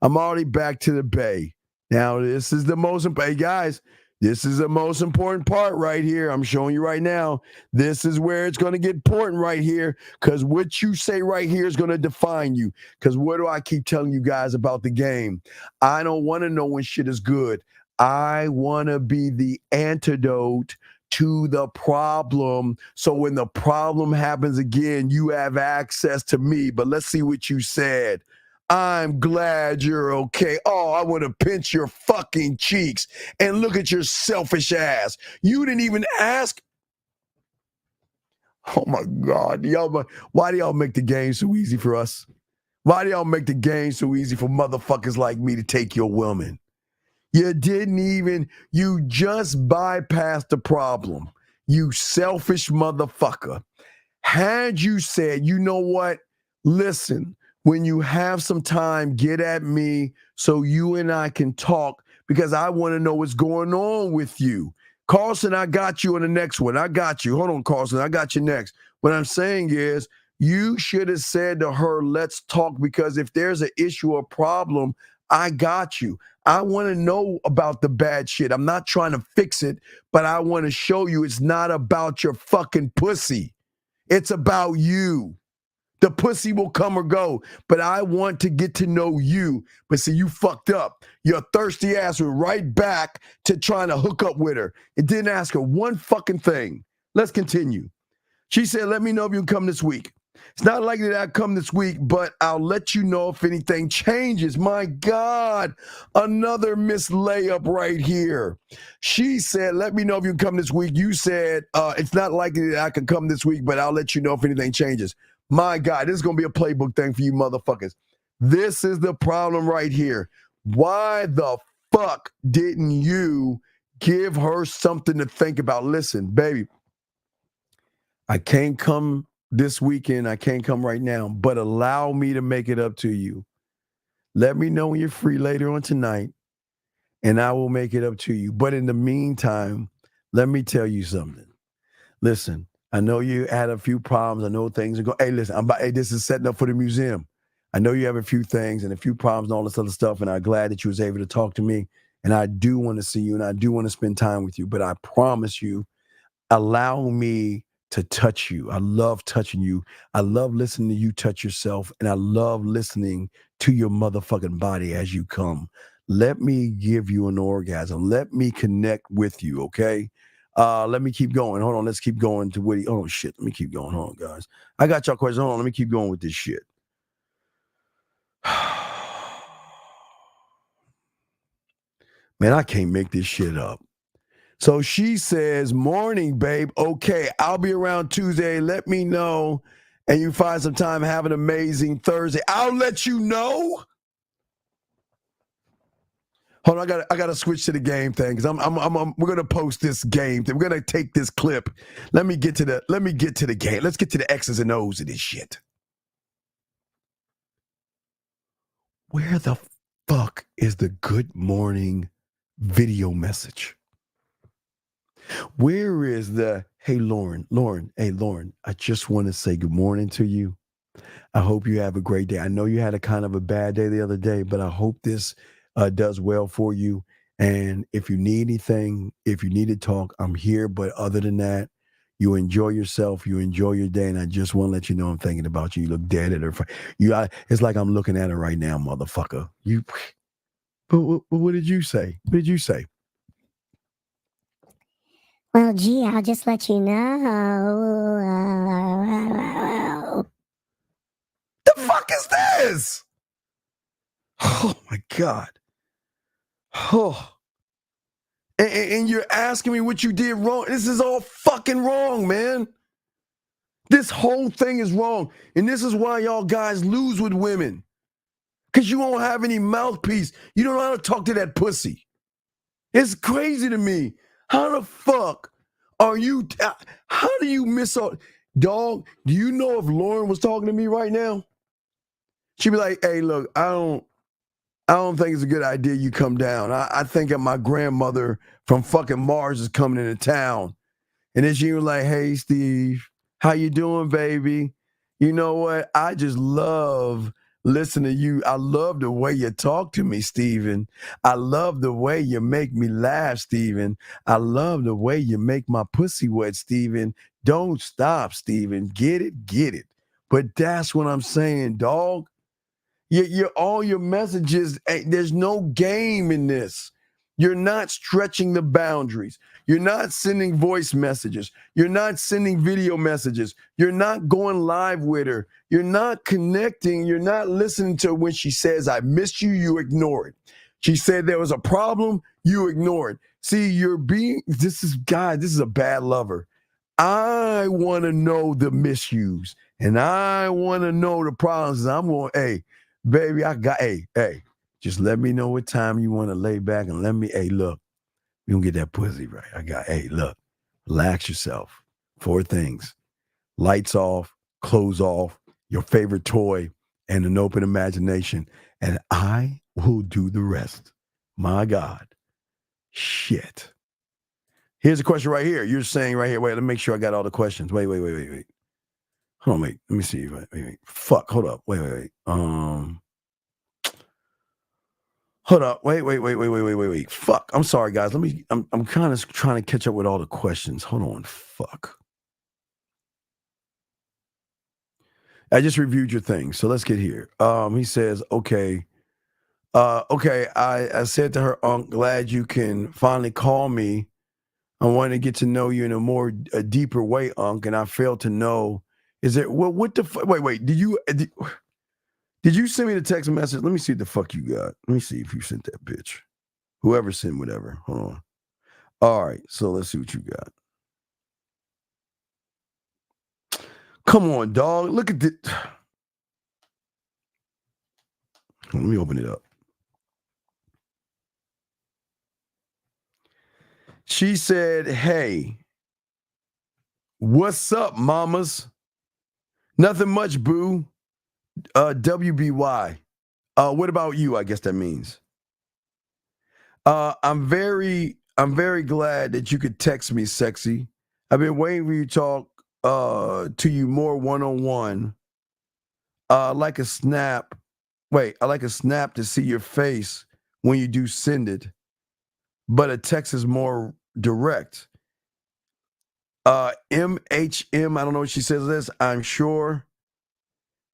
I'm already back to the Bay. Now, this is the most important, guys. This is the most important part right here. I'm showing you right now. This is where it's going to get important right here, because what you say right here is going to define you. Because what do I keep telling you guys about the game? I don't want to know when shit is good. I want to be the antidote to the problem. So when the problem happens again, you have access to me. But let's see what you said. I'm glad you're okay. Oh, I want to pinch your fucking cheeks and look at your selfish ass. You didn't even ask. Oh my God. Why do y'all make the game so easy for us? Why do y'all make the game so easy for motherfuckers like me to take your woman? You just bypassed the problem. You selfish motherfucker. Had you said, you know what? Listen, when you have some time, get at me so you and I can talk, because I want to know what's going on with you. Carlson, I got you on the next one. I got you. Hold on, Carlson. I got you next. What I'm saying is, you should have said to her, let's talk, because if there's an issue or problem, I got you. I want to know about the bad shit. I'm not trying to fix it, but I want to show you it's not about your fucking pussy. It's about you. The pussy will come or go, but I want to get to know you. But see, you fucked up. Your thirsty ass went right back to trying to hook up with her. It didn't ask her one fucking thing. Let's continue. She said, let me know if you can come this week. It's not likely that I come this week, but I'll let you know if anything changes. My God, another missed layup right here. She said, let me know if you can come this week. You said, it's not likely that I can come this week, but I'll let you know if anything changes. My God, this is going to be a playbook thing for you motherfuckers. This is the problem right here. Why the fuck didn't you give her something to think about? Listen, baby, I can't come this weekend. I can't come right now, but allow me to make it up to you. Let me know when you're free later on tonight, and I will make it up to you. But in the meantime, let me tell you something. Listen, I know you had a few problems. I know things are going. Hey, listen, this is setting up for the museum. I know you have a few things and a few problems and all this other stuff, and I'm glad that you was able to talk to me. And I do want to see you, and I do want to spend time with you. But I promise you, allow me to touch you. I love touching you. I love listening to you touch yourself, and I love listening to your motherfucking body as you come. Let me give you an orgasm. Let me connect with you, okay? Let me keep going. Hold on. Let's keep going to Woody. Oh, shit. Let me keep going. Hold on, guys. I got y'all questions. Hold on. Let me keep going with this shit. Man, I can't make this shit up. So she says, morning, babe. Okay, I'll be around Tuesday. Let me know. And you find some time. Have an amazing Thursday. I'll let you know. Hold on, I gotta switch to the game thing, because we're gonna post this game thing. We're gonna take this clip. Let me get to the game. Let's get to the X's and O's of this shit. Where the fuck is the good morning video message? Where is the, hey, Lauren, hey, Lauren, I just want to say good morning to you. I hope you have a great day. I know you had a kind of a bad day the other day, but I hope this does well for you. And if you need anything, if you need to talk, I'm here. But other than that, you enjoy yourself, you enjoy your day. And I just want to let you know I'm thinking about you. You look dead at her. It's like I'm looking at her right now, motherfucker. But what did you say? What did you say?
Well, gee, I'll just let you know.
The fuck is this? Oh, my God. Oh. And you're asking me what you did wrong. This is all fucking wrong, man. This whole thing is wrong. And this is why y'all guys lose with women. Because you don't have any mouthpiece. You don't know how to talk to that pussy. It's crazy to me. How the fuck are you? How do you miss out? Dog, do you know if Lauren was talking to me right now? She'd be like, hey, look, I don't think it's a good idea you come down. I think that my grandmother from fucking Mars is coming into town. And then she was like, hey, Steve, how you doing, baby? You know what? I just love listen to you. I love the way you talk to me, Steven. I love the way you make me laugh, Steven. I love the way you make my pussy wet, Steven. Don't stop, Steven. Get it, get it. But that's what I'm saying, dog. You're all your messages, there's no game in this. You're not stretching the boundaries. You're not sending voice messages. You're not sending video messages. You're not going live with her. You're not connecting. You're not listening to when she says, I missed you, you ignore it. She said there was a problem, you ignore it. See, this is a bad lover. I want to know the misuse, and I want to know the problems. I'm going, hey, baby, hey, just let me know what time you want to lay back and look, we gonna get that pussy right. Look, relax yourself. 4 things: lights off, clothes off, your favorite toy, and an open imagination. And I will do the rest. My God. Shit. Here's a question right here. You're saying right here, wait, let me make sure I got all the questions. Wait. Hold on, wait. Let me see. Wait. Fuck, hold up. Wait. Hold up. Wait. Fuck. I'm sorry, guys. I'm kind of trying to catch up with all the questions. Hold on. Fuck. I just reviewed your thing. So let's get here. He says, okay. I said to her, glad you can finally call me. I want to get to know you in a deeper way, and I failed to know. What the fuck? Wait. Did you send me the text message? Let me see what the fuck you got. Let me see if you sent that bitch. Whoever sent whatever. Hold on. All right, so let's see what you got. Come on, dog. Look at this. Let me open it up. She said, hey, what's up, mamas? Nothing much, boo. WBY. What about you? I guess that means. I'm very glad that you could text me, sexy. I've been waiting for you to talk to you more one-on-one. I like a snap to see your face when you do send it, but a text is more direct. MHM, I don't know what she says this. I'm sure.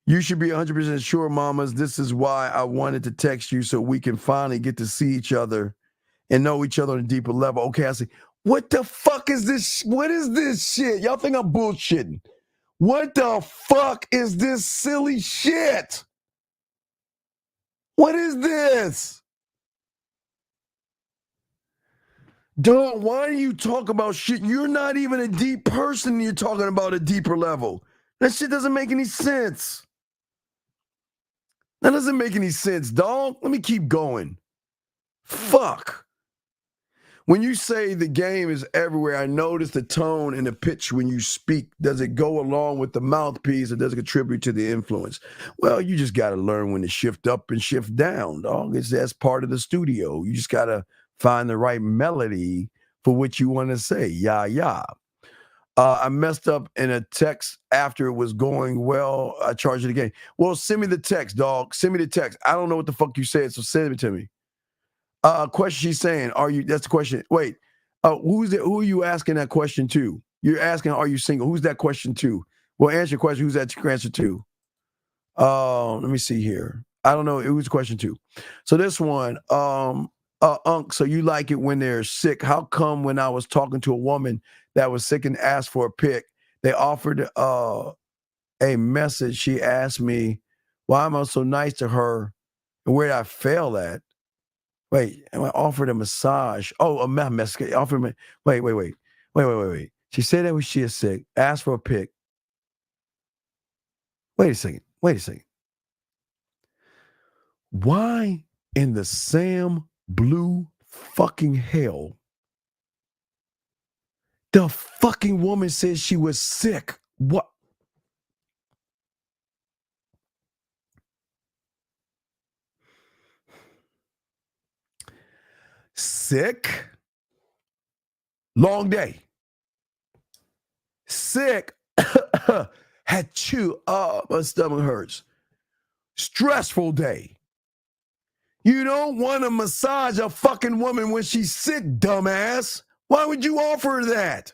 You should be 100% sure, mamas. This is why I wanted to text you so we can finally get to see each other and know each other on a deeper level. Okay, I see. What the fuck is this? What is this shit? Y'all think I'm bullshitting. What the fuck is this silly shit? What is this? Dog, why do you talk about shit? You're not even a deep person. You're talking about a deeper level. That shit doesn't make any sense. That doesn't make any sense, dog. Let me keep going. Fuck. When you say the game is everywhere, I notice the tone and the pitch when you speak. Does it go along with the mouthpiece or does it contribute to the influence? Well, you just got to learn when to shift up and shift down, dog. That's part of the studio. You just got to find the right melody for what you want to say. Yeah. I messed up in a text after it was going well. I charged it again. Well, send me the text, dog. Send me the text. I don't know what the fuck you said, so send it to me. Question she's saying, that's the question. Wait, who are you asking that question to? You're asking, are you single? Who's that question to? Well, answer your question. Who's that answer to? Let me see here. I don't know. It was question 2. So this one, so you like it when they're sick. How come when I was talking to a woman that was sick and asked for a pic, they offered a message. She asked me, why am I so nice to her? And where did I fail at? Wait, I offered a massage. Oh, a message. Offered me. Wait. She said that when she is sick, asked for a pic. Wait a second. Why in the Sam Blue fucking hell the fucking woman said she was sick? What? Sick? Long day. Sick? Had chew. Oh, my stomach hurts. stressful day. You don't want to massage a fucking woman when she's sick, dumbass. Why would you offer her that?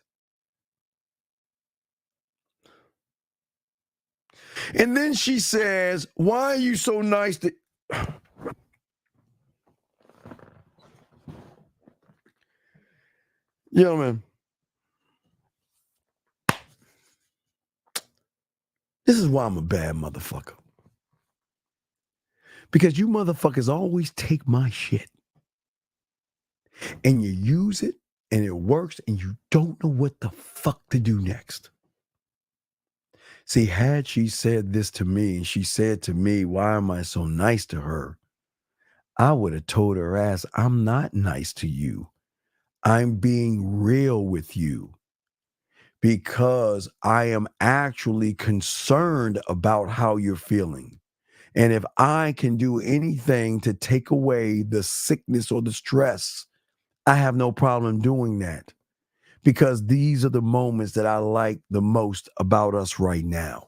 And then she says, why are you so nice to... Gentlemen, this is why I'm a bad motherfucker. Because you motherfuckers always take my shit and you use it and it works and you don't know what the fuck to do next. See, had she said this to me and she said to me, why am I so nice to her? I would have told her ass, I'm not nice to you. I'm being real with you because I am actually concerned about how you're feeling. And if I can do anything to take away the sickness or the stress, I have no problem doing that because these are the moments that I like the most about us right now.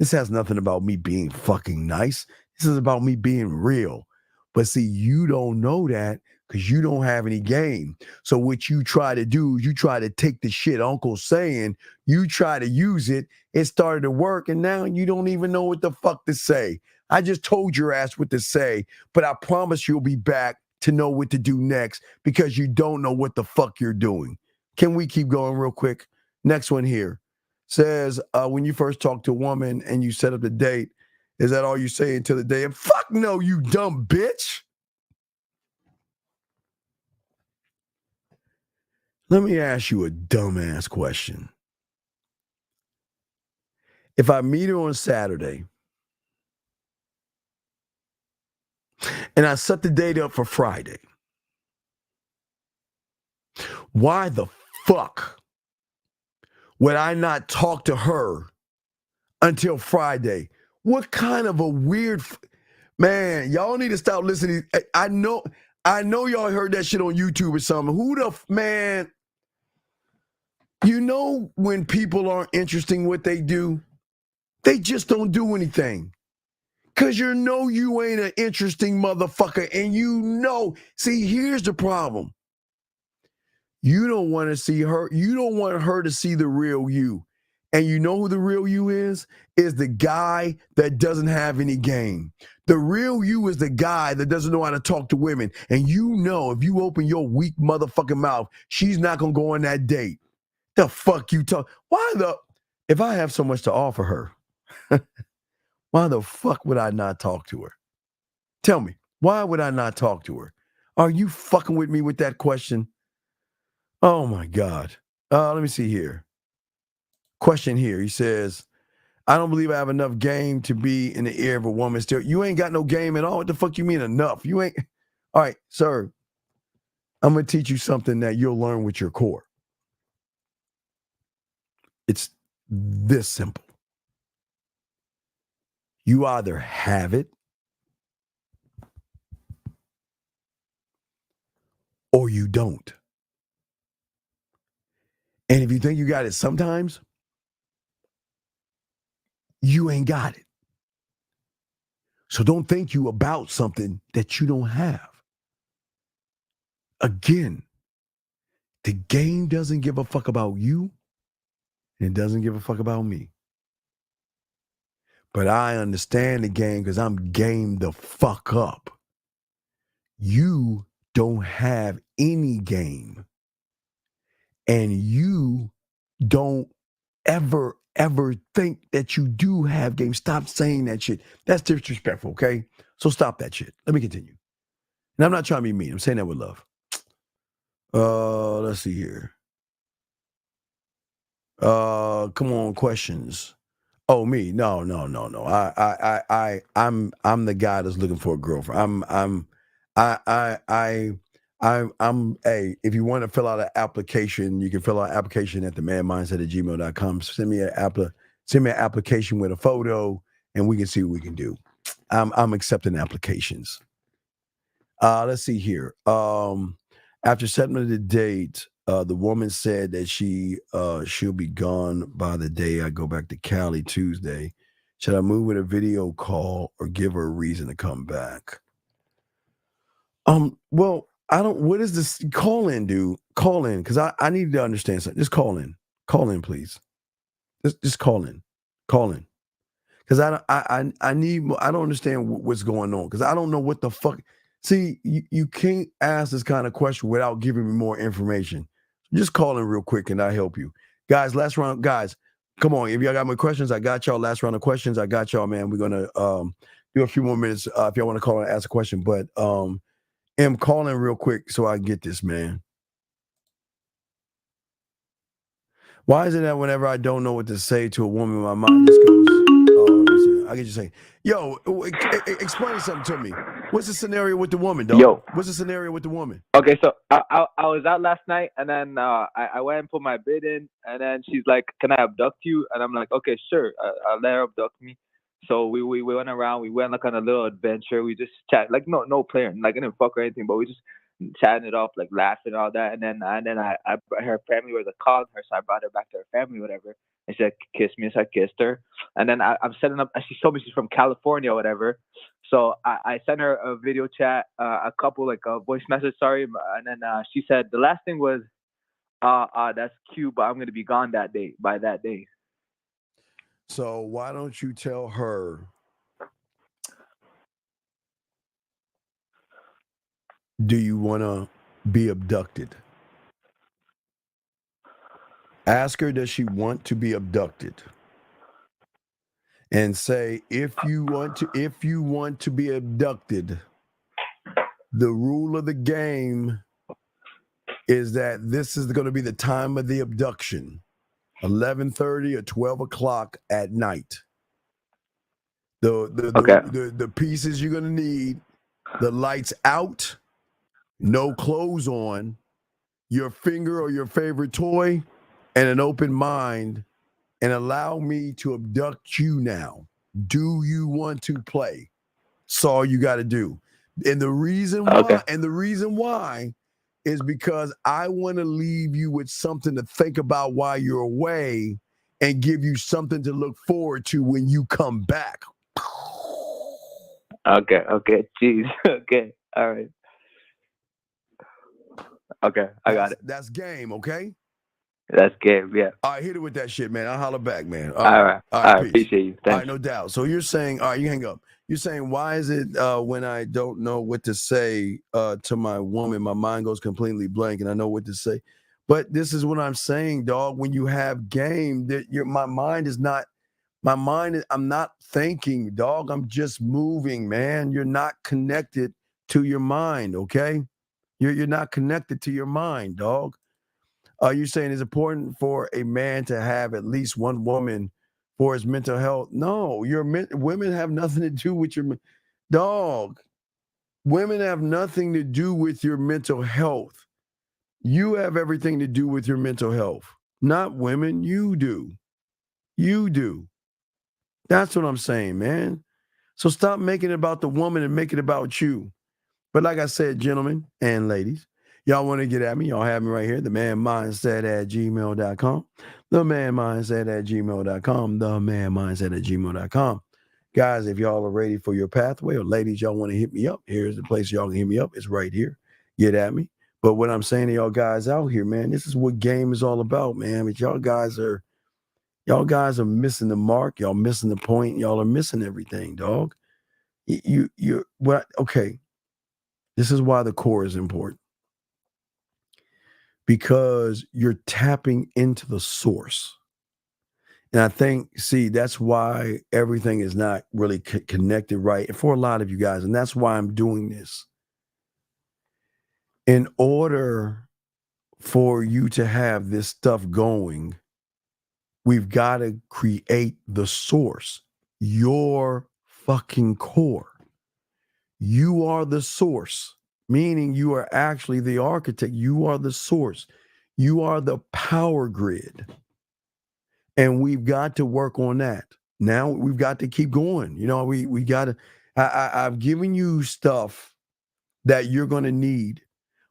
This has nothing about me being fucking nice. This is about me being real. But see, you don't know that because you don't have any game. So what you try to do is you try to take the shit Uncle's saying, you try to use it, it started to work, and now you don't even know what the fuck to say. I just told your ass what to say, but I promise you'll be back to know what to do next because you don't know what the fuck you're doing. Can we keep going real quick? Next one here says, when you first talk to a woman and you set up the date, is that all you say until the day? And fuck no, you dumb bitch. Let me ask you a dumbass question. If I meet her on Saturday and I set the date up for Friday, why the fuck would I not talk to her until Friday? What kind of a weird... Man, y'all need to stop listening. I know y'all heard that shit on YouTube or something. Who the... Man, you know when people aren't interesting what they do? They just don't do anything. Because you know you ain't an interesting motherfucker. And you know... See, here's the problem. You don't want to see her. You don't want her to see the real you. And you know who the real you is? Is the guy that doesn't have any game. The real you is the guy that doesn't know how to talk to women. And you know if you open your weak motherfucking mouth, she's not going to go on that date. The fuck you talk? Why the... If I have so much to offer her, why the fuck would I not talk to her? Tell me, why would I not talk to her? Are you fucking with me with that question? Oh my God. Let me see here. Question here. He says, I don't believe I have enough game to be in the ear of a woman still. You ain't got no game at all. What the fuck you mean enough? You ain't. All right, sir. I'm going to teach you something that you'll learn with your core. It's this simple. You either have it or you don't. And if you think you got it sometimes, you ain't got it. So don't think you about something that you don't have. Again, the game doesn't give a fuck about you, and it doesn't give a fuck about me. But I understand the game because I'm game the fuck up. You don't have any game. And you don't ever think that you do have game. Stop saying that shit. That's disrespectful, okay? So stop that shit. Let me continue. And I'm not trying to be mean. I'm saying that with love. Let's see here. Come on, questions. Oh, me? No. I'm the guy that's looking for a girlfriend. Hey, if you want to fill out an application, you can fill out an application at themanmindset@gmail.com. Send me an application with a photo and we can see what we can do. I'm accepting applications. Let's see here. After setting the date, the woman said that she'll be gone by the day I go back to Cali Tuesday. Should I move with a video call or give her a reason to come back? Well, I don't. What is this? Call in, dude. Call in, because I need to understand something. Just call in. Call in, please. Just call in. Call in. Because I need. I don't understand what's going on. Because I don't know what the fuck. See, you can't ask this kind of question without giving me more information. Just call in real quick and I help you, guys. Last round, guys. Come on. If y'all got more questions, I got y'all. Last round of questions, I got y'all, man. We're gonna do a few more minutes if y'all want to call and ask a question. But call in real quick so I get this, man. Why is it that whenever I don't know what to say to a woman, my mind just goes, oh, I get you saying, yo, explain something to me. What's the scenario with the woman, dog?
Yo.
What's the scenario with the woman?
Okay, so I was out last night, and then I went and put my bid in, and then she's like, "Can I abduct you?" And I'm like, "Okay, sure." I'll let her abduct me. So we went around. We went like on a little adventure. We just chat, like no playing, like I didn't fuck or anything, but we just chatting it up, like laughing and all that. And then I her family was calling her, so I brought her back to her family, whatever. And she said, "Kiss me," so I kissed her. And then I'm setting up. And she told me she's from California, or whatever. So I sent her a video chat, a couple like a voice message, sorry, and then she said the last thing was, "That's cute, but I'm gonna be gone by that day."
So why don't you tell her? Do you want to be abducted? Ask her, does she want to be abducted? And say, if you want to be abducted, the rule of the game is that this is going to be the time of the abduction, 11:30 or 12 o'clock at night. The pieces you're going to need, the lights out, no clothes on, your finger or your favorite toy, and an open mind, and allow me to abduct you now. Do you want to play? That's all you got to do. And the reason why is because I want to leave you with something to think about while you're away and give you something to look forward to when you come back.
Okay, jeez, okay, all right. Okay, I got it.
That's game, okay?
That's game, yeah.
All right, hit it with that shit, man. I'll holler back, man.
All right,
peace.
appreciate you. Thanks.
All right, no doubt. So you're saying, all right, you hang up. You're saying, why is it when I don't know what to say to my woman, my mind goes completely blank and I know what to say? But this is what I'm saying, dog. When you have game, my mind is not, I'm not thinking, dog. I'm just moving, man. You're not connected to your mind, okay? You're not connected to your mind, dog. You're saying it's important for a man to have at least one woman for his mental health. No, women have nothing to do with your dog. Women have nothing to do with your mental health. You have everything to do with your mental health. Not women, you do. You do. That's what I'm saying, man. So stop making it about the woman and make it about you. But like I said, gentlemen and ladies, y'all want to get at me, y'all have me right here, themanmindset@gmail.com, themanmindset@gmail.com, themanmindset@gmail.com. Guys, if y'all are ready for your pathway, or ladies, y'all want to hit me up, here's the place y'all can hit me up. It's right here. Get at me. But what I'm saying to y'all guys out here, man, this is what game is all about, man. But y'all guys are missing the mark. Y'all missing the point. Y'all are missing everything, dog. Okay. This is why the core is important. Because you're tapping into the source. And I think, that's why everything is not really connected right for a lot of you guys. And that's why I'm doing this. In order for you to have this stuff going, we've got to create the source, your fucking core. You are the source, meaning you are actually the architect. You are the source. You are the power grid. And we've got to work on that. Now we've got to keep going. You know, we got to, I've given you stuff that you're going to need,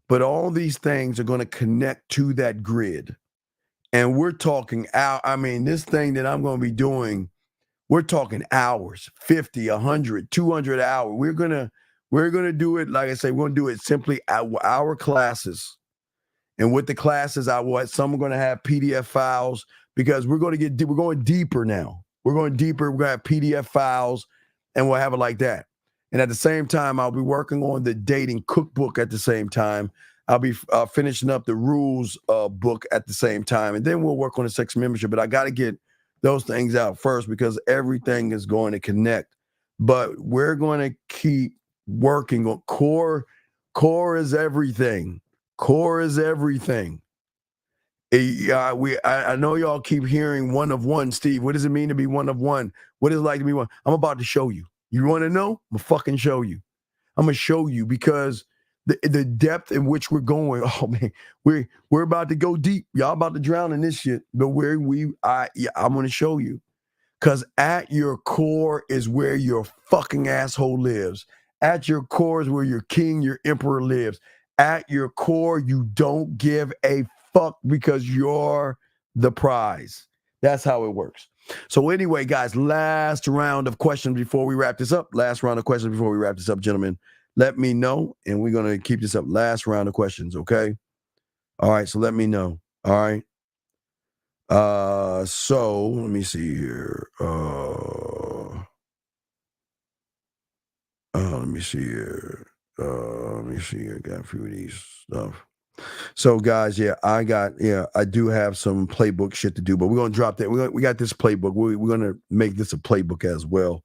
but all these things are going to connect to that grid. And we're talking out. I mean, this thing that I'm going to be doing We're talking hours, 50, 100, 200 hours. We're gonna do it, like I say, we're gonna do it simply our classes. And with the classes, some are gonna have PDF files because we're going deeper now. We're going deeper. We're gonna have PDF files, and we'll have it like that. And at the same time, I'll be working on the dating cookbook at the same time. I'll be finishing up the rules book at the same time, and then we'll work on the sex membership. But I got to get those things out first because everything is going to connect. But we're going to keep working on core. Core is everything. Core is everything. I know y'all keep hearing one of one, Steve. What does it mean to be one of one? What is it like to be one? I'm about to show you. You want to know? I'm gonna fucking show you. I'm gonna show you because the depth in which we're going. Oh man, we're about to go deep. Y'all about to drown in this shit. But I'm gonna show you. Because at your core is where your fucking asshole lives. At your core is where your king, your emperor lives. At your core, you don't give a fuck because you're the prize. That's how it works. So anyway, guys, last round of questions before we wrap this up. Last round of questions before we wrap this up, gentlemen. Let me know, and we're going to keep this up. Last round of questions, okay? All right, so let me know. All right. So let me see here. Let me see here. Got a few of these stuff. So guys, I do have some playbook shit to do, but we're gonna drop that. We got this playbook. We're gonna make this a playbook as well,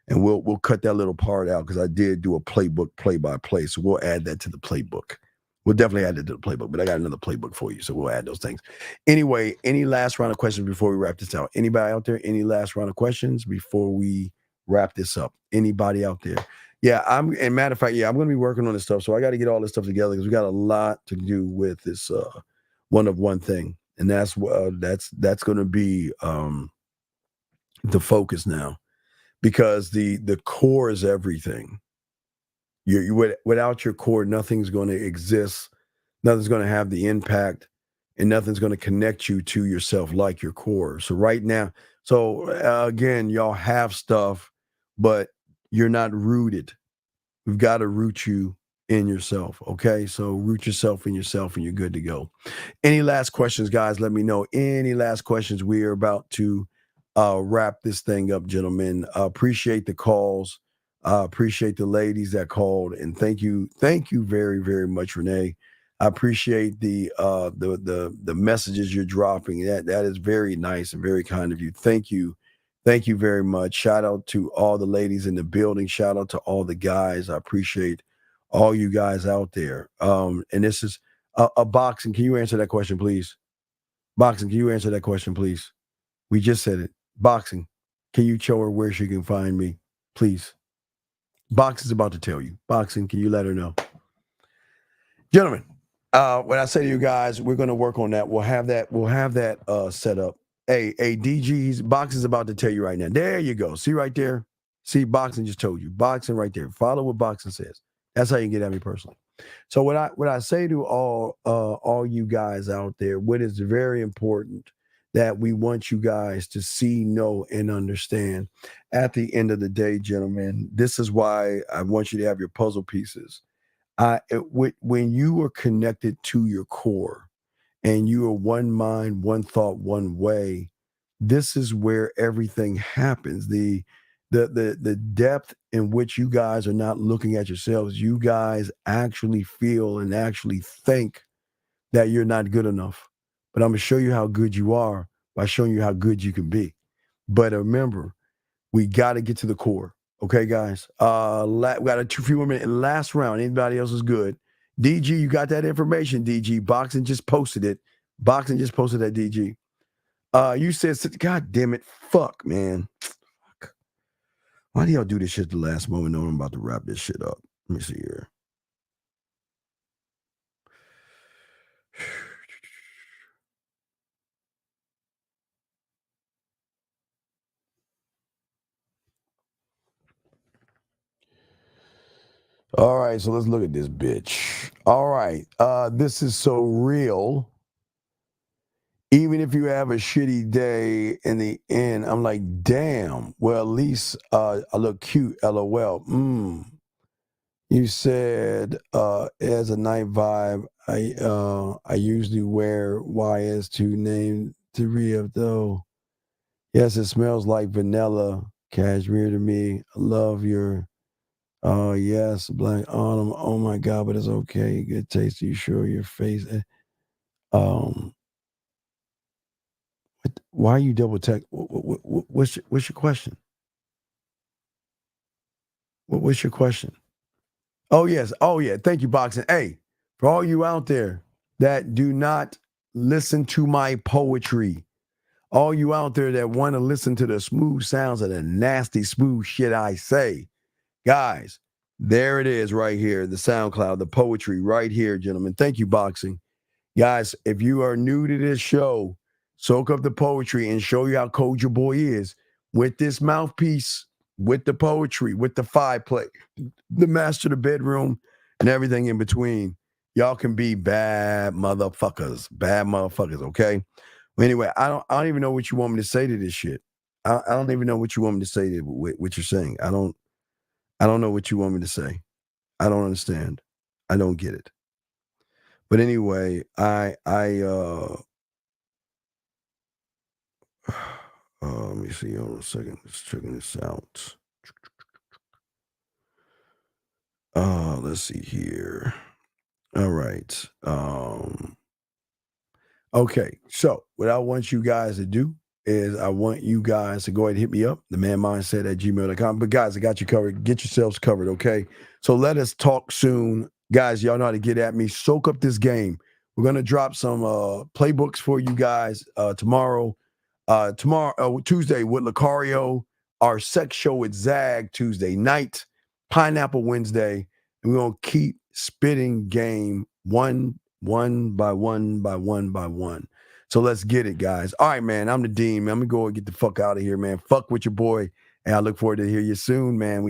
and we'll cut that little part out because I did do a playbook play by play. So we'll add that to the playbook. We'll definitely add it to the playbook, but I got another playbook for you, so we'll add those things. Anyway, any last round of questions before we wrap this out? Anybody out there? Any last round of questions before we wrap this up? Anybody out there? Yeah, and matter of fact, I'm going to be working on this stuff, so I got to get all this stuff together because we got a lot to do with this one of one thing, and that's going to be the focus now because the core is everything. Without your core, nothing's going to exist. Nothing's going to have the impact, and nothing's going to connect you to yourself like your core. So right now, again, y'all have stuff, but you're not rooted. We've got to root you in yourself. Okay, so root yourself in yourself, and you're good to go. Any last questions, guys? Let me know. Any last questions? We are about to wrap this thing up, gentlemen. Appreciate the calls. Appreciate the ladies that called, and thank you very, very much, Renee. I appreciate the messages you're dropping. That is very nice and very kind of you. Thank you. Thank you very much. Shout out to all the ladies in the building. Shout out to all the guys. I appreciate all you guys out there. And this is a boxing. Can you answer that question, please? Boxing, can you answer that question, please? We just said it. Boxing, can you show her where she can find me, please? Boxing's about to tell you. Boxing, can you let her know? Gentlemen, when I say to you guys, we're going to work on that. We'll have that set up. Hey, DG's Boxing's about to tell you right now. There you go. See right there? See, Boxing just told you. Boxing right there. Follow what Boxing says. That's how you get at me personally. So what I say to all you guys out there, what is very important that we want you guys to see, know, and understand. At the end of the day, gentlemen, this is why I want you to have your puzzle pieces. When you are connected to your core and you are one mind, one thought, one way, this is where everything happens. The depth in which you guys are not looking at yourselves, you guys actually feel and actually think that you're not good enough. But I'm going to show you how good you are by showing you how good you can be. But remember, we got to get to the core. Okay, guys? We got a few more minutes. Last round. Anybody else is good? DG, you got that information, DG. Boxing just posted it. Boxing just posted that, DG. You said, God damn it. Fuck, man. Fuck. Why do y'all do this shit at the last moment? No, I'm about to wrap this shit up. Let me see here. All right, so let's look at this bitch. All right, this is so real. Even if you have a shitty day in the end, I'm like, damn, well, at least I look cute, LOL. You said as a night vibe, I usually wear YS to name 3 of though. Yes, it smells like vanilla cashmere to me. I love your yes, black autumn. Oh my god, but it's okay. Good taste. Are you sure your face? Why are you double text? What's your question? What's your question? Oh yes. Oh yeah. Thank you, Boxing. Hey, for all you out there that do not listen to my poetry, all you out there that want to listen to the smooth sounds of the nasty smooth shit I say, guys, there it is right here, the SoundCloud, the poetry right here, gentlemen. Thank you, Boxing. Guys, if you are new to this show, soak up the poetry and show you how cold your boy is with this mouthpiece, with the poetry, with the fireplace, the master of the bedroom, and everything in between. Y'all can be bad motherfuckers, okay? Well, anyway, I don't even know what you want me to say to this shit. I don't even know what you want me to say to what you're saying. I don't know what you want me to say. I don't understand. I don't get it. But anyway, let me see. Hold on a second. Just checking this out. Let's see here. All right. Okay. So what I want you guys to do is I want you guys to go ahead and hit me up, themanmindset@gmail.com. But guys, I got you covered. Get yourselves covered, okay? So let us talk soon. Guys, y'all know how to get at me. Soak up this game. We're going to drop some playbooks for you guys tomorrow. Tuesday with Lucario. Our sex show with Zag Tuesday night. Pineapple Wednesday. And we're going to keep spitting game one by one. So let's get it, guys. All right, man. I'm the Dean, man. I'm going to go and get the fuck out of here, man. Fuck with your boy. And I look forward to hear you soon, man.